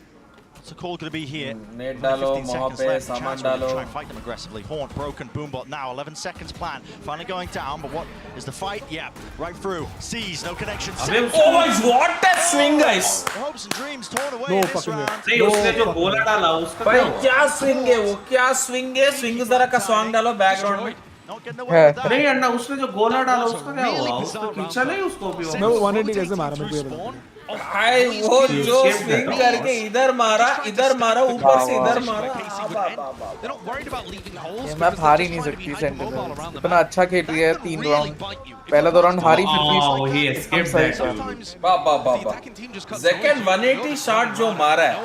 What's the call going to be here? 15 seconds left. Chance to try and fight them aggressively. Haunt, broken, boombot now. 11 seconds plan. Finally going down, but what is the fight? Yeah, right through. Sees, no connection. Oh my God, what a swing, guys! Hopes and dreams torn away in this round. नहीं उसने जो गोला डाला उसका भाई क्या swing है वो क्या swing है swing जरा का song डालो background में नहीं अन्ना उसने जो गोला डाला उसका क्या हुआ उसको खींचा नहीं उसको भी मैं 180 कैसे मारा मेरे को भाई वो जो swing करके इधर मारा ऊपर से इधर मारा मैं हार ही नहीं सकती सेंटिनल इतना अच्छा खेल रही है 3 राउंड पहला 2 राउंड हारी फिर he escaped that Baba second 180 shot जो मारा है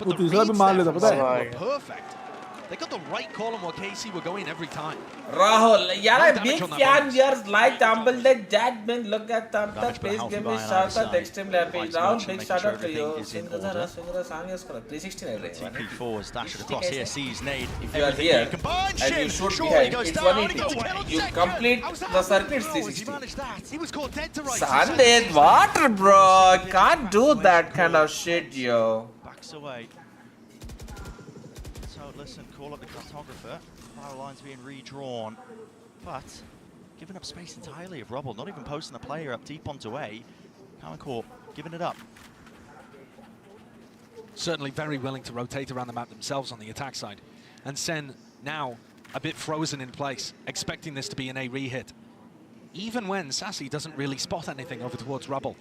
वो तीसरा भी मार लेता पता है They got the right call on what KC were going every time. Rahul, yeah, I'm big fan. Yours like Tumble that Jack Ben. Look at Tumble. Please give me shout out. Extremely happy round. Big shout out to you. Singara sang is correct. 369. TP4 is dashed across here. Sees Nade. If you are here and you shoot behind, it's 180. You complete the circuit 360. He was caught dead to right. Sunday water, bro. Can't do that kind of shit, yo. Backs away. Listen, call up the cartographer. Power lines being redrawn, but giving up space entirely of Rubble. Not even posting a player up deep onto A. Cayman GT4 giving it up. Certainly very willing to rotate around the map themselves on the attack side. And Sen now a bit frozen in place, expecting this to be an A re-hit. Even when Sassy doesn't really spot anything over towards Rubble.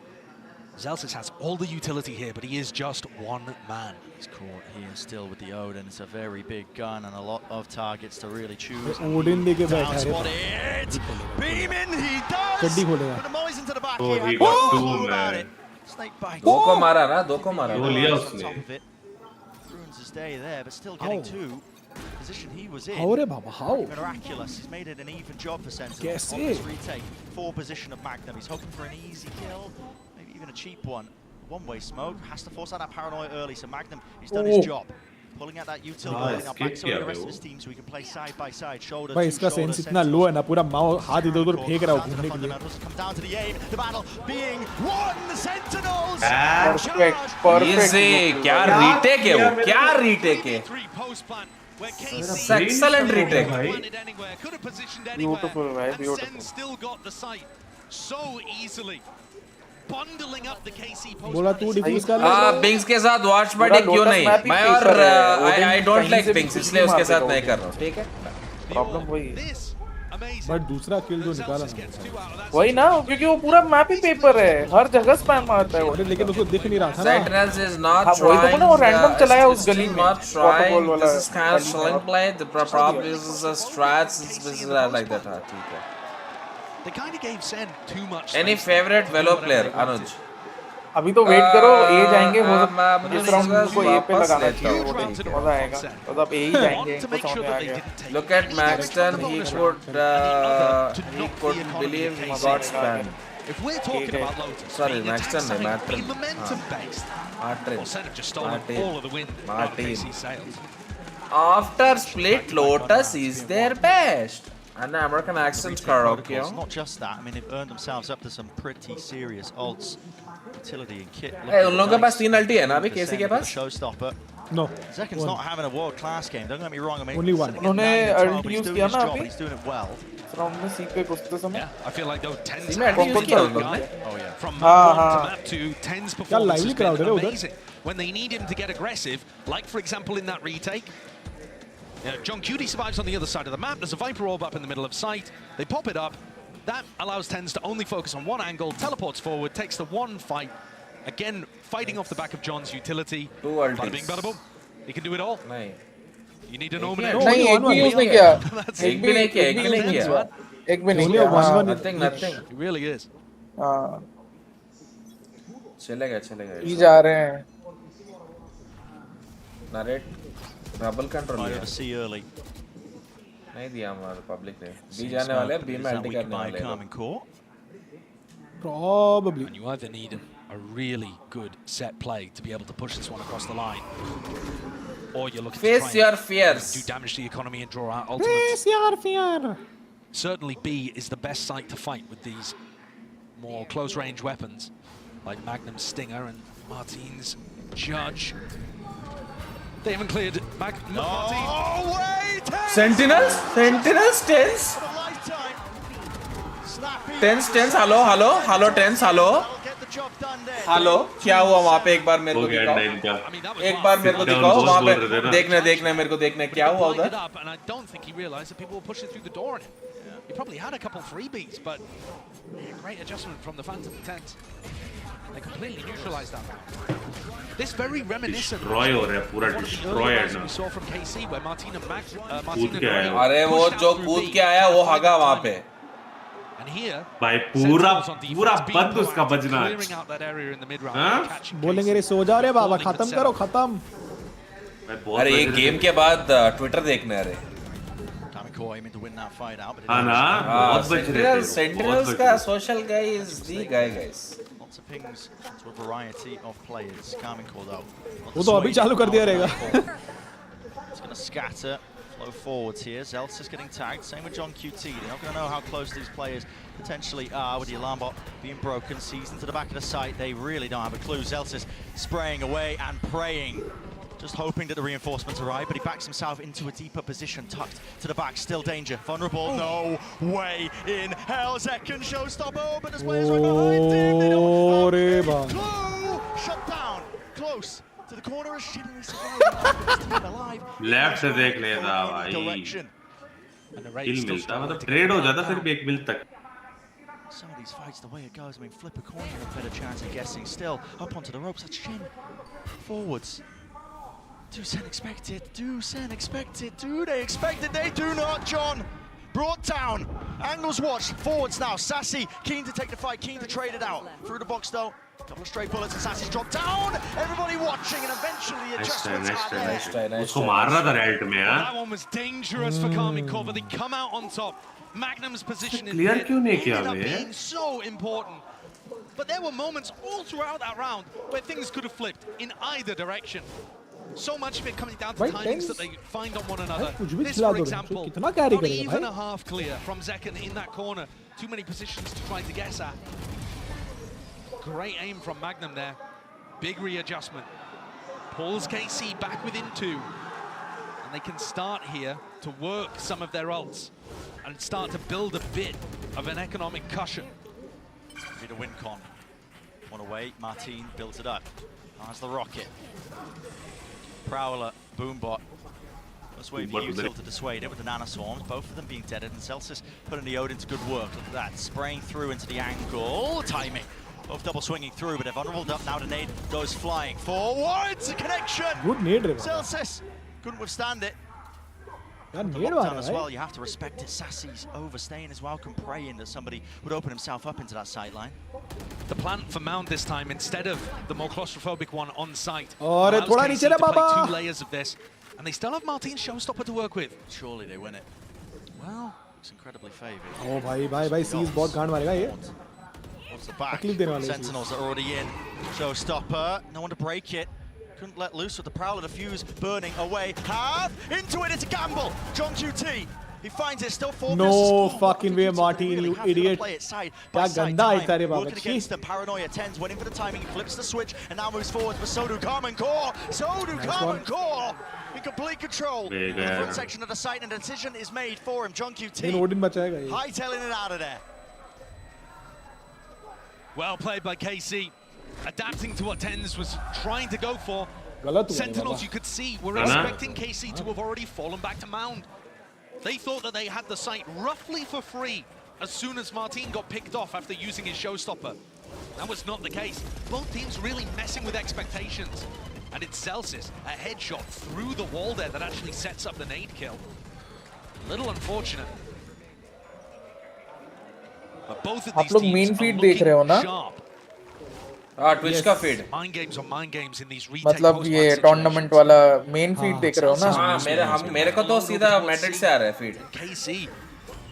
𝐍𝐿𝐶 has all the utility here, but he is just one man. He's caught here still with the Odin. It's a very big gun and a lot of targets to really choose. Odin लेके बैठा है. Spotted. Beaming, he does. गड्डी खोलेगा. Put the Mollies into the back Oh, here. he got two, man. Snake bite. दो को मारा ना, दो को मारा. दो लिया उसने. Ruins his day there, but still getting two. Position he was in. How रे बाबा, how? Miraculous. He's made it an even job for Sentinel. कैसे? On this retake, 4 position of Magnum. He's hoping for an easy kill. Even a cheap one. One-way smoke. Has to force out that paranoia early, so Magnum, he's done his job. Pulling out that utility. Now back to the rest of his team so we can play side by side, shoulder भाई to इसका shoulder. Sense इतना लो है ना पूरा mouse हाथ इधर-उधर फेंक रहा है घूमने के लिए. Come down to the aim. The battle being won. The Sentinels. Perfect. Easy. क्या retake है वो? क्या retake है? Excellent retake. Beautiful, भाई. Beautiful. Still got the sight so easily. Bundling up the KC post. बोला तू डिफ्यूज कर ले. Bings के साथ watch party क्यों नहीं? मैं और I don't like Bings इसलिए उसके साथ नहीं कर रहा हूँ. ठीक है? प्रॉब्लम वही है. बट दूसरा किल जो निकाला ना वही ना क्योंकि वो पूरा मैप ही पेपर है हर जगह स्पैम मारता है वो. लेकिन उसको दिख नहीं रहा था ना. Sentinels is not trying. वही तो ना वो रैंडम चलाया उस गली में. Not trying. This is kind of sling play. The problem is the strats. This is like that. ठीक है. They kind of gave Sen too much. Any favorite Velo player, Anuj? अभी तो वेट करो ए जाएंगे वो इस राउंड को ए पे लगाना चाहिए वो मजा आएगा तो अब ए ही जाएंगे तो समझ में आ गया. Look at Maxton, he couldn't believe he got spammed. If we're talking about Lotus, sorry, Maxton, Martin. Momentum based. Martin. Sen have just stolen all of the wind. Martin. After split, Lotus is their best. And the American accent karaoke. Not just that. I mean, they've earned themselves up to some pretty serious ults. Utility and kit. Hey, उन लोगों के पास 3 ulti है ना अभी केसी के पास? Showstopper. No. Zekin's not having a world-class game. Don't get me wrong. I mean, only one. उन्होंने ulti use किया ना अभी? He's doing it well. Round में सी पे घुसते समय. I feel like those 10s. Oh yeah. From map to 10s performance. क्या lively crowd है उधर? When they need him to get aggressive, like for example in that retake. 𝘼𝐽𝐿𝐿 survives on the other side of the map. There's a Viper orb up in the middle of sight. They pop it up. That allows TenZ to only focus on one angle, teleports forward, takes the one fight. Again, fighting off the back of John's utility. Bada bing, bada boom. He can do it all. You need an Omen. नहीं एक भी use नहीं किया एक भी नहीं किया nothing It really is. हाँ चलेगा ये जा रहे हैं narrate rubble control Fire to see early. नहीं दिया हमारे पब्लिक ने बी जाने वाले बी में एंटी करने वाले probably And you either need a really good set play to be able to push this one across the line, or you're looking face to your try fears, and do damage to the economy and draw out ultimates. face your fear. Certainly B is the best site to fight with these more close-range weapons, like Magnum's Stinger and Martin's Judge. They haven't cleared Martin. Oh, wait! Sentinels TenZ hello TenZ hello क्या हुआ वहाँ पे एक बार मेरे को दिखाओ एक बार मेरे को दिखाओ वहाँ पे देखने मेरे को देखने क्या हुआ उधर And I don't think he realized that people were pushing through the door on him. He probably had a couple freebies, but great adjustment from the Phantom TenZ. They completely neutralized that round. This very reminiscent of one of the early rounds we saw from KC where Martin and अरे वो जो कूद के आया वो हगा वहाँ पे And here, भाई पूरा बंद उसका बजना बोलेंगे रे सो जा रे बाबा खत्म करो खत्म अरे ये गेम के बाद ट्विटर देखने अरे हाँ ना बहुत बच रहे थे सेंटिनल्स का social guy is the guy guys Lots of pings to a variety of players. Carmen called out. वो तो अभी चालू कर दिया रहेगा It's going to scatter. Flow forwards here. 𝐿𝐿𝐿 is getting tagged. Same with 𝘼𝐿𝐿. They're not going to know how close these players potentially are with the alarm bot being broken. Sees into the back of the site. They really don't have a clue. 𝐿𝐿𝐿 is spraying away and praying. Just hoping that the reinforcements arrive, but he backs himself into a deeper position, tucked to the back. Still danger. Vulnerable. No way in hell. 𝑍kn showstopper, but the players right behind him. They don't have a clue. Shut down. Close to the corner as Shinny surviving. Alive. Left से देख लेता भाई किल मिलता मतलब trade हो जाता फिर भी एक मिल तक Some of these fights, the way it goes, I mean, flip a coin, you have a better chance of guessing. Still up onto the ropes. That's Shin. Forwards. Do Sen expect it? Do Sen expect it? Do they expect it? They do not, John. Brought down. Angles watched. Forwards now. 𝘼𝐿𝐿 keen to take the fight, keen to trade it out. Through the box though. Couple of straight bullets and 𝘼𝐿𝐿's dropped down. Everybody watching and eventually adjustments are there. उसको मार रहा था रेल्ट में यार That one was dangerous for 𝘼𝐿𝐿, but they come out on top. Magnum's position in clear क्यों नहीं किया ended up bay being so important. But there were moments all throughout that round where things could have flipped in either direction. So much of it coming down to timings that they find on one another. This, for example, not even a half clear from 𝑍kn in that corner. Too many positions to try to guess at. Great aim from Magnum there. Big readjustment. Pulls KC back within 2. And they can start here to work some of their ults and start to build a bit of an economic cushion. Bit of win con. One away. Martin builds it up. As the rocket. Prowler, Boombot. Let's wait for 𝘼𝐿𝐿 to dissuade it with the nanoswarms. Both of them being deaded, and 𝐿𝐿𝐿 is putting the AUDI into good work. Look at that, spraying through into the angle. Timing. Both double swinging through, but they're vulnerable up now. The nade goes flying forwards. A connection. Good nade. 𝐿𝐿𝐿 couldn't withstand it. As well, you have to respect it. 𝘼𝐿𝐿's overstaying as well, praying that somebody would open himself up into that sight line. The plan for Mound this time, instead of the more claustrophobic one on site, और थोड़ा नीचे रे बाबा 2 layers of this, and they still have Martin's showstopper to work with. Surely they win it. Well, it's incredibly favored. ओ भाई seize बहुत गांड मारेगा ये What's the back? तकलीफ देने वाले Sentinels are already in. Showstopper, no one to break it. Couldn't let loose with the Prowler defuse burning away. Half into it, it's a gamble. 𝘼𝐿𝐿. He finds it, still 4 minutes. No fucking way, Martin, you idiot. क्या गंदा है तेरे बाबा. Working against them, Paranoia TenZ waiting for the timing. He flips the switch and now moves forward. But so do 𝘼𝐿𝐿. 𝘼𝐿𝐿 in complete control. In the front section of the site, and a decision is made for him. 𝘼𝐿𝐿 hightailing it out of there. Well played by KC, adapting to what TenZ was trying to go for. Sentinels, you could see, were expecting KC to have already fallen back to Mound. They thought that they had the site roughly for free as soon as Martin got picked off after using his showstopper. That was not the case. Both teams really messing with expectations. And it's 𝐿𝐶𝐶, a headshot through the wall there that actually sets up the nade kill. A little unfortunate. But both of these teams are looking sharp. Twitch का feed. Mind games on mind games in these retake मतलब ये tournament वाला main feed देख रहे हो ना? हाँ मेरे को तो सीधा Madrid से आ रहा है feed. KC,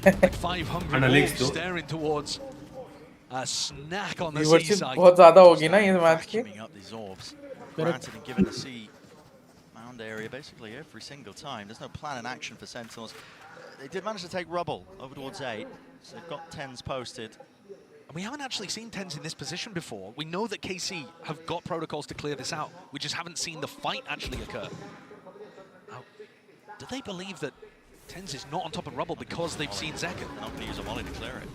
like 500 staring towards a snack on the seaside. बहुत ज़्यादा होगी ना इस मैच की. Granted and given the C mound area basically every single time. There's no plan in action for Sentinels. They did manage to take rubble over towards 8, so they've got 10s posted. We haven't actually seen 10s in this position before. We know that KC have got protocols to clear this out. We just haven't seen the fight actually occur. Now, do they believe that 10s is not on top of rubble because they've seen 𝐿𝐶𝐶? Not going to use a molly to clear it.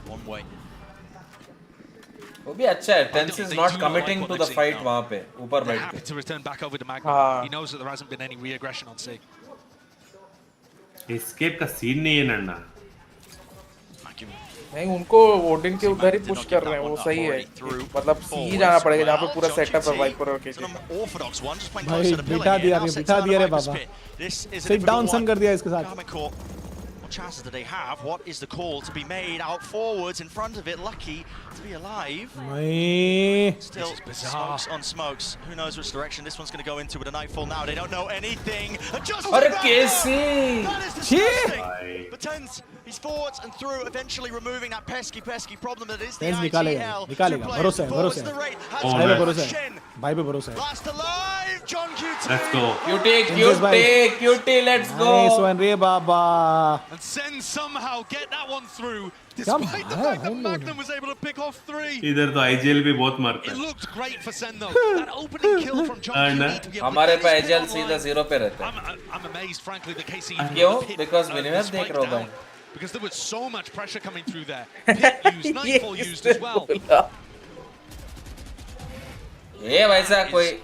One way. वो भी अच्छा है. 10s is not committing to the fight वहाँ पे ऊपर बैठ के. Happy to return back over to Magnum. He knows that there hasn't been any re-aggression on C. Escape का सीन नहीं है नन्ना. नहीं उनको ओडिन के उधर ही पुश कर रहे हैं वो सही है मतलब सी जाना पड़ेगा जहाँ पे पूरा सेटअप है वाइपर और के भाई बिठा दिया रे बाबा सिट डाउन सन कर दिया इसके साथ. Chances that they have. What is the call to be made out forwards in front of it? Lucky to be alive. Still smokes on smokes. Who knows which direction this one's going to go into with a nightfall now. They don't know anything. Just that is disgusting. But 10s, he's forwards and through, eventually removing that pesky problem that is the IGL. निकालेगा भरोसा है भाई पे भरोसा है. Last alive, Gen.G. Let's go. QT, let's go. Nice one रे बाबा. And Sen somehow get that one through, despite the fact that Magnum was able to pick off 3. इधर तो IGL भी बहुत मारता है. It looked great for Sen though. That opening kill from Gen.G. हमारे पे IGL सीधा 0 पे रहता है. I'm amazed, frankly, that KC. क्यों? Because विनिमय देख रहा हूँ भाई. Because there was so much pressure coming through there. Pit used, Nightfall used as well. ये वैसा कोई.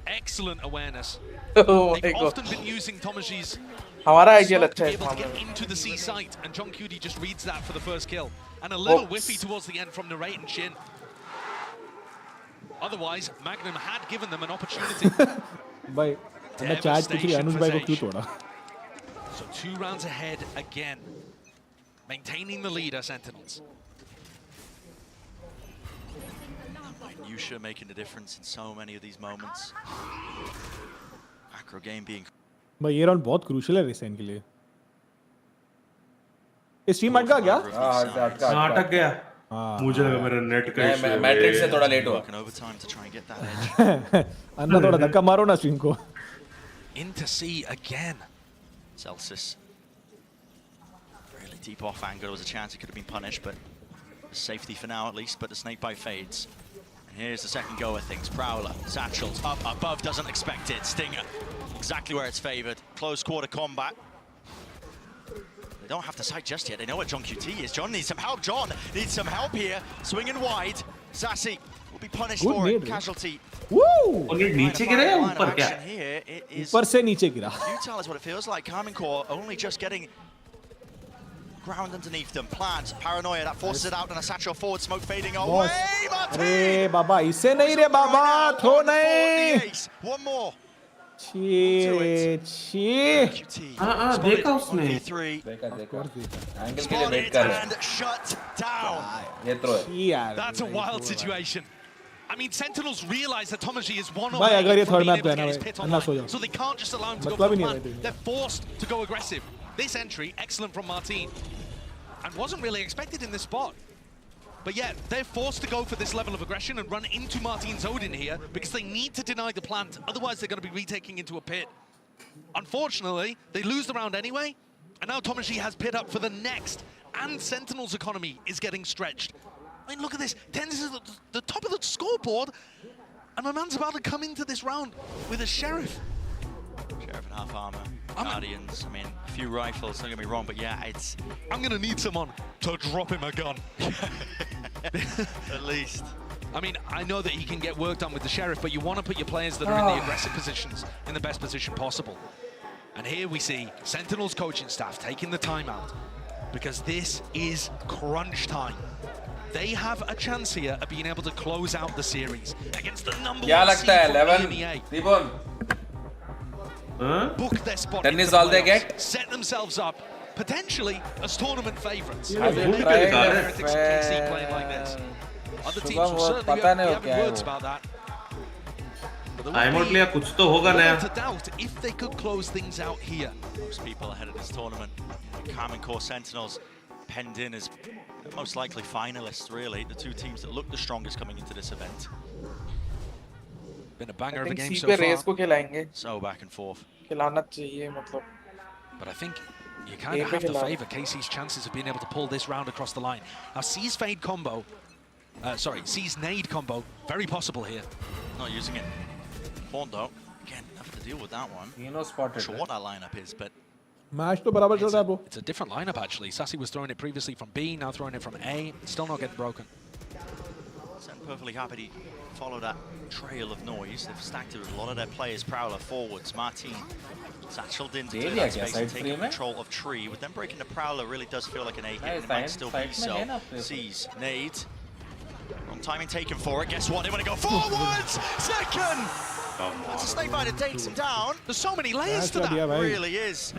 Excellent awareness. Oh They've often been using 𝘼𝐼𝐍𝐿𝐒 हमारा IGL अच्छा है able to get into the C site, and Gen.G just reads that for the first kill. And a little whiffy towards the end from Narrate and Shin. Otherwise, Magnum had given them an opportunity. भाई मैं charge पूछ रही अनुज भाई को क्यों तोड़ा? So 2 rounds ahead again, maintaining the lead are Sentinels. 𝘼𝐽𝐿𝐿 making the difference in so many of these moments. Acro game being. भाई ये राउंड बहुत क्रूशियल है रेसेन के लिए. इस टीम अटका क्या? अटक गया. मुझे लगा मेरा नेट का इशू है. मैट्रिक्स से थोड़ा लेट हुआ. अन्ना थोड़ा धक्का मारो ना स्ट्रीम को. Into C again. 𝐿𝐶𝐶. Really deep off angle. There was a chance he could have been punished, but safety for now at least. But the snake bite fades. And here's the second go of things. Prowler, Satchels up above, doesn't expect it. Stinger, exactly where it's favored. Close quarter combat. They don't have to sight just yet. They know what Gen.QT is. John needs some help. John needs some help here. Swinging wide. 𝘼𝐶𝐶 will be punished for it. Casualty. Woo! नीचे गिरा या ऊपर क्या? ऊपर से नीचे गिरा. 𝘼𝐽𝐿𝐿 is what it feels like. Cayman core only just getting ground underneath them. Plans, paranoia, that forces it out, and a satchel forward, smoke fading away. अरे बाबा इसे नहीं रे बाबा थो नहीं. One more. छी. देखा उसने. देखा. एंगल के लिए वेट कर रहा है. Shut down. ये थ्रो है. That's a wild situation. I mean, Sentinels realize that 𝘼𝐼𝐍𝐿𝐿 is one भाई अगर ये थर्ड मैप able पे to ना get his pit अन्ना सो online. जाओ. So they can't just allow him to go मतलब for ही the नहीं plan. है. They're forced to go aggressive. This entry, excellent from Martin, and wasn't really expected in this spot. But yeah, they're forced to go for this level of aggression and run into Martin's Odin here because they need to deny the plant. Otherwise, they're going to be retaking into a pit. Unfortunately, they lose the round anyway, and now 𝘼𝐼𝐍𝐿𝐿 has pit up for the next, and Sentinel's economy is getting stretched. I mean, look at this. 10s is at the top of the scoreboard, and my man's about to come into this round with a Sheriff. Sheriff and half armor. Guardians, I mean, a few rifles, don't get me wrong, but yeah, it's... I'm going to need someone to drop him a gun. At least. I mean, I know that he can get work done with the Sheriff, but you want to put your players that are in the aggressive positions in the best position possible. And here we see Sentinel's coaching staff taking the timeout because this is crunch time. They have a chance here of being able to close out the series against the number one seed from EMEA. Book their spot in the playoffs, set themselves up potentially as tournament favorites. Have you tried KC playing like this? Other teams will certainly be having words about that. Time लिया कुछ तो होगा नया. To doubt if they could close things out here. Most people ahead of this tournament, Cayman Core Sentinels penned in as most likely finalists. Really, the two teams that look the strongest coming into this event. Been a banger of a game so far. Race को खिलाएंगे. So back and forth. खिलाना चाहिए मतलब. But I think you kind of have to favour KC's chances of being able to pull this round across the line. Now, C's fade combo, C's nade combo, very possible here. Not using it. Horn though, again, nothing to deal with that one. You know, spotted. Not sure what that lineup is, but match to barabar chal raha hai, bro. It's a different lineup actually. Sassy was throwing it previously from B, now throwing it from A. Still not getting broken. I'm perfectly happy to follow that trail of noise. They've stacked it with a lot of their players. Prowler forwards, Martin, Satchel Din to clear that space and take control of Tree. With them breaking the Prowler, really does feel like an A hit, and it might still be so. Sees nade. Wrong timing taken for it. Guess what? They want to go forwards. Second. That's a snake bite that takes him down. There's so many layers to that. Really is.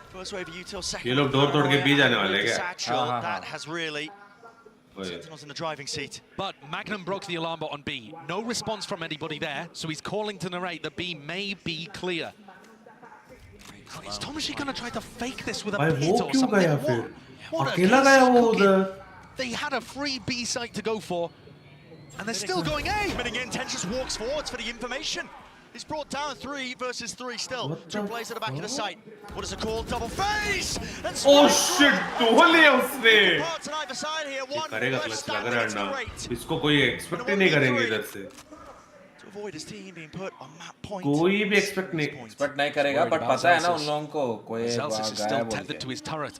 First wave of util, second. ये लोग door तोड़ के भी जाने वाले क्या? Satchel, that has really. Sentinel's in the driving seat. But Magnum broke the alarm bot on B. No response from anybody there, so he's calling to narrate that B may be clear. Is 𝘼𝐽𝐿𝐻𝐿 going to try to fake this with a pit or something? What a case. They had a free B site to go for, and they're still going A. Coming in, Ten just walks forwards for the information. He's brought down 3 versus 3 still. Two players at the back of the site. What is it called? Double face! Oh shit! दो लिया उसने. Parts on either side here. One करेगा left clutch लग standing. रहा है It's ना. great. इसको कोई expect ही नहीं करेंगे इधर से. To avoid his team being put on map point. कोई भी expect नहीं. Expect नहीं करेगा, but पता है ना उन लोगों को कोई 𝘍𝐿𝐻 is still tethered to his turret.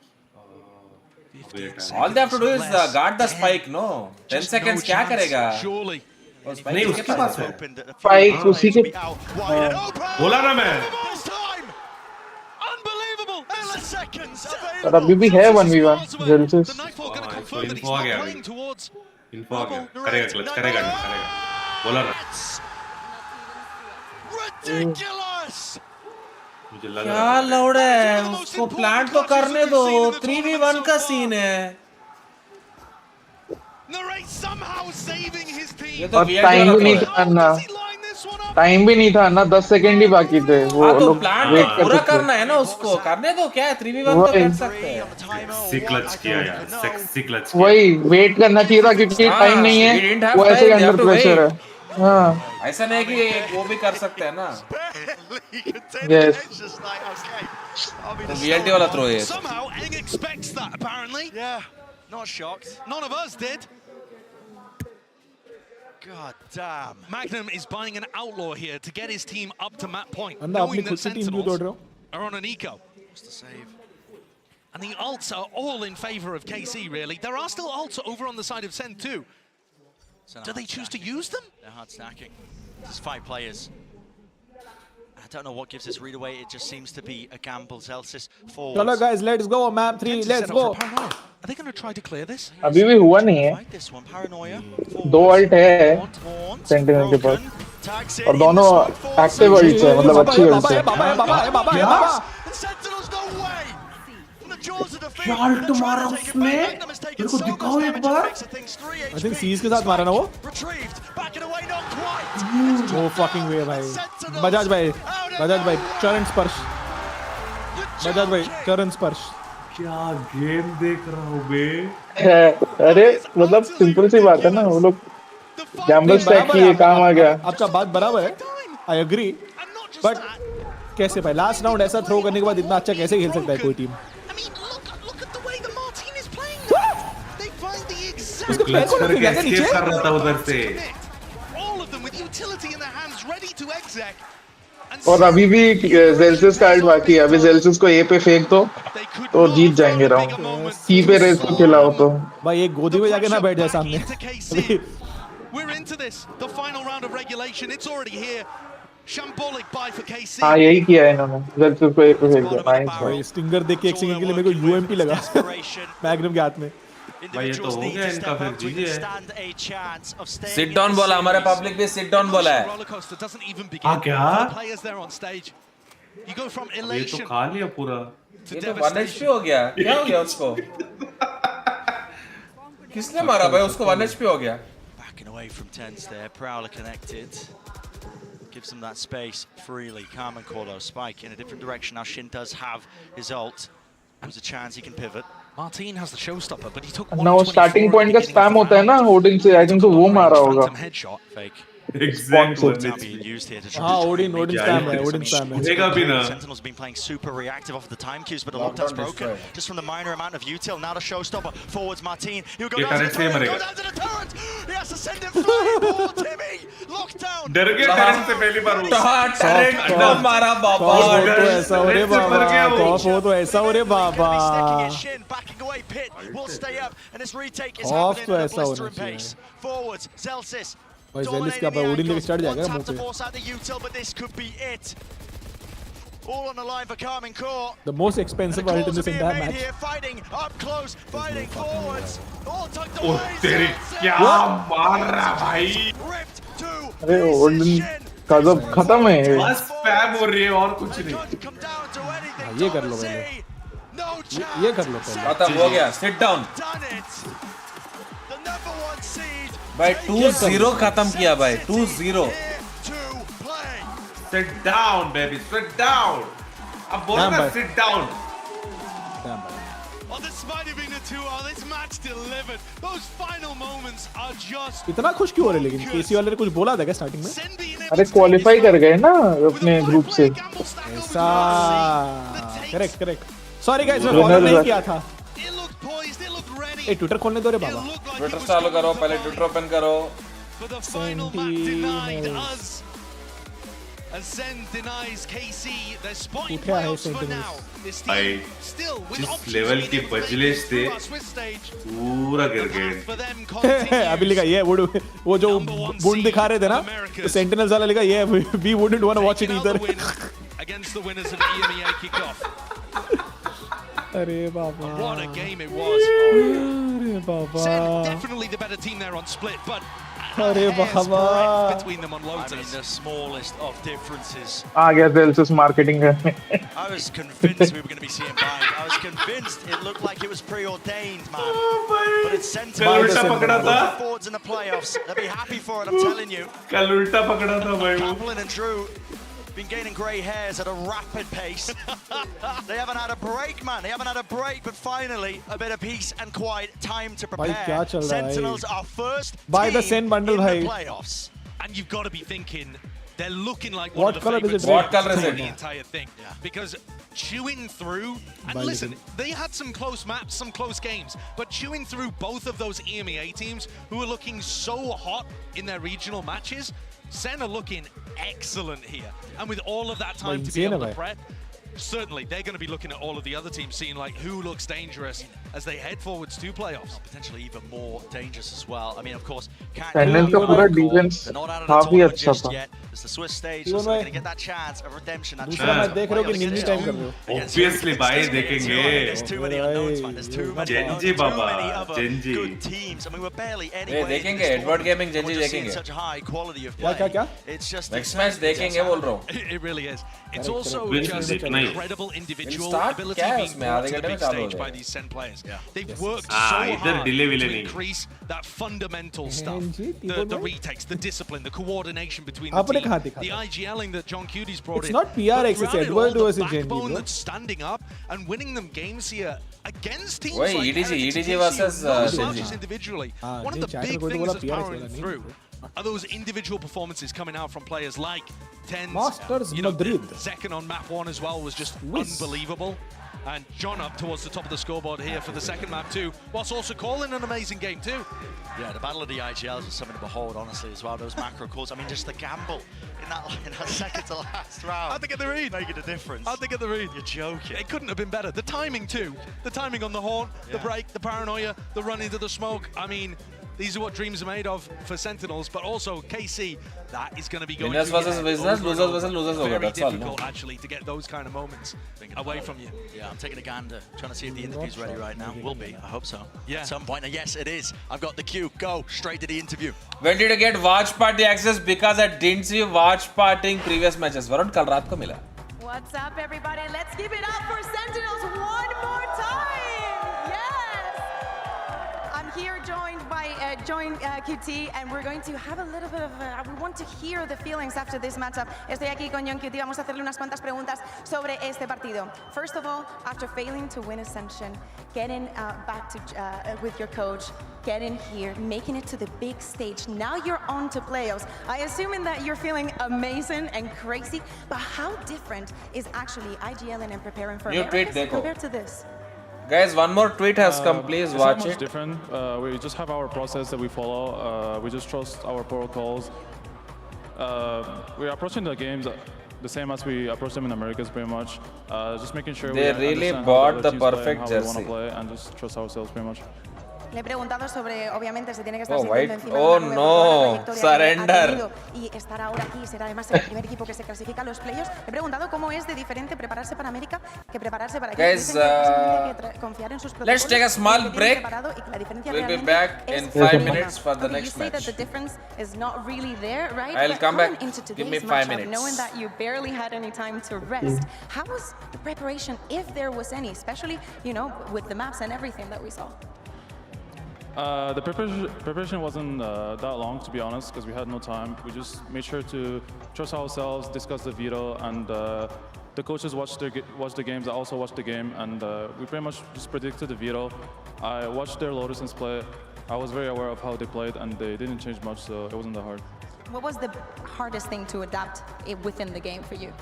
All they have to do is guard the spike, no? 10 seconds क्या करेगा? Surely. नहीं उसके पास है. Spike उसी के. बोला ना मैं. Unbelievable! Milliseconds. पर अभी भी है 1v1. 𝘍𝐿𝐻. इन्फो आ गया अभी. इन्फो आ गया. करेगा clutch करेगा. बोला ना. Ridiculous! क्या लौड़ा है? उसको प्लांट तो करने दो. 3v1 का सीन है. और टाइम भी नहीं था ना. टाइम भी नहीं था ना. 10 सेकंड ही बाकी थे. वो लोग वेट कर पूरा करना है ना उसको. करने दो क्या? 3v1 तो कर सकते हैं. सेक्सी क्लच किया यार. Sexy clutch. वही वेट करना चाहिए था क्योंकि टाइम नहीं है. वो ऐसे अंडर प्रेशर है. हाँ. ऐसा नहीं कि वो भी कर सकते हैं ना. Yes. VLT वाला throw है. Somehow Eng expects that apparently. Yeah. Not shocked. None of us did. God damn. Magnum is buying an outlaw here to get his team up to map point, अंदर अपनी knowing खुद that से team क्यों तोड़ रहे हो? Sentinels are on an eco. What's the save? And the ults are all in favor of KC, really. There are still ults over on the side of Sen too. Do they choose to use them? They're hard stacking. There's 5 players. I don't know what gives this read away. It just seems to be a gamble. 𝘍𝐿𝐻 forwards. चलो guys, let's go. Map 3, let's go. Are they going to try to clear this? अभी भी हुआ नहीं है. This one, Paranoia. 2 alt है sentinel के पास. और दोनों एक्टिव अल्ट्स है. मतलब अच्छी अल्ट्स है. यार तुम्हारा उसने मेरे को दिखाओ एक बार. I think सीज के साथ मारा ना वो. No fucking way भाई. बजाज भाई चरण स्पर्श. बजाज भाई चरण स्पर्श. क्या गेम देख रहा हूँ बे. अरे मतलब सिंपल सी बात है ना. वो लोग गैम्बल स्टैक किए काम आ गया. आपका बात बराबर है. I agree. But कैसे भाई लास्ट राउंड ऐसा थ्रो करने के बाद इतना अच्छा कैसे खेल सकता है कोई टीम. उसको क्लच करके एस्केप कर रहा था उधर से. और अभी भी 𝘍𝐿𝐻 कार्ड बाकी है. अभी 𝘍𝐿𝐻 को ए पे फेंक दो तो जीत जाएंगे राउंड. सी पे रेस को खिलाओ तो भाई एक गोदी में जाके ना बैठ जाए सामने. We're into this. The final round of regulation. It's already here. Shambolic buy for KC. हाँ यही किया है इन्होंने. That's nice. भाई स्टिंगर देख के एक सेकंड के लिए मेरे को यूएमपी लगा मैग्नम के हाथ में. भाई ये तो हो गया इनका फिर जीजी है. सिट डाउन बोला हमारे पब्लिक भी सिट डाउन बोला है. हाँ क्या? You go from ये तो elation खा लिया पूरा. ये तो 1 HP हो गया. क्या हो गया उसको? किसने मारा भाई उसको? 1 HP हो गया. Backing away from tens there. Prowler connected. Gives them that space freely. Cayman GT4 spike in a different direction. Now Shin does have his ult. There's a chance he can pivot. Martin has the showstopper, but he took ना वो starting point का spam होता है ना Odin से. I think तो वो मारा होगा. Headshot. Fake. Exactly. Being used here to हाँ Odin spam है. Odin spam है. उठेगा भी ना. Sentinel's been playing super reactive off the time queues, but the lockdown's broken just from the minor amount of util. Now the showstopper forwards Martin. He'll go down to the turret. Go down to the turret. He has to send him flying. Poor Timmy. Lockdown. डर गया turret से पहली बार वो. Turret ना मारा बाबा. वो तो ऐसा हो रे बाबा. वो तो ऐसा हो रे बाबा. Backing away, Pit will stay up, and this retake is Off happening तो at a ऐसा होना blistering चाहिए. pace. Forwards, Zelsis. भाई जेलिस का भाई ओडिन लेके स्टार्ट जाएगा मुंह पे. But this could be it. All on the line for Cayman GT4. The most expensive ult in this entire match. Here, fighting up close, fighting forwards. All tucked oh away. तेरी क्या मार रहा भाई. Ripped to अरे Odin का तो खत्म है. बस spam हो रही है और कुछ नहीं. ये कर लो पहले. ये कर लो पहले. खत्म हो गया. Sit down. भाई 2-0 खत्म किया भाई. 2-0. Sit down, baby. Sit down. अब बोल ना sit down. Oh, this might have been a 2-0. This match delivered. Those final moments are just. इतना खुश क्यों हो रहे लेकिन केसी वाले ने कुछ बोला था क्या स्टार्टिंग में? अरे क्वालिफाई कर गए ना अपने ग्रुप से. ऐसा. करेक्ट. Sorry guys मैं फॉलो नहीं किया था. ए ट्विटर खोलने दो रे बाबा. ट्विटर चालू करो. पहले ट्विटर ओपन करो. As Zen denies KC their spot in उठा है playoffs for Sentinels. now. This भाई team still with जिस options लेवल to के get बजलेस थे पूरा गिर गए. अभी लिखा ये वो जो बुंड दिखा रहे थे ना तो सेंटिनल्स वाला लिखा ये we wouldn't want to watch it either. Against the winners of EMEA kickoff. अरे बाबा. What a game it was. अरे बाबा. Definitely the better team there on split, but अरे बाबा. between them on Lotus. I mean, the smallest of differences. आ गया Zelsis marketing करने. I was convinced we were going to be seeing buying. I was convinced it looked like it was preordained, man. But it's Sentinel. Forwards in the playoffs. They'll be happy for it, I'm telling you. कल उल्टा पकड़ा था भाई वो. Kaplan and Drew been gaining grey hairs at a rapid pace. They haven't had a break, man. They haven't had a break, but finally a bit of peace and quiet time to prepare. भाई क्या चल रहा है? Sentinels are first Buy the team Sen bundle, in भाई. the playoffs. And you've got to be thinking they're looking like What one of the color is favorites it? What color is to it? the entire thing. Because chewing through, and Buy listen, it. they had some close maps, some close games, but chewing through both of those EMEA teams who are looking so hot in their regional matches, Sen are looking excellent here. And with all of that time to be able to prep, certainly they're going to be looking at all of the other teams, seeing like who looks dangerous as they head forwards to playoffs. Potentially even more dangerous as well. I mean, of course, Sentinels का पूरा defense काफी अच्छा था. It's the Swiss stage, so they're going to get that chance of redemption. दूसरा match देख रहे हो कि निंजी टाइम कर रहे हो? Obviously भाई देखेंगे. There's too many unknowns, man. There's too many Gen.G unknowns. Baba. Too many other Gen.G. good teams. I mean, we're barely anywhere. देखेंगे. Edward Gaming Gen.G देखेंगे. Such high quality of play. क्या? It's just Next match देखेंगे बोल रहा हूँ. It really is. It's also just incredible individual ability being brought to the big stage by these Sen players. They've worked so hard to increase that fundamental stuff. The retakes, the discipline, the coordination between the team, the IGLing that Gen.G's brought in. It's not PRX, it's Edward versus Gen.G. The backbone that's standing up and winning them games here against teams Wait, like EDG versus Gen.G individually. One of the big things that's powering through are those individual performances coming out from players like Tens. Masters Madrid. Zekan on map 1 as well was just unbelievable. And John up towards the top of the scoreboard here for the second map too, whilst also calling an amazing game too. Yeah, the battle of the IGLs was something to behold, honestly, as well. Those macro calls. I mean, just the gamble in that second to last round. How'd they get the read? Making a difference. How'd they get the read? You're joking. It couldn't have been better. The timing too. The timing on the horn, the break, the paranoia, the run into the smoke. I mean, These are what dreams are made of for Sentinels, but also KC, that is going to be going Winners versus winners, losers versus losers. Very difficult, actually, to get those kind of moments away from you. Yeah, I'm taking a gander, trying to see if the interview's ready right now. Will be, I hope so. Yeah. At some point, and yes, it is. I've got the cue. Go straight to the interview. When did you get watch party access? Because I didn't see you watch partying previous matches. Varun, kal raat ko mila. What's up, everybody? Let's give it up for Sentinels one more time! Yes! I'm here joined by QT, and we're going to have a little bit of we want to hear the feelings after this matchup. Estoy aquí con Gen.G. Vamos a hacerle unas cuantas preguntas sobre este partido. First of all, after failing to win Ascension, getting back to with your coach, getting here, making it to the big stage. Now you're on to playoffs. I assume that you're feeling amazing and crazy, but how different is actually IGL and preparing for Americas compared to this? Guys, one more tweet has come. Please watch it. It's not much it. different. We just have our process that we follow. We just trust our protocols. We're approaching the games the same as we approach them in Americas, pretty much. Just making sure they really bought the perfect jersey. Play and just trust ourselves, pretty much. Le he preguntado sobre, obviamente, se tiene que estar sintiendo encima oh, de una no. Surrender. Y estar ahora aquí, será además el primer equipo que se clasifica a los playoffs. Le he preguntado cómo es de diferente prepararse para América que prepararse para aquí. Guys, confiar en sus protocolos. let's take a small break. We'll be back in 5 minutes for the next match. You say that the difference is not really there, right? I'll come back. Give me 5 minutes. Knowing that you barely had any time to rest, how was the preparation, if there was any, especially, you know, with the maps and everything that we saw? The preparation wasn't that long, to be honest, because we had no time. We just made sure to trust ourselves, discuss the veto, and the coaches watched the games. I also watched the game, and we pretty much just predicted the veto. I watched their Lotusens play. I was very aware of how they played, and they didn't change much, so it wasn't that hard. What was the hardest thing to adapt within the game for you?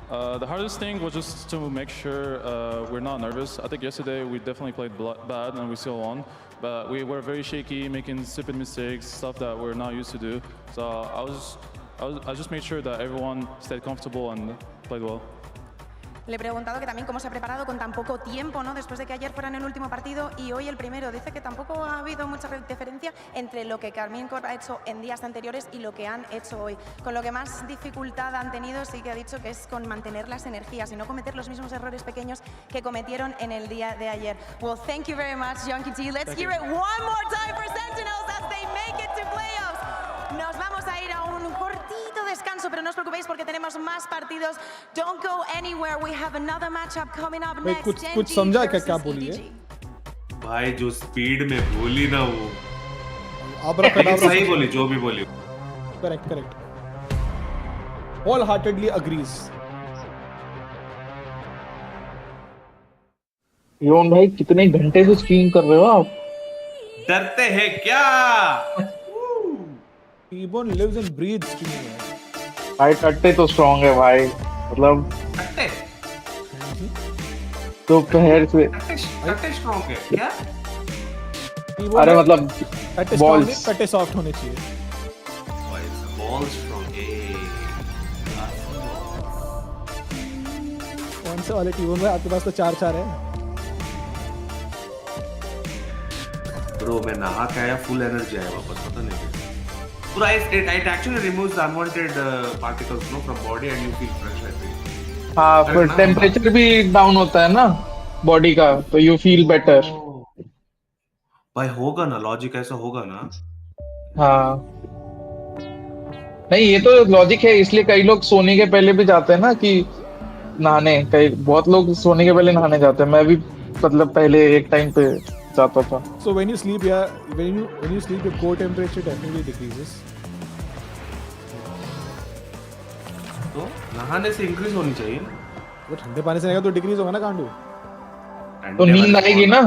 The hardest thing was just to make sure we're not nervous. I think yesterday we definitely played bad and we still won, but we were very shaky, making stupid mistakes, stuff that we're not used to do. So I just made sure that everyone stayed comfortable and played well. Le he preguntado que también cómo se ha preparado con tan poco tiempo, ¿no? Después de que ayer fueran el último partido y hoy el primero. Dice que tampoco ha habido mucha diferencia entre lo que Cayman GT4 ha hecho en días anteriores y lo que han hecho hoy. Con lo que más dificultad han tenido, sí que ha dicho que es con mantener las energías y no cometer los mismos errores pequeños que cometieron en el día de ayer. Well, thank you very much, Gen.G. Let's hear it one more time for Sentinels as they make it to playoffs. Nos vamos a ir a un cortito descanso, pero no os preocupéis porque tenemos más partidos. Don't go anywhere. We have another matchup coming up next. कुछ समझा क्या बोली है? भाई जो speed में बोली ना वो Abracadabra सही बोली, जो भी बोली. Correct. Wholeheartedly agrees. योन भाई कितने घंटे से स्ट्रीम कर रहे हो आप? डरते हैं क्या? T-Bone lives and breathes streaming. भाई टट्टे तो स्ट्रॉन्ग है भाई, मतलब तो पहर से टट्टे स्ट्रॉन्ग है क्या? अरे मतलब बॉल्स टट्टे सॉफ्ट होने चाहिए. बॉल स्ट्रॉन्ग है. कौन से वाले T-Bone में आपके पास तो 4 है. ब्रो मैं नहा के आया, फुल एनर्जी आया वापस, पता नहीं. पूरा it actually removes the unwanted particles from body and you feel fresh, I think. हाँ, फिर टेम्परेचर भी डाउन होता है ना बॉडी का, तो यू फील बेटर. भाई होगा ना, लॉजिक ऐसा होगा ना. हाँ नहीं, ये तो लॉजिक है, इसलिए कई लोग सोने के पहले भी जाते हैं ना कि नहाने. बहुत लोग सोने के पहले नहाने जाते हैं. मैं भी मतलब पहले एक टाइम पे जाता था. So when you sleep, when you sleep, your core temperature definitely decreases. तो नहाने से इंक्रीज होनी चाहिए. वो ठंडे पानी से आएगा तो डिक्रीज होगा ना कांडू. तो नींद आएगी ना.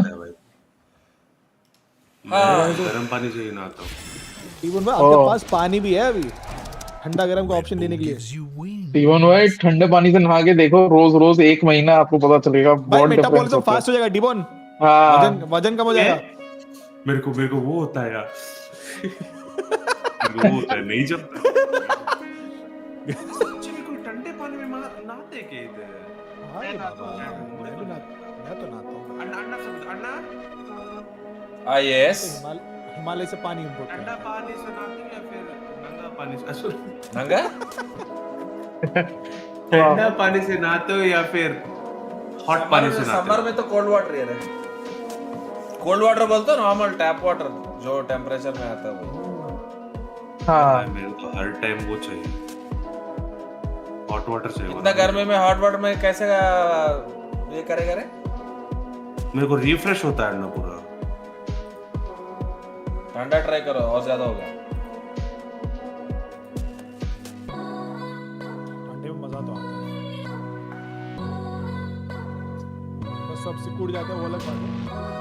हाँ, गर्म पानी से ही नहाता हूँ. T-Bone भाई आपके पास पानी भी है अभी, ठंडा गर्म का ऑप्शन देने के लिए. T-Bone भाई ठंडे पानी से नहा के देखो रोज 1 महीना, आपको पता चलेगा बहुत डिफरेंस होता है. फास्ट हो जाएगा T-Bone. हाँ, वजन कम हो जाएगा. मेरे को वो होता है यार. वो होता है नहीं जब सच्ची कोई ठंडे पानी में नहाते के इधर. हाँ ये बाबा, मैं तो नहाता हूँ. अन्ना yes. हिमालय से पानी इंपोर्ट ठंडा पानी से नहाते हो या फिर नंगा पानी से? नंगा? ठंडा पानी से नहाते हो या फिर हॉट पानी से नहाते हो? समर में तो कोल्ड वाटर ही है। कोल्ड वाटर बोलते हो नॉर्मल टैप वाटर जो टेम्परेचर में आता है वो। हाँ मेरे को हर टाइम वो चाहिए, हॉट वाटर चाहिए। इतना गर्मी में हॉट वाटर में कैसे ये करेगा रे? मेरे को रिफ्रेश होता है ना पूरा। ठंडा ट्राई करो और ज्यादा होगा। ठंडे में मजा तो आता है, बस सब सिकुड़ जाता है वो अलग बात है।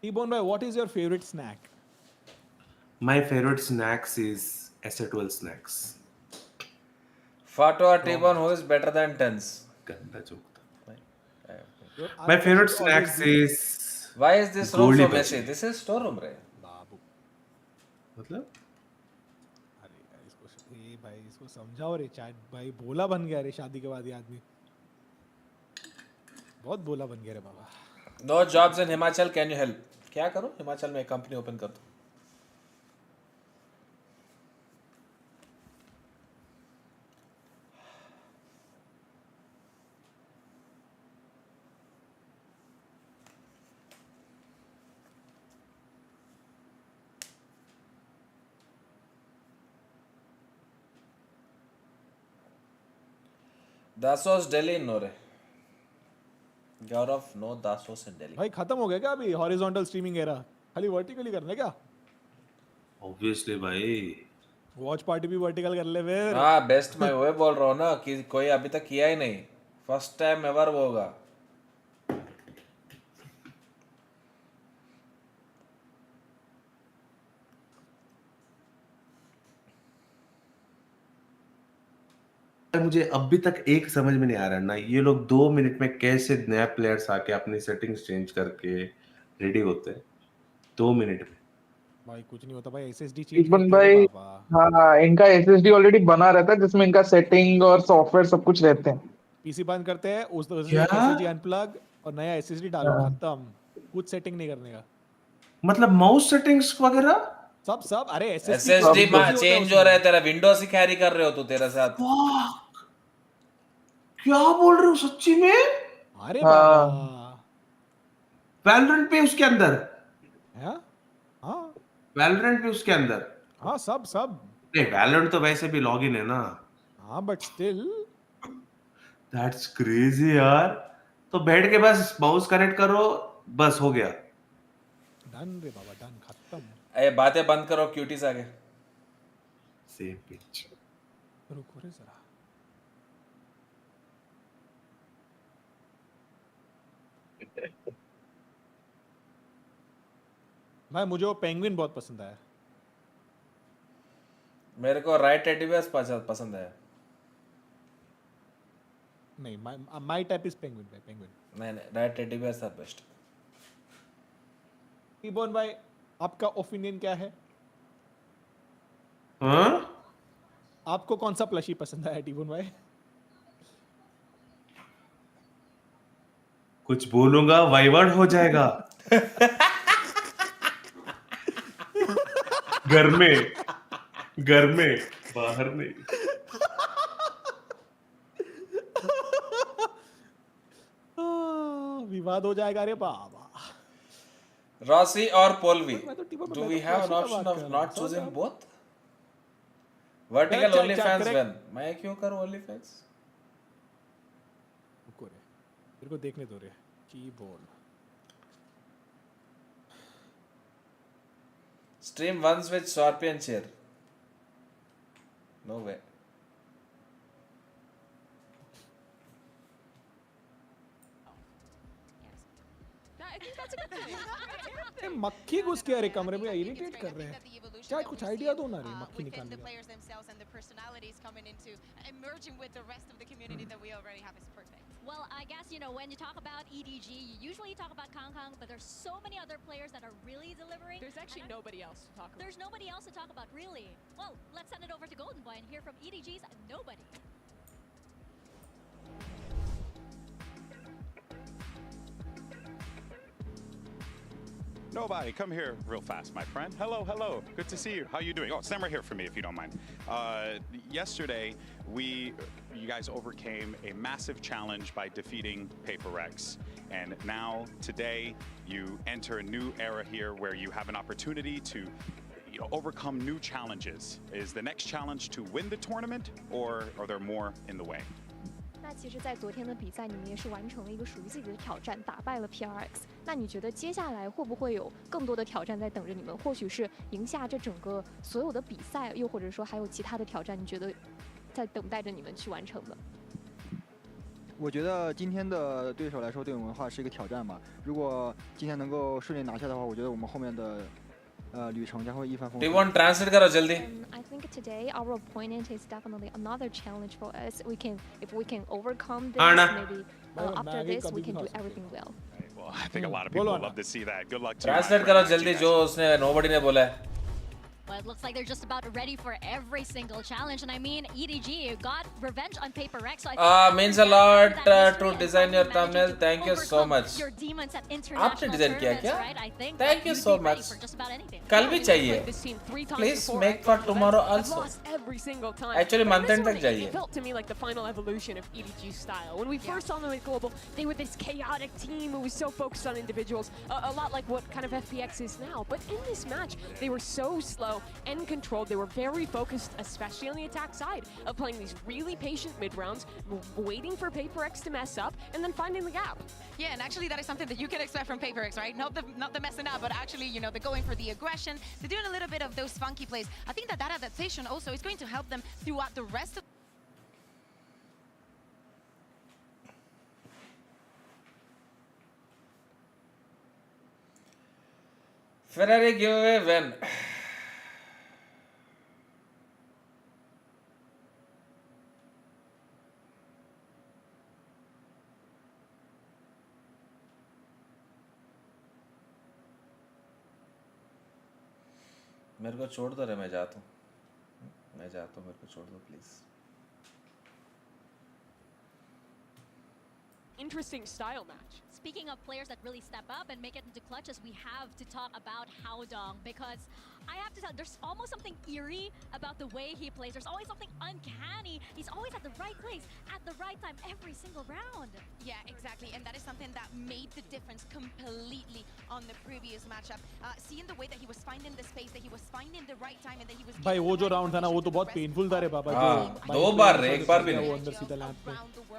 T-Bone bhai, what is your favorite snack? My favorite snacks is S12 snacks. Fatwa T-Bone, who is better than tens? गंदा जोक था। My favorite snacks is Why is this room so messy? This is store room रे। मतलब? अरे इसको भाई इसको समझाओ रे, चैट भाई बोला बन गया रे शादी के बाद ये आदमी, बहुत बोला बन गया रे बाबा। No jobs in Himachal, can you help? क्या करो हिमाचल में एक कंपनी ओपन कर दो। दासोस दिल्ली नो रे गौरव, नो दासोस इन दिल्ली। भाई खत्म हो गया क्या अभी हॉरिजॉन्टल स्ट्रीमिंग एरा, खाली वर्टिकली करना है क्या? ऑब्वियसली भाई, वॉच पार्टी भी वर्टिकल कर ले फिर। हाँ बेस्ट, मैं वही बोल रहा हूँ ना कि कोई अभी तक किया ही नहीं, फर्स्ट टाइम एवर वो होगा। मुझे अभी तक एक समझ में नहीं आ रहा ना, ये लोग 2 मिनट में कैसे नया प्लेयर्स आके अपनी सेटिंग्स चेंज करके रेडी होते हैं 2 मिनट में। भाई कुछ नहीं होता भाई, एसएसडी चेंज इकबाल भाई, हाँ इनका एसएसडी ऑलरेडी बना रहता है जिसमें इनका सेटिंग और सॉफ्टवेयर सब कुछ रहते हैं। पीसी बंद करते हैं, उस एसएसडी अनप्लग और नया एसएसडी डालो, खत्म, कुछ सेटिंग नहीं करने का। मतलब माउस सेटिंग्स वगैरह सब अरे एसएसडी चेंज हो रहा है तेरा, विंडोज ही कैरी कर रहे हो तू तेरे साथ। क्या बोल रहे हो सच्ची में? अरे बाबा वैलोरेंट पे उसके अंदर हाँ वैलोरेंट पे उसके अंदर हाँ सब नहीं, वैलोरेंट तो वैसे भी लॉगिन है ना। हाँ बट स्टिल दैट्स क्रेजी यार। तो बैठ के बस माउस कनेक्ट करो, बस हो गया। डन रे बाबा, डन, खत्म। ए बातें बंद करो, क्यूटीज आ गए। Same pitch. रुको रे जरा, भाई मुझे वो पेंगुइन बहुत पसंद आया। मेरे को राइट एडिवर्स पसंद है। नहीं माय टाइप इज पेंगुइन भाई, पेंगुइन। नहीं राइट एडिवर्स आर बेस्ट। टी-बोन भाई आपका ओपिनियन क्या है? हाँ? आपको कौन सा प्लशी पसंद आया टी-बोन भाई? कुछ बोलूंगा वाइवर्ड हो जाएगा। घर में बाहर नहीं। विवाद हो जाएगा रे बाबा। रॉसी और पोलवी, do we have an option of not choosing both? Vertical only fans when? मैं क्यों करूँ only fans? रुको रे, मेरे को देखने दो रे। Keyboard Stream once with Scorpion chair. No way. मक्खी घुस के अरे कमरे में इरिटेट कर रहे हैं। क्या कुछ आइडिया दो ना रे, मक्खी निकालने का। players themselves and the personalities coming into emerging with the rest of the community that we already have is perfect. Well, I guess, you know, when you talk about EDG, you usually talk about KONA, but there's so many other players that are really delivering. There's actually nobody else to talk about. There's nobody else to talk about, really. Well, let's send it over to Golden Boy and hear from EDG's nobody. Nobody, come here real fast, my friend. Hello, hello. Good to see you. How you doing? Oh, stand right here for me if you don't mind. Yesterday, you guys overcame a massive challenge by defeating 𝘼𝐼𝐿. And now, today, you enter a new era here where you have an opportunity to overcome new challenges. Is the next challenge to win the tournament, or are there more in the way? 那其实，在昨天的比赛，你们也是完成了一个属于自己的挑战，打败了 PRX。那你觉得接下来会不会有更多的挑战在等着你们？或许是赢下这整个所有的比赛，又或者说还有其他的挑战，你觉得在等待着你们去完成的？我觉得今天的对手来说，对我们的话是一个挑战吧。如果今天能够顺利拿下的话，我觉得我们后面的旅程将会一帆风顺。T1 translate करो जल्दी। I think today our opponent is definitely another challenge for us. If we can overcome this, maybe after this we can do everything well. Well, I think a lot of people would love to see that. Good luck to you. Translate करो जल्दी जो उसने nobody ने बोला है। Well, it looks like they're just about ready for every single challenge. And I mean, EDG got revenge on 𝘼𝐼𝐿. So means a lot to design your thumbnail. Thank you so much. Your demons at international आपने design किया क्या? right? I think Thank you so much. कल भी चाहिए. Please make for tomorrow also. Actually, month end तक चाहिए. It felt to me like the final evolution of EDG style. When we first saw them at Global, they were this chaotic team who was so focused on individuals, a lot like what kind of FPX is now. But in this match, they were so slow and controlled. They were very focused, especially on the attack side, of playing these really patient mid rounds, waiting for 𝘼𝐼𝐿 to mess up, and then finding the gap. Yeah, and actually that is something that you can expect from 𝘼𝐼𝐿, right? Not the messing up, but actually, you know, they're going for the aggression. They're doing a little bit of those funky plays. I think that adaptation also is going to help them throughout the rest of Ferrari giveaway when? मेरे को छोड़ दो रे मैं जाता हूँ मेरे को छोड़ दो please Interesting style match. Speaking of players that really step up and make it into clutches, we have to talk about 𝘼𝐿𝐿, because I have to tell, there's almost something eerie about the way he plays. There's always something uncanny. He's always at the right place, at the right time, every single round. Yeah, exactly, and that is something that made the difference completely on the previous matchup. Seeing the way that he was finding the space, that he was finding the right time, and that he was भाई वो जो round था ना वो तो बहुत painful था रे बाबा दो बार रे एक बार भी नहीं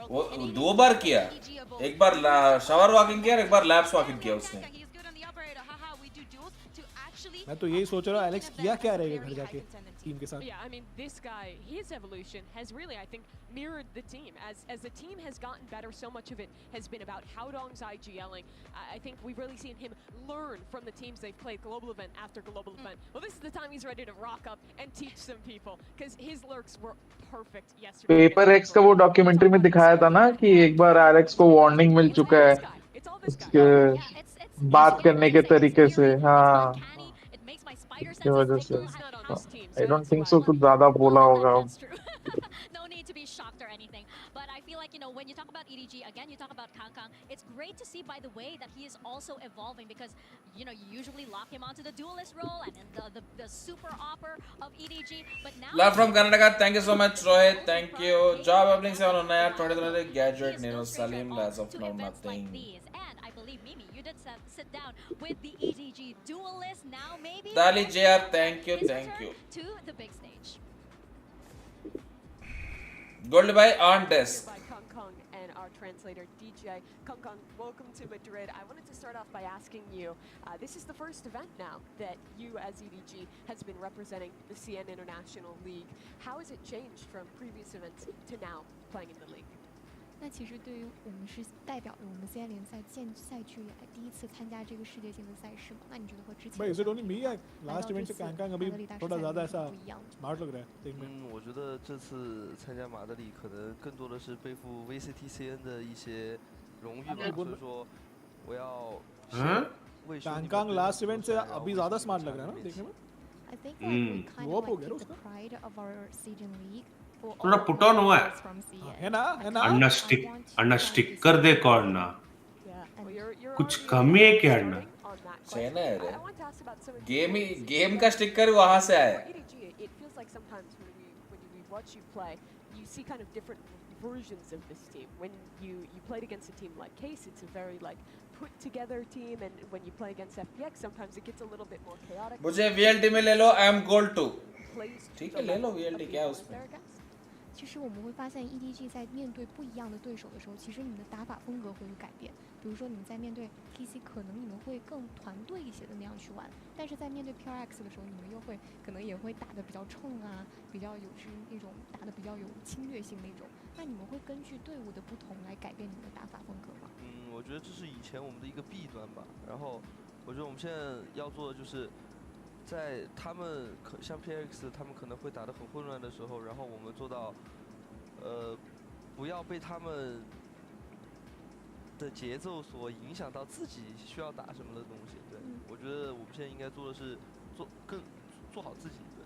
वो दो बार किया एक बार शावर वॉकिंग किया और एक बार लैप्स वॉकिंग किया उसने मैं तो यही सोच रहा हूँ एलेक्स किया क्या रहेगा घर जाके टीम के साथ Yeah, I mean, this guy, his evolution has really, I think, mirrored the team. As the team has gotten better, so much of it has been about 𝘼𝐿𝐿's IGLing. I think we've really seen him learn from the teams they've played global event after global event. Well, this is the time he's ready to rock up and teach some people, because his lurks were perfect yesterday. 𝘼𝐼𝐿𝐿 का वो documentary में दिखाया था ना कि एक बार Alex को warning मिल चुका है उसके बात करने के तरीके से हाँ की वजह से I don't think so कुछ ज़्यादा बोला होगा No need to be shocked or anything, but I feel like, you know, when you talk about EDG, again, you talk about KONA, it's great to see, by the way, that he is also evolving, because, you know, you usually lock him onto the duelist role and then the super opper of EDG, but now... Love from Karnataka, thank you so much, Rohit, thank you. Job opening 709, 2020 gadget, Nino Salim, as of now, nothing. And I believe, Mimi, you did sit down with the EDG duelist, now maybe... Dali JR, thank you, thank you. To the big stage. Gold by on desk. By KONA and our translator DJ. KONA, welcome to Madrid. I wanted to start off by asking you, this is the first event now that you as EDG has been representing the CN International League. How has it changed from previous events to now playing in the league? 那其实对于我们是代表着我们 CI 联赛建赛区以来第一次参加这个世界性的赛事嘛？那你觉得和之前भाई इसे only me है last event से Kong अभी थोड़ा ज़्यादा ऐसा smart लग रहा है देखने में।我觉得这次参加马德里可能更多的是背负 VCTCN 的一些荣誉吧，所以说我要कांग लास्ट इवेंट से अभी ज़्यादा स्मार्ट लग रहा है ना देखने में। I think like we kind of like keep the pride of our Cayman League. थोड़ा पुट ऑन हुआ है ना अन्ना स्टिकर दे कॉर्ना कुछ कमी है क्या अन्ना चैना है रे गेम का स्टिकर वहां से आया It feels like sometimes when we watch you play, you see kind of different versions of this team. When you played against a team like Case, it's a very like put together team, and when you play against FPX, sometimes it gets a little bit more chaotic. मुझे VLT में ले लो, I am gold 2. ठीक है ले लो VLT क्या है उसमें? 其实我们会发现 EDG 在面对不一样的对手的时候，其实你们的打法风格会有改变。比如说你们在面对 KC， 可能你们会更团队一些的那样去玩，但是在面对 PRX 的时候，你们又会可能也会打得比较冲啊，比较有那种打得比较有侵略性那种。那你们会根据队伍的不同来改变你们的打法风格吗？我觉得这是以前我们的一个弊端吧。然后我觉得我们现在要做的就是。在他们像 PX 他们可能会打得很混乱的时候，然后我们做到，不要被他们的节奏所影响到自己需要打什么的东西。对，我觉得我们现在应该做的是做好自己。对。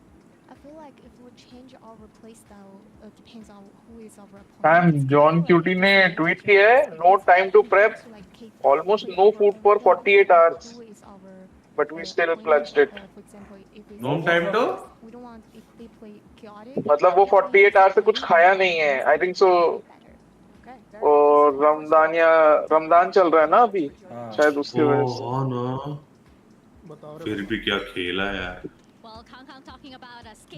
I feel like if we change our play style, depends on who is our opponent. Ma'am Gen.G ने ट्वीट किया है no time to prep, almost no food for 48 hours. But we still clutched it. No time to? मतलब वो 48 hours से कुछ खाया नहीं है. I think so. और रमजान चल रहा है ना अभी. शायद उसकी वजह से. हाँ ना. फिर भी क्या खेला यार.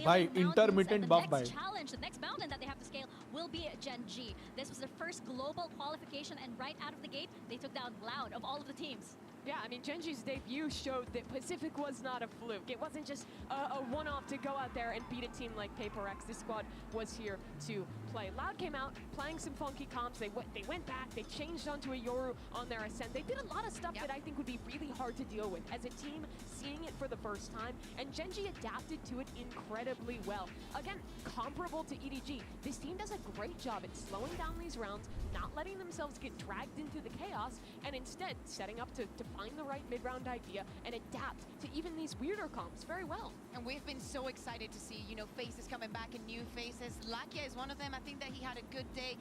भाई intermittent buff भाई. The next mountain that they have to scale will be Gen.G. This was their first global qualification, and right out of the gate, they took down Loud of all of the teams. Yeah, I mean, Gen.G's debut showed that Pacific was not a fluke. It wasn't just a one-off to go out there and beat a team like Paper X. This squad was here to play. Loud came out playing some funky comps. They went back. They changed onto a Yoru on their ascent. They did a lot of stuff that I think would be really hard to deal with as a team seeing it for the first time. And Gen.G adapted to it incredibly well. Again, comparable to EDG, this team does a great job at slowing down these rounds, not letting themselves get dragged into the chaos, and instead setting up to find the right mid-round idea and adapt to even these weirder comps very well. And we've been so excited to see, faces coming back and new faces. 𝘼𝐿𝐼𝐽𝐿𝐿 is one of them. I think that he had a good day.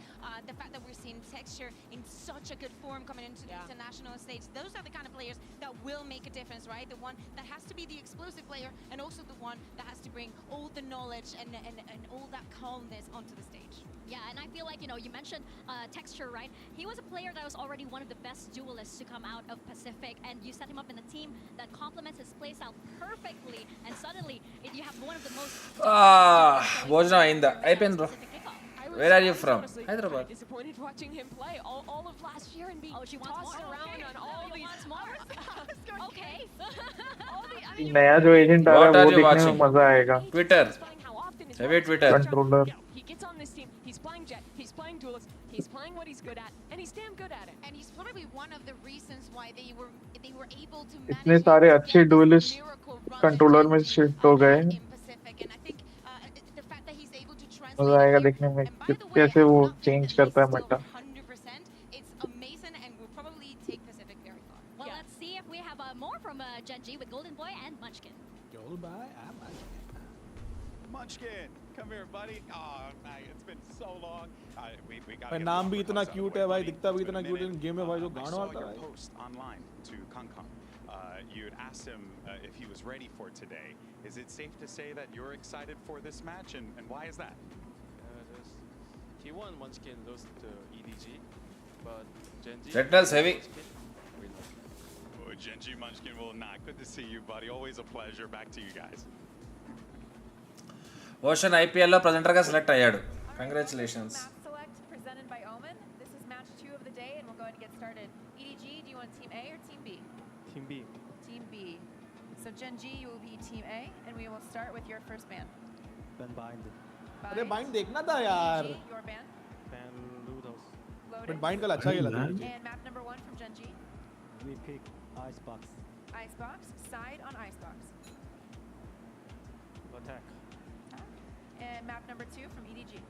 The fact that we're seeing Texture in such a good form coming into the international stage, those are the kind of players that will make a difference, right? The one that has to be the explosive player, and also the one that has to bring all the knowledge and all that calmness onto the stage. Yeah, and I feel like, you mentioned Texture, right? He was a player that was already one of the best duelists to come out of Pacific, and you set him up in a team that complements his playstyle perfectly, and suddenly you have one of the most... భోజనం అయిందా అయిపోయింది bro Where are you from? Hyderabad. Disappointed watching him play all of last year and being tossed around on all these Okay. नया जो agent आ रहा है वो देखने में मजा आएगा. Twitter. Heavy Twitter. Controller. He gets on this team. He's playing Jet. He's playing Duelist. He's playing what he's good at, and he's damn good at it. And he's probably one of the reasons why they were able to इतने सारे अच्छे duelist controller में shift हो गए. मजा आएगा देखने में कैसे वो चेंज करता है Meta. Well, let's see if we have more from Gen.G with Golden Boy and Munchkin. Golden Boy and Munchkin, come here, buddy. Oh, man, it's been so long. We got. नाम भी इतना cute है भाई, दिखता भी इतना cute है game में भाई जो गाना वाला है. Post online to KONA. You had asked him if he was ready for today. Is it safe to say that you're excited for this match, and why is that? He won Munchkin lost to EDG, but Gen.G. Sentinel's heavy. Oh, Gen.G Munchkin will not. Good to see you, buddy. Always a pleasure. Back to you guys. Ocean IPL లో presenter గా select అయ్యాడు. Congratulations. Select presented by Omen. This is match 2 of the day, and we're going to get started. EDG, do you want Team A or Team B? Team B. Team B. So Gen.G, you will be Team A, and we will start with your first band. Ben Bind. अरे bind देखना था यार. Your band? Ben Ludos. loaded. But bind का अच्छा खेला था EDG. And map number 1 from Gen.G. We pick Icebox. Icebox, side on Icebox. Attack. And map number 2 from EDG.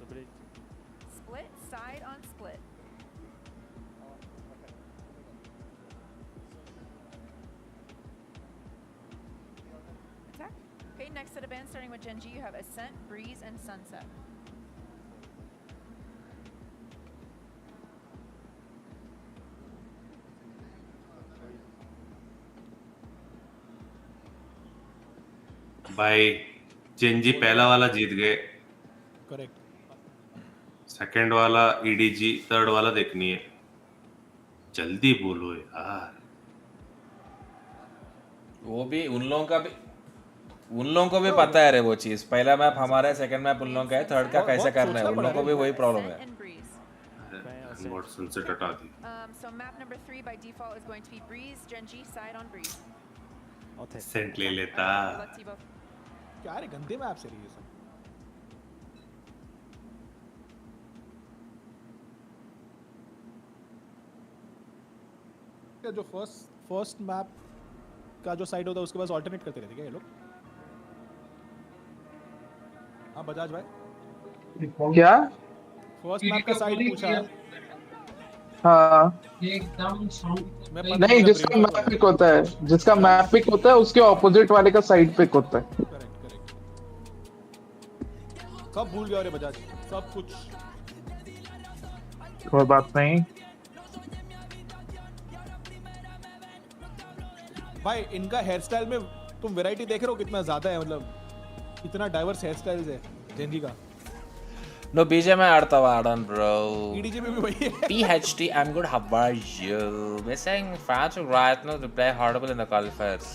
Split. Split, side on split. Attack. Okay, next set of bands starting with Gen.G, you have Ascent, Breeze, and Sunset. भाई Gen.G पहला वाला जीत गए. Correct. Second वाला EDG, third वाला देखनी है. जल्दी बोलो यार. वो भी उन लोगों को भी पता है रे वो चीज. पहला मैप हमारा है, सेकंड मैप उन लोगों का है, थर्ड का कैसे करना है उन लोगों को भी वही प्रॉब्लम है. What sunset हटा दी. So map number 3 by default is going to be Breeze, Gen.G, side on Breeze. सेंट ले लेता. क्या रे गंदे मैप से ये सब. क्या जो फर्स्ट मैप का जो साइड होता है उसके पास ऑल्टरनेट करते रहते क्या ये लोग? हाँ बजाज भाई. क्या? फर्स्ट मैप का साइड पूछा है. हाँ नहीं, जिसका मैप पिक होता है उसके ऑपोजिट वाले का साइड पिक होता है. सब भूल गया रे बजाज, सब कुछ. कोई बात नहीं भाई. इनका हेयर स्टाइल में तुम वैरायटी देख रहे हो कितना ज्यादा है, मतलब इतना डाइवर्स हेयर स्टाइल्स है Gen.G का. No, BJ मैं आड़ता वाड़न bro. EDG में भी वही है. PHT, I'm good. How are you? We're saying France will right now to play horrible in the qualifiers.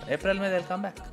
April में they'll come back.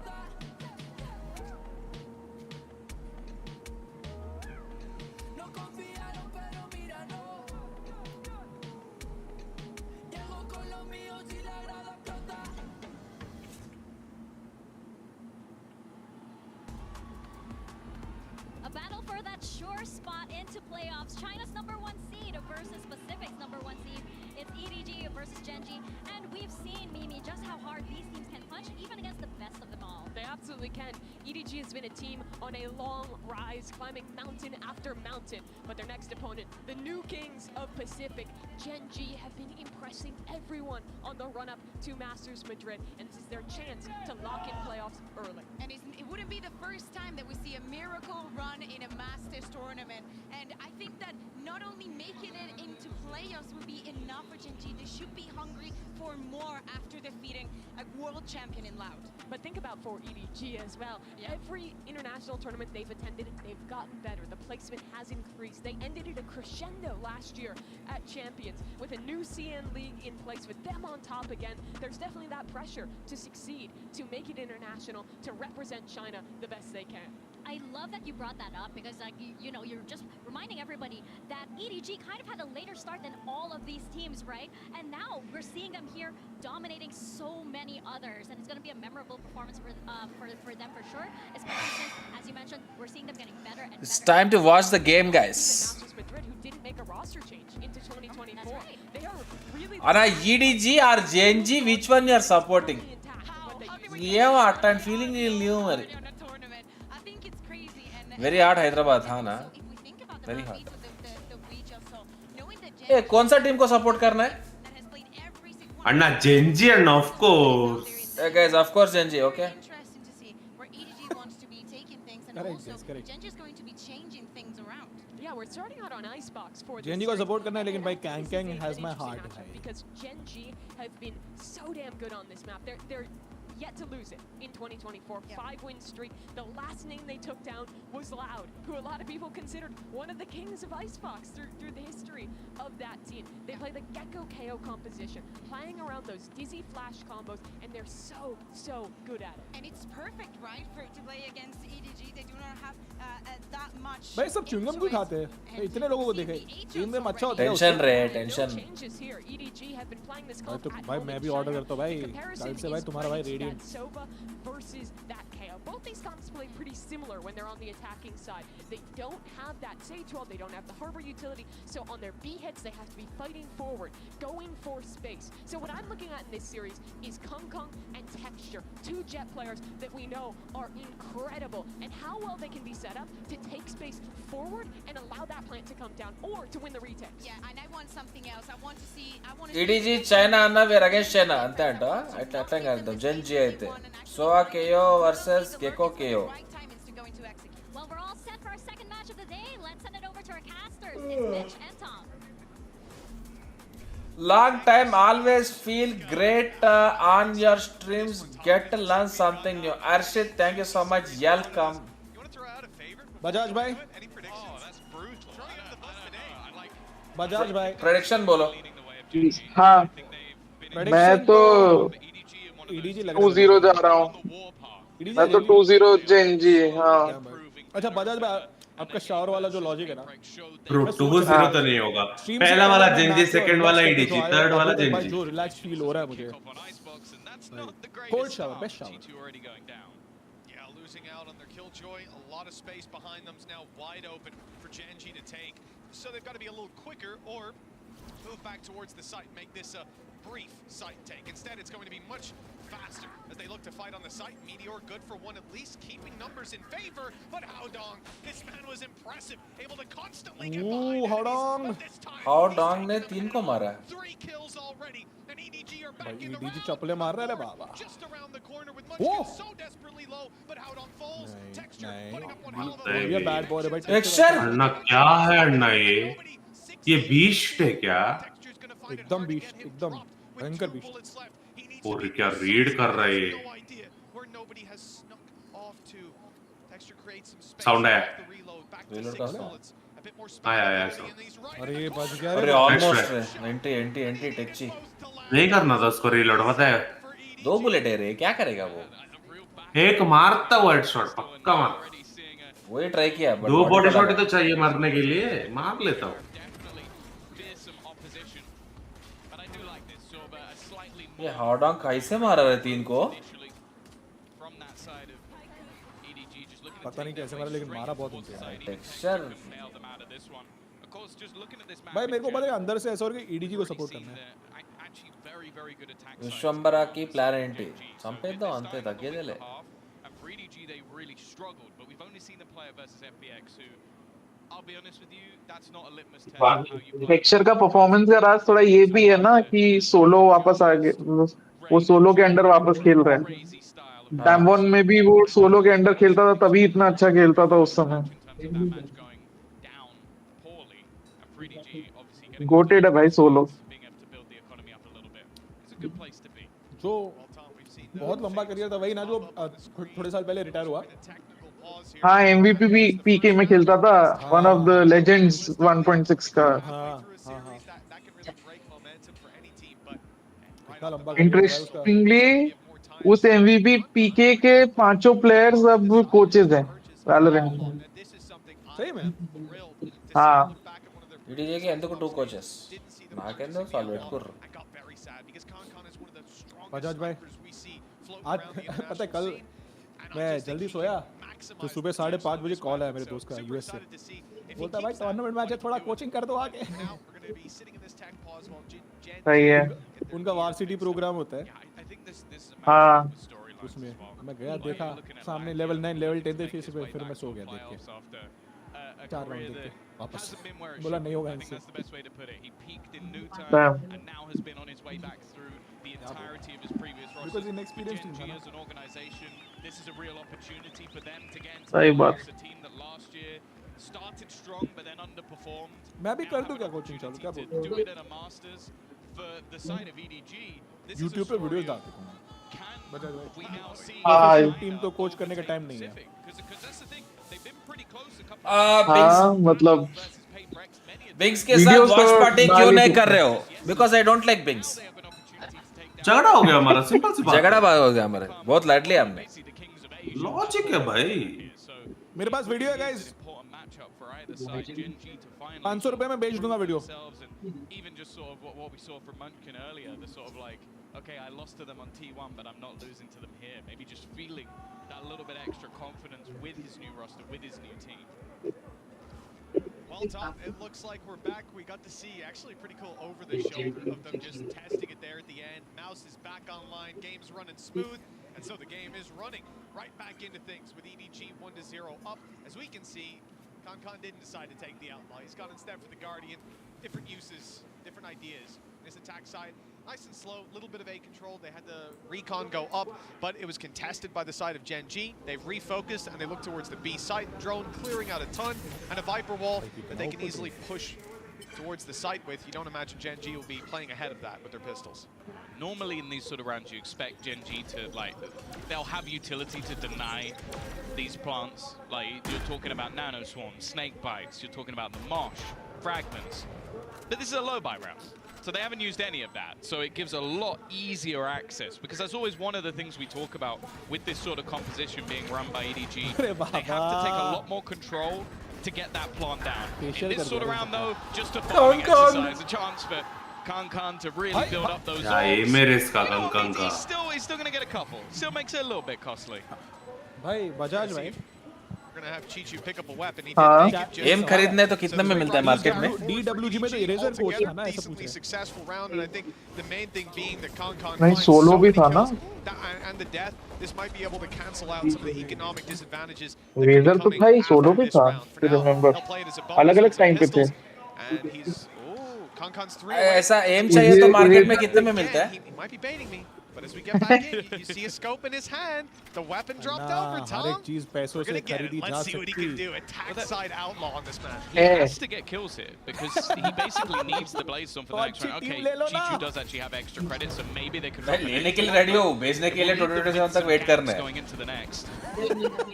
A battle for that sure spot into playoffs. China's #1 seed versus Pacific's #1 seed. It's EDG versus Gen.G. And we've seen, Mimi, just how hard these teams can punch, even against the best of them all. They absolutely can. EDG has been a team on a long rise, climbing mountain after mountain. But their next opponent, the new kings of Pacific, Gen.G, have been impressing everyone on the run-up to Masters Madrid. And this is their chance to lock in playoffs early. And it wouldn't be the first time that we see a miracle run in a Masters tournament. And I think that not only making it into playoffs would be enough for Gen.G, they should be hungry for more after defeating a world champion in Loud. But think about for EDG as well. Every international tournament they've attended, they've gotten better. The placement has increased. They ended at a crescendo last year at Champions with a new CN League in place with them on top again. There's definitely that pressure to succeed, to make it international, to represent China the best they can. I love that you brought that up because, like, you know, you're just reminding everybody that EDG kind of had a later start than all of these teams, right? And now we're seeing them here dominating so many others, and it's going to be a memorable performance for them for sure. Especially since, as you mentioned, we're seeing them getting better and better. It's time to watch the game, guys. Masters Madrid, who didn't make a roster change into 2024. They are really. Ana EDG or Gen.G, which one you are supporting? Yeah, I'm feeling new. Very hard Hyderabad, हाँ ना? Very hard. ए कौन सा team को support करना है? अन्ना Gen.G and of course. Hey guys, of course Gen.G, okay? Correct. Gen.G is going to be changing things around. Yeah, we're starting out on Icebox for Gen.G को support करना है, लेकिन भाई Kang has my heart. Because Gen.G have been so damn good on this map. They're yet to lose it in 2024. 5-win streak. The last name they took down was Loud, who a lot of people considered one of the kings of Icebox through the history of that team. They play the 𝐋𝐈𝐍𝐿𝐒 composition, playing around those dizzy flash combos, and they're so good at it. And it's perfect, right, to play against EDG. They do not have that much. भाई सब chewing gum क्यों खाते हैं? इतने लोगों को देखे. Team में अच्छा होता है. टेंशन रे, टेंशन. भाई तो भाई मैं भी ऑर्डर करता हूँ भाई. कल से भाई तुम्हारा भाई radiant. SOBA versus that KO. both these comps play pretty similar when they're on the attacking side. They don't have that Sage wall, they don't have the harbor utility, so on their B hits they have to be fighting forward, going for space. So what I'm looking at in this series is Kong and Texture, two Jet players that we know are incredible, and how well they can be set up to take space forward and allow that plant to come down or to win the retake. Yeah, and I want something else. I want to see EDG China anna we are against China ante anta atla kadam Gen.G aithe SOA KO versus Gecko KO. Well, we're all set for our second match of the day. Let's send it over to our casters. It's Mitch and Tom. Long time, always feel great on your streams. Get to learn something new. Arshit, thank you so much. Welcome. Bajaj bhai. Bajaj bhai. Prediction बोलो. हाँ मैं तो 2-0 जा रहा हूँ. मैं तो 2-0 Gen.G. हाँ. अच्छा बजाज भाई आपका शावर वाला जो लॉजिक है ना ब्रो 2-0 तो नहीं होगा. पहला वाला Gen.G, सेकंड वाला EDG, थर्ड वाला Gen.G. जो रिलैक्स फील हो रहा है मुझे. Cold shower, best shower. Losing out on their killjoy, a lot of space behind them's now wide open for Gen.G to take. So they've got to be a little quicker or move back towards the site, make this a brief site take. Instead, it's going to be much faster as they look to fight on the site. Meteor good for one, at least keeping numbers in favor. But 𝘼𝐽𝐿𝐿, this man was impressive, able to constantly get behind enemies. 𝘼𝐽𝐿𝐿 ने 3 को मारा. 3 kills already, and EDG are back भाई in the EDG round. चपले मार रहा है बाबा. Just around the corner with Munchkin so desperately low, but 𝘼𝐽𝐿𝐿 falls. Texture putting up one hell of a ये bad boy है भाई. अन्ना क्या है अन्ना ये बीस्ट है क्या? एकदम बीस्ट, एकदम भयंकर बीस्ट. और क्या रीड कर रहा है ये? साउंड आया. आया. अरे बच गया. अरे ऑलमोस्ट एंटी टेक्ची. नहीं करना था उसको रीलोड, पता है? 2 बुलेट है रे, क्या करेगा वो? एक मारता वो हेडशॉट पक्का मार. वही ट्राई किया. 2 बॉडी शॉट तो चाहिए मारने के लिए, मार लेता हूँ. ये 𝘼𝐽𝐿𝐿 कैसे मारा रे 3 को? पता नहीं कैसे मारा लेकिन मारा बहुत ऊंचे है. टेक्सचर भाई मेरे को पता है अंदर से ऐसा हो रहा है कि EDG को सपोर्ट करना है. विश्वंबरा की प्लान एंटी चंपेद्दाम अंते तग्गेदेले. टेक्सचर का परफॉर्मेंस का राज थोड़ा ये भी है ना कि सोलो वापस आ गए. वो सोलो के अंडर वापस खेल रहे हैं. डैमवन में भी वो सोलो के अंडर खेलता था तभी इतना अच्छा खेलता था उस समय. गोटेड है भाई सोलो. जो बहुत लंबा करियर था वही ना जो थोड़े साल पहले रिटायर हुआ. हाँ MVP भी PK में खेलता था. वन ऑफ द लेजेंड्स 1.6 का. इंटरेस्टिंगली उस MVP PK के 5 प्लेयर्स अब कोचेस हैं Valorant में. सही में? हाँ. EDG के ఎందుకు 2 కోచెస్? నాకెందుకు సాల్వ్ పెట్టుకోరు. बजाज भाई आज पता है कल मैं जल्दी सोया तो सुबह 5:30 बजे कॉल आया मेरे दोस्त का US से. बोलता भाई टूर्नामेंट मैच है थोड़ा कोचिंग कर दो आके. सही है. उनका वार्सिटी प्रोग्राम होता है. हाँ. उसमें मैं गया देखा सामने लेवल 9 लेवल 10 थे. फिर मैं सो गया देख के. 4 राउंड देख के वापस बोला नहीं होगा इनसे. Because inexperienced team as an organization, this is a real opportunity for them to get into a team that last year started strong but then underperformed. मैं भी कर दूं क्या कोचिंग चालू क्या बोलते हो? Do it at a masters for the side of EDG. YouTube पे वीडियोस डालते हूं. बजाज भाई. हाँ. टीम तो कोच करने का टाइम नहीं है. हाँ मतलब बिंग्स के साथ वॉच पार्टी क्यों नहीं कर रहे हो? Because I don't like बिंग्स. झगड़ा हो गया हमारा. सिंपल सी बात. झगड़ा हो गया हमारे. बहुत लाडली हमने. लॉजिक है भाई. मेरे पास वीडियो है गाइस. 500 रुपए में बेच दूंगा video. Even just sort of what we saw from Munchkin earlier, the sort of like, okay, I lost to them on T1, but I'm not losing to them here. Maybe just feeling that little bit extra confidence with his new roster, with his new team. Well, Tom, it looks like we're back. We got to see actually pretty cool over the shoulder of them just testing it there at the end. Mouse is back online, game's running smooth, and so the game is running right back into things with EDG 1-0 up. As we can see, KONA didn't decide to take the outlaw. He's gone instead for the Guardian. Different uses, different ideas. This attack side, nice and slow, little bit of A control. They had the recon go up, but it was contested by the side of Gen.G. They've refocused and they look towards the B site. Drone clearing out a ton, and a Viper wall that they can easily push towards the site with. You don't imagine Gen.G will be playing ahead of that with their pistols. Normally in these sort of rounds, you expect Gen.G to, like, they'll have utility to deny these plants. Like, you're talking about nano swarms, snake bites, you're talking about the mosh, fragments. But this is a low buy round, so they haven't used any of that. So it gives a lot easier access, because that's always one of the things we talk about with this sort of composition being run by EDG. They have to take a lot more control to get that plant down. In this sort of round, though, just a farming exercise, a chance for KONA to really build up those orbs. He's still going to get a couple. Still makes it a little bit costly. भाई बजाज भाई We're going to have Chichu pick up a weapon. एम खरीदने तो कितने में मिलता है market में? DWG में तो इरेजर कोच था ना ऐसा पूछ रहे हैं। Successful round, and I think the main thing being that KONA नहीं सोलो भी था ना and the death, this might be able to cancel out some of the economic disadvantages. Eraser तो था ही सोलो भी था to remember अलग-अलग time पे थे and he's KONA's 3 ऐसा एम चाहिए तो मार्केट में कितने में मिलता है? He might be baiting me. But as we get back in, you see a scope in his hand. The weapon dropped over, Tom. हर एक चीज पैसों से खरीदी जा Let's see what he can do. Attack side outlaw on this man. He has to get kills here, because he basically needs the Blaze Storm for the next round. Okay, Chichu does actually have extra credit, so maybe they can drop it. लेने के लिए ready हो, भेजने के लिए 2027 तक wait करना है. Going into the next.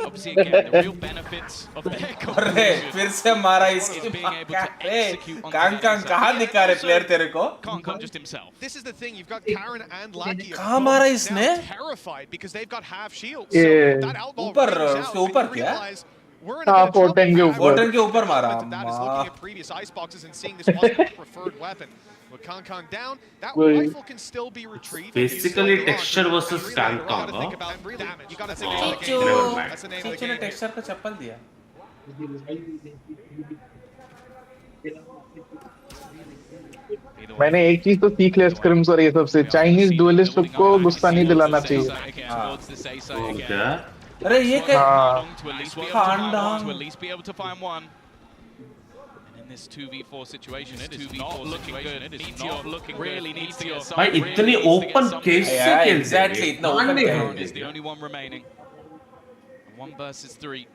Obviously, again, the real benefits of the अरे फिर से मारा इसकी KONA कहाँ दिखा रहे प्लेयर तेरे को? KONA just himself. This is the thing. You've got Karen and Lucky. कहाँ मारा इसने? Terrified because they've got half shields. Yeah. So that outlaw ऊपर उसके ऊपर क्या? हाँ 14 के ऊपर मारा. That is looking at previous iceboxes and seeing this wasn't the preferred weapon. With KONA down, that rifle can still be retrieved. Basically, texture versus scan combo. You got to think about the game. That's the name of the game. Texture का चप्पल दिया. मैंने एक चीज तो सीख लिया scrims और ये सब से चाइनीज डुएलिस्ट को गुस्सा नहीं दिलाना चाहिए अरे ये क्या in this 2v4 situation, it is not looking good. It is not looking really needs to get भाई इतनी ओपन केस से खेलते हैं exactly इतना open is the only one remaining. 1 versus 3.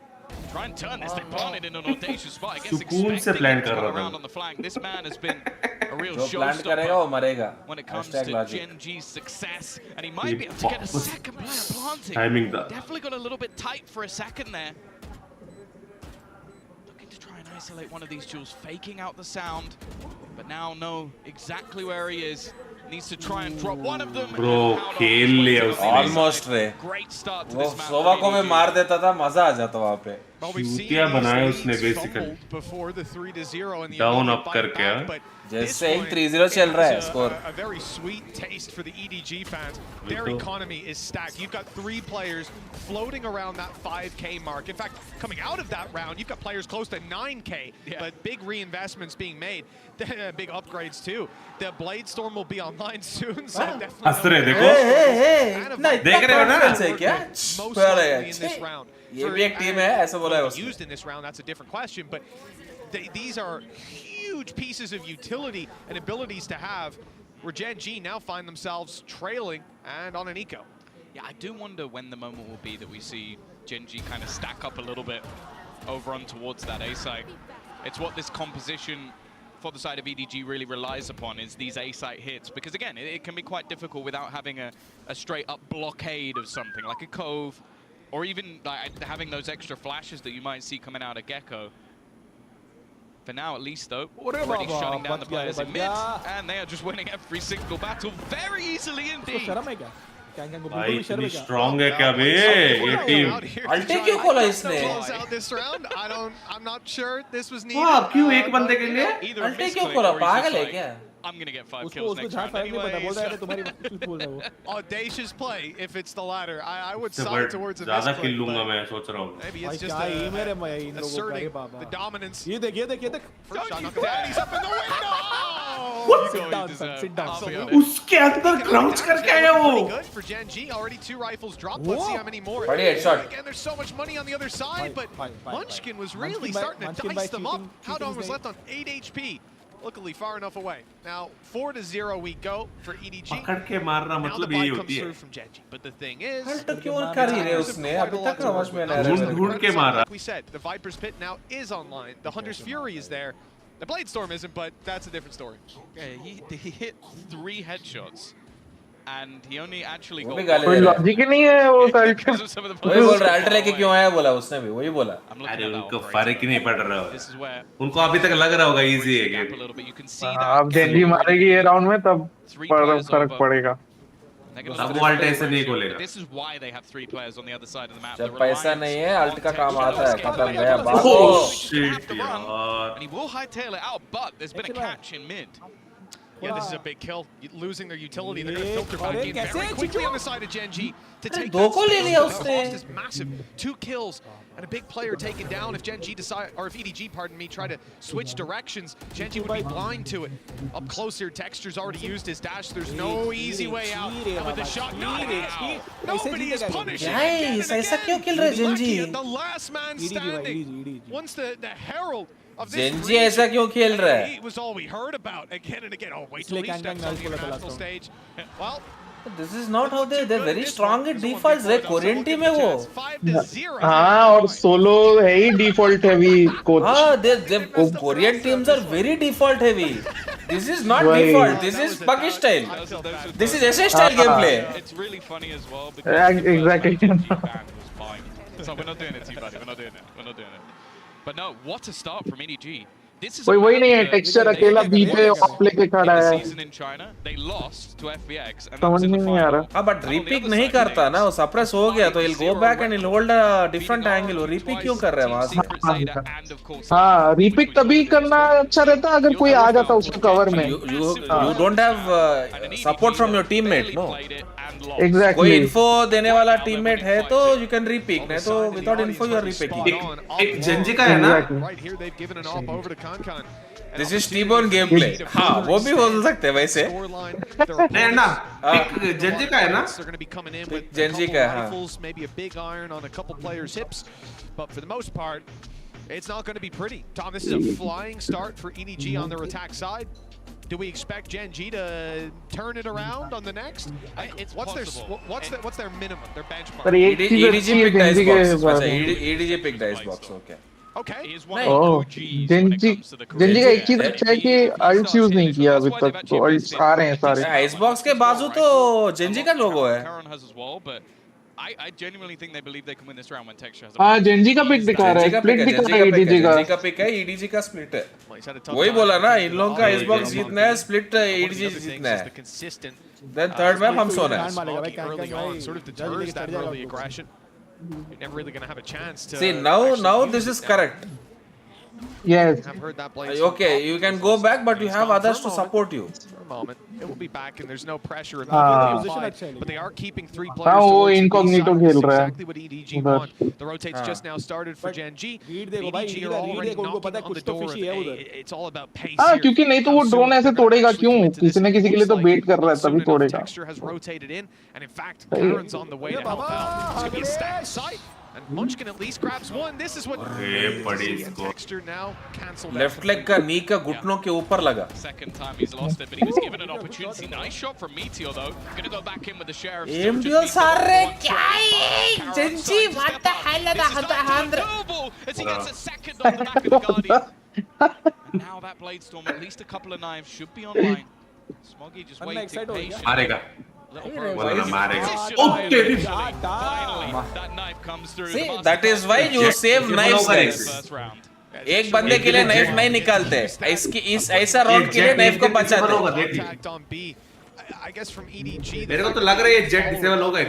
Try and turn this. They planted in an audacious spot. I guess expecting to go around on the flank. This man has been a real showstopper when it comes to Gen.G's success, and he might be able to get a second player planting. Timing that. Definitely got a little bit tight for a second there. Looking to try and isolate one of these jewels, faking out the sound, but now know exactly where he is. Needs to try and drop one of them. Bro, खेल लिया उसने. Almost रे. Great start to वो this match. सोवा को मैं मार देता था मजा आ जाता वहाँ पे. चूतिया बनाया उसने basically. Down up करके. जैसे ही 3-0 चल रहा है score. A very sweet taste for the EDG fans. Their economy is stacked. You've got 3 players floating around that 5K mark. In fact, coming out of that round, you've got players close to 9K, but big reinvestments being made. Big upgrades too. The Blade Storm will be online soon, so definitely. अस्त्रे देखो. देख रहे हो ना? Most likely in this round. ये भी एक team है ऐसा बोला है उसने. Used in this round, that's a different question, but these are huge pieces of utility and abilities to have, where Gen.G now find themselves trailing and on an eco. Yeah, I do wonder when the moment will be that we see Gen.G kind of stack up a little bit over on towards that A site. It's what this composition for the side of EDG really relies upon, is these A site hits, because again, it can be quite difficult without having a straight up blockade of something like a cove, or even like having those extra flashes that you might see coming out of Gecko. For now, at least, though, already shutting down the players in mid, and they are just winning every single battle very easily indeed. भाई इतनी strong है क्या बे ये team? अल्टे क्यों खोला इसने? I'm not sure this was needed. हाँ क्यों एक बंदे के लिए? अल्टे क्यों खोला? पागल है क्या? I'm going to get 5 kills next round anyway. Audacious play if it's the latter. I would side towards a misclick, maybe it's just asserting the dominance. First shot, he's up in the window! उसके अंदर crouch करके आया वो. Good for Gen.G. Already 2 rifles dropped. Let's see how many more. Again, there's so much money on the other side, but Munchkin was really starting to dice them up. 𝘼𝐽𝐿 was left on 8 HP. Luckily far enough away. Now 4-0 we go for EDG. पकड़ के मारना मतलब यही होती है. But the thing is, क्यों कर ही रहे उसने अभी तक समझ में नहीं आ रहा. ढूंढ के मारा. Like we said, the Viper's Pit now is online. The Hunter's Fury is there. The Blade Storm isn't, but that's a different story. Okay, he hit 3 headshots. And he only actually got कोई logic ही नहीं है वो side का. वही बोल रहा ultra लेके क्यों आया बोला उसने भी वही बोला. अरे उनको फर्क ही नहीं पड़ रहा है. उनको अभी तक लग रहा होगा इजी है गेम. अब Gen.G मारेगी ये राउंड में तब फर्क पड़ेगा. अब वो अल्ट ऐसे नहीं खोलेगा. This is why they have 3 players on the other side of the map. जब पैसा नहीं है अल्ट का काम आता है. खत्म गया बात. Oh shit यार. And he will hightail it out, but there's been a catch in mid. Yeah, this is a big kill. Losing their utility, they're going to filter back in very quickly on the side of Gen.G to take that space. The cost is massive. 2 kills and a big player taken down. If Gen.G decide, or if EDG, pardon me, try to switch directions, Gen.G would be blind to it. Up close here, Texture's already used his dash. There's no easy way out. And with the shot, nobody is punishing. Nice. ऐसा क्यों kill रहे Gen.G? The last man standing. Once the herald Gen.G ऐसा क्यों खेल रहा है? It was all we heard about again and again. Oh, wait till he steps on the international stage. Well, this is not how they're very strong at defaults. रे Korean team है वो. हाँ और सोलो है ही default heavy coach. हाँ, they Korean teams are very default heavy. This is not default. This is Paki style. This is SS style gameplay. It's really funny as well because exactly. So we're not doing it, buddy. We're not doing it. We're not doing it. But no, what a start from EDG. This is वही नहीं है. Texture अकेला B पे of लेके खड़ा है. Season in China, they lost to FVX and समझ नहीं आ रहा. हाँ, but repick नहीं करता ना. वो suppress हो गया तो he'll go back and he'll hold a different angle. वो repick क्यों कर रहा है वहाँ से? हाँ, repick तभी करना अच्छा रहता अगर कोई आ जाता उसके cover में. You don't have support from your teammate, no? Exactly. कोई info देने वाला teammate है तो you can repick. नहीं तो without info you are repicking. एक Gen.G का है ना? Right here they've given an off over to KONA. This is T-Bone gameplay. हाँ, वो भी हो सकते हैं वैसे. नहीं ना. एक Gen.G का है ना? They're going to be coming in with Gen.G a का couple हाँ. rifles, maybe a big iron on a couple players' hips, but for the most part, it's not going to be pretty. Tom, this is a flying start for EDG on their attack side. Do we expect Gen.G to turn it around on the next? What's their minimum, their benchmark? EDG picked icebox. EDG picked icebox. Okay. Okay. Oh, Gen.G का एक चीज अच्छा है कि अल्ट्स use नहीं किया अभी तक तो अल्ट्स आ रहे हैं सारे. Icebox के बाजू तो Gen.G का लोगो है. I genuinely think they believe they can win this round when Texture has a हाँ Gen.G का पिक दिखा रहा है. स्प्लिट दिखा रहा है EDG का. Gen.G का पिक है. EDG का स्प्लिट है. वही बोला ना इन लोगों का Icebox जीतना है. स्प्लिट EDG जीतना है. Then third map हम सोना है. Sort of deters that early aggression. You're never really going to have a chance to. See now this is correct. Yes. I've heard that play. Okay, you can go back, but you have others to support you. For a moment, it will be back, and there's no pressure applied, but they are keeping 3 players. हाँ वो incognito खेल रहा है. Exactly what EDG want. The rotates just now started for Gen.G. EDG are already knocking on the door. It's all about pace. हाँ क्योंकि नहीं तो वो ड्रोन ऐसे तोड़ेगा क्यों? किसी न किसी के लिए तो वेट कर रहा है तभी तोड़ेगा. Texture has rotated in, and in fact, Karen's on the way to help out. It's going to be a stacked site. And Munchkin at least grabs one. This is what Texture now cancelled. Left leg का knee का घुटनों के ऊपर लगा. Second time he's lost it, but he was given an opportunity. Nice shot from 𝘼𝐽𝐿 though. Gonna go back in with the sheriff. MDO सारे क्या है? Gen.G what the hell है that? As he gets a second on the back of the Guardian. Now that Blade Storm, at least a couple of knives should be online. Smoggy just waiting patiently. मारेगा. See, that is why you save knives, guys. एक बंदे के लिए knife नहीं निकालते. इस ऐसा round के लिए नाइफ को बचाते. I guess from EDG. मेरे को तो लग रहा है ये जेट डिसेबल होगा एक.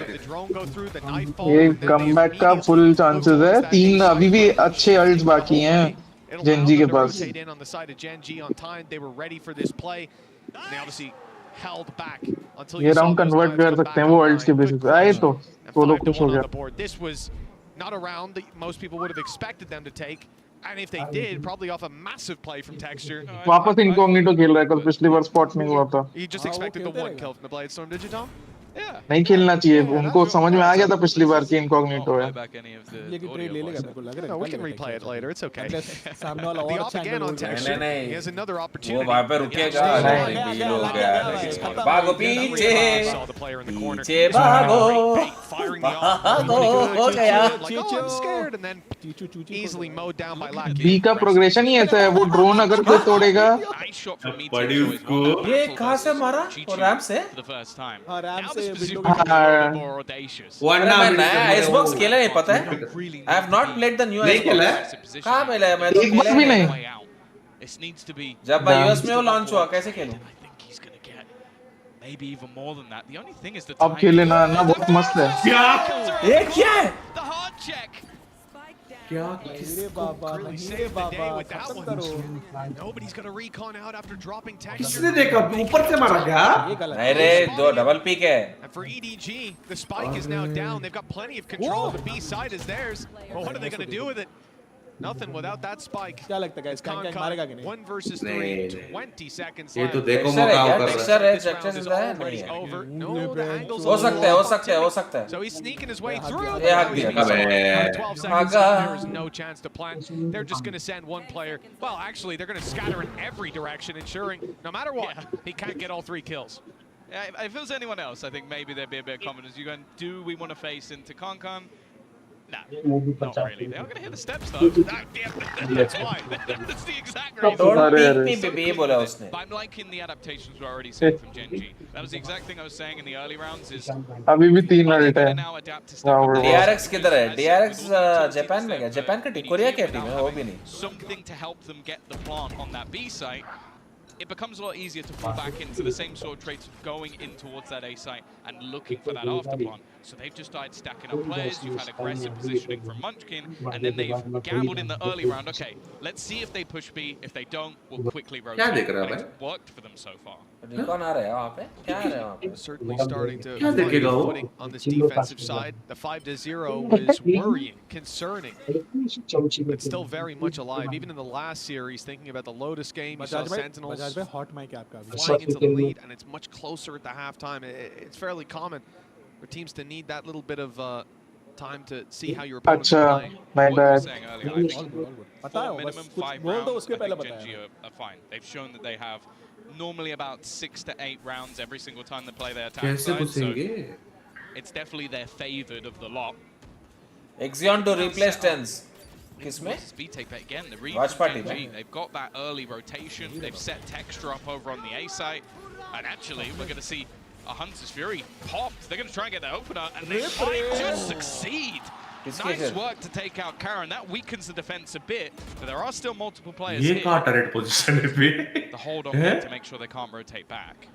ये कमबैक का फुल चांसेस है. 3 अभी भी अच्छे अल्ट्स बाकी हैं Gen.G के पास. On the side of Gen.G on time, they were ready for this play. They obviously held back until ये you saw round those convert knives कर come सकते back हैं वो वर्ल्ड्स के online. बेसिस Good पे आए clutch. तो And वो लोग 5 to खुश हो 1 on गया the board. This was not a round that most people would have expected them to take. And if they did, probably off a massive play from Texture. वापस incognito खेल रहा है कल पिछली बार स्पॉट नहीं हुआ था You just expected the one kill from the Blade Storm, did you, Tom? नहीं खेलना चाहिए उनको समझ में आ गया था पिछली बार कि इनकॉग्निटो है No, we can replay it later. It's okay. सामने वाला The और off अच्छा again एंगल on हो जाएगा। Texture. नहीं, He has another वो opportunity. वहाँ पे रुकेगा भागो पीछे पीछे भागो भागो हो गया I'm scared, and then easily mowed down by Lackey. B का प्रोग्रेशन ही ऐसा है वो ड्रोन अगर कोई तोड़ेगा बड़ी उसको ये कहाँ से मारा वो रैम से हाँ रैम से अरे मैं नया आइसबॉक्स खेला नहीं पता है I have not played the new icebox कहाँ मिला है मैं तो एक बार भी नहीं जब मैं यूएस में वो लॉन्च हुआ कैसे खेलूं Maybe even more than that. The only thing is the अब खेले ना ना बहुत मस्त है ये क्या है The hard check. क्या रे बाबा रे बाबा खत्म करो Nobody's gonna recon out after dropping Texture. किसने देखा ऊपर से मारा क्या नहीं रे दो डबल पीक है And for EDG, the spike is now down. They've got plenty of control. The B side is theirs. But what are they gonna do with it? Nothing without that spike. क्या लगता है guys कैंक मारेगा कि नहीं 1 versus 3, 20 seconds ये left. तो देखो मौका कर टेक्सचर है This round टेक्सचर is है already over. No, the angle's हो सकता है हो सकता है हो सकता है So he's sneaking his way through. ये हक दिया 12 seconds. Agha There is no chance to plant. They're just going to send one player. Well, actually, they're going to scatter in every direction, ensuring no matter what, he can't get all 3 kills. Yeah, if it was anyone else, I think maybe there'd be a bit of confidence. You're going, do we want to face into KONA? Nah, not really. They are going to hit the steps though. That's why. That's the exact reason. Don't peek me, baby, बोला उसने. But I'm liking the adaptations we're already seeing from Gen.G. That was the exact thing I was saying in the early rounds. Is अभी भी 3 minute है now adapt to step up. DRX किधर है DRX Japan में क्या Japan का team Korea क्या team है वो भी नहीं Something to help them get the plant on that B site. It becomes a lot easier to fall back into the same sort of traits of going in towards that A site and looking for that after plant. So they've just started stacking up players. You've had aggressive positioning from Munchkin, and then they've gambled in the early round. Okay, let's see if they push B. If they don't, we'll quickly rotate. क्या देख रहा है It's worked for them so far. Recon आ रहा है वहाँ पे क्या आ रहा है वहाँ पे Certainly starting to क्या find देखेगा वो footing on this defensive side. The 5-0 was worrying, concerning, but still very much alive. Even in the last series, thinking about the Lotus game, you saw Sentinels Bajaj भाई hot mic है आपका flying into the lead, and it's much closer at the halftime. It's fairly common for teams to need that little bit of time to see how your opponents are अच्छा playing. my What you were bad saying earlier, I think पता है for बस minimum कुछ 5 बोल दो rounds, उसके I पहले think बताया Gen.G are fine. They've shown that they have normally about 6 to 8 rounds every single time they play their attack कैसे side, so घुसेंगे it's definitely their favored of the lot. Exion to replace Tens किसमें B take that again. The read Watch from party, Gen.G, they've got that early rotation. They've set Texture up over on the A site, and actually we're going to see a Hunter's Fury popped. They're going to try and get the opener, and they might just succeed. Nice work to take out Karen. That weakens the defense a bit, but there are still multiple players ये here. कहाँ turret position है बे The hold on there to make sure they can't rotate back.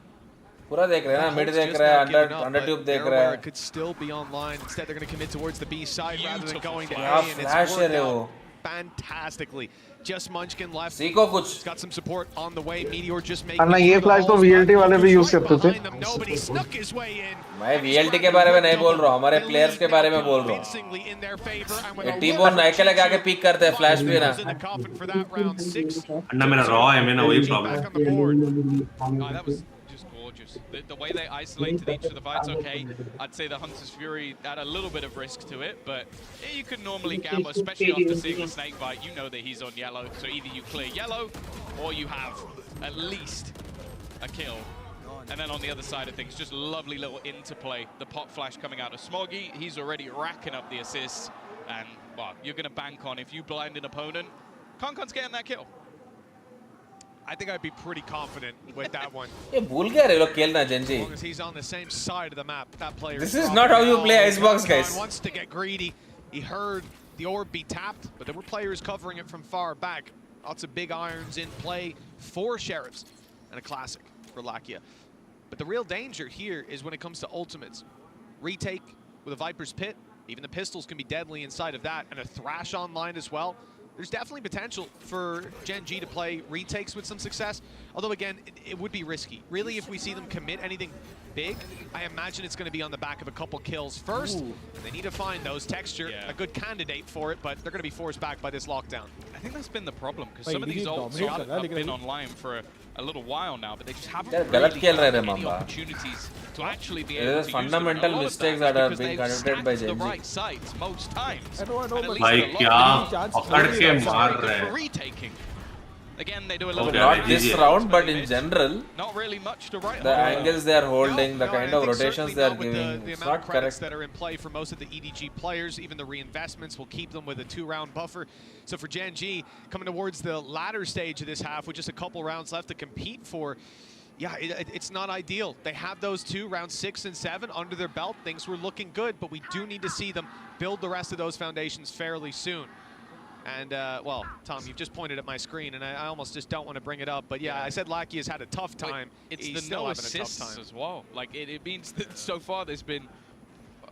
पूरा देख रहे हैं ना mid देख रहे हैं अंडर ट्यूब देख रहे हैं Could still be online. Instead, they're going to commit towards the B side rather than going to A, क्या and it's फ्लैश है worked रे out वो fantastically. Just Munchkin left. सीखो कुछ He's got some support on the way. Meteor just making अन्ना ये flash तो VLT वाले भी यूज करते थे Nobody snuck his way in. मैं VLT के बारे में नहीं बोल रहा हूँ हमारे प्लेयर्स के बारे में बोल रहा हूँ ये टीबोन अकेले आके पिक करते हैं फ्लैश भी ना अन्ना मेरा रॉ है मेरा वही problem That was just gorgeous. The way they isolated each of the fights, okay, I'd say the Hunter's Fury had a little bit of risk to it, but you could normally gamble, especially after seeing the snake bite. You know that he's on yellow, so either you clear yellow or you have at least a kill. And then on the other side of things, just lovely little interplay. The pop flash coming out of 𝐼𝐽𝐿𝐻𝐿. He's already racking up the assists. And, well, you're going to bank on if you blind an opponent, KONA's getting that kill. I think I'd be pretty confident with that one. ये भूल गया रे लोग खेलना Gen.G. As long as he's on the same side of the map, that player. This is not how you play Icebox, guys. Wants to get greedy. He heard the orb be tapped, but there were players covering it from far back. Lots of big irons in play. 4 Sheriffs and a classic for 𝐿𝐼𝐽𝐿𝐻. But the real danger here is when it comes to ultimates. Retake with a Viper's Pit. Even the pistols can be deadly inside of that. And a Thrash online as well. there's definitely potential for Gen.G to play retakes with some success. Although, again, it would be risky. Really, if we see them commit anything big, I imagine it's going to be on the back of a couple kills first. They need to find those. Texture, a good candidate for it, but they're going to be forced back by this lockdown. I think that's been the problem, because some of these ults have been online for a little while now, but they just haven't really had any opportunities to actually be able to use them. Fundamental mistakes that are being conducted by Gen.G. the right sites most times. भाई क्या पकड़ के मार रहे हैं. Retaking. Again, they do a little bit. Not this round, but in general, not really much to write. The angles they are holding, the kind of rotations they are giving, the it's amount not of credits correct. that are in play for most of the EDG players, even the reinvestments will keep them with a 2-round buffer. So for Gen.G, coming towards the latter stage of this half with just a couple rounds left to compete for, yeah, it's not ideal. They have those 2, rounds 6 and 7 under their belt. Things were looking good, but we do need to see them build the rest of those foundations fairly soon. And, well, Tom, you've just pointed at my screen, and I almost just don't want to bring it up. But, yeah, I said 𝘼𝐼𝐍𝐿 has had a tough time. It's He's the still no having a tough assists time. as well. Like, it means that so far there's been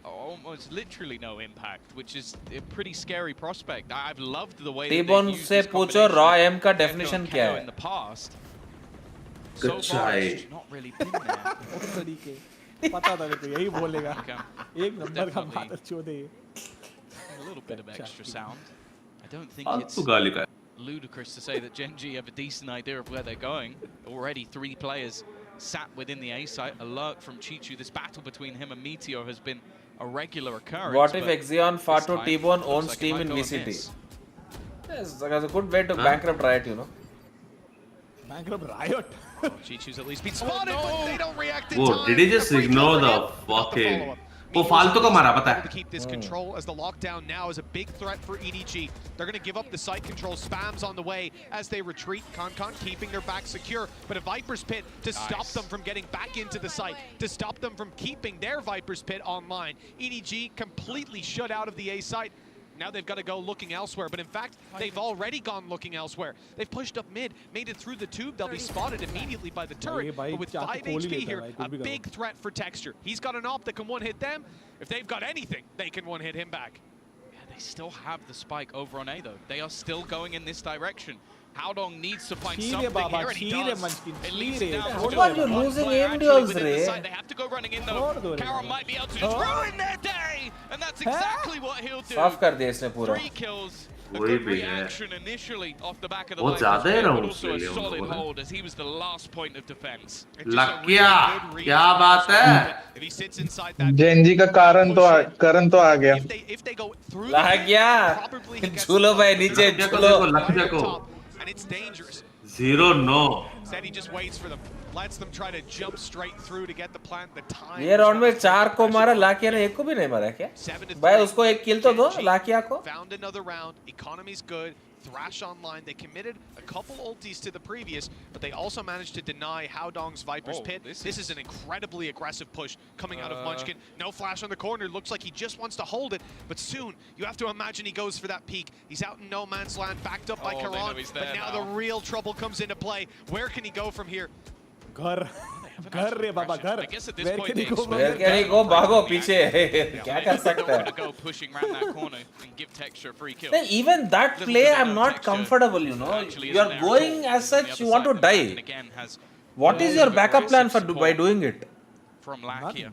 almost literally no impact, which is a pretty scary prospect. I've loved the way that T-Bone they've used से this पूछो combination raw of M का Echo definition and क्या KO है? in the past. Good So far, try. it's just not really been there. उस तरीके पता था मेरे को यही बोलेगा एक नंबर का मादर चोद है ये. A little bit of extra sound. I don't think it's फालतू गाली का. ludicrous to say that Gen.G have a decent idea of where they're going. Already 3 players sat within the A site. A lurk from 𝘼𝐽𝐿. This battle between him and Meteor has been a regular occurrence. What if 𝑋𝐸ON Fato T-Bone owns team in VCT? Yes, that's a good way to bankrupt Riot, you know. Bankrupt Riot. 𝘼𝐽𝐿's at least been spotted, but they don't react in Whoa, time. did he just ignore the fucking... वो फालतू का मारा पता To keep this control, as the lockdown now is a big threat for EDG. They're going to give up the site control. Spams on the way as they retreat. KONA keeping their back secure, but a Viper's Pit to stop them from getting back into the site, to stop them from keeping their Viper's Pit online. EDG completely shut out of the A site. Now they've got to go looking elsewhere, but in fact, they've already gone looking elsewhere. They've pushed up mid, made it through the tube. They'll be spotted immediately by the turret, but with 5 HP here, a big threat for Texture. He's got an op that can one-hit them. If they've got anything, they can one-hit him back. Yeah, they still have the spike over on A, though. They are still going in this direction. 𝘼𝐽𝐿 needs to find something here, and he does. It leads him down to What just about you one losing player aim actually duels, within the Ray? site. They have to go running in, though. Karon might be able to just ruin their day, and that's exactly what he'll do. साफ कर दिया इसने पूरा. 3 kills. A वही good भी है. reaction initially off the back of the बहुत line, ज़्यादा ही but rounds also ले a लिए उन solid लोगों ने. hold as he was the last point of defense. 𝘼𝐼𝐍𝐿 क्या बात है? If he sits inside that, Gen.G का कारण तो आ गया. if they go through 𝘼𝐼𝐍𝐿 झूलो भाई नीचे झूलो. 𝘼𝐼𝐍𝐿 and it's dangerous. 0-no. Instead, he just waits for them, lets them try to jump straight through to get the plant. The time. ये round में 4 को मारा, 𝘼𝐼𝐍𝐿 ने 1 को भी नहीं मारा क्या? भाई उसको 1 किल तो दो 𝘼𝐼𝐍𝐿 को. Found another round. Economy's good. Thrash online. They committed a couple ultis to the previous, but they also managed to deny 𝘼𝐿𝐿's Viper's Pit. This is an incredibly aggressive push coming out of 𝘼𝐿𝐿. No flash on the corner. Looks like he just wants to hold it, but soon you have to imagine he goes for that peak. He's out in no man's land, backed up by Karan, but now the real trouble comes into play. Where can he go from here? घर घर रे बाबा घर. Where can he go? Where can he go? भागो पीछे. क्या कर सकता है? Go pushing around that corner and give Texture a free kill. Then even that play, I'm not comfortable. You know, you are going as such. You want to die. What is your backup plan for by doing it? From 𝘼𝐼𝐍𝐿.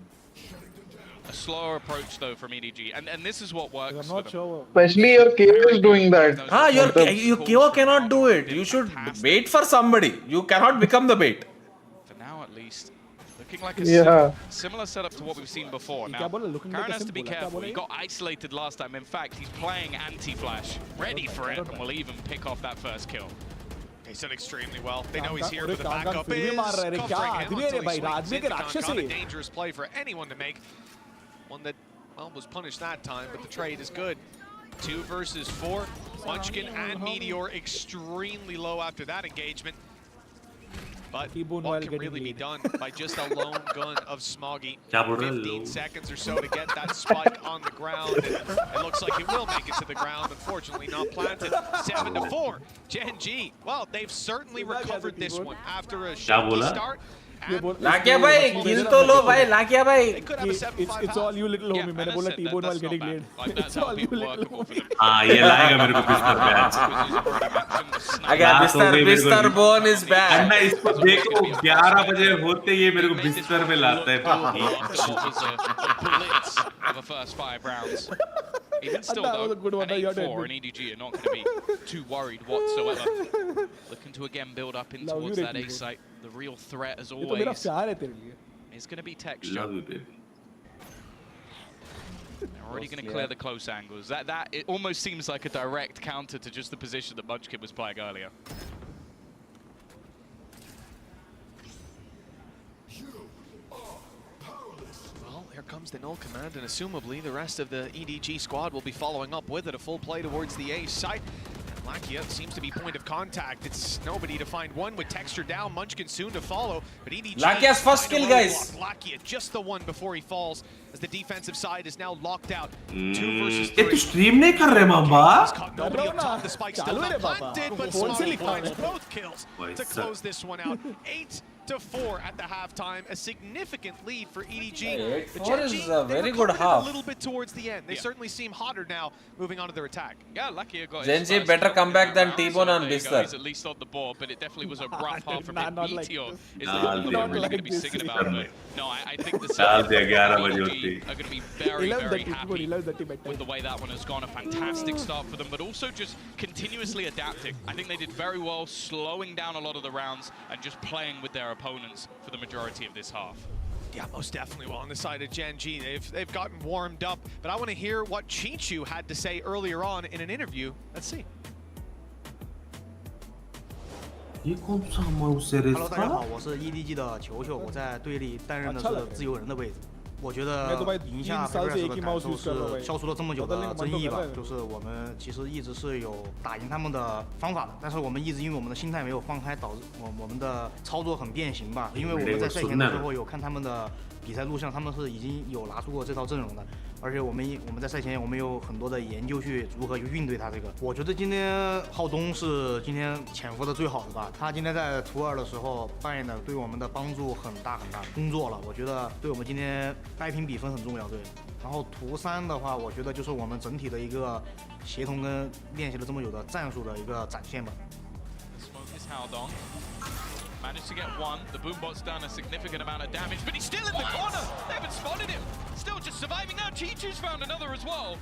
A slower approach though from EDG, and this is what works. I'm not sure. Especially your KO is doing that. Your KO cannot do it. You should wait for somebody. You cannot become the bait. For now, at least, looking like a similar setup to what we've seen before. Now, Karan has to be careful. He got isolated last time. In fact, he's playing anti-flash, ready for it, and will even pick off that first kill. He's done extremely well. They know he's here for the KONA backup. फिर भी मार रहा है रे क्या आदमी है रे भाई राजवी के राक्षस है. A dangerous play for anyone to make. One that, well, was punished that time, but the trade is good. 2 versus 4. 𝘼𝐿𝐿 and Meteor extremely low after that engagement. But what can really be done by just a lone gun of 𝘼𝐼𝐍𝐿? 15 seconds or so to get that spike on the ground. And it looks like it will make it to the ground. Unfortunately, not planted. 7-4. Gen.G, well, they've certainly recovered this one after a shaky start. लाकिया भाई किल तो लो भाई लाकिया भाई it's all you little homie मैंने बोला T-bone while getting laid it's all you little homie हाँ ये लाएगा मेरे को बिस्तर पे आज अगर बिस्तर बोन इज बैड अन्ना इसको देखो 11 बजे होते ये मेरे को बिस्तर पे लाता है Even still, though, an 8-4 and EDG are not going to be too worried whatsoever. Looking to again build up in towards that A site. The real threat, as always, is going to be Texture. They're already going to clear the close angles. That it almost seems like a direct counter to just the position that 𝘼𝐽𝐿𝐻𝐿 was playing earlier. Here comes the null command, and assumably the rest of the EDG squad will be following up with it. A full play towards the A site. 𝘼𝐻𝐿𝐻 seems to be point of contact. It's nobody to find one with Texture down. 𝘼𝐽𝐿𝐻 soon to follow, but EDG. 𝘼𝐻𝐿's first kill, guys. 𝘼𝐻𝐿𝐻 just the one before he falls, as the defensive side is now locked out. 2 versus 3. ये तो stream नहीं कर रहे मामा Nobody up top. The spike still not planted, but Smoggy finds both kills to close this one out. 8-4 at the halftime, a significant lead for EDG. Gen.G is a very good a half. little bit towards the end. They certainly seem hotter now, moving on to their attack. Yeah, lucky got Gen.G better come back than T-bone on Bistar. He's at least on the board, but it definitely was a rough half from him. Meteor is Nah, the one not we're really like going to be this. singing about. But no, I think the Chal Celtics diya, 11 baje are hote. going to be very, very happy with the way that one has gone. A fantastic start for them, but also just continuously adapting. I think they did very well, slowing down a lot of the rounds and just playing with their opponents for the majority of this half. Yeah, most definitely. Well, on the side of Gen.G, they've gotten warmed up. But I want to hear what 𝘼𝐻𝐻𝐿 had to say earlier on in an interview. Let's see. Hello， 大家好，我是 EDG 的球，我在队里担任的是自由人的位置。我觉得赢下 SUPERFAST 的感受是消除了这么久的争议吧，就是我们其实一直是有打赢他们的方法的，但是我们一直因为我们的心态没有放开，导致我们的操作很变形吧。因为我们在赛前的时候有看他们的比赛录像，他们是已经有拿出过这套阵容的。而且我们在赛前我们有很多的研究去如何去应对他这个。我觉得今天𝘼东是今天潜伏的最好的吧，他今天在图2的时候扮演的对我们的帮助很大工作了，我觉得对我们今天掰平比分很重要，对。然后图3的话，我觉得就是我们整体的一个协同跟练习了这么久的战术的一个展现吧。Managed to get one. The Boombot's done a significant amount of damage, but he's still in the corner. They haven't spotted him. Still just surviving now. 𝘼𝐻𝐻𝐿's found another as well.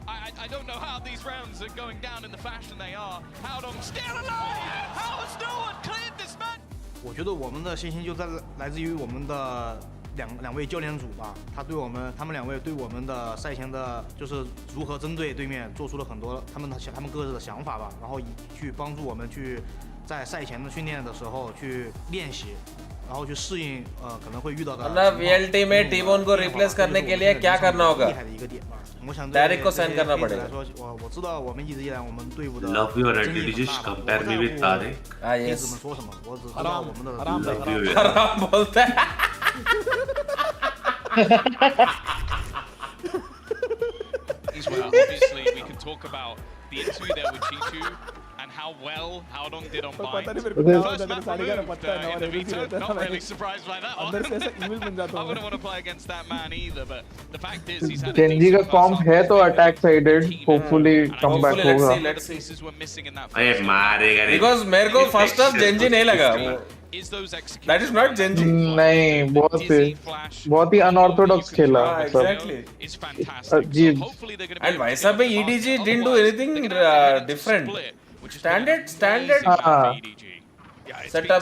I don't know how these rounds are going down in the fashion they are. 𝘼𝐿𝐻 still alive. How has no one cleared this match? 我觉得我们的信心就来自于我们的两位教练组吧，他们两位对我们的赛前的，就是如何针对对面做出了很多他们各自的想法吧，然后去帮助我们去在赛前的训练的时候去练习，然后去适应可能会遇到的。ना VLT में T-bone को replace करने के लिए क्या करना होगा? Direct को sign करना पड़ेगा. 我知道我们一直以来我们队伍的 Love your attitude. Compare me with Tarek. Ah yes. 怎么说什么？我只知道我们的 हराम बोलता है. Well, obviously, we can talk about the interview there with 𝘼𝐻𝐻 and how well 𝘼𝐿𝐻 did on bind. First map removed in the veto. Not really surprised by that one. I wouldn't want to play against that man either, but the fact is he's had a Gen.G का comp है तो attack sided. Hopefully come back होगा. pieces were missing in that अरे मारेगा रे. Because मेरे को first half Gen.G नहीं लगा. That is not Gen.G. नहीं बहुत ही unorthodox खेला. Exactly. अजीब. And वैसा भी EDG didn't do anything different. Standard setups,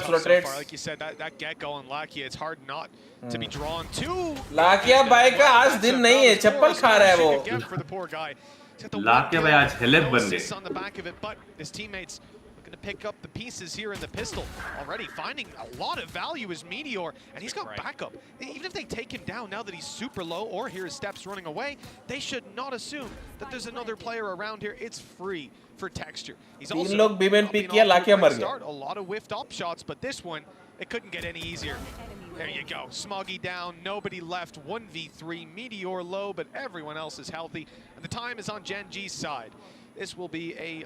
rotates. Like you said, that get-go on 𝘼𝐻𝐻𝐿, it's hard not to be drawn to. 𝘼𝐻𝐻𝐿 भाई का आज दिन नहीं है, चप्पल खा रहा है वो. 𝘼𝐻𝐻𝐿 भाई आज हेलेप बन गए. On the back of it, but his teammates looking to pick up the pieces here in the pistol. Already finding a lot of value is Meteor, and he's got backup. Even if they take him down now that he's super low or hear his steps running away, they should not assume that there's another player around here. It's free for Texture. He's also तीन लोग बीमेन pick किया, 𝘼𝐻𝐻 मर गया. a lot of whiffed op shots, but this one, it couldn't get any easier. There you go. 𝘼𝐻𝐻𝐿 down, nobody left. 1v3, Meteor low, but everyone else is healthy. And the time is on Gen.G's side. This will be a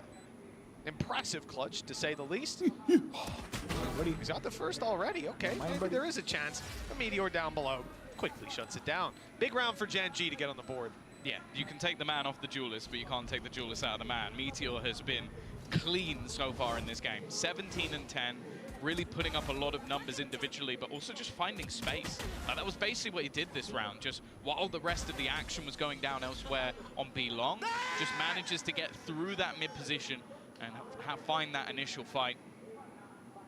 Impressive clutch, to say the least. He's got the first already. Okay, maybe there is a chance. The Meteor down below quickly shuts it down. Big round for Gen.G to get on the board. Yeah, you can take the man off the duelist, but you can't take the duelist out of the man. Meteor has been clean so far in this game. 17 and 10, really putting up a lot of numbers individually, but also just finding space. That was basically what he did this round, just while the rest of the action was going down elsewhere on B long, just manages to get through that mid position and find that initial fight.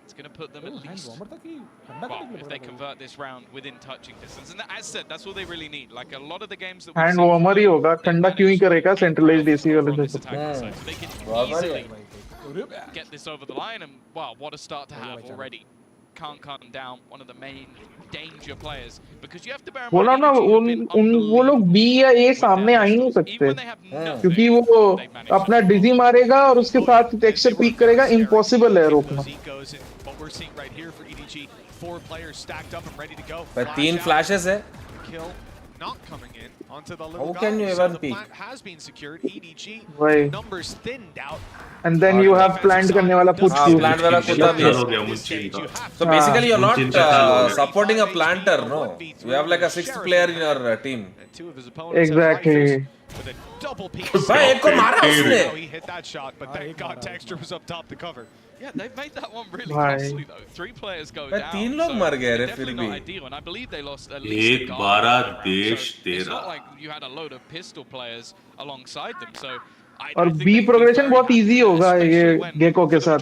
It's going to put them at least, well, if they convert this round within touching distance. And as said, that's all they really need. Like a lot of the games that hand warmer ही होगा, ठंडा क्यों ही करेगा centralised AC वाले से. So they can easily get this over the line, and wow, what a start to have already. Can't cut them down, one of the main danger players, because you have to bear in mind बोला ना वो लोग B या ए सामने आ ही नहीं सकते, क्योंकि वो अपना डिजी मारेगा और उसके साथ टेक्सचर पीक करेगा. इम्पॉसिबल है रोकना. We're seeing right here for EDG, 4 players stacked up and ready to go. But 3 flashes है. Kill not coming in onto the little How can you even peek? Has been secured. EDG numbers thinned out. And then you have plant करने वाला push. Plant वाला कुत्ता भी है. So basically you're not supporting a planter, no. You have like a 6th player in your team. Exactly. With a double peek. भाई एक को मारा उसने. He hit that shot, but thank God Texture was up top to cover. Yeah, they've made that one really costly though. 3 players go down. 3 लोग मर गए रे फिर भी. And I believe they lost at least a guard. It's not like you had a load of pistol players alongside them. So और B progression बहुत easy होगा ये गेको के साथ.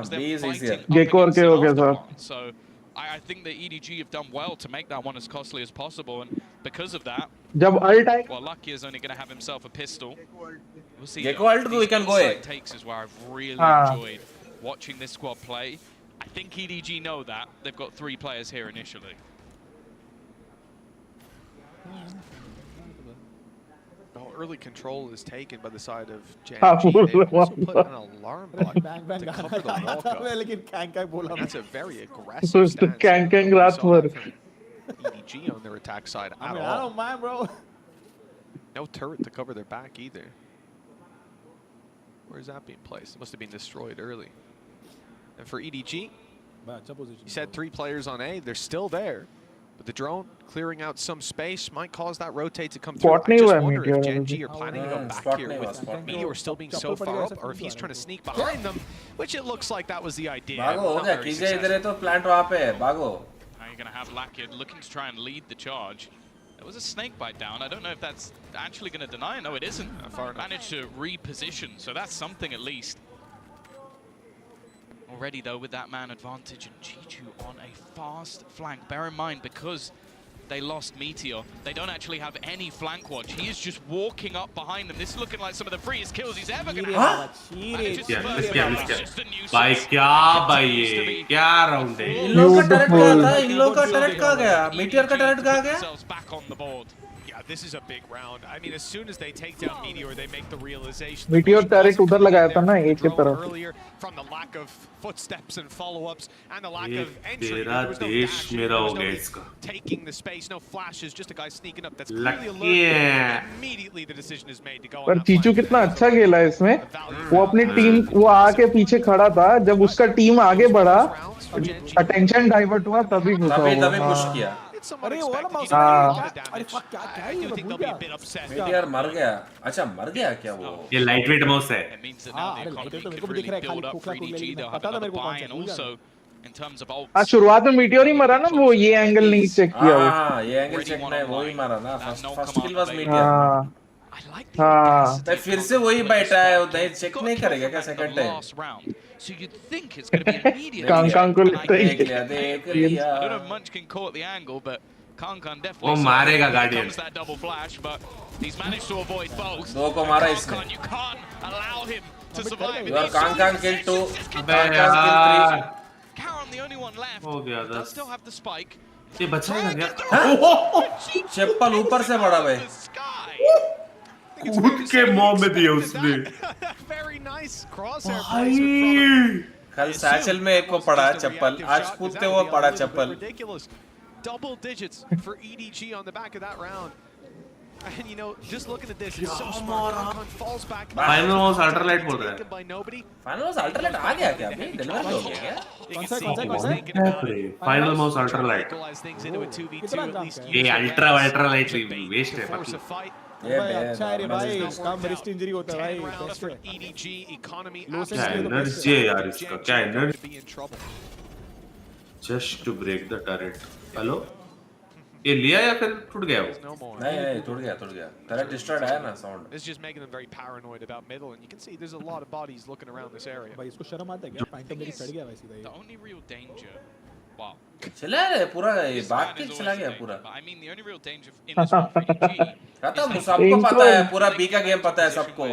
B is easier. गेको और केओ के साथ. So I think that EDG have done well to make that one as costly as possible, and because of that, जब ult आए, well, Lucky is only going to have himself a pistol. We'll see. Gecko ult we can go in. Takes is where I've really enjoyed watching this squad play. I think EDG know that. They've got 3 players here initially. Early control is taken by the side of Gen.G. They also put an alarm bot to cover the walk up. That's a very aggressive stance. EDG on their attack side at all. I don't mind, bro. No turret to cover their back either. Where is that being placed? It must have been destroyed early. And for EDG, you said 3 players on A. They're still there. But the drone clearing out some space might cause that rotate to come through. I just wonder if Gen.G are planning to go back here with Meteor still being so far up, or if he's trying to sneak behind them, which it looks like that was the idea. भागो हो गया. कीजिए इधर है तो plant वहाँ पे है. भागो. Now you're going to have Lackid looking to try and lead the charge. There was a snake bite down. I don't know if that's actually going to deny it. No, it isn't. Managed to reposition, so that's something at least. Already though with that man advantage, and 𝘼𝐽𝐿 on a fast flank. Bear in mind, because they lost Meteor, they don't actually have any flank watch. He is just walking up behind them. This is looking like some of the freest kills he's ever going to have. भाई क्या भाई ये क्या round है. इन लोगों का turret कहाँ था? इन लोगों का टरेट कहाँ गया? Meteor का टरेट कहाँ गया? Back on the board. Yeah, this is a big round. I mean, as soon as they take down Meteor, they make the realization. Meteor turret उधर लगाया था ना एक की तरफ. Earlier, from the lack of footsteps and follow-ups and the lack of entry, तेरा देश मेरा हो गया इसका. Taking the space, no flashes, just a guy sneaking up. That's clearly alert. Immediately, the decision is made to go. पर 𝘼𝐽𝐿 कितना अच्छा खेला इसमें. वो अपनी टीम वो आके पीछे खड़ा था. जब उसका टीम आगे बढ़ा, अटेंशन डाइवर्ट हुआ तभी घुसा वो. तभी पुश किया. अरे वो वाला माउस. अरे fuck, क्या है ये? भूल गया. Meteor मर गया. अच्छा मर गया क्या वो? ये लाइटवेट माउस है. अरे लाइटवेट तो मेरे को भी दिख रहा है. खाली खोखला टूल पता था मेरे को कौन सा है. in terms of ults. हाँ शुरुआत में मीटियोर ही मरा ना वो ये एंगल नहीं चेक किया वो. हाँ ये एंगल चेक नहीं वो ही मरा ना फर्स्ट किल वाज मीटियोर. हाँ तो फिर से वही बैठा है वो नहीं चेक नहीं करेगा क्या second time. So you'd think it's going to be immediate. Kankan को लगता है. I don't know if Munchkin caught the angle, but Kankan definitely. वो मारेगा guardian. Comes that double flash, but he's managed to avoid both. दो को मारा इसने. You can't allow him to survive. You are Kankan kill 2. Kankan kill 3. Karan the only one left. हो गया does still have the spike. ये बचाएगा क्या? चप्पल ऊपर से पड़ा भाई. कूद के मुंह में दिया उसने. Very nice crosshair placement. कल सैचल में एक को पड़ा चप्पल, आज कूदते हुए पड़ा चप्पल. Ridiculous. Double digits for EDG on the back of that round. And you know, just looking at this, it's so smart. KONA falls back. Final was ultralight बोल रहा है. Final was ultralight आ गया क्या अभी? Deliver हो गया क्या? Final mouse ultralight. ये ultralight waste है पति. ये अच्छा है रे भाई, काम रिस्ट इंजरी होता है भाई, बेस्ट है. क्या एनर्जी है यार इसका, क्या energy. Just to break the turret. Hello? ये लिया या फिर टूट गया वो? नहीं टूट गया. Turret destroyed आया ना sound. It's just making them very paranoid about middle, and you can see there's a lot of bodies looking around this area. भाई इसको शर्म आता है क्या? पैंटम मेरी सड़ गया वैसे भाई. The only real danger, wow. चला रे पूरा ये बाग के चला गया पूरा. I mean the only real danger in this one for EDG. खत्म, सबको पता है, पूरा बी का गेम पता है सबको.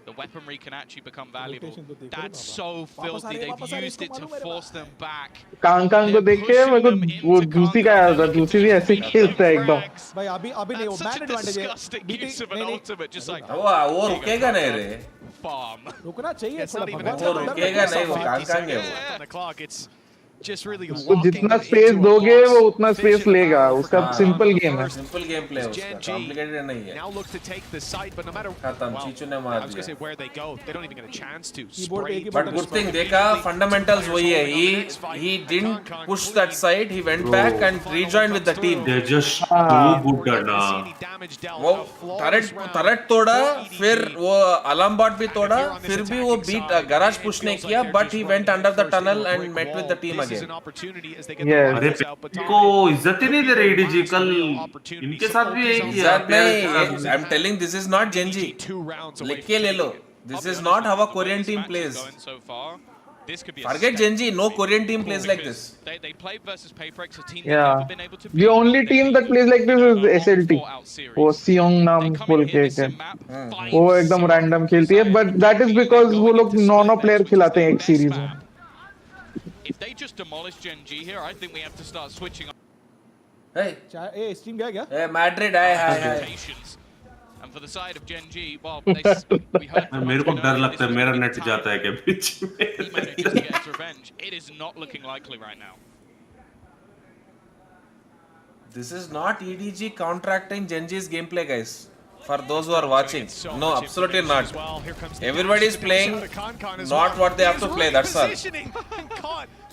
The weaponry can actually become valuable. That's so filthy. They've used it to force them back. कांग को देख के मेरे को वो जूसी का याद आता है. जूसी भी ऐसे खेलता है एकदम. भाई अभी नहीं वो मैन एडवांटेज है. वो रुकेगा नहीं रे. रुकना चाहिए थोड़ा. वो रुकेगा नहीं, वो कांग है वो. Just really वो जितना स्पेस दोगे वो उतना स्पेस लेगा. उसका सिंपल गेम है. सिंपल गेम प्ले है उसका, कॉम्प्लिकेटेड नहीं है. Now look to take the site, but no matter खत्म, चीचू ने मार दिया. I was going to say where they go, they don't even get a chance to. But good thing देखा, fundamentals वही है. He didn't push that side. He went back and rejoined with the team. They just too good ना. वो turret तोड़ा, फिर वो alarm bot भी तोड़ा, फिर भी वो beat garage push नहीं किया, but he went under the tunnel and met with the team again. अरे को इज्जत ही नहीं दे रही EDG. कल इनके साथ भी यही किया. I'm telling this is not Gen.G. लिख के ले लो. This is not how a Korean team plays. Forget Gen.G. No Korean team plays like this. They played versus Paperex, a team Yeah. they've never been able to. The only team that plays like this is SLT. वो सियोंग नाम बोल के वो एकदम random खेलती है. But that is because वो लोग नॉन प्लेयर खिलाते हैं एक सीरीज में. If they just demolish Gen.G here, I think we have to start switching up. Hey, stream गया क्या? Hey, Madrid, hi. And for the side of Gen.G, well, we heard. मेरे को डर लगता है मेरा नेट जाता है क्या बीच में. He manages to get his revenge. It is not looking likely right now. This is not EDG counteracting Gen.G's gameplay, guys. For those who are watching, no, absolutely not. Everybody is playing not what they have to play. That's all.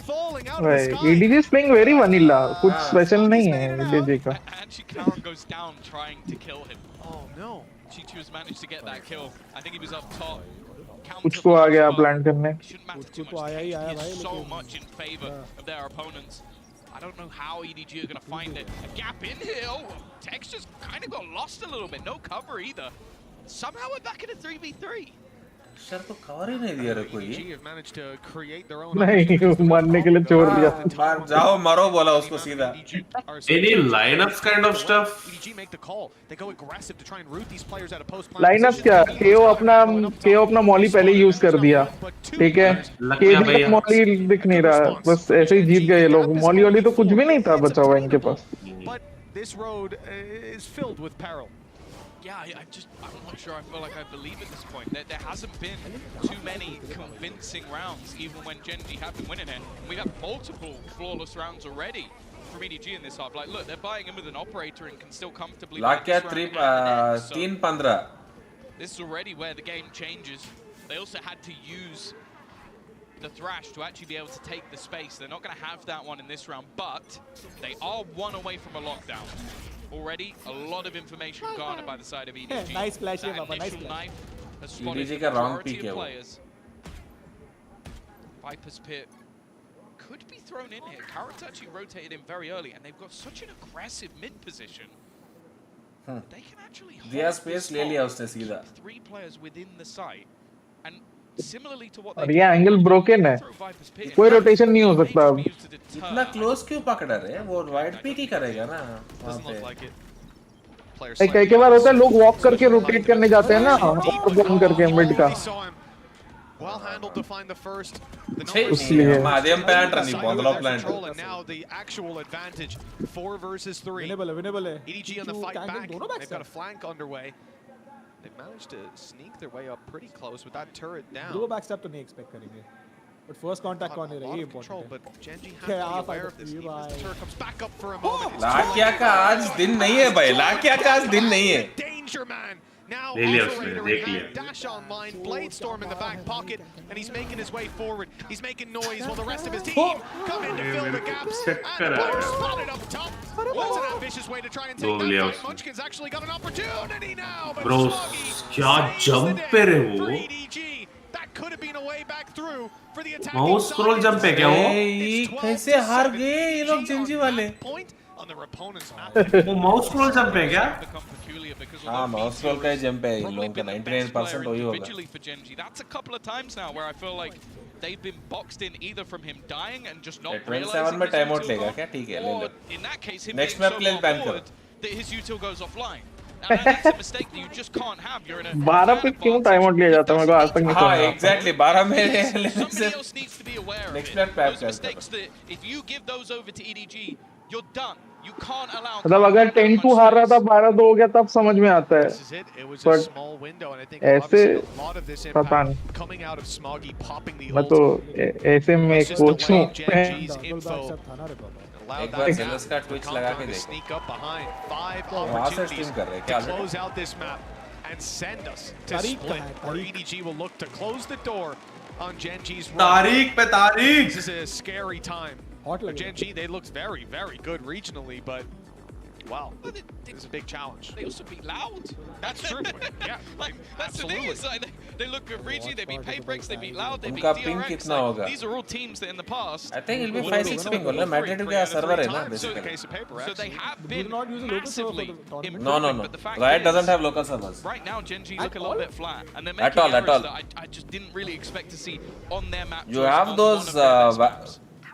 EDG is playing very vanilla. कुछ special नहीं है EDG का. Actually, Karen goes down trying to kill him. Oh no! Chichu has managed to get that kill. I think he was up top. कुछ तो आ गया plan करने. कुछ तो आया ही आया भाई. So much in favor of their opponents. I don't know how EDG are going to find it. A gap in here. Oh, Tex just kind of got lost a little bit. No cover either. Somehow we're back in a 3v3. Sir तो cover ही नहीं दिया रे कोई. EDG have managed to create their own. नहीं मारने के लिए छोड़ दिया. मार जाओ मारो बोला उसको सीधा. Any lineups kind of stuff. EDG make the call. They go aggressive to try and root these players out of post. Lineups क्या? KO अपना मॉली पहले यूज कर दिया. ठीक है. KO मॉली दिख नहीं रहा. बस ऐसे ही जीत गए ये लोग. मॉली वाली तो कुछ भी नहीं था बचा हुआ इनके पास. But this road is filled with peril. Yeah, I'm not sure I feel like I believe at this point. There hasn't been too many convincing rounds, even when Gen.G have been winning it. We've had multiple flawless rounds already from EDG in this half. Like, look, they're buying in with an operator and can still comfortably win this round. 3-15. This is already where the game changes. They also had to use the Thrash to actually be able to take the space. They're not going to have that one in this round, but they are one away from a lockdown. Already, a lot of information garnered by the side of EDG. Nice flash, that Papa, nice initial flash. knife has spotted EDG the का wrong majority pick of है वो. players. Viper's Pit could be thrown in here. Carrot's actually rotated in very early, and they've got such an aggressive mid position. They can actually दिया hold space this ले लिया spot, उसने सीधा. keep 3 players within the site, and similarly to what और they ये angle broken है. कोई rotation नहीं हो सकता अब. इतना क्लोज क्यों पकड़ा रे? वो वाइड पिक ही करेगा ना वहाँ पे. कई बार होता है लोग वॉक करके रोटेट करने जाते हैं ना और बॉम करके मिड का. Well handled to find the first. माध्यम प्लांट नहीं बंदलो plant. And now the actual advantage 4 versus 3. Winnable है. EDG on the fight back. They've got a flank underway. They've managed to sneak their way up pretty close with that turret down. दो backstab तो नहीं expect करेंगे. But first contact कौन है ये important है. But Gen.G has to be aware of this. Even as the turret comes back up for a moment. लाकिया का आज दिन नहीं है भाई, लाकिया का आज दिन नहीं है. Danger man. Now Operator and dash online, Bladestorm in the back pocket, and he's making his way forward. He's making noise while the rest of his team come in to fill the gaps. And the player spotted up top. That's an ambitious way to try and take that fight. Munchkin's actually got an opportunity now, but Bro, क्या jump पे रहे वो? That could have been a way back through for the attack. Mouse scroll jump पे क्या वो? कैसे हार गए ये लोग Gen.G वाले? On their opponent's map. वो mouse scroll jump पे क्या? हाँ, mouse scroll का jump है इन लोगों का 99% वही होगा. For Gen.G, that's a couple of times now where I feel like they've been boxed in either from him dying and just not realizing 27 में time out लेगा क्या? ठीक है ले लो. in that case him Next being map so ले far ban करो. forward that his util goes offline. And that's a mistake that you just can't have. You're in a 12 पे क्यों टाइम आउट लिया जाता है मेरे को आज तक नहीं हाँ समझा. exactly 12 में somebody else needs to be aware of next it. map पैप Those कर mistakes that if you give those over to EDG, you're done. You can't allow. मतलब अगर 10-2 हार रहा था 12-2 हो गया तब समझ में आता है. But ऐसे पता नहीं. मैं तो ऐसे में कोच हूँ. एक बार जेलस का ट्विच लगा के देख. वहाँ से स्ट्रीम कर रहे हैं क्या? Close out this map and send us to split, where EDG will look to close the door on Gen.G's run. तारीख पे तारीख. This is a scary time. Gen.G, they looked very, very good regionally, but wow, this is a big challenge. They also beat Loud. That's true. Yeah, like that's the thing. It's like they look good regionally. They beat Paybreaks. They beat Loud. They beat उनका ping DRX. कितना होगा? These are all teams that in the past. I think it'll be 5-6 ping होगा. Madrid का server है ना basically. So they have been massively improving. No. But the fact Riot is, doesn't have local servers. Right now, Gen.G look a little bit flat, and they're At making all, errors that I just didn't really expect to see on their map. You have those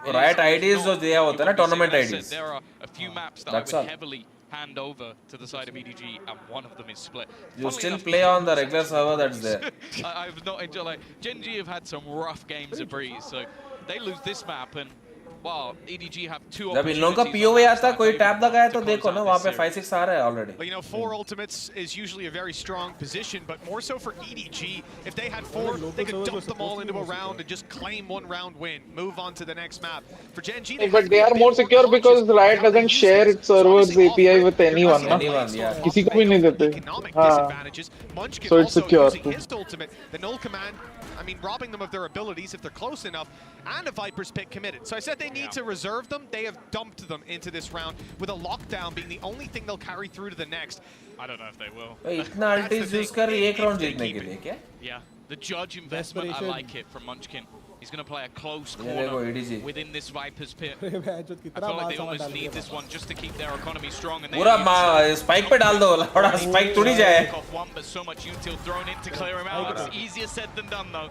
Riot IDs जो दिया होता है ना tournament IDs. There are a few maps that I would heavily hand over to the side of EDG, and one of them is split. You still play on the regular server that's there. I've not enjoyed, like, Gen.G have had some rough games of Breeze, so they lose this map, and wow, EDG have two जब इन लोगों का POV आता है कोई tap लगाए तो देखो ना वहाँ पे 5-6 आ रहा है already. But you know, 4 ultimates is usually a very strong position, but more so for EDG. If they had 4, they could dump them all into a round and just claim 1 round win, move on to the next map. For Gen.G, but they are more secure because Riot doesn't share its servers API with anyone. Anyone, yeah. किसी को भी नहीं देते. हाँ. So it's secure. His ultimate, the null command, I mean, robbing them of their abilities if they're close enough, and a Viper's pick committed. So I said they need to reserve them. They have dumped them into this round, with a lockdown being the only thing they'll carry through to the next. I don't know if they will. इतना ultis use कर एक round जीतने के लिए क्या? Yeah, the judge investment, I like it from Munchkin. He's going to play a close corner within this Viper's pit. I feel like they almost need this one just to keep their economy strong. And पूरा spike पे डाल दो, थोड़ा spike टूट जाए. But so much util thrown in to clear him out. It's easier said than done though,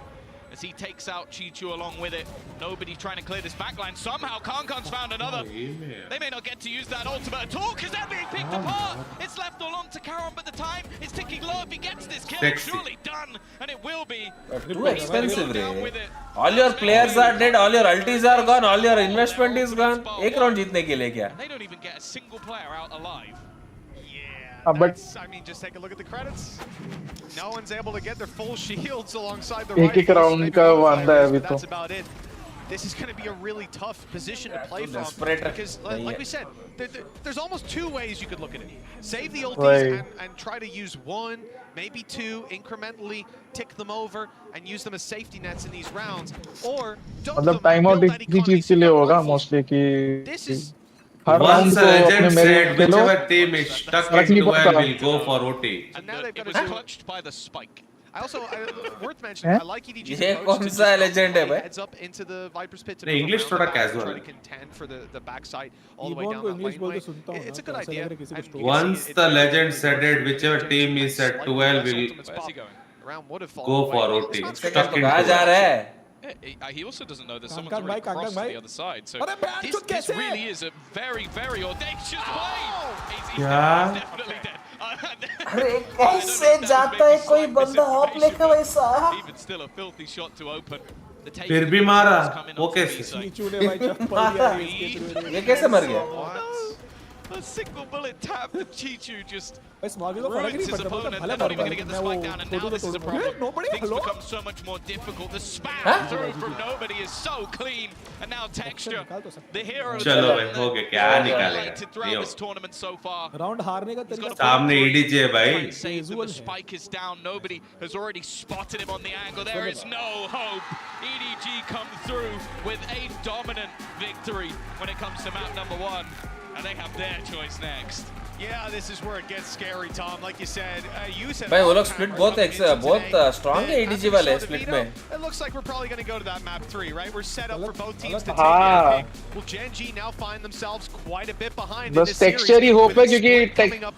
as he takes out 𝘼𝘽𝙊𝐿 along with it. Nobody trying to clear this backline. Somehow KONA's found another. They may not get to use that ultimate at all because they're being picked apart. It's left all on to Karon, but the time is ticking low. If he gets this kill, it's surely done, and it will be. Too expensive, Ray. All your players are dead, all your ultis are gone, all your investment is gone. एक round जीतने के लिए क्या? They don't even get a single player out alive. But I mean, just take a look at the credits. No one's able to get their full shields alongside the एक round का वांदा है अभी तो. That's about it. This is going to be a really tough position to play from because, like we said, there's almost 2 ways you could look at it. Save the ultis and try to use 1, maybe 2, incrementally tick them over and use them as safety nets in these rounds, or dump them. Timeout इसी चीज के लिए होगा mostly कि. This is. Once a legend said, whichever team is stuck in 12 will go for OT. And now they've got it was clutched by the spike. I also, worth mentioning, I like EDG's approach to legend heads up into the Viper's pit to the English try casual. to contend for the backside all the way down that laneway. It's a good idea. Once the legend said it, whichever team is at 12 will go for OT. Stuck in 12. He also doesn't know that someone's already crossed to the other side. So this really is a very, very audacious play. He's definitely dead. अरे कैसे जाता है कोई बंदा hop लेकर वैसा? Even still a filthy shot to open. फिर भी मारा वो कैसे? ये कैसे मर गया? A single bullet tap for 𝘼𝐽𝐿 just ruins his opponent. They're not even going to get the spike down, and now this is a problem. Things become so much more difficult. The spam through from nobody is so clean, and now Texture, the hero of the highlighted throughout this tournament so far. Round हारने का तरीका सामने EDG है भाई. Save them. The spike is down. Nobody has already spotted him on the angle. There is no hope. EDG come through with a dominant victory when it comes to map number 1, and they have their choice next. Yeah, this is where it gets scary, Tom. Like you said, you said. भाई वो लोग split बहुत strong है EDG वाले split में. It looks like we're probably going to go to that map 3, right? We're set up for both teams to take their pick. Will Gen.G now find themselves quite a bit behind in this series? बस texture ही hope है क्योंकि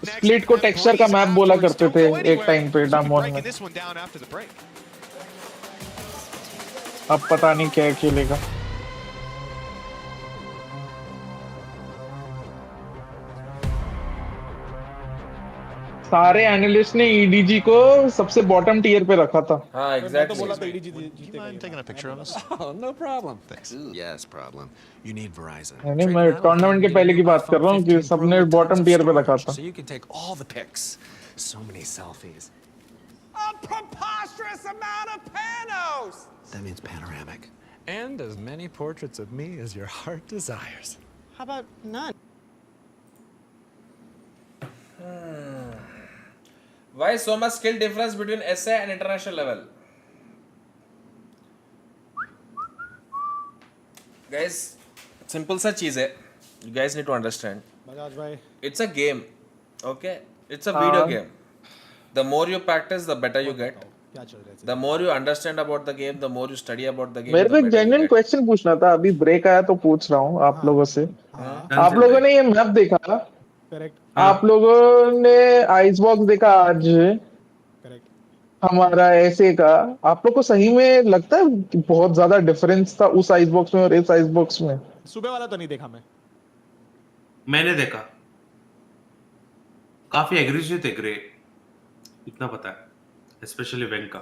split को texture का map बोला करते थे एक time पे डामोन में. अब पता नहीं क्या खेलेगा. सारे एनालिस्ट ने EDG को सबसे बॉटम टियर पे रखा था. हाँ, exactly. Do you mind taking a picture of us? Oh, no problem. Thanks. Yes, problem. You need Verizon. नहीं मैं टूर्नामेंट के पहले की बात कर रहा हूँ कि सबने बॉटम टियर पे रखा था. So you can take all the pics. So many selfies. A preposterous amount of panos! That means panoramic. And as many portraits of me as your heart desires. How about none? Why so much skill difference between SA and international level? Guys, simple सा चीज है. You guys need to understand. Bajaj भाई. It's a game, okay? It's a video game. The more you practice, the better you get. The more you understand about the game, the more you study about the game. मेरे को एक genuine question पूछना था. अभी break आया तो पूछ रहा हूँ आप लोगों से. आप लोगों ने ये मैप देखा? करेक्ट. आप लोगों ने आइस बॉक्स देखा आज? करेक्ट. हमारा ऐसे का आप लोग को सही में लगता है कि बहुत ज्यादा डिफरेंस था उस आइस बॉक्स में और इस आइस बॉक्स में? सुबह वाला तो नहीं देखा मैंने देखा. काफी एग्रेसिव थे ग्रे, इतना पता है. स्पेशली वेंका.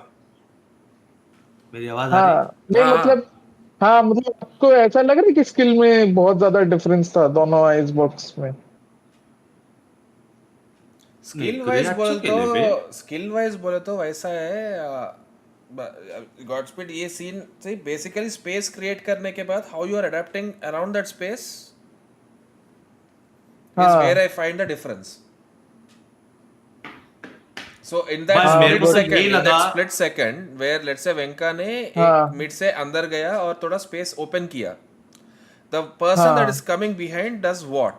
मेरी आवाज आ रही है? मतलब आपको ऐसा लग रहा है कि स्किल में बहुत ज्यादा डिफरेंस था दोनों आइस बॉक्स में? स्किल वाइज बोले तो वैसा है. गॉडस्पीड ये सीन से बेसिकली स्पेस क्रिएट करने के बाद how you are adapting around that space is where I find the difference. So in that split second where let's say वेंका ने एक मिड से अंदर गया और थोड़ा स्पेस ओपन किया, the person that is coming behind does what?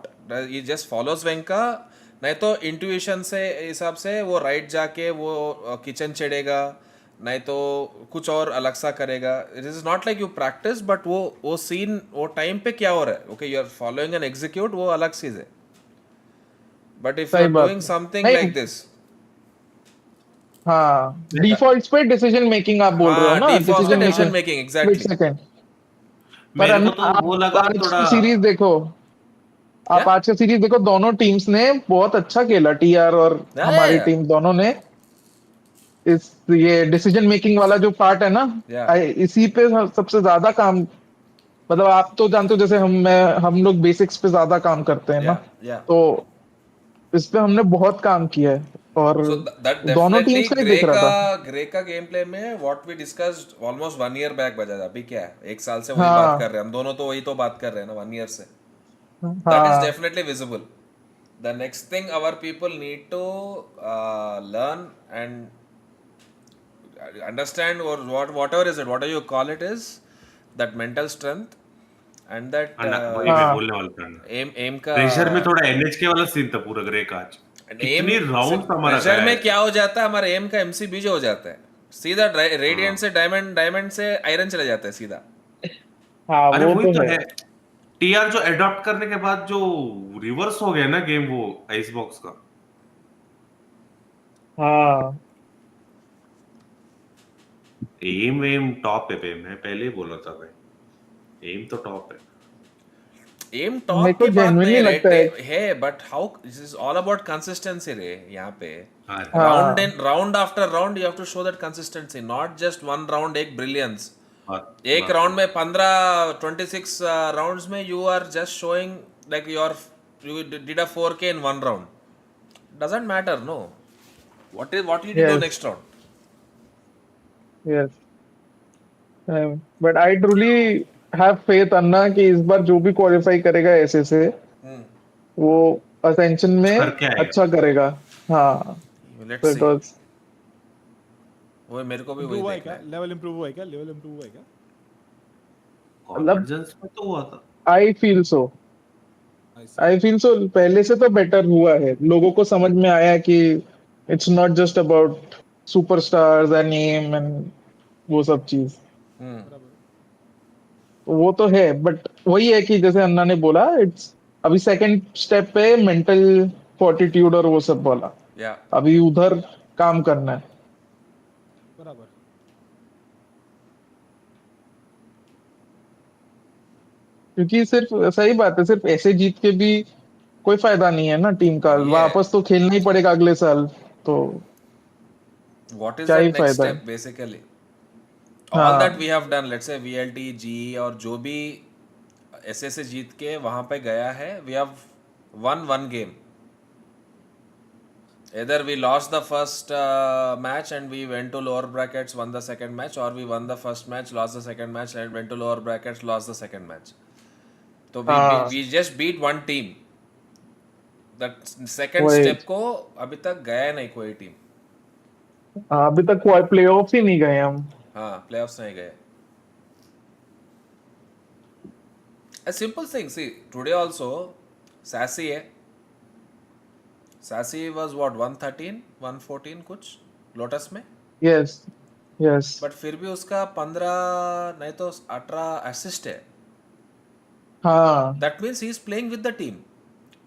He just follows वेंका. नहीं तो इंट्यूशन से हिसाब से वो राइट जाके वो किचन चढ़ेगा, नहीं तो कुछ और अलग सा करेगा. It is not like you practice, but वो सीन वो टाइम पे क्या हो रहा है, okay you are following and execute, वो अलग चीज है. But if you are doing something like this, हाँ डिफॉल्ट्स पे डिसीजन मेकिंग आप बोल रहे हो ना? Decision making exactly. पर वो लगा थोड़ा सीरीज देखो, आप आज का सीरीज देखो, दोनों टीम्स ने बहुत अच्छा खेला. टीआर और हमारी टीम दोनों ने इस ये डिसीजन मेकिंग वाला जो पार्ट है ना, इसी पे सबसे ज्यादा काम, मतलब आप तो जानते हो जैसे हम लोग बेसिक्स पे ज्यादा काम करते हैं ना, तो इस पे हमने बहुत काम किया है. और दोनों टीम्स का देख रहा था. ग्रे का गेम प्ले में what we discussed almost 1 year back बजा था. अभी क्या है, 1 साल से वही बात कर रहे हैं हम दोनों, तो वही तो बात कर रहे हैं ना 1 ईयर से. That is definitely visible. The next thing our people need to learn and understand, or whatever is it, whatever you call it, is that mental strength and that aim का प्रेशर में थोड़ा NHK वाला scene था पूरा grey का आज. कितनी round हमारा प्रेशर में क्या हो जाता है, हमारा एम का MC बीज हो जाता है सीधा. रेडिएंट से डायमंड से आयरन चले जाता है सीधा. अरे वही तो है. टीआर जो अडॉप्ट करने के बाद जो रिवर्स हो गया ना गेम, वो आइस बॉक्स का. एम टॉप है पे, मैं पहले ही बोला था भाई, एम तो टॉप है. एम टॉप की बात नहीं है, but how this is all about consistency Ray. यहाँ पे round after round you have to show that consistency, not just one round एक ब्रिलियंस. एक राउंड में 26 राउंड्स में you are just showing like your you did a 4K in one round. Doesn't matter, no. What you do next round? Yes. But I truly have faith अन्ना कि इस बार जो भी qualify करेगा ऐसे से वो असेंशन में करके आएगा. अच्छा करेगा. हाँ. Let's see. Because वो मेरे को भी वही देखना है. लेवल इंप्रूव हुआ है क्या? लेवल इंप्रूव हुआ है क्या? कॉन्वर्जेंस में तो हुआ था. I feel so. I feel so. पहले से तो बेटर हुआ है. लोगों को समझ में आया कि it's not just about superstars and name and वो सब चीज. वो तो है बट वही है कि जैसे अन्ना ने बोला इट्स अभी सेकंड स्टेप पे मेंटल फोर्टिट्यूड और वो सब बोला. अभी उधर काम करना है. बराबर. क्योंकि सिर्फ सही बात है सिर्फ ऐसे जीत के भी कोई फायदा नहीं है ना टीम का. वापस तो खेलना ही पड़ेगा अगले साल. तो What is the next step basically? All that we have done, let's say VLT, G और जो भी ऐसे जीत के वहाँ पे गया है, we have won one game. Either we lost the first match and we went to lower brackets, won the second match, or we won the first match, lost the second match, and went to lower brackets, lost the second match. So we just beat one team. That second step को अभी तक गया नहीं कोई team. अभी तक कोई playoffs ही नहीं गए हम. हाँ, प्लेऑफ्स नहीं गए. A simple thing, see, today also, Sassy है. Sassy was what, 113, 114 कुछ लोटस में? Yes, yes. But फिर भी उसका 15 नहीं तो 18 असिस्ट है. हाँ. That means he is playing with the team.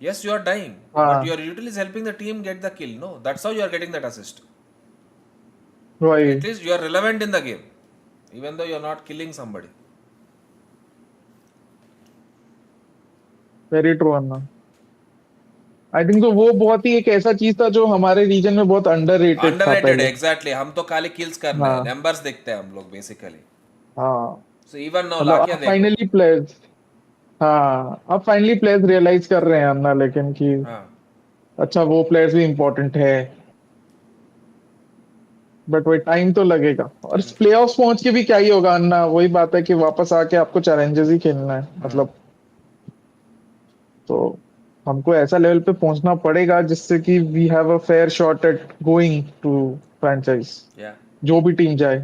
Yes, you are dying, but your utility is helping the team get the kill. No, that's how you are getting that assist. Right. At least you are relevant in the game, even though you are not killing somebody. Very true, Anna. I think तो वो बहुत ही एक ऐसा चीज था जो हमारे reason में बहुत underrated था. Underrated, exactly. हम तो खाली kills करना है, numbers देखते हैं हम लोग basically. हाँ. So even now लाकिया देखो. Finally players. हाँ. अब finally players realize कर रहे हैं अन्ना लेकिन कि अच्छा वो players भी important है. बट वही टाइम तो लगेगा. और प्लेऑफ्स पहुंच के भी क्या ही होगा अन्ना. वही बात है कि वापस आके आपको चैलेंजेस ही खेलना है. मतलब तो हमको ऐसा लेवल पे पहुंचना पड़ेगा जिससे कि we have a fair shot at going to franchise. जो भी टीम जाए.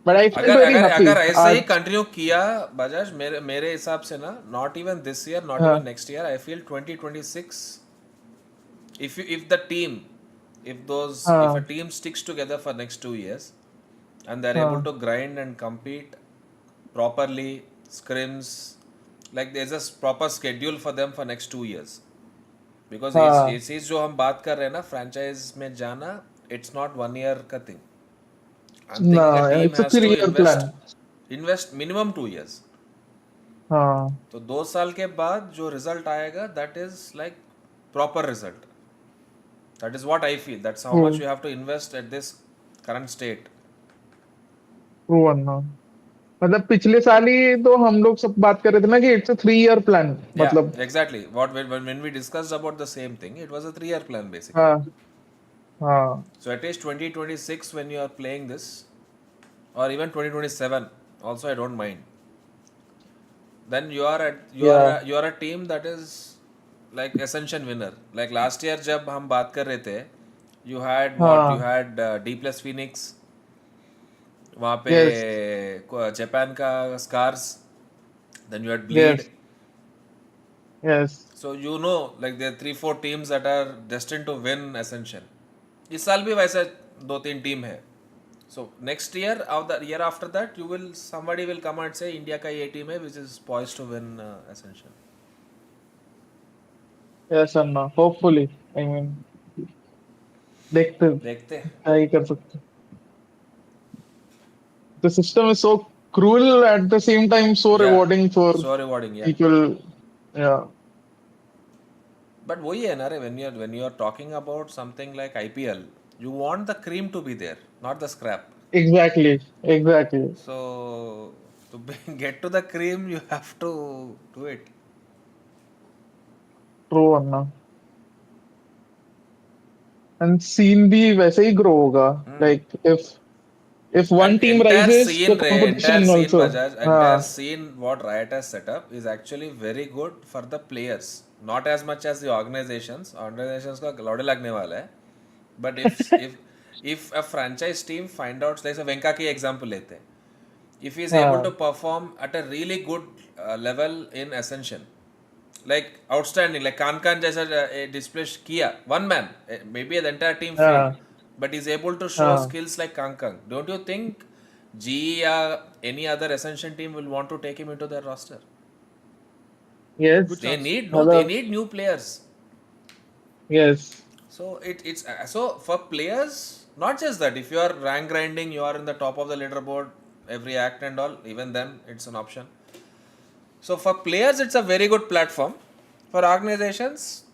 But I feel very happy. अगर ऐसे ही कंटिन्यू किया बजाज मेरे हिसाब से ना, not even this year, not even next year, I feel 2026 if a team sticks together for next 2 years and they're able to grind and compete properly, scrims, like there's a proper schedule for them for next 2 years, because इस जो हम बात कर रहे हैं ना franchise में जाना, it's not 1 year का thing. I'm thinking a team has to invest minimum 2 years. तो 2 साल के बाद जो result आएगा, that is like proper result. That is what I feel. That's how much you have to invest at this current state. True अन्ना. मतलब पिछले साल ही तो हम लोग सब बात कर रहे थे ना कि it's a 3-year plan. मतलब exactly. When we discussed about the same thing, it was a 3-year plan basically. हाँ. So at least 2026 when you are playing this, or even 2027, also I don't mind. Then you are a team that is like ascension winner. Like last year जब हम बात कर रहे थे, you had D+ Phoenix, वहाँ पे Japan का Scars, then you had Bleed. Yes. So you know, like there are 3-4 teams that are destined to win ascension. इस साल भी वैसे 2-3 टीम है. So next year or the year after that, somebody will come and say India का ये team है which is poised to win ascension. Yes Anna. Hopefully. I mean देखते क्या ही कर सकते. The system is so cruel at the same time so rewarding for people. Yeah. But वही है ना रे, when you are talking about something like IPL, you want the cream to be there, not the scrap. Exactly. So To get to the cream, you have to do it. True, Anna. And scene भी वैसे ही grow होगा. Like if one team rises, the competition also. Entire scene what Riot has set up is actually very good for the players. Not as much as the organizations. Organizations का लौड़े लगने वाला है. But if a franchise team find out, like Venka की example लेते हैं. If he is able to perform at a really good level in Ascension, like outstanding, like Kankan जैसा display किया, one man, maybe the entire team failed, but he's able to show skills like Kankan. Don't you think GE or any other Ascension team will want to take him into their roster? Yes. They need new players. Yes. So it's so for players, not just that. If you are rank grinding, you are in the top of the leaderboard, every act and all, even then it's an option. So for players, it's a very good platform. For organizations,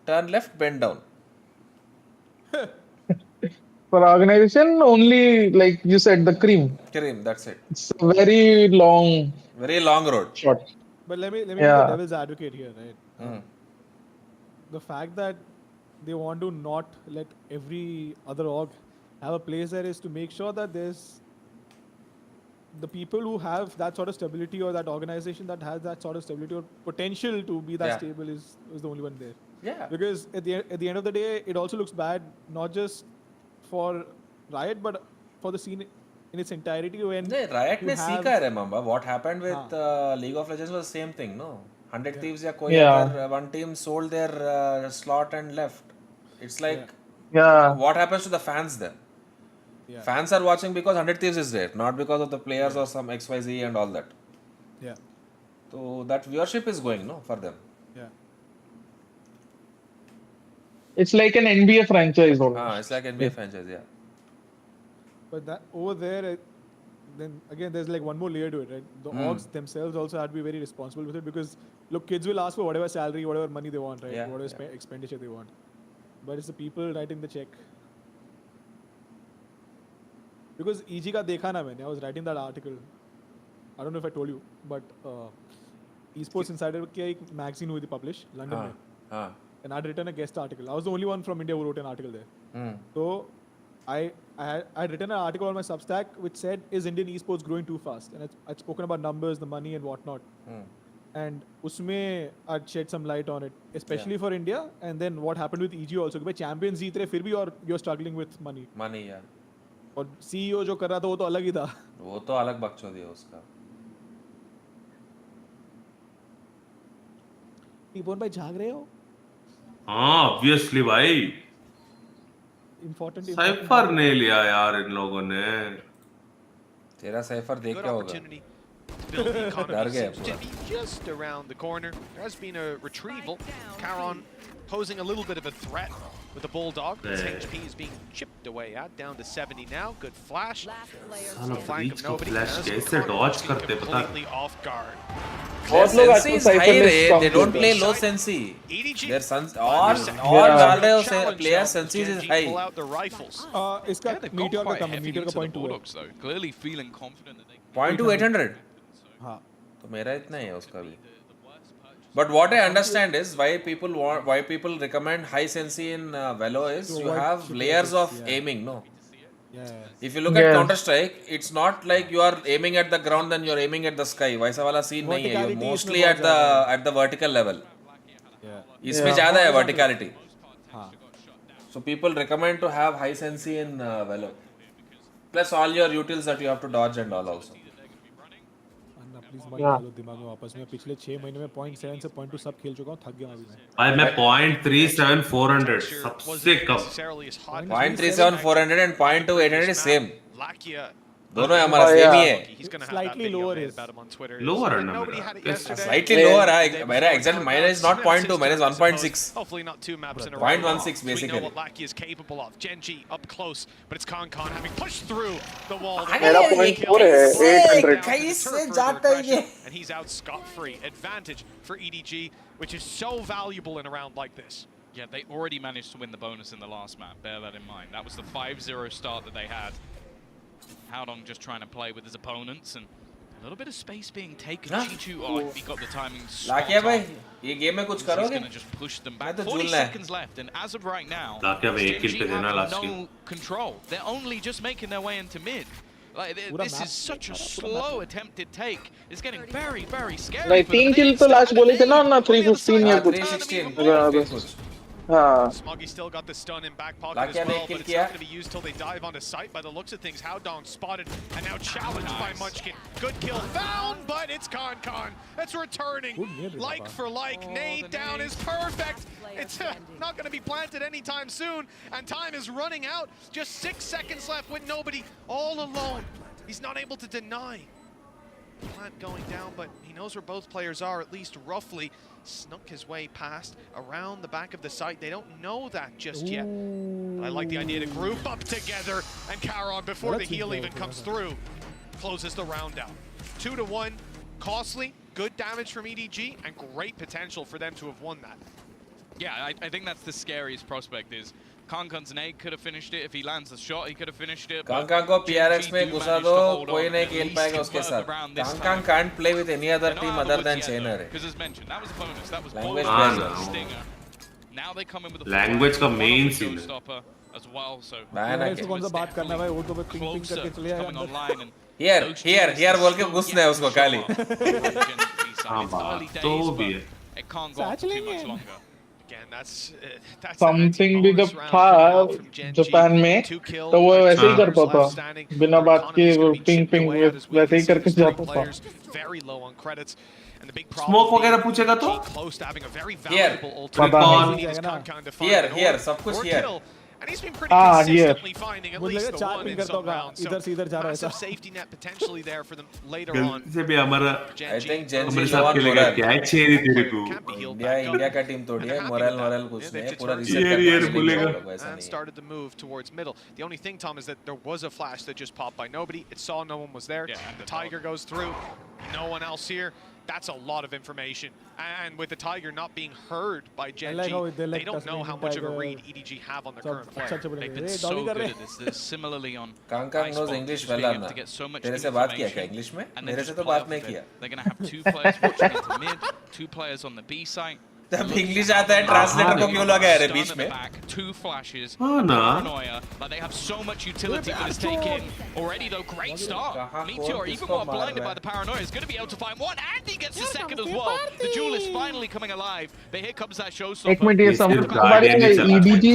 turn left, bend down. For organization, only like you said, the cream. Cream, that's it. It's a very long road. Shot. But let me be the devil's advocate here, right? The fact that they want to not let every other org have a place there is to make sure that there's the people who have that sort of stability, or that organization that has that sort of stability or potential to be that stable is the only one there. Yeah. Because at the end of the day, it also looks bad, not just for Riot, but for the scene in its entirety. When Riot ने सीखा है, remember what happened with League of Legends was the same thing, no? 100 Thieves या कोई अगर one team sold their slot and left. It's like what happens to the fans then? Fans are watching because 100 Thieves is there, not because of the players or some 𝑋𝐻𝐿 and all that. Yeah. So that viewership is going, no, for them. Yeah. It's like an NBA franchise. It's like NBA franchise, yeah. But that over there, then again, there's like one more layer to it, right? The orgs themselves also have to be very responsible with it, because look, kids will ask for whatever salary, whatever money they want, right? Whatever expenditure they want. But it's the people writing the check. Because 𝐼𝐽𝐺 का देखा ना मैंने, I was writing that article. I don't know if I told you, but Esports Insider की एक magazine हुई थी publish London में. And I'd written a guest article. I was the only one from India who wrote an article there. So I had written an article on my Substack which said, is Indian esports growing too fast? And I'd spoken about numbers, the money and whatnot. And usme I'd shed some light on it, especially for India. And then what happened with 𝐼𝐺 also, कि champions जीत रहे फिर भी you're struggling with money. Money, yeah. और CEO जो कर रहा था वो तो अलग ही था. वो तो अलग बकचोदी है उसका. टिपोन भाई जाग रहे हो? हाँ, obviously भाई. Important. साइफर नहीं लिया यार इन लोगों ने. तेरा साइफर देख क्या होगा? डर गया पूरा. Just around the corner, there has been a retrieval. Caron posing a little bit of a threat with the Bulldog. His HP is being chipped away at, down to 70 now. Good flash. साला breach का flash कैसे Dodge करते पता? Completely off guard. Sensi is high रे. They don't play low Sensi. Their Sensi all डाल रहे हो player Sensi is high. Pull out the rifles. इसका meteor का कम है, meteor का point 2 है. Clearly feeling confident that they can. Point 2 800. हाँ. तो मेरा इतना ही है उसका भी. But what I understand is why people recommend high Sensi in Velo is you have layers of aiming, no? If you look at Counter-Strike, it's not like you are aiming at the ground then you are aiming at the sky. वैसा वाला scene नहीं है. You're mostly at the vertical level. इसमें ज़्यादा है verticality. So people recommend to have high Sensi in Velo. Plus all your utils that you have to dodge and all also. Please मत डालो दिमाग में वापस. मैं पिछले 6 महीने में 0.7 से 0.2 सब खेल चुका हूं, थक गया अभी मैं. भाई मैं 0.37 400 सबसे कम. 0.37 400 and 0.2 800 is same. दोनों हमारा सेम ही है. Slightly lower is. Lower है ना मेरा. Slightly lower है. मेरा exact mine is not 0.2, mine is 1.6. Hopefully not two maps in a row. 0.16 basically. We know what Lack𝐼𝐺 is capable of. Gen.G up close, but it's KONA having pushed through the wall. मेरा 0.4 है 800. कैसे जाता है ये? And he's out scot-free. Advantage for EDG, which is so valuable in a round like this. Yeah, they already managed to win the bonus in the last map. Bear that in mind. That was the 5-0 start that they had. HowDong just trying to play with his opponents and a little bit of space being taken. 𝘼𝐽𝐿𝐻, oh, he got the timing spot on. भाई ये game में कुछ करोगे? He's going to just push them back. 40 seconds left, and as of right now, Gen.G have no control. They're only just making their way into mid. Like this is such a slow attempted take. It's getting very, very scary. नहीं 3 kill तो last बोले थे ना 315 या कुछ. 316. 𝘼𝐻 still got the stun in back pocket as well, but it's not going to be used till they dive onto site. By the looks of things, 𝘼𝐻 spotted and now challenged by 𝘼𝐻. Good kill found, but it's KON. It's returning. Like for like, nade down is perfect. It's not going to be planted anytime soon, and time is running out. Just 6 seconds left with nobody, all alone. He's not able to deny. Plant going down, but he knows where both players are, at least roughly. Snuck his way past around the back of the site. They don't know that just yet. But I like the idea to group up together, and KARON, before the heal even comes through, closes the round out. 2-1, costly, good damage from EDG, and great potential for them to have won that. Yeah, I think that's the scariest prospect is KON's nade could have finished it. If he lands the shot, he could have finished it. KON को PRX में घुसा दो, कोई नहीं खेल पाएगा उसके साथ. KON can't play with any other team other than Chayner. Because as mentioned, that was a bonus. That was language stinger. Now they come in with a language का main scene as well. So ऐसे कौन सा बात करना भाई वो तो बस पिंग पिंग करके चले जाएगा. Here बोल के घुसना है उसको खाली. हाँ बात तो भी है. It can't go on for too much longer. Again, that's something भी जब था जापान में तो वो वैसे ही करता था बिना बात के पिंग पिंग वैसे ही करके जाता था. Very low on credits. And the big Smoke वगैरह पूछेगा तो? Close to having a very Here. Here, सब कुछ here. And he's been pretty consistently finding at least the one in some rounds. So massive safety net potentially there for them later on. से भी हमारा I think Gen.G हमारे साथ खेलेगा क्या है चेरी तेरे को. इंडिया का टीम तोड़ी है मोरल कुछ नहीं पूरा रीसेट करना and started to move towards middle. The only thing, Tom, is that there was a flash that just popped by nobody. It saw no one was there. The Tiger goes through. No one else here. That's a lot of information. And with the Tiger not being heard by Gen.G, they don't know how much of a read EDG have on the current player. They've been so good at this. Similarly on KON knows English well enough. तेरे से बात किया क्या English में? मेरे से तो बात नहीं किया. They're going to have 2 players watching into mid, 2 players on the B site. तब इंग्लिश आता है ट्रांसलेटर को क्यों लगा है बीच में? 2 flashes. ना. But they have so much utility for this take in. Already though, great start. 𝘼𝐻, even more blinded by the paranoia, is going to be able to find one, and he gets the second as well. The duel is finally coming alive. But here comes that showstopper. एक minute ये समर्थ Kabadia EDG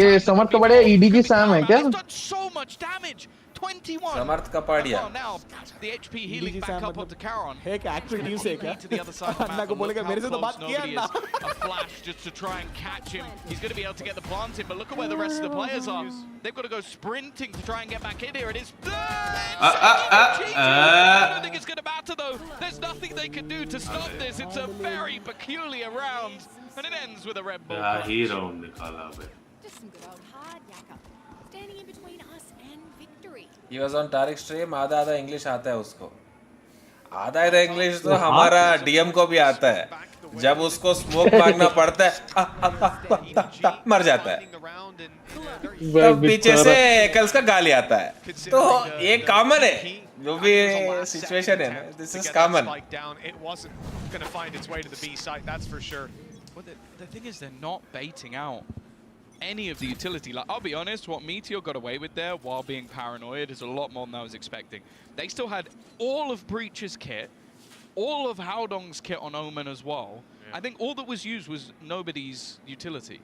ये समर्थ Kabadia EDG Sam है क्या? He's done so much damage. 21. Samarth Kapadia. Now the HP healing back up onto KARON. है क्या actual team से क्या? To the other side of the map. अन्ना को बोलेगा मेरे से तो बात किया ना. A flash just to try and catch him. He's going to be able to get the plant in, but look at where the rest of the players are. They've got to go sprinting to try and get back in here. It is. I don't think it's going to matter though. There's nothing they can do to stop this. It's a very peculiar round, and it ends with a red ball. Yeah, he round निकाला बे. Just some good old hard yakka. Standing in between us and victory. He was on Tariq stream. आधा English आता है उसको. आधा English तो हमारा DM को भी आता है. जब उसको स्मोक मांगना पड़ता है मर जाता है. तो पीछे से कल्स का गाली आता है. तो ये कॉमन है. जो भी सिचुएशन है. This is common. It wasn't going to find its way to the B site, that's for sure. Well, the thing is, they're not baiting out any of the utility. Like, I'll be honest, what 𝘼𝐻 got away with there while being paranoid is a lot more than I was expecting. They still had all of 𝘼𝐻's kit, all of 𝘼𝐻's kit on Omen as well. I think all that was used was nobody's utility.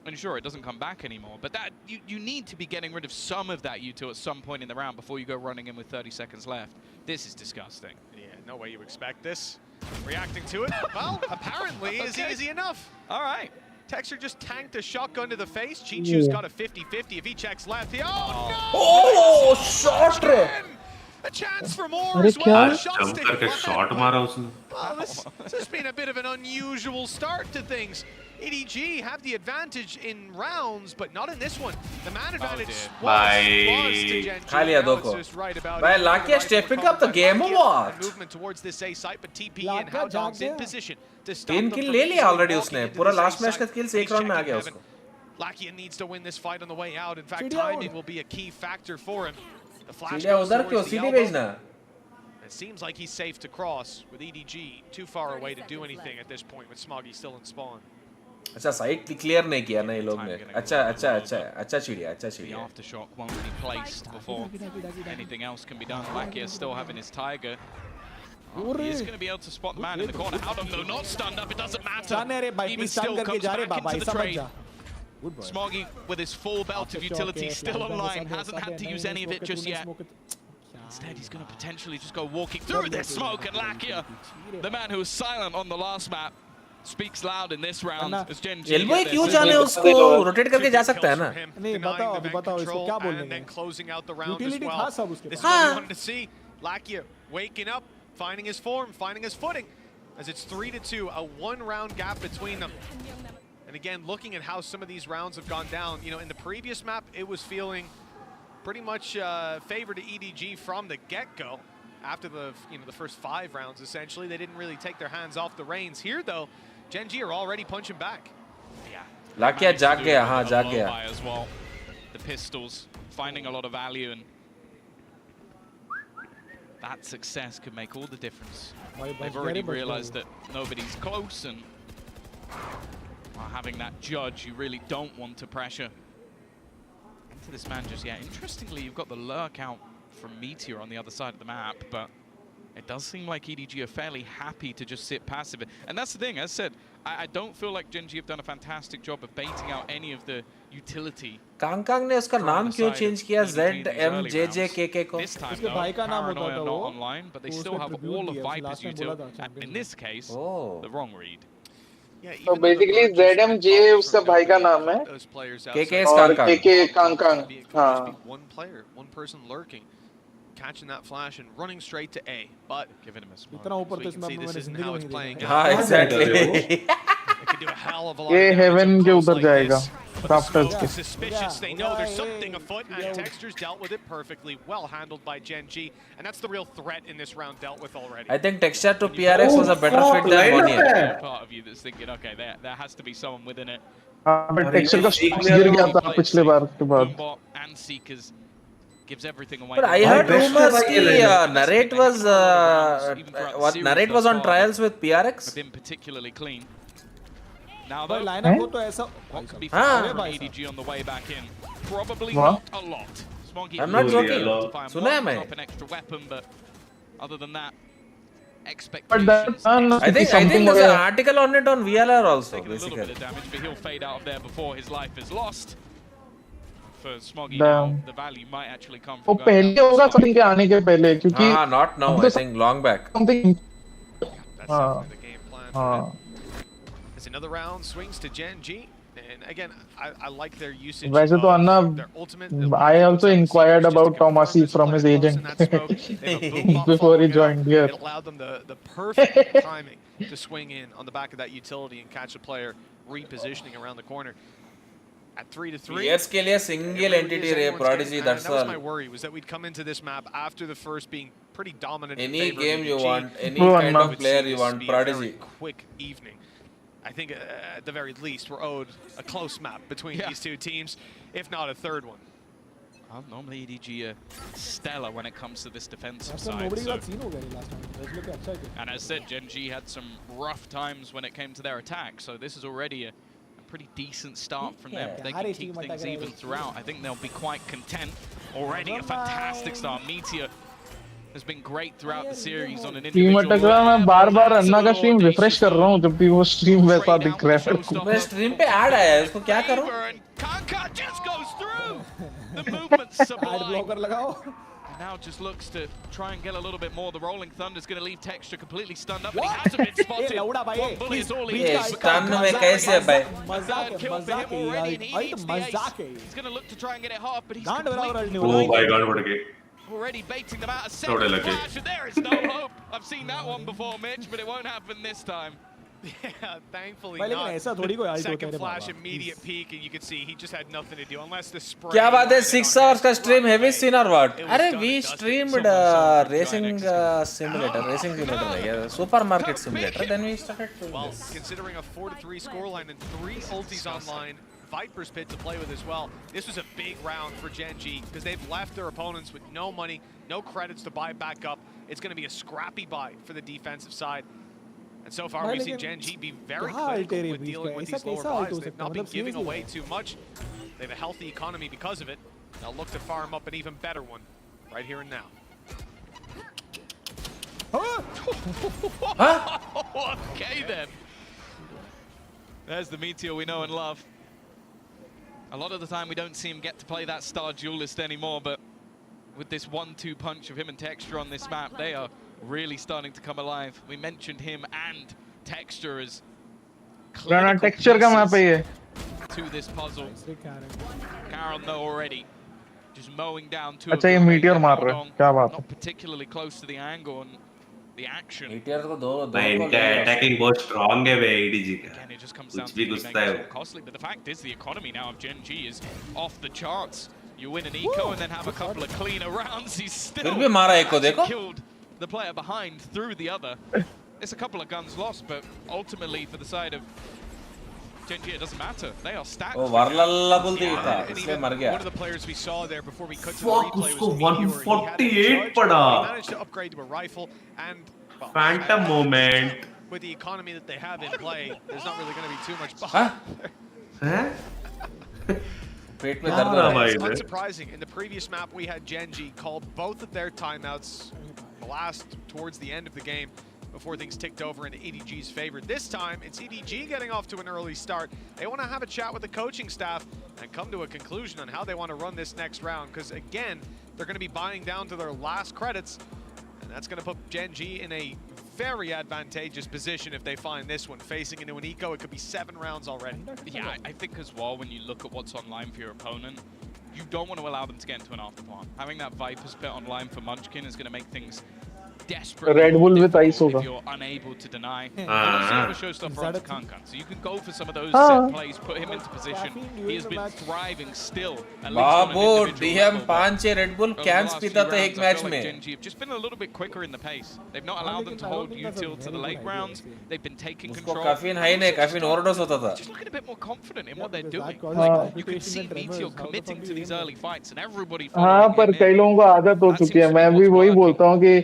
And sure, it doesn't come back anymore, but that you need to be getting rid of some of that util at some point in the round before you go running in with 30 seconds left. This is disgusting. Yeah, no way you expect this. Reacting to it, well, apparently is easy enough. All right. Texture just tanked a shotgun to the face. 𝘼𝐻's got a 50-50. If he checks left, he... Oh, no! Oh, shot! A chance for more as well. Jump करके shot मारा उसने. Well, this has been a bit of an unusual start to things. EDG have the advantage in rounds, but not in this one. The man advantage was to Gen.G. Now it's just right about it. Lakia stepping up the game or what? Movement towards this A site, but TP and 𝘼𝐻's in position to stop 3 kill ले लिया already उसने. पूरा last match का kills एक round में आ गया उसको. Lakia needs to win this fight on the way out. In fact, timing will be a key factor for him. The flash सीढ़ियाँ goes उधर towards क्यों? the सीढ़ी elbow. भेजना. It seems like he's safe to cross with EDG too far away to do anything at this point with 𝐼𝐍𝐿𝐒 still in spawn. अच्छा site clear नहीं किया ना ये लोग ने. अच्छा चिड़िया. The aftershock won't be placed before anything else can be done. 𝘼𝐍𝐿𝐒 still having his tiger. He is going to be able to spot the man in the corner. 𝘼𝐿𝐿e not stunned up, it doesn't matter. Even still comes back into the trade. 𝘼𝐍𝐿𝐒 with his full belt of utility still online, hasn't had to use any of it just yet. Instead, he's going to potentially just go walking through this smoke, and 𝘼𝐿𝐿e, the man who was silent on the last map, speaks loud in this round as Gen.G. Elbow क्यों जाने उसको rotate करके जा सकता है ना. नहीं बताओ इसको क्या बोलने and then closing out the round as Utility well. था सब उसके This is pass. what we wanted to see. 𝘼𝐿𝐿e waking up, finding his form, finding his footing, as it's 3-2, a one-round gap between them. And again, looking at how some of these rounds have gone down, you know, in the previous map, it was feeling pretty much favored to EDG from the get-go. After the first 5 rounds, essentially, they didn't really take their hands off the reins. Here, though, Gen.G are already punching back. Yeah. 𝘼𝐿𝐿e जाग गया. हाँ जाग गया. As well. The pistols finding a lot of value, and that success could make all the difference. They've already realized that nobody's close, and having that judge, you really don't want to pressure into this man just yet. Interestingly, you've got the lure count from 𝘼𝐿𝐿e on the other side of the map, but it does seem like EDG are fairly happy to just sit passive. And that's the thing, as I said, I don't feel like Gen.G have done a fantastic job of baiting out any of the utility. कांगकांग ने उसका नाम क्यों change किया ZMJJKK को? उसके भाई का नाम होता था वो. Online, but they still have all of Viper's utility. In this case, the wrong read. So basically ZMJ उसका भाई का नाम है. KK और KK कांगकांग. हाँ. One player, one person lurking, catching that flash and running straight to A, but giving him a smoke. So you can see this isn't how it's playing. Exactly. It can do a hell of a lot ये of damage heaven के close उधर like जाएगा. this. But Rafters the के. smoke is suspicious. They know there's something afoot, and Textures dealt with it perfectly. Well handled by Gen.G, and that's the real threat in this round dealt with already. I think Texture to PRX was a better fit than Bonnier. Part of you that's thinking, okay, there has to be someone within it. but Texture का गिर गया था पिछले बार के बाद. Boombot and Seekers gives everything away. But I heard rumors that Narrate was on trials with PRX. Been particularly clean. Now भाई though, lineup को तो ऐसा. what could be found from EDG on the way back in? Probably What? not a lot. 𝘼𝐿𝐿e I'm not joking. to find सुना है one, मैं. drop an extra weapon, but other than that, But expectations. that I think there's an article on it on VLR also. Taking a little bit of damage, but he'll fade out of there before his life is lost. For 𝘼𝐿𝐿ee now, the value might actually come वो from going पहले down होगा the spot. something के आने के पहले क्योंकि. Not now. I think long back. Something. That's definitely the game plan. हाँ. As another round swings to Gen.G, and again, I like their usage वैसे तो अन्ना, of their ultimate. I also inquired about @Thomasy from his agent before he joined here. It allowed them the perfect timing to swing in on the back of that utility and catch a player repositioning around the corner. At 3-3. Players के लिए single entity रे Prodigy. That's that was all. my worry, was that we'd come into this map after the first being pretty dominant. in Any favor of game you EDG. want, any True, kind Anna. of player you want, Be a very Prodigy. quick evening. I think at the very least we're owed a close map between these two teams, if not a third one. Normally EDG are stellar when it comes to this defensive side. Nobody So, got seen हो गया last time. वैसे लोग अच्छा है. and as I said, Gen.G had some rough times when it came to their attack. So this is already a pretty decent start from them. If they can keep things even throughout, I think they'll be quite content. Already a fantastic start. 𝘼𝐿𝐿ee has been great throughout the series on an team individual अटक रहा. मैं बार-बार अन्ना का stream refresh कर रहा हूँ जब भी वो स्ट्रीम वैसा दिख रहा है. मैं स्ट्रीम पे ऐड आया है, इसको क्या करूं? 𝘼𝐿𝐿e just goes through. The movement's sublime. Blocker लगाओ. Now just looks to try and get a little bit more. The rolling thunder is going to leave Texture completely stunned up, but he hasn't been spotted. One bullet is all he ये needs. stun में कैसे है भाई? मजाक है already, and he भाई needs तो the ace. मजाक है. He's going to look to try and get it half, but he's गांड बराबर completely नहीं Oh हो my God, what a game. already baiting them out. A Throw it second like it. flash, and there is no hope. I've seen that one before, Mitch, but it won't happen this time. Yeah, thankfully भाई लेकिन ऐसा थोड़ी कोई not. आइट होता है Second रे flash, Baba. immediate peek, and you could see he just had nothing to do unless the spray. क्या बात है? landed 6 on hours का him stream right heavy away. scene or what? It was अरे done we and dusted. streamed Someone racing simulator नहीं है, supermarket simulator. Then we started doing Well, this. considering a 4-3 scoreline and 3 ultis online, Viper's Pit to play with as well. This was a big round for Gen.G because they've left their opponents with no money, no credits to buy back up. It's going to be a scrappy buy for the defensive side. And so far, we've seen Gen.G be very clinical with dealing with these lower buys. They've not been giving away too much. They have a healthy economy because of it. They'll look to farm up an even better one right here and now. Okay then. There's the Meteor we know and love. A lot of the time we don't see him get to play that star duelist anymore, but with this 1-2 punch of him and Texture on this map, they are really starting to come alive. We mentioned him and Texture as Texture का map है ये. To this puzzle. Carol though already just mowing down two. अच्छा ये Meteor मार रहा है. क्या बात है? Not particularly close to the angle and the action. Meteor को दो attacking बहुत strong है वे ADG का. Again, it just comes down to being so costly, but the fact is the economy now of Gen.G is off the charts. You win an eco and then have a couple of cleaner rounds. He's still killed the player behind through the other. It's a couple of guns lost, but ultimately for the side of Gen.G it doesn't matter. They are stacked. Oh, Varlalla buldi tha, isliye mar gaya. One of the players we saw there before we cut to the replay was 148 pada. He managed to upgrade to a rifle and well, Phantom moment. With the economy that they have in play, there's not really going to be too much behind. It's unsurprising. In the previous map, we had Gen.G call both of their timeouts last towards the end of the game before things ticked over into EDG's favor. This time, it's EDG getting off to an early start. They want to have a chat with the coaching staff and come to a conclusion on how they want to run this next round, because again, they're going to be buying down to their last credits, and that's going to put Gen.G in a very advantageous position if they find this one. Facing into an eco, it could be 7 rounds already. Yeah, I think as well, when you look at what's online for your opponent, you don't want to allow them to get into an afterplan. Having that Viper's Pit online for Munchkin is going to make things desperate. Red Bull with ice if you're unable to deny. And also have a showstopper onto Kankan. So you can go for some of those set plays, put him into position. He has been thriving still. Babu, DM 5 Red Bull cans pita tha ek match mein. Gen.G have just been a little bit quicker in the pace. They've not allowed them to hold util to the late rounds. They've been taking control. Caffeine high nahi, caffeine overdose hota tha. Just looking a bit more confident in what they're doing. Like, you can see Meteor committing to these early fights and everybody हाँ पर कई लोगों को आदत हो चुकी है. मैं भी वही बोलता हूँ कि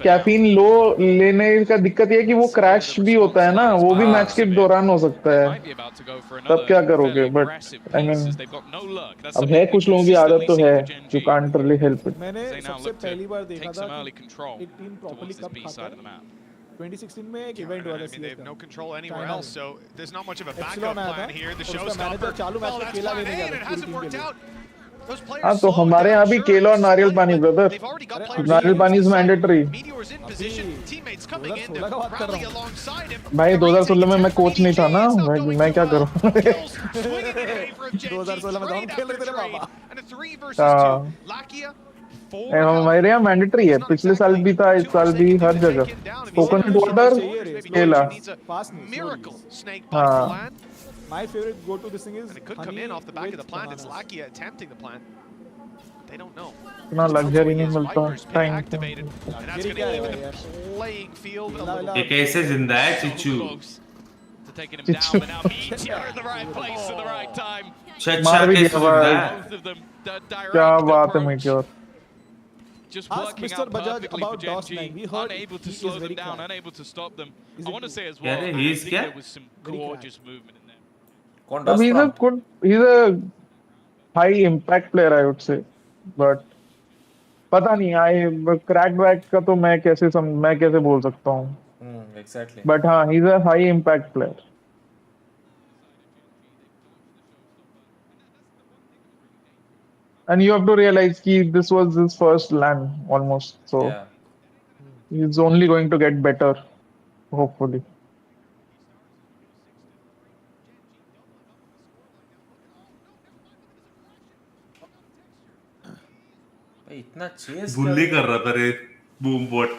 कैफीन लो लेने का दिक्कत ये है कि वो क्रैश भी होता है ना, वो भी मैच के दौरान हो सकता है. तब क्या करोगे? बट आई मीन अब है कुछ लोगों की आदत तो है. You can't really help it. मैंने सबसे पहली बार देखा था एक टीम प्रॉपर्ली कप खाता है. 2016 में एक इवेंट हुआ था. They have no control anywhere else, so there's not much of a backup plan here. The showstopper. चालू मैच में केला लेने गया था पूरी टीम के लिए. हाँ तो हमारे यहाँ भी केला और नारियल पानी ब्रदर. नारियल पानी इज मैंडेटरी. भाई 2016 में मैं कोच नहीं था ना, मैं क्या करूँ. 2016 में हम खेल रहे थे बाबा. हमारे यहाँ मैंडेटरी है. पिछले साल भी था, इस साल भी, हर जगह कोकोनट वाटर केला. हाँ. My favorite go-to this thing is and it could come in off the back of the plant. It's 𝘼𝐼𝐿𝐴 attempting the plant. They don't know. इतना लग्जरी नहीं मिलता time. And that's going to even the playing field a little ये कैसे जिंदा है चिचू? Taking him down, but now Meteor at the right place at the right time. मार भी दिया भाई. क्या बात है Meteor. Just working out perfectly for Gen.G, unable to slow them down, unable to stop them. I want to say as well, I think there was some gorgeous movement in there. He's a high impact player, I would say, but पता नहीं. I cracked back का तो मैं कैसे बोल सकता हूँ. Exactly. But हाँ, he's a high impact player. And you have to realize that this was his first LAN almost, so he's only going to get better, hopefully. इतना चेस बुल्ली कर रहा था रे बूम बॉट.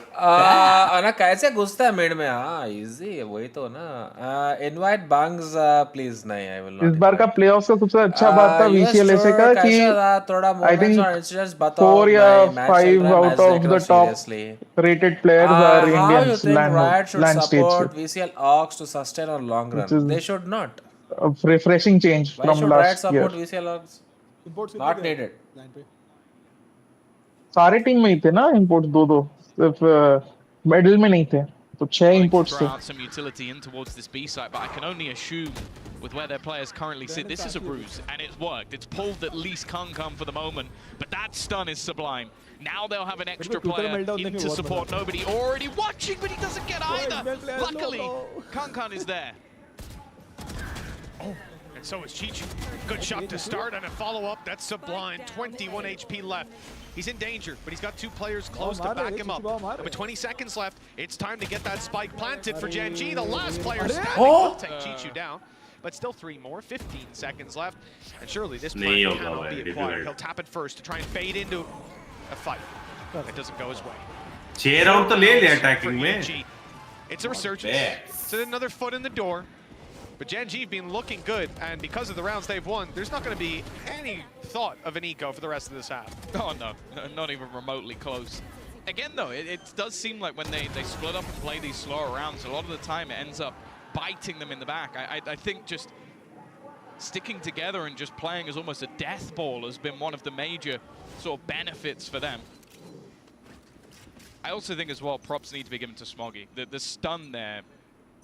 ना कैसे घुसता है मिड में. हाँ इजी है वही तो ना. इनवाइट बांग्स प्लीज. नहीं आई विल नॉट. इस बार का प्लेऑफ्स का सबसे अच्छा बात था VCLSA का कि आई थिंक 4 या 5 out of the top rated players are Indians. Riot should support VCL AUDI to sustain a long run. They should not. refreshing change Why from should Riot last year. support VCL logs? Not needed. सारे team में ही थे ना imports दो सिर्फ middle में नहीं थे तो 6 imports Throw थे. out some utility in towards this B site, but I can only assume with where their players currently sit, this is a ruse, and it's worked. It's pulled at least KONA for the moment, but that stun is sublime. Now they'll have an extra player into support. Nobody already watching, but he doesn't get either. Luckily, KONA is there. And so is 𝘍𝐽𝑘. Good shot to start and a follow-up. That's sublime. 21 HP left. He's in danger, but he's got 2 players close to back him up. And with 20 seconds left, it's time to get that spike planted for Gen.G. The last player standing will take 𝘍𝐽𝑘 down. But still 3 more, 15 seconds left. And surely this player cannot be acquired. He'll tap it first to try and fade into a fight. It doesn't go his way. 6 round to le liya attacking mein. It's a resurgence. It's another foot in the door. But Gen.G have been looking good, and because of the rounds they've won, there's not going to be any thought of an eco for the rest of this half. Oh no, not even remotely close. Again though, it does seem like when they split up and play these slower rounds, a lot of the time it ends up biting them in the back. I think just sticking together and just playing as almost a death ball has been one of the major sort of benefits for them. I also think as well, props need to be given to 𝘼𝐼𝐍𝐿. The stun there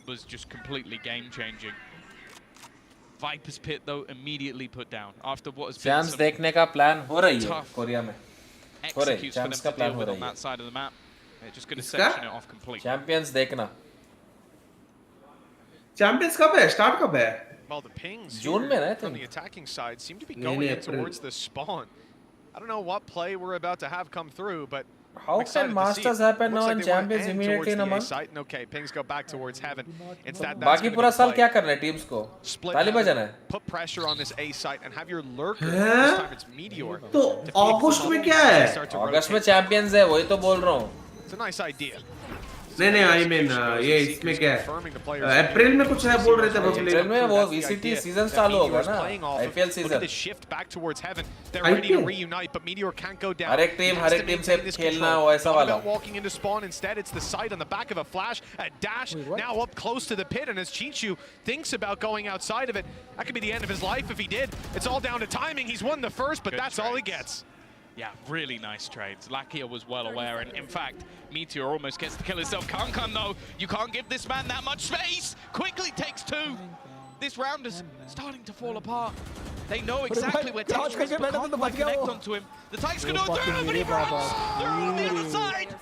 was just completely game-changing. Viper's Pit though immediately put down after what has been Champs देखने का plan हो रही है Korea में. हो रही है. executes for them Champs to का plan deal हो with रही on है. that side of the map. They're just going to section it off completely. Champions देखना. Champions कब है? Start कब है? Well, the pings June में ना from the attacking side seem to be going in towards the spawn. I don't know what play we're about to have come through, but how can Masters happen now and Champions immediately in a month? Okay, pings go back towards heaven. Instead, बाकी पूरा साल क्या करना है teams को? ताली बजाना है. Put pressure on this A site and have your lurker. This time it's Meteor. तो अगस्त में क्या है? अगस्त में Champions है, वही तो बोल रहा हूँ. It's a nice idea. नहीं I mean ये इसमें क्या है? अप्रैल में कुछ है बोल रहे थे पब्लिक. अप्रैल में वो VCT season चालू होगा ना? IPL season. The shift back towards heaven. They're ready to reunite, but Meteor can't go down. हर एक टीम से खेलना वैसा वाला. Walking into spawn instead, it's the sight on the back of a flash, a dash. Now up close to the pit, and as 𝘍𝐽𝑘 thinks about going outside of it, that could be the end of his life if he did. It's all down to timing. He's won the first, but that's all he gets. Yeah, really nice trades. 𝘼𝐼𝐍𝐿 was well aware, and in fact, Meteor almost gets to kill himself. KONA though, you can't give this man that much space. Quickly takes 2. This round is starting to fall apart. They know exactly where Texture is, but can't quite connect onto him. The Tykes can do it, but he runs. They're on the other side.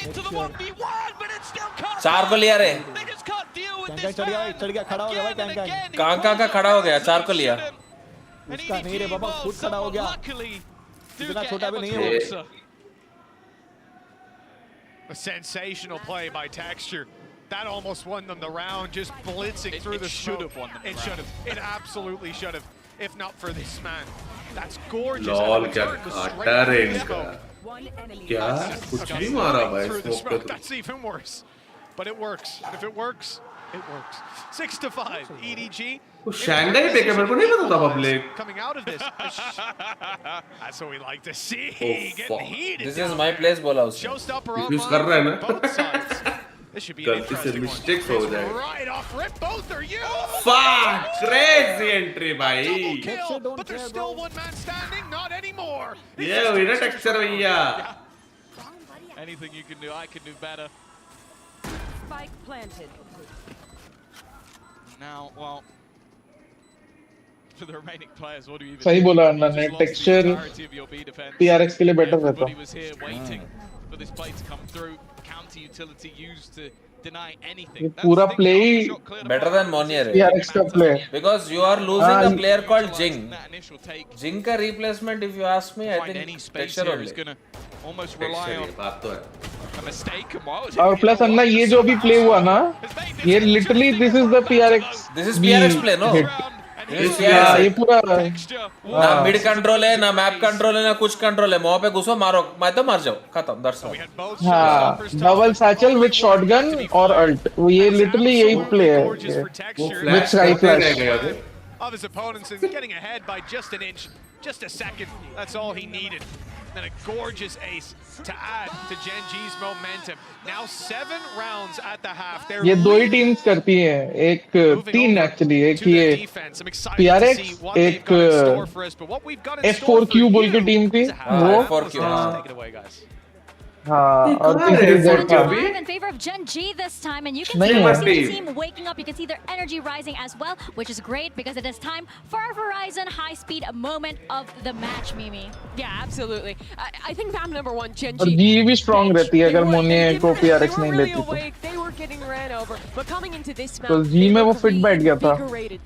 Into the 1v1, but it's still KONA. 4 को लिया रे. They just can't deal with this man. चढ़ गया खड़ा हो गया भाई KONA. KONA का खड़ा हो गया, 4 को लिया. उसका नहीं रे बाबा खुद खड़ा हो गया. इतना छोटा भी नहीं है वो. A sensational play by Texture. That almost won them the round, just blitzing through the smoke. Should have won them the round. It should have. It absolutely should have, if not for this man. That's gorgeous. Lol क्या काटा रे इनका. क्या कुछ भी मारा भाई smoke पे. That's even worse. But it works. And if it works, it works. 6-5. EDG. वो शैंघाई पे क्या मेरे को नहीं पता था public. Coming out of this. That's what we like to see. Getting heated. This is my place बोला उसने. Showstopper Diffuse कर रहा है ना. both sides. This should be an गलती से interesting मिस्टेक्स one. हो जाए. Right off rip, both are you. Fuck! Crazy entry भाई. Double kill, but there's still one man standing. Not anymore. ये विनर टेक्सचर भैया. Anything you can do, I can do better. Spike planted. Now, well, for the remaining players, what do you even सही do? बोला You Anna just ने. lost the Texture entirety of your B defense. PRX के लिए better रहता. Everybody was here waiting for this play to come through. Counter utility used to deny anything. ये पूरा play better than Monier. PRX का play. Because you are losing a player called 𝘍𝐽𝑘. 𝘍𝐽𝑘 का replacement, if you ask me, I think Texture only. Almost rely on a mistake. और plus अन्ना ये जो भी play हुआ ना, ये literally this is the PRX. This is PRX play, no? ये पूरा ना मिड कंट्रोल है, ना मैप कंट्रोल है, ना कुछ कंट्रोल है. वहाँ पे घुसो, मारो, मैं तो मर जाओ, खत्म, दर्शन. हाँ, डबल सैचल विद शॉटगन और अल्ट. वो ये लिटरली यही प्ले है. With sky flash. Of his opponents and getting ahead by just an inch, just a second. That's all he needed. then a gorgeous ace to add to Gen.G's momentum. Now 7 rounds at the half. They're ये दो ही teams करती हैं, एक तीन actually, एक ये PRX, एक F4Q बोल के टीम थी वो, हाँ, और तीसरी Z in favor of Gen.G this time, and you can see the team waking up. You can see their energy rising as well, which is great because it is time for our Verizon high-speed moment of the match, Mimi. Yeah, absolutely. I think map number 1, Gen.G. और G भी strong रहती है अगर मोनिया को PRX नहीं लेती तो. They were getting ran over, but coming into this map, तो G में वो fit बैठ गया था.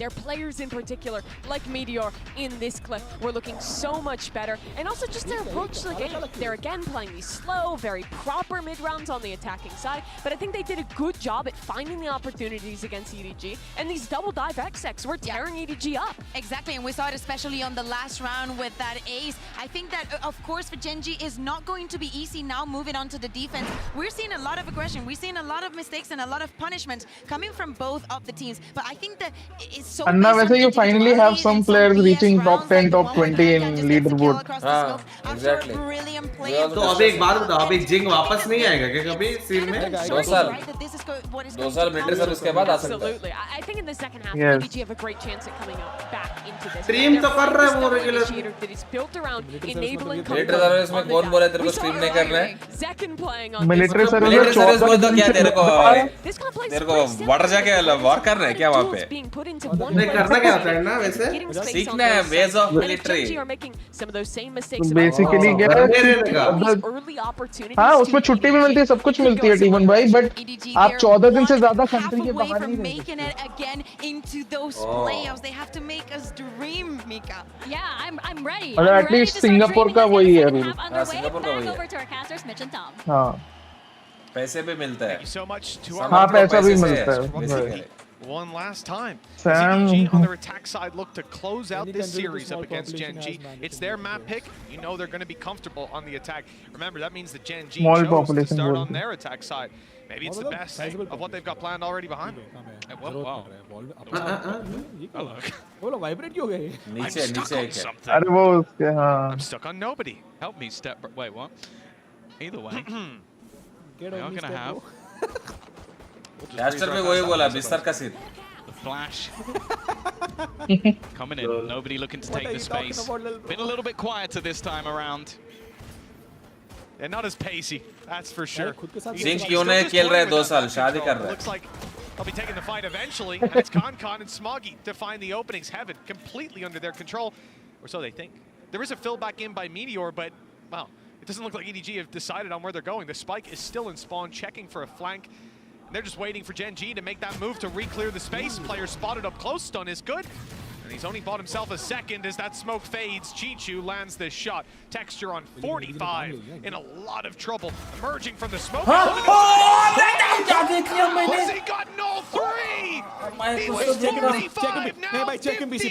Their players in particular, like Meteor in this clip, were looking so much better, and also just their approach to the game. They're again playing these slow, very proper mid rounds on the attacking side, but I think they did a good job at finding the opportunities against EDG, and these double dive XX were tearing EDG up. Exactly, and we saw it especially on the last round with that ace. I think that, of course, for Gen.G is not going to be easy now moving on to the defense. We're seeing a lot of aggression, we're seeing a lot of mistakes and a lot of punishment coming from both of the teams, but I think that it's so Anna, वैसे you finally have some players reaching top 10, top 20 in leaderboard. Exactly. तो अभी एक बात बताओ, अभी जिंग वापस नहीं आएगा क्या कभी सीन में? 2 साल मिलिट्री सर्विस के बाद आ सकता है. Absolutely. I think in the second half, Yes. EDG have a great chance at coming up back into this. Stream तो कर रहा है वो regular. That is built around enabling military service में कौन बोले तेरे को स्ट्रीम नहीं कर रहे? Zekken playing on military service military service बोल तो क्या तेरे को वाटर जाके वार कर रहे हैं क्या वहाँ पे? नहीं करना क्या होता है ना वैसे? सीखना है ways of military. बेसिकली क्या हाँ उसमें छुट्टी भी मिलती है, सब कुछ मिलती है टीमन भाई, बट आप 14 दिन से ज्यादा कंट्री के बाहर नहीं रह सकते. और एटलीस्ट सिंगापुर का वही है रूल. सिंगापुर का वही है. हाँ पैसे भी मिलता है. हाँ पैसा भी मिलता है. One last time. Sam EDG on their attack side look to close out this series up against Gen.G. It's their map pick. You know they're going to be comfortable on the attack. Remember, that means that Gen.G chose to start on their attack side. Maybe it's the best of what they've got planned already behind them. Wow. बोलो vibrate क्यों गए? नीचे नीचे क्या? अरे वो उसके हाँ. I'm stuck on nobody. Help me step. Wait, what? Either way. Get We're on going to have. Caster में वही बोला बिस्तर का scene. The flash coming in. Nobody looking to take the space. Been a little bit quieter this time around. And not as pacey, that's for sure. जिंग क्यों नहीं खेल रहे 2 साल शादी कर रहे. Looks like they'll be taking the fight eventually, and it's KONA and 𝘼𝐿 to find the openings. Heaven completely under their control, or so they think. There is a fill back in by Meteor, but wow, it doesn't look like EDG have decided on where they're going. The spike is still in spawn, checking for a flank. They're just waiting for Gen.G to make that move to re-clear the space. Player spotted up close, stun is good. And he's only bought himself a second as that smoke fades. 𝘼𝐿𝐿𝐿 lands this shot. Texture on 45, in a lot of trouble. Emerging from the smoke. Has he gotten all 3? He was 45, now 15 HP.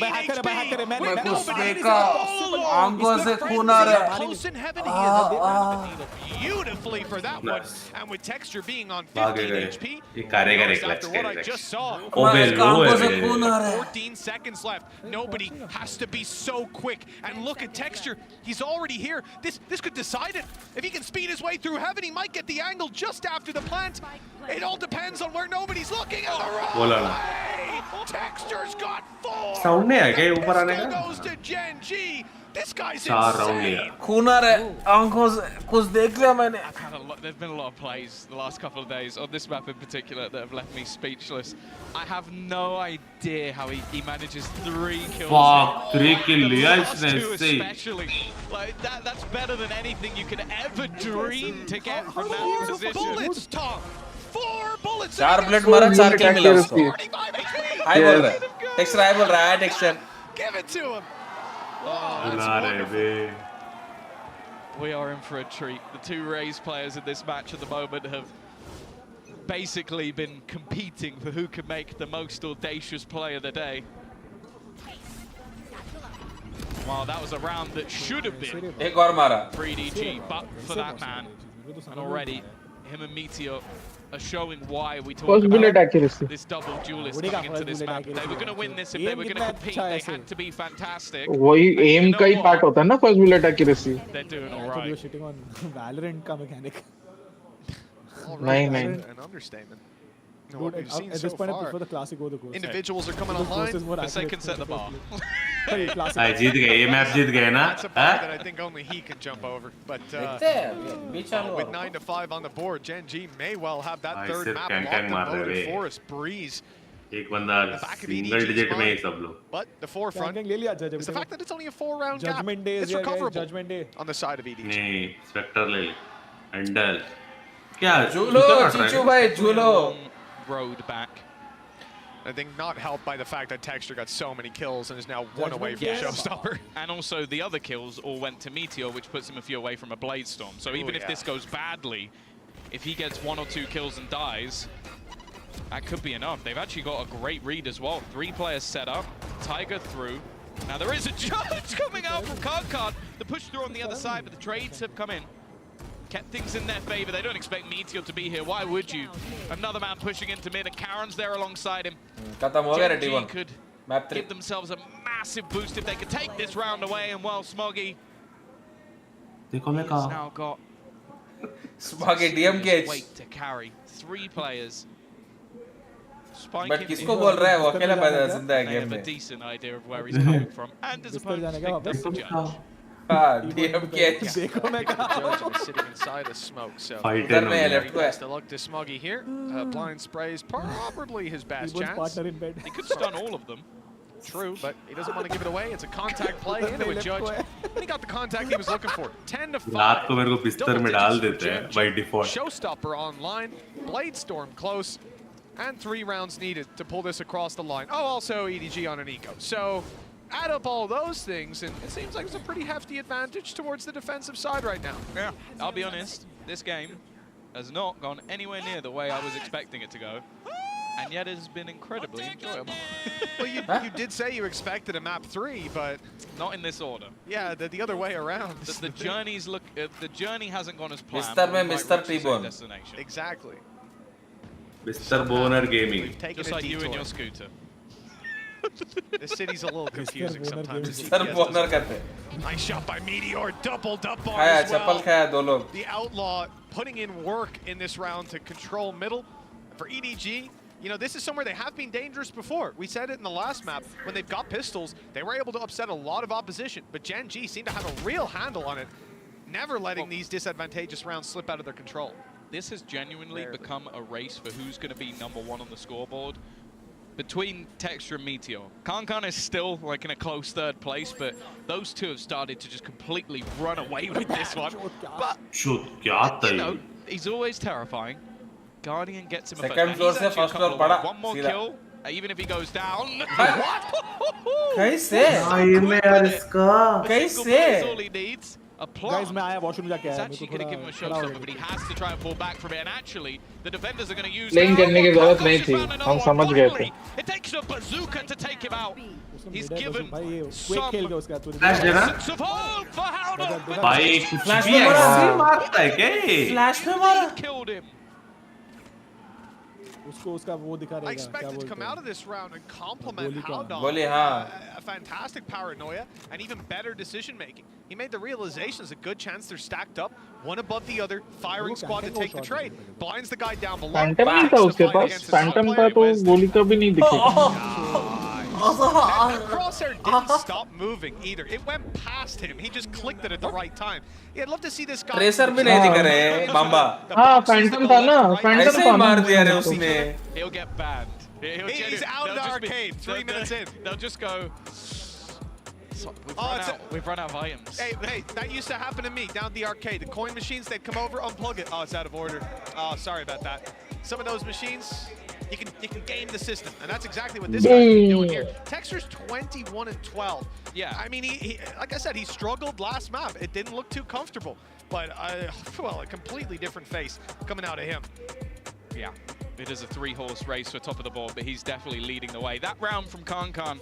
Close in heaven, he is the needle beautifully for that one. And with Texture being on 15 HP, after what I just saw, 14 seconds left. Nobody has to be so quick. And look at Texture. He's already here. This could decide it. If he can speed his way through heaven, he might get the angle just after the plant. It all depends on where nobody's looking. And the right Texture's got 4. Sound नहीं आया क्या ऊपर आने का? Goes to Gen.G. This guy's 4 round लिया. खूना रे आंखों से कुछ देख लिया मैंने. There's been a lot of plays the last couple of days on this map in particular that have left me speechless. I have no idea how he manages 3 kills. Fuck, 3 kill लिया इसने इससे. Especially like that's better than anything you could ever dream to get from that position. Bullets, Tom. 4 bullets. 4 bullet मारा 4 किल मिला उसको. High बोल रहा है. Texture high बोल रहा है texture. Give it to him. We are in for a treat. The 2 Rays players in this match at the moment have basically been competing for who can make the most audacious play of the day. Wow, that was a round that should have been एक और मारा. 3DG, but for that man, and already him and Meteor are showing why we talk First bullet about accuracy. this double duelist coming into this map. They were going to win this if they were going to compete. They had to be fantastic. वही aim का ही part होता है ना first bullet accuracy. They're doing all You're right. shitting on Valorant का mechanic. नहीं नहीं. An understatement. Dude, What we've seen at so this point, I far, prefer the classic over the ghost. individuals are coming The ghost is online. more The accurate second set the than bar. Hey, classic. भाई जीत गए ये map जीत गए ना That's a bar that I think only he can jump over. But with 9 to 5 on the board, Gen.G may well have that भाई third सिर्फ map Kang locked Kang and मार रहे loaded way for us. Breeze. एक बंदा single digit में ही सब लोग But the forefront ले लिया जज is the fact that it's only a 4-round gap. Judgment Day It's is recoverable Judgment Day on the side of EDG. नहीं Spectre ले ले एंडल क्या झूलो चीचू भाई झूलो Road back. I think not helped by the fact that Texture got so many kills and is now one away from Yes. Showstopper. And also the other kills all went to Meteor, which puts him a few away from a Blade Storm. So even if this goes badly, if he gets 1 or 2 kills and dies, that could be enough. They've actually got a great read as well. 3 players set up, Tiger through. Now there is a judge coming out from Card. The push through on the other side, but the trades have come in. Kept things in their favor. They don't expect Meteor to be here. Why would you? Another man pushing into mid, and Karen's there alongside him. Gen.G could give themselves a massive boost if they could take this round away, and well, 𝘼𝐻𝐿 has now got Smoggy DMK weight to carry. 3 players. But किसको बोल रहा है वो अकेला बंदा जिंदा है They game have a में decent idea of where he's coming from, and his opponents think that's the judge. DMK देखो मैं Judge is sitting inside the smoke, so इधर में लेफ्ट को है best of luck to 𝘼𝐻𝐿 here. Blind spray is probably his best Evo's chance. partner in bed. He could stun all of them. True, but he doesn't want to give it away. It's a contact play into a judge. And he got the contact he was looking for. 10 to 5. रात को मेरे को बिस्तर में डाल देते हैं by default. Showstopper online, Blade Storm close, and 3 rounds needed to pull this across the line. Oh, also EDG on an eco. So add up all those things, and it seems like it's a pretty hefty advantage towards the defensive side right now. Yeah, I'll be honest. This game has not gone anywhere near the way I was expecting it to go, and yet it has been incredibly enjoyable. Well, you did say you expected a map 3, but not in this order. Yeah, the other way around. The journeys look. The journey hasn't gone as planned. Mister में Mr. T-Bone. Destination. Exactly. Mr. Boner Gaming. Just like you and your scooter. The city's a little confusing sometimes. Mr. Boner करते Nice shot by Meteor, doubled up on खाया as well. चप्पल खाया दो लोग The Outlaw putting in work in this round to control middle. For EDG, you know, this is somewhere they have been dangerous before. We said it in the last map. When they've got pistols, they were able to upset a lot of opposition. But Gen.G seemed to have a real handle on it, never letting these disadvantageous rounds slip out of their control. This has genuinely become a race for who's going to be #1 on the scoreboard. Between Texture and Meteor. 𝐶𝐿 is still like in a close 3rd place, but those 2 have started to just completely run away with this one. But, you know, he's always terrifying. Guardian gets him a Second floor से first floor पड़ा one more सीधा kill, even if he goes down. कैसे भाई मैं यार इसका कैसे all he needs. A plant. Guys, मैं आया वॉशरूम जाके He's आया actually going to give him a showstopper, but he has to try and fall back from it. And actually, the defenders are going to use. Playing करने की जरूरत नहीं थी. हम समझ गए थे. It takes a bazooka to take him out. He's given quick खेल गया उसका फ्लैश देना for 𝘼𝐿. भाई फ्लैश में मारता है क्या फ्लैश में मारा Killed him. उसको उसका वो दिखा रहेगा क्या expected to come out of this round and compliment 𝘼𝐿. गोली हाँ A fantastic paranoia and even better decision making. He made the realization there's a good chance they're stacked up, one above the other, firing squad to take the trade. Blinds the guy down below. Phantom नहीं था उसके पास. Phantom था तो गोली का भी नहीं दिखेगा. That crosshair didn't stop moving either. It went past him. He just clicked it at the right time. Yeah, I'd love to see this guy. Tracer भी नहीं दिख रहे बाम्बा हाँ Phantom था ना. Phantom ऐसे ही मार दिया रे उसने He'll get banned. He's out of the arcade. 3 minutes in. They'll just go. We've run out of items. Hey, that used to happen to me down at the arcade. The coin machines, they'd come over, unplug it. Oh, it's out of order. Oh, sorry about that. Some of those machines, you can game the system, and that's exactly what this guy's been doing here. Texture's 21 and 12. Yeah. I mean, he like I said, he struggled last map. It didn't look too comfortable, but well, a completely different face coming out of him. Yeah, it is a 3-horse race for top of the board, but he's definitely leading the way. That round from 𝐶𝐿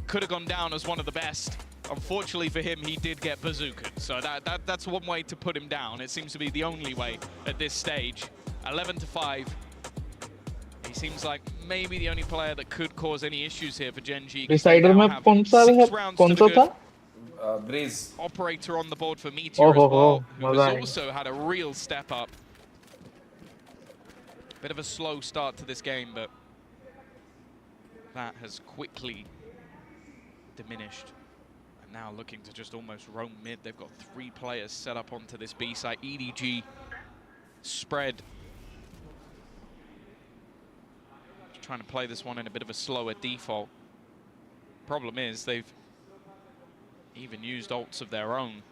could have gone down as one of the best Unfortunately for him, he did get bazookaed. So that's one way to put him down. It seems to be the only way at this stage. 11-5. He seems like maybe the only player that could cause any issues here for Gen.G. Decider में कौन सा था? Breeze. Operator on the board for Meteor as well, who has मजा also had a real step up. Bit of a slow start to this game, but that has quickly diminished. And now looking to just almost roam mid. They've got 3 players set up onto this B site. EDG spread. Just trying to play this one in a bit of a slower default. Problem is they've even used ults of their own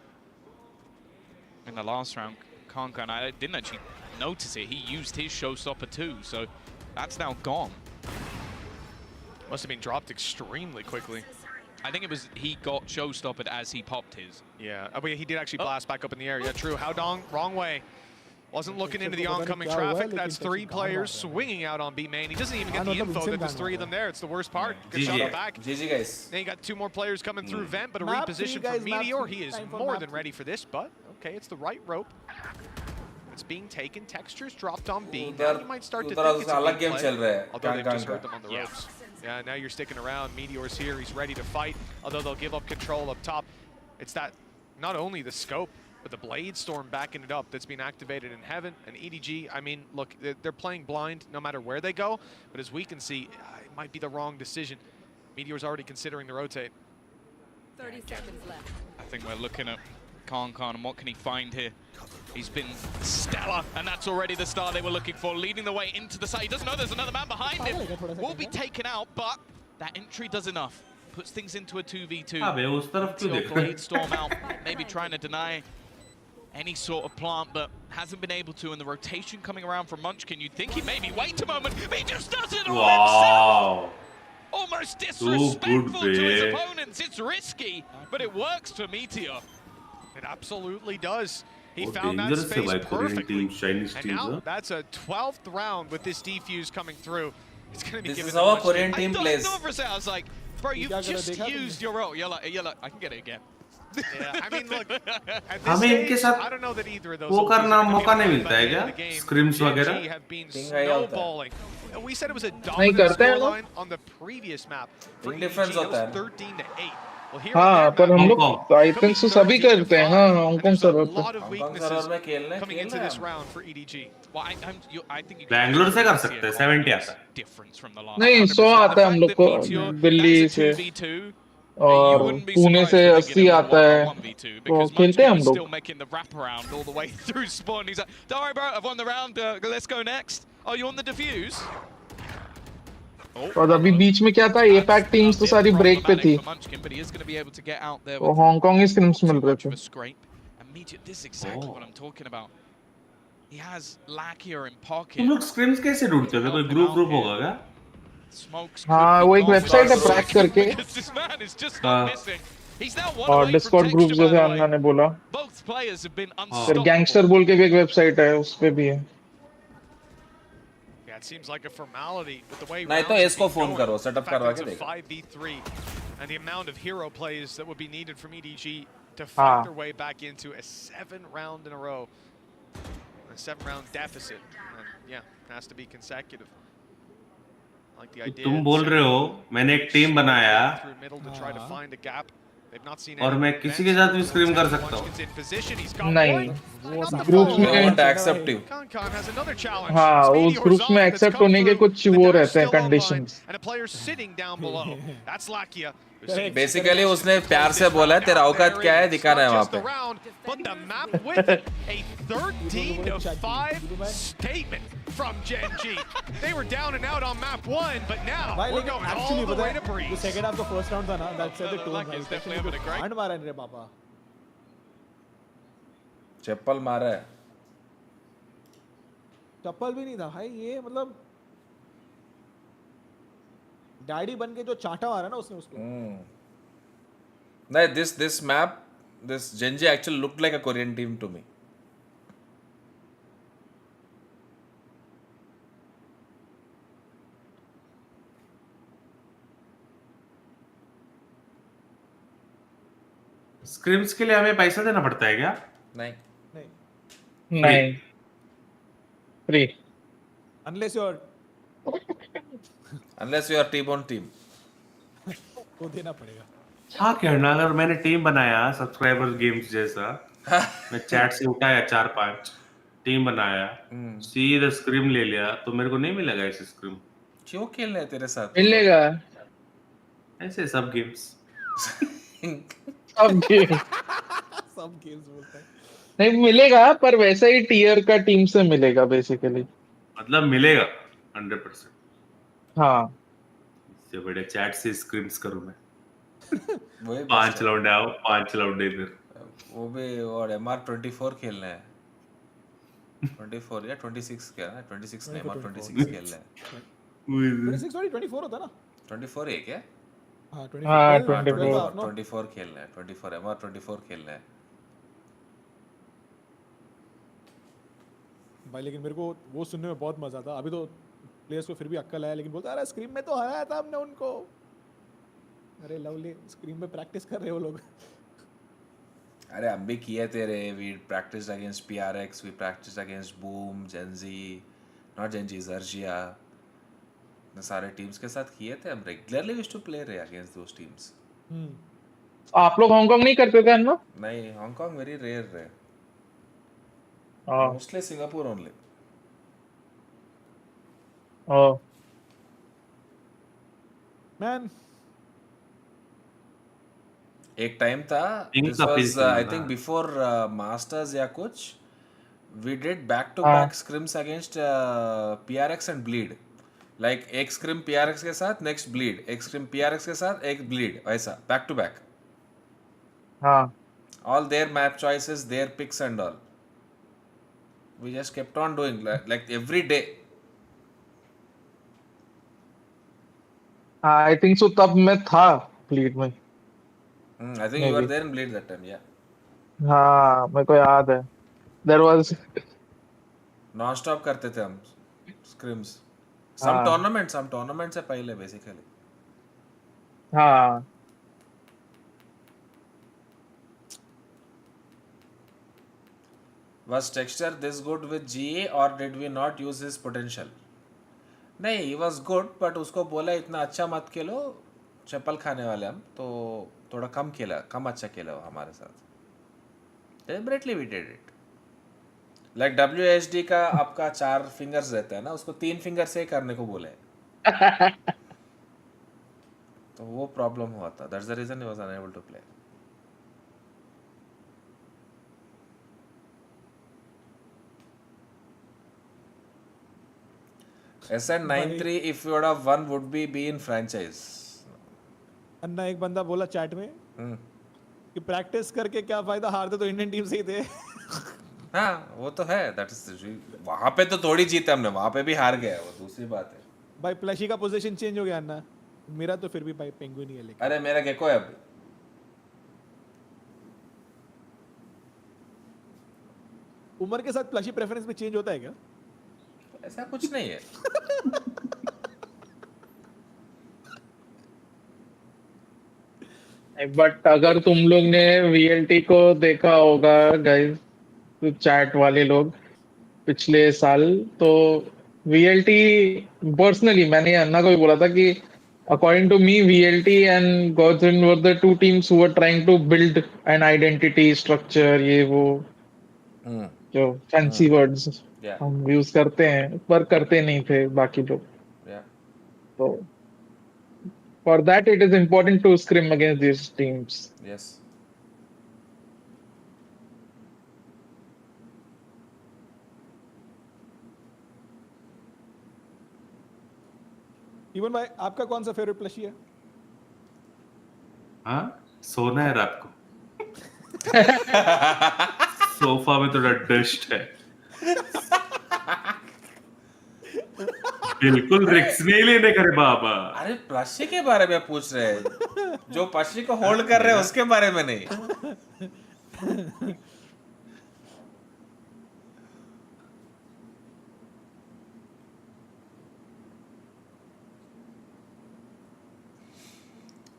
in the last round. KONA, and I didn't actually notice it. He used his showstopper too, so that's now gone. Must have been dropped extremely quickly. I think it was he got showstoppered as he popped his. Yeah, he did actually blast back up in the air. Yeah, true. Howdong, wrong way. Wasn't looking into the oncoming traffic. That's 3 players swinging out on B main. He doesn't even get the info that there's 3 of them there. It's the worst part. Good shot on back. GG guys. Then you got 2 more players coming through vent, but a reposition from Meteor. He is more than ready for this, but okay, it's the right rope. It's being taken. Textures dropped on B. Now you might start to think it's a big play, although they've just heard them on the ropes. Yeah, now you're sticking around. Meteor's here. He's ready to fight, although they'll give up control up top. It's that, not only the scope, but the Blade Storm backing it up that's been activated in Heaven. And EDG, I mean, look, they're playing blind no matter where they go, but as we can see, it might be the wrong decision. Meteor's already considering the rotate. 30 seconds left. I think we're looking at KONA and what can he find here? He's been stellar, and that's already the star they were looking for, leading the way into the side. He doesn't know there's another man behind him. Will be taken out, but that entry does enough. Puts things into a 2v2. Blade Storm out, maybe trying to deny any sort of plant, but hasn't been able to. And the rotation coming around from Munchkin, you'd think he maybe wait a moment, but he just does it all himself. Almost disrespectful to his opponents. It's risky, but it works for Meteor. It absolutely does. He found that space perfectly. And now that's a 12th round with this defuse coming through. It's going to be this given is how a Korean team plays. I thought for a second, I was like, bro, you've just used your ult. You're like, I can get it again. Yeah, I mean, look, at this stage, I don't know that either of those वो करना मौका नहीं मिलता है क्या? Scrims वगैरह? have been snowballing. We said it was a dominant scoreline on the previous map. For EDG, it was 13-8. Well, here हाँ, पर हम लोग I think so सभी करते हैं हाँ हांगकांग सर्वर पे. A lot of weaknesses coming into this round for EDG. Well, I think you Bangalore से कर सकते हैं 70 आता है. नहीं 100 आता है हम लोग को दिल्ली से और पुणे से 80 आता है तो खेलते हैं हम लोग. Still making the wraparound all the way through spawn. He's like, don't worry, bro, I've won the round. Let's go next. Oh, you on the defuse? और अभी बीच में क्या था एपैक टीम्स तो सारी ब्रेक पे थी तो हांगकांग स्क्रिम्स मिल रहे थे. This is exactly what I'm talking about. He has 𝐻𝐿𝐼𝐿 in pocket. तुम लोग स्क्रिम्स कैसे ढूंढते थे? कोई ग्रुप होगा क्या? हाँ वो एक वेबसाइट है क्रैक करके और डिस्कॉर्ड ग्रुप जैसे अन्ना ने बोला फिर गैंगस्टर बोल के भी एक वेबसाइट है उस पे भी है. It seems like a formality with the way नहीं तो इसको फोन करो सेटअप करवा के देखो. 5v3 and the amount of hero plays that would be needed from EDG to fight their way back into a 7-round in a row. A 7-round deficit. And yeah, has to be consecutive. Like the idea तुम बोल रहे हो मैंने एक team बनाया through middle to try to find a gap. They've not seen और मैं किसी के साथ भी स्क्रीम कर सकता हूँ. नहीं ग्रुप्स में एक्सेप्टिव हाँ उस ग्रुप्स में एक्सेप्ट होने के कुछ वो रहते हैं कंडीशंस. बेसिकली उसने प्यार से बोला है तेरा औकात क्या है दिखाना है वहाँ पे. But the map with it, a 13-5 statement from Gen.G. They were down and out on map 1, but now we're going all the way to Breeze. The second half the first round था ना, that said the tone. It's definitely having a great. And मारा है रे बाबा. चप्पल मारा है. चप्पल भी नहीं था भाई ये मतलब डैडी बन के जो चाटा मारा ना उसने उसको. नहीं this map this Gen.G actually looked like a Korean team to me. Scrims के लिए हमें पैसा देना पड़ता है क्या? नहीं नहीं free unless you are team on team तो देना पड़ेगा। हाँ कहना, अगर मैंने टीम बनाया सब्सक्राइबर्स गेम्स जैसा, मैं चैट से उठाया 4-5 टीम बनाया, सीधा स्क्रीम ले लिया, तो मेरे को नहीं मिलेगा ऐसे स्क्रीम? क्यों खेलना है तेरे साथ? मिलेगा ऐसे सब गेम्स सब गेम सब गेम्स बोलता है। नहीं मिलेगा, पर वैसा ही टियर का टीम से मिलेगा बेसिकली। मतलब मिलेगा 100%। हाँ इससे बड़े चैट से स्क्रीम्स करूं मैं। वही 5 लौंडे आओ, 5 लौंडे इधर। वो भी और MR24 खेलना है। 24 या 26 क्या है? 26 नहीं, MR26 खेलना है। 26 सॉरी 24 होता ना? 24 है क्या? हाँ 24 24 खेलना है। 24 MR24 खेलना है भाई। लेकिन मेरे को वो सुनने में बहुत मजा आता। अभी तो प्लेयर्स को फिर भी अक्कल आया, लेकिन बोलता अरे स्क्रीम में तो हराया था हमने उनको। अरे लवली, स्क्रीम में प्रैक्टिस कर रहे हो लोग। अरे हम भी किए थे Ray. We practice against PRX, we practice against Boom, Gen.G, not Gen.G, 𝘼𝐽𝐺। सारे टीम्स के साथ किए थे हम। Regularly used to play Ray against those teams. आप लोग हांगकांग नहीं करते थे ना? नहीं, हांगकांग वेरी रेयर रे। हाँ mostly Singapore only. Oh man एक टाइम था, this was I think before Masters या कुछ, we did back to back scrims against PRX and Bleed. Like एक स्क्रिम PRX के साथ, नेक्स्ट ब्लीड, एक scrim PRX के साथ, एक ब्लीड, ऐसा बैक टू बैक। हाँ all their map choices, their picks and all, we just kept on doing like every day. I think so, तब मैं था ब्लीड में। I think you were there in Bleed that time, yeah. हाँ मेरे को याद है। There was नॉन स्टॉप करते थे हम स्क्रिम्स। some tournaments से पहले बेसिकली। हाँ Was texture this good with GA or did we not use his potential? नहीं, he was good, but उसको बोला इतना अच्छा मत खेलो, चप्पल खाने वाले हम, तो थोड़ा कम खेला, कम अच्छा खेला वो हमारे साथ। Deliberately we did it. Like WSD का आपका 4 फिंगर्स रहता है ना, उसको 3 फिंगर से करने को बोले। तो वो प्रॉब्लम हुआ था। That's the reason he was unable to play. SN93 if you would have won would be in franchise. अन्ना एक बंदा बोला चैट में कि प्रैक्टिस करके क्या फायदा, हारते तो इंडियन टीम से ही थे। हाँ वो तो है, दैट इज वहाँ पे तो थोड़ी जीते हमने, वहाँ पे भी हार गए, वो दूसरी बात है। भाई प्लशी का पोजीशन चेंज हो गया अन्ना। मेरा तो फिर भी भाई पेंगुइन ही है। लेकिन अरे मेरा गेको है अब। उम्र के साथ प्लशी प्रेफरेंस में चेंज होता है क्या? ऐसा कुछ नहीं है। बट अगर तुम लोग ने VLT को देखा होगा गाइस, तो चैट वाले लोग पिछले साल, तो VLT पर्सनली मैंने अन्ना को भी बोला था कि according to me VLT and Godwin were the two teams who were trying to build an identity structure, ये वो जो फैंसी वर्ड्स हम यूज करते हैं पर करते नहीं थे बाकी लोग। तो for that it is important to scrim against these teams. Yes. Even भाई आपका कौन सा फेवरेट प्लशी है? हाँ सोना है रात को। सोफा में थोड़ा डस्ट है। बिल्कुल रिक्स नहीं लेने करे बाबा। अरे प्लशी के बारे में पूछ रहे हैं, जो प्लशी को होल्ड कर रहे हैं उसके बारे में नहीं।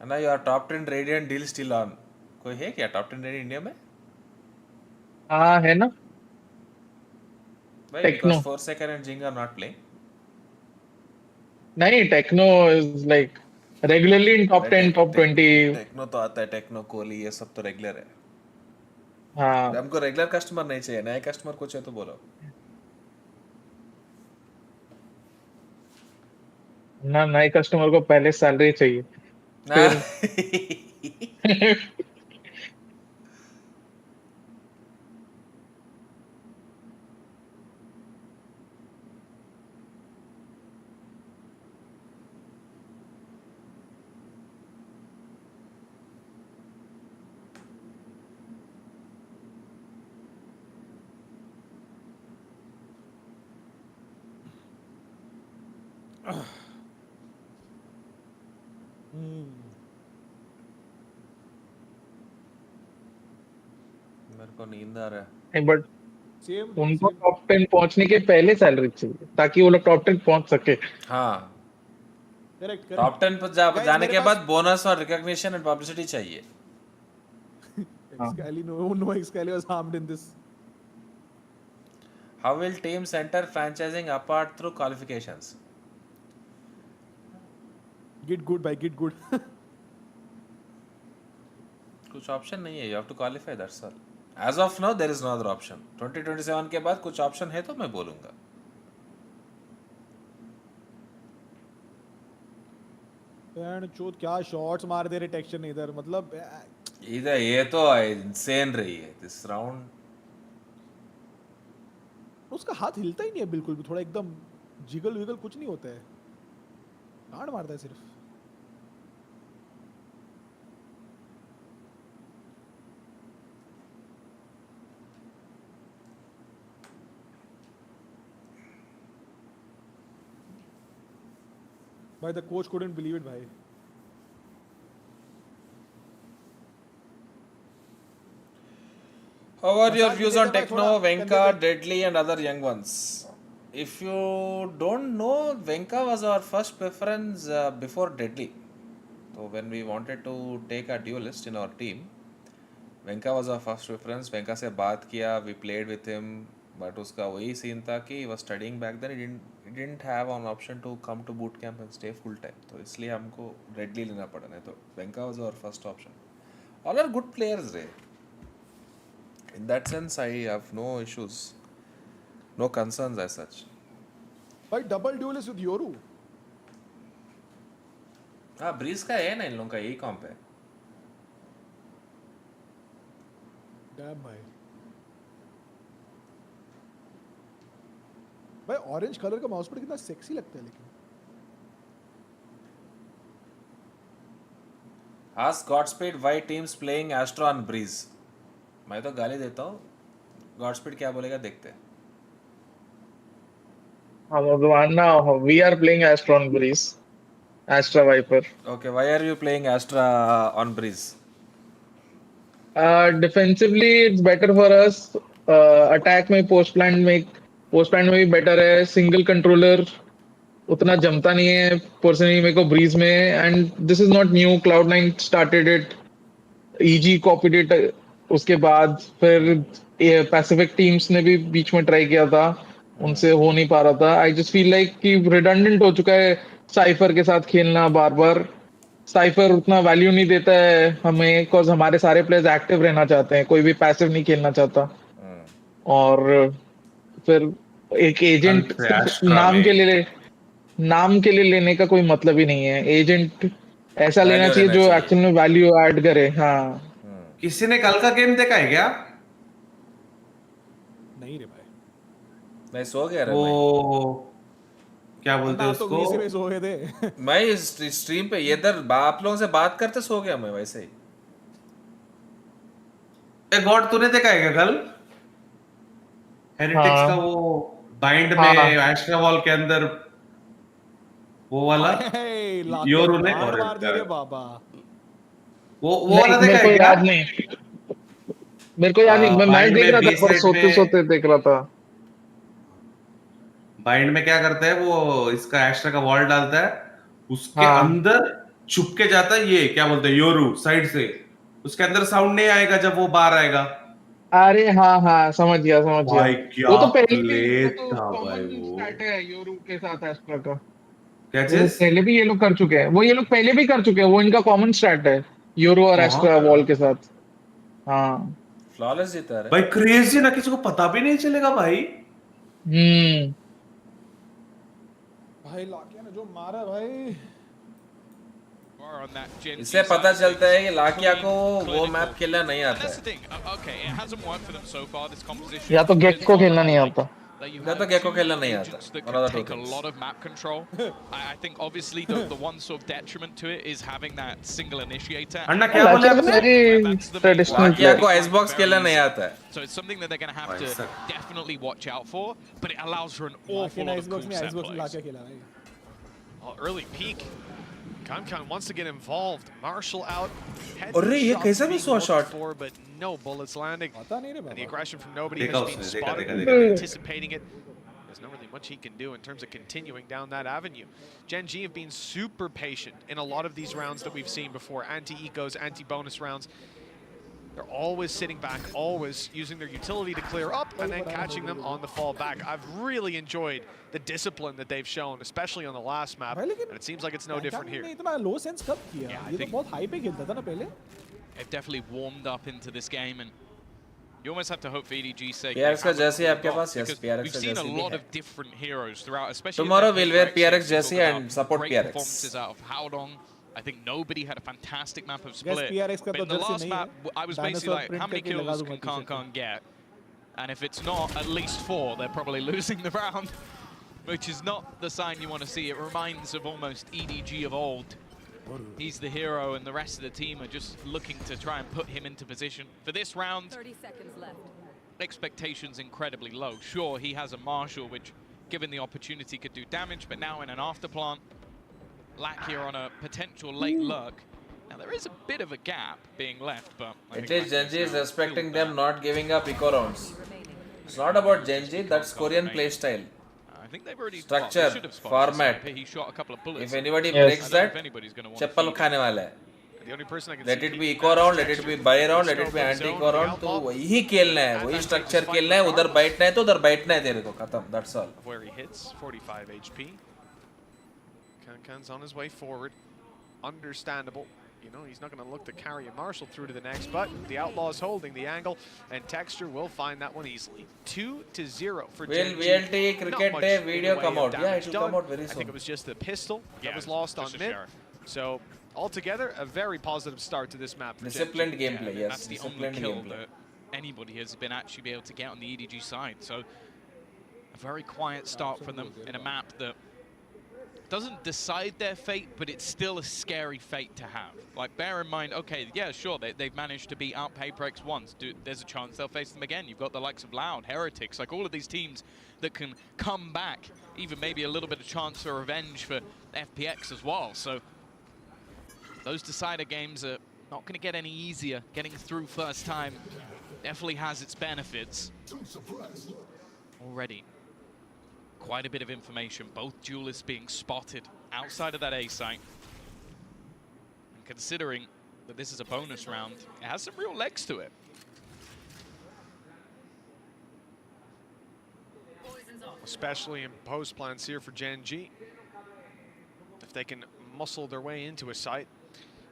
Anna, your top 10 Radiant deal still on. कोई है क्या टॉप 10 रेडी इंडिया में? हाँ है ना, Why? Techno. Because Forsaken and Jing are not playing. नहीं, Techno is like regularly in top 10 top 20। Techno तो आता है, टेक्नो कोहली ये सब तो रेगुलर है। हाँ हमको रेगुलर कस्टमर नहीं चाहिए, नए कस्टमर कुछ है तो बोलो। ना, नए कस्टमर को पहले सैलरी चाहिए फिर मेरे को नींद आ रहा है। नहीं, बट उनको टॉप 10 पहुंचने के पहले सैलरी चाहिए ताकि वो लोग टॉप 10 पहुंच सके। हाँ, करेक्ट टॉप 10 पर जाने के बाद बोनस और रिकॉग्निशन एंड पब्लिसिटी चाहिए। No Excali was harmed in this. How will teams enter franchising apart through qualifications? Get good by get good. कुछ ऑप्शन नहीं है, you have to qualify, that's all. As of now there is no other option. 2027 के बाद कुछ option है तो मैं बोलूंगा। एंड चोट क्या शॉट्स मार दे रहे टेक्सचर इधर, मतलब इधर ये तो इंसेन रही है दिस राउंड। उसका हाथ हिलता ही नहीं है बिल्कुल भी, थोड़ा एकदम जिगल विगल कुछ नहीं होता है, हार्ड मारता है सिर्फ। भाई the coach couldn't believe it भाई। How are your views on Techno, Venka, Deadly and other young ones? If you don't know, Venka was our first preference before Deadly. So when we wanted to take a duelist in our team, Venka was our first preference. Venka से बात किया, we played with him, but उसका वही scene था कि he was studying back then. He didn't have an option to come to boot camp and stay full time. तो इसलिए हमको Deadly लेना पड़ा, नहीं तो Venka was our first option. All are good players रहे। In that sense, I have no issues, no concerns as such. भाई double dualist with Yoru. हाँ, ब्रीज का है ना इन लोगों का, यही कॉम्प है। डैम भाई, भाई ऑरेंज कलर का माउस पैड कितना सेक्सी लगता है लेकिन। Ask Godspeed why teams playing Astro on Breeze. मैं तो गाली देता हूँ, Godspeed क्या बोलेगा देखते हैं। Now we are playing Astra on Breeze, Astra Viper. Okay, why are you playing Astra on Breeze? Defensively it's better for us. Attack में post plant में भी better है. Single controller उतना जमता नहीं है personally मेरे को Breeze में, and this is not new. Cloud9 started it, EG copied it. उसके बाद फिर Pacific teams ने भी बीच में try किया था, उनसे हो नहीं पा रहा था। I just feel like कि redundant हो चुका है साइफर के साथ खेलना बार बार। साइफर उतना वैल्यू नहीं देता है हमें, बिकॉज हमारे सारे प्लेयर्स एक्टिव रहना चाहते हैं, कोई भी पैसिव नहीं खेलना चाहता। और फिर एक एजेंट नाम के लिए लेने का कोई मतलब ही नहीं है। एजेंट ऐसा लेना चाहिए जो एक्चुअल में वैल्यू ऐड करे। हाँ, किसी ने कल का गेम देखा है क्या? नहीं रे भाई, मैं सो गया रे। वो क्या बोलते हैं उसको? तो सो गए थे। मैं स्ट्रीम पे इधर आप लोगों से बात करते सो गया मैं वैसे ही। गॉड तूने देखा है क्या कल? हेरिटिक्स का वो बाइंड में एस्ट्रा वॉल के अंदर वो वाला योरू ने मार दिया रे बाबा। वो वाला देखा है क्या? मेरे को याद नहीं, मैं मैच देख रहा था पर सोते देख रहा था। बाइंड में क्या करता है वो, इसका एस्ट्रा का वॉल डालता है, उसके अंदर छुप के जाता है ये क्या बोलते हैं योरू साइड से, उसके अंदर साउंड नहीं आएगा जब वो बाहर आएगा। अरे हाँ समझ गया भाई क्या वो तो पहले भी प्ले वो तो था भाई कॉमन वो। स्टार्ट है यूरो के साथ एस्ट्रा का। क्या वो चीज? पहले भी ये लोग कर चुके हैं, वो ये लोग पहले भी कर चुके हैं, वो इनका कॉमन स्टार्ट है यूरो और हाँ एस्ट्रा यार। वॉल के साथ। हाँ फ्लॉलेस जीता है भाई क्रेजी ना, किसी को पता भी नहीं चलेगा भाई। भाई लाकिया ने जो मारा भाई, इससे पता चलता है कि लाकिया को वो मैप खेलना नहीं आता है। या तो गेक को खेलना नहीं आता, या तो गेक को खेलना नहीं आता। One of the take a lot of map control. I think obviously the one sort of detriment to it is having that single initiator. अन्ना क्या बोले आपने? लाकिया को आइसबॉक्स खेलना नहीं आता है। So it's something that they're going to have to definitely watch out for, but it allows for an awful lot of cool set plays. Early peak. Khan wants to get involved. Marshall out. अरे ये कैसा भी सो shot? But no bullets landing. And the aggression from nobody देखा has been उसने, spotted. देखा। Anticipating it. There's not really much he can do in terms of continuing down that avenue. Gen.G have been super patient in a lot of these rounds that we've seen before. Anti-ecos, anti-bonus rounds. They're always sitting back, always using their utility to clear up and then catching them on the fall back. I've really enjoyed the discipline that they've shown, especially on the last map, and it seems like it's no different here. इतना लो sense कब किया? ये तो बहुत high पे खेलता था ना पहले। They've definitely warmed up into this game, and you almost have to hope for EDG's sake. PRX का जैसी है आपके पास? Yes, PRX We've का seen a जैसी भी lot है। of different heroes throughout, especially Tomorrow we'll wear PRX jersey and support great PRX. performances out of 𝐼𝐿𝐼𝐽. I think nobody had a fantastic map of Guess split. PRX का But तो in the jersey last नहीं map, है। I was basically like, how many Dinosaur print kills करके can लगा दूंगा KONA get? And if it's not at least 4, they're probably losing the round, which is not the sign you want to see. It reminds of almost EDG of old. He's the hero, and the rest of the team are just looking to try and put him into position. For this round, 30 seconds left. expectations incredibly low. Sure, he has a Marshall, which, given the opportunity, could do damage, but now in an afterplant, Lack here on a potential late lurk. Now there is a bit of a gap being left, but At least Gen.G is respecting them, not giving up eco rounds. It's not about Gen.G, that's Korean playstyle. I think they've already Structure, format. He shot a couple of bullets. If anybody breaks that, चप्पल खाने वाला है. The only person I can Let it be eco round, let it be buy round, let it be anti eco round. तो वही खेलना है, वही structure खेलना है. उधर बैठना है तो उधर बैठना है तेरे को. खत्म. That's all. Where he hits 45 HP. Khan's on his way forward. Understandable. You know, he's not going to look to carry a Marshall through to the next, but the Outlaw's holding the angle, and Texture will find that one easily. 2-0 for Gen.G. VLT Cricket Day video come out. Yeah, it will come out very soon. I think it was just the pistol that was lost on mid. So, altogether, a very positive start to this map for Disciplined Gen.G. gameplay, yes. That's the only kill that anybody has been actually be able to get on the EDG side. So, a very quiet start for them in a map that doesn't decide their fate, but it's still a scary fate to have. Like, bear in mind, okay, yeah, sure, they've managed to beat out 𝐼𝐿𝐼𝐽 once. There's a chance they'll face them again. You've got the likes of 𝐿𝑜UD, Heretics, like all of these teams that can come back, even maybe a little bit of chance for revenge for FPX as well. So those decider games are not going to get any easier. Getting through first time definitely has its benefits. Already quite a bit of information. Both duelists being spotted outside of that A site. And considering that this is a bonus round, it has some real legs to it. Especially in post plans here for Gen.G. If they can muscle their way into a site,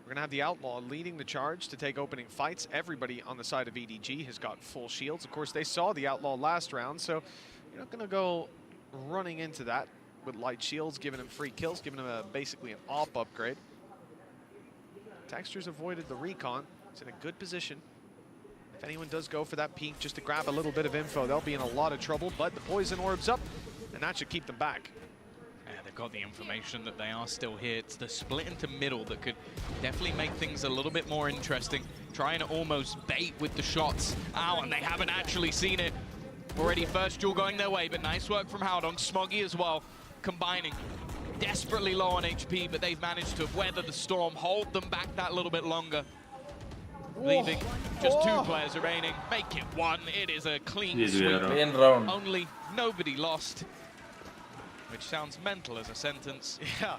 we're going to have the Outlaw leading the charge to take opening fights. Everybody on the side of EDG has got full shields. Of course, they saw the Outlaw last round, so you're not going to go running into that with light shields, giving him free kills, giving him basically an AWP upgrade. Texture's avoided the recon. He's in a good position. If anyone does go for that peek just to grab a little bit of info, they'll be in a lot of trouble, but the poison orb's up, and that should keep them back. Yeah, they've got the information that they are still here. It's the split into middle that could definitely make things a little bit more interesting. Trying to almost bait with the shots. Ow, and they haven't actually seen it. Already first duel going their way, but nice work from 𝐼𝐿𝐼𝐽. 𝘼𝐿𝐼𝐽 as well, combining. Desperately low on HP, but they've managed to weather the storm, hold them back that little bit longer. Leaving just 2 players remaining. Make it 1. It is a clean sweep. Round. Only nobody lost, which sounds mental as a sentence. Yeah.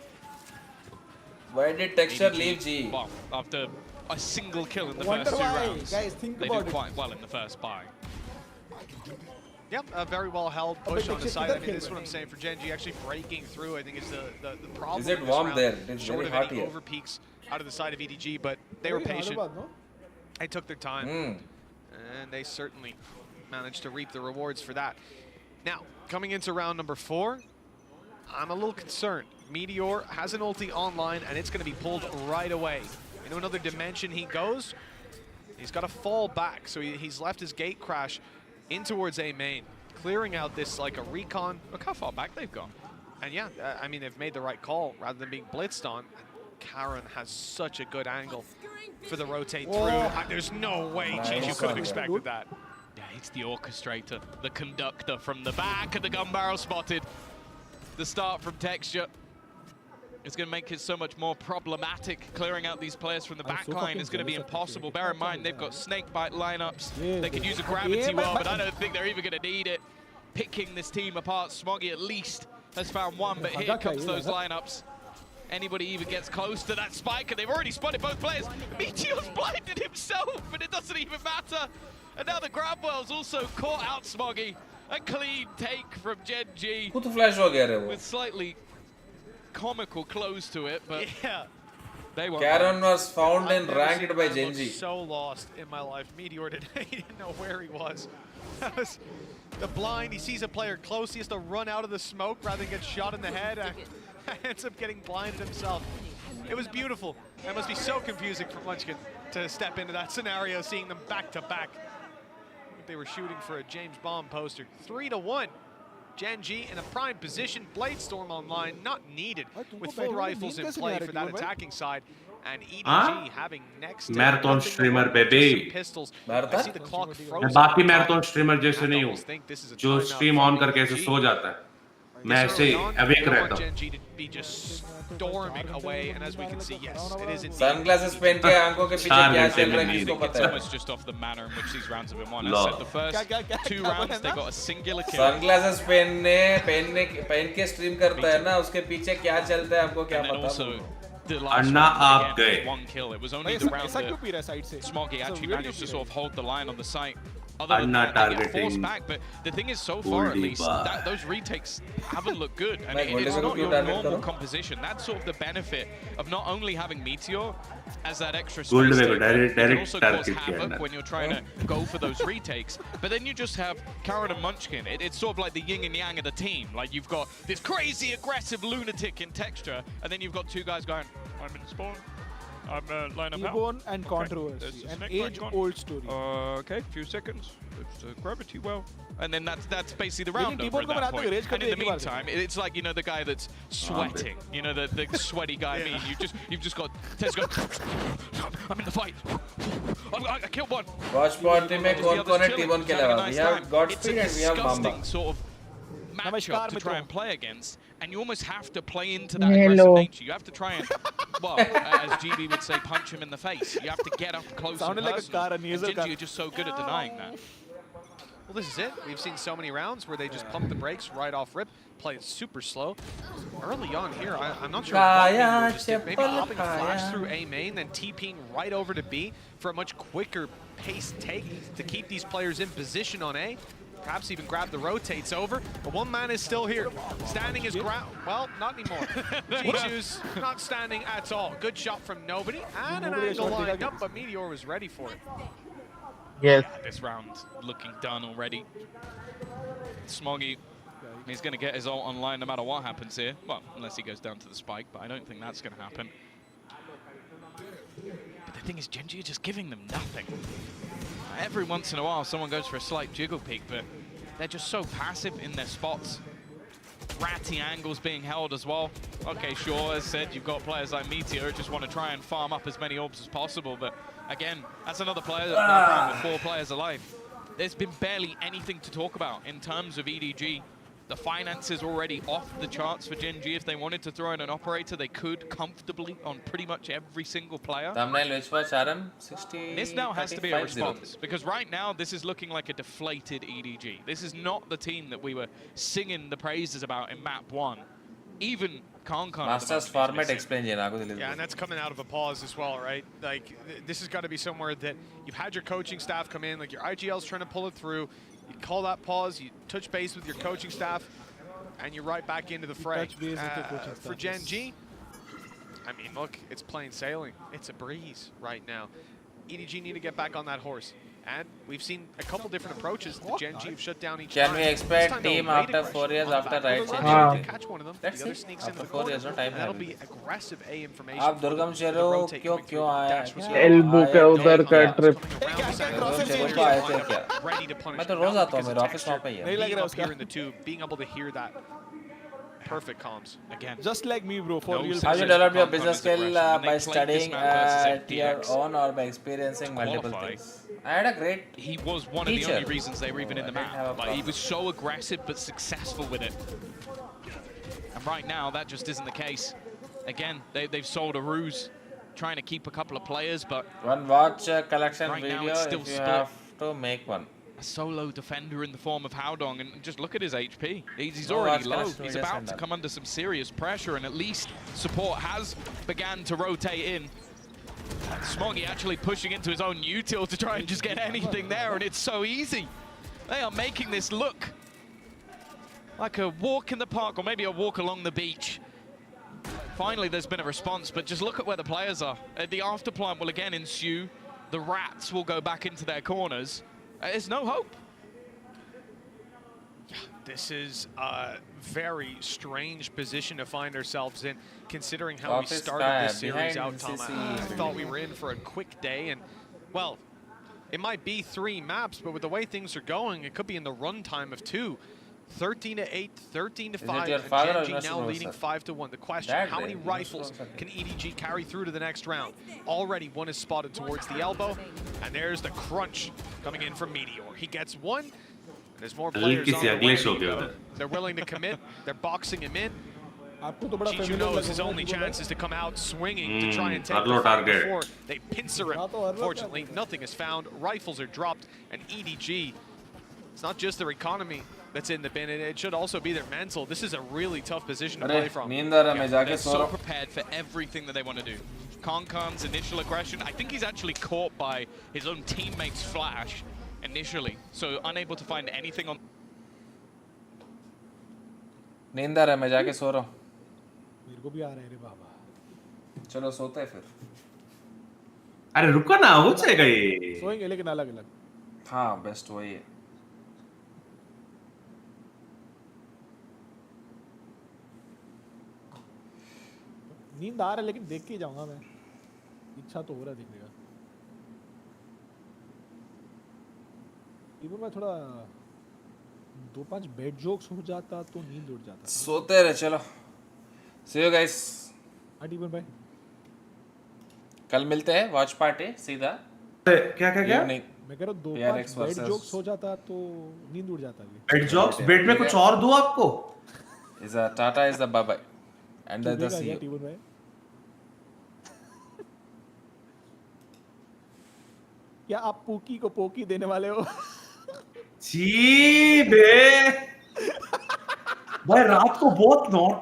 Why did Texture leave G? Well, after a single kill in the first 2 rounds. Guys, think they about do quite well in the first buy. Yep, a very well held push on the side. I mean, this is what I'm saying for Gen.G actually breaking through. I think is the problem. Is it warm there? It's short very of hot any here. over peaks out of the side of EDG, but they were patient. They took their time, and they certainly managed to reap the rewards for that. Now, coming into round number 4, I'm a little concerned. Meteor has an ulti online, and it's going to be pulled right away. Into another dimension he goes. He's got to fall back, so he's left his gate crash in towards A main, clearing out this like a recon. Look how far back they've gone. And yeah, I mean, they've made the right call rather than being blitzed on. Karen has such a good angle for the rotate through. There's no way you could have expected that. Yeah, it's the orchestrator, the conductor from the back of the gun barrel spotted. The start from Texture. It's going to make it so much more problematic. Clearing out these players from the back line is going to be impossible. Bear in mind, they've got snakebite lineups. They could use a gravity well, but I don't think they're even going to need it. Picking this team apart, 𝘼𝐺 at least has found one, but here comes those lineups. Anybody even gets close to that spike, and they've already spotted both players. Meteor's blinded himself, but it doesn't even matter. And now the Grabwell's also caught out 𝘼𝐺. A clean take from Gen.G. with slightly comical close to it, but yeah, they were. Karen was found and ranked by Gen.G. So lost in my life. Meteor today, he didn't know where he was. That was the blind. He sees a player close. He has to run out of the smoke rather than get shot in the head. Ends up getting blinded himself. It was beautiful. That must be so confusing for 𝘼𝐺 to step into that scenario, seeing them back to back. They were shooting for a James Bond poster. 3-1. Gen.G in a prime position. Bladestorm online, not needed. With full rifles in play for that attacking side. And EDG having next marathon streamer baby. Pistols. I see the clock frozen. मैं बाकी marathon streamer जैसे नहीं हूँ जो stream on करके ऐसे सो जाता है मैं ऐसे awake रहता हूँ Gen.G to be just storming away, and as we can see, yes, it is indeed. Sunglasses पहन के आंखों के पीछे क्या चल रहा है किसको पता It's है? almost just off the manner in which these rounds have been won. I said the first 2 rounds they got a singular kill. Sunglasses पहन के stream करता है ना उसके पीछे क्या चलता है आपको क्या पता? अन्ना आप गए. 1 kill. It was only the round that 𝘼𝐺 actually managed to sort of hold the line on the site. Other than that, they get forced back, but the thing is, so far at least, those retakes haven't looked good, and it's not your normal composition. That's sort of the benefit of not only having Meteor as that extra space taker, it can also cause havoc when you're trying to go for those retakes, but then you just have Karen and 𝘼𝐺. It's sort of like the yin and yang of the team. Like, you've got this crazy, aggressive lunatic in Texture, and then you've got 2 guys going, I'm in spawn. I'm line up Reborn and controversy, an age-old story. Okay, few seconds. It's a gravity well, and then that's basically the round over at that point. And in the meantime, it's like, you know, the guy that's sweating, you know, the sweaty guy. Me, you've just got Tesco. I'm in the fight. I killed one. Watch party में कौन-कौन है T1 के अलावा? We have Godfrey and we have Mamba. Sort of matchup to try and play against, and you almost have to play into that aggressive nature. You have to try and, well, as GB would say, punch him in the face. You have to get up close and personal. And Gen.G are just so good at denying that. Well, this is it. We've seen so many rounds where they just pump the brakes right off rip, play it super slow. Early on here, I'm not sure what they just did. Maybe popping a flash through A main, then TPing right over to B for a much quicker pace take to keep these players in position on A. Perhaps even grab the rotates over, but one man is still here. Standing his ground. Well, not anymore. 𝘼𝐺's not standing at all. Good shot from nobody, and an angle lined up, but Meteor was ready for it. Yes. Yeah, this round looking done already. 𝘼𝐺, he's going to get his ult online no matter what happens here. Well, unless he goes down to the spike, but I don't think that's going to happen. But the thing is, Gen.G are just giving them nothing. Every once in a while, someone goes for a slight jiggle peek, but they're just so passive in their spots. Ratty angles being held as well. Okay, sure, as said, you've got players like Meteor who just want to try and farm up as many orbs as possible, but again, that's another player that walked around with 4 players alive. There's been barely anything to talk about in terms of EDG. The finances already off the charts for Gen.G. If they wanted to throw in an operator, they could comfortably on pretty much every single player. Thumbnail which was Sharon? 60. This now has to be a response, because right now this is looking like a deflated EDG. This is not the team that we were singing the praises about in map 1. even KONA. Masters format explain cheyna naku teliyadu. Yeah, and that's coming out of a pause as well, right? Like, this has got to be somewhere that you've had your coaching staff come in, like your IGL's trying to pull it through. You call that pause, you touch base with your coaching staff, and you're right back into the fray. For Gen.G, I mean, look, it's plain sailing. It's a breeze right now. EDG need to get back on that horse. And we've seen a couple different approaches. The Gen.G have shut down each Can time. we expect team after 4 years after right change? Catch one of them. Let's the other see. sneaks After in the 4 corner. years, no time. That'll be aggressive A information. आप दुर्गम शेरो क्यों आए? Elbow के उधर का trip आए थे क्या? मैं तो रोज आता हूँ, मेरा ऑफिस वहाँ पे ही है. नहीं लग रहा उसका. Here in the tube, being able to hear that. Perfect comms again. Just like me, bro. For real. How you develop your business skill by studying at your own or by experiencing multiple things? I had a great He was one of the only reasons they were even in the map. Like, he was so aggressive but successful with it. And right now, that just isn't the case. Again, they've sold a ruse, trying to keep a couple of players, but one watch collection right video now it's still if you split. have to make one. A solo defender in the form of 𝘼𝐽𝐿, and just look at his HP. He's already low. He's about to come under some serious pressure, and at least support has began to rotate in. 𝘼𝐻𝐺 actually pushing into his own util to try and just get anything there, and it's so easy. They are making this look like a walk in the park, or maybe a walk along the beach. Finally, there's been a response, but just look at where the players are. The afterplant will again ensue. The rats will go back into their corners. There's no hope. This is a very strange position to find ourselves in, considering how we started this series out, Tom. I thought we were in for a quick day, and, well, it might be 3 maps, but with the way things are going, it could be in the runtime of 2. 13-8, 13-5, Gen.G now leading 5-1. The question, how many rifles can EDG carry through to the next round? Already one is spotted towards the elbow, and there's the crunch coming in from Meteor. He gets one, and there's more players on the way. They're willing to commit, they're boxing him in. 𝘼𝐻𝐺 knows his only chance is to come out swinging to try and take the fight before they pincer him. Fortunately, nothing is found, rifles are dropped, and EDG, it's not just their economy that's in the bin, it should also be their mental. This is a really tough position to play from. They're so prepared for everything that they want to do. KONA's initial aggression, I think he's actually caught by his own teammate's flash initially, so unable to find anything on. नींद आ रहा है, मैं जाके सो रहा हूँ. मेरे को भी आ रहा है रे बाबा. चलो सोते हैं फिर. अरे रुको ना, हो जाएगा ये. सोएंगे लेकिन अलग अलग. हाँ, बेस्ट वही है. नींद आ रहा है लेकिन देख के जाऊंगा मैं. इच्छा तो हो रहा है देखने का. इवन मैं थोड़ा 2-5 बेड जोक्स हो जाता तो नींद उड़ जाता. सोते रहे, चलो. See you guys. इवन भाई. कल मिलते हैं, वॉच पार्टी सीधा. क्या? मैं कह रहा हूँ 2-5 बेड जोक्स हो जाता तो नींद उड़ जाता. Bed jokes? बेड में कुछ और दूं आपको? Is a Tata is the bye-bye. And the see you. क्या आप पूकी को पोकी देने वाले हो? छी बे भाई, रात को बहुत नॉट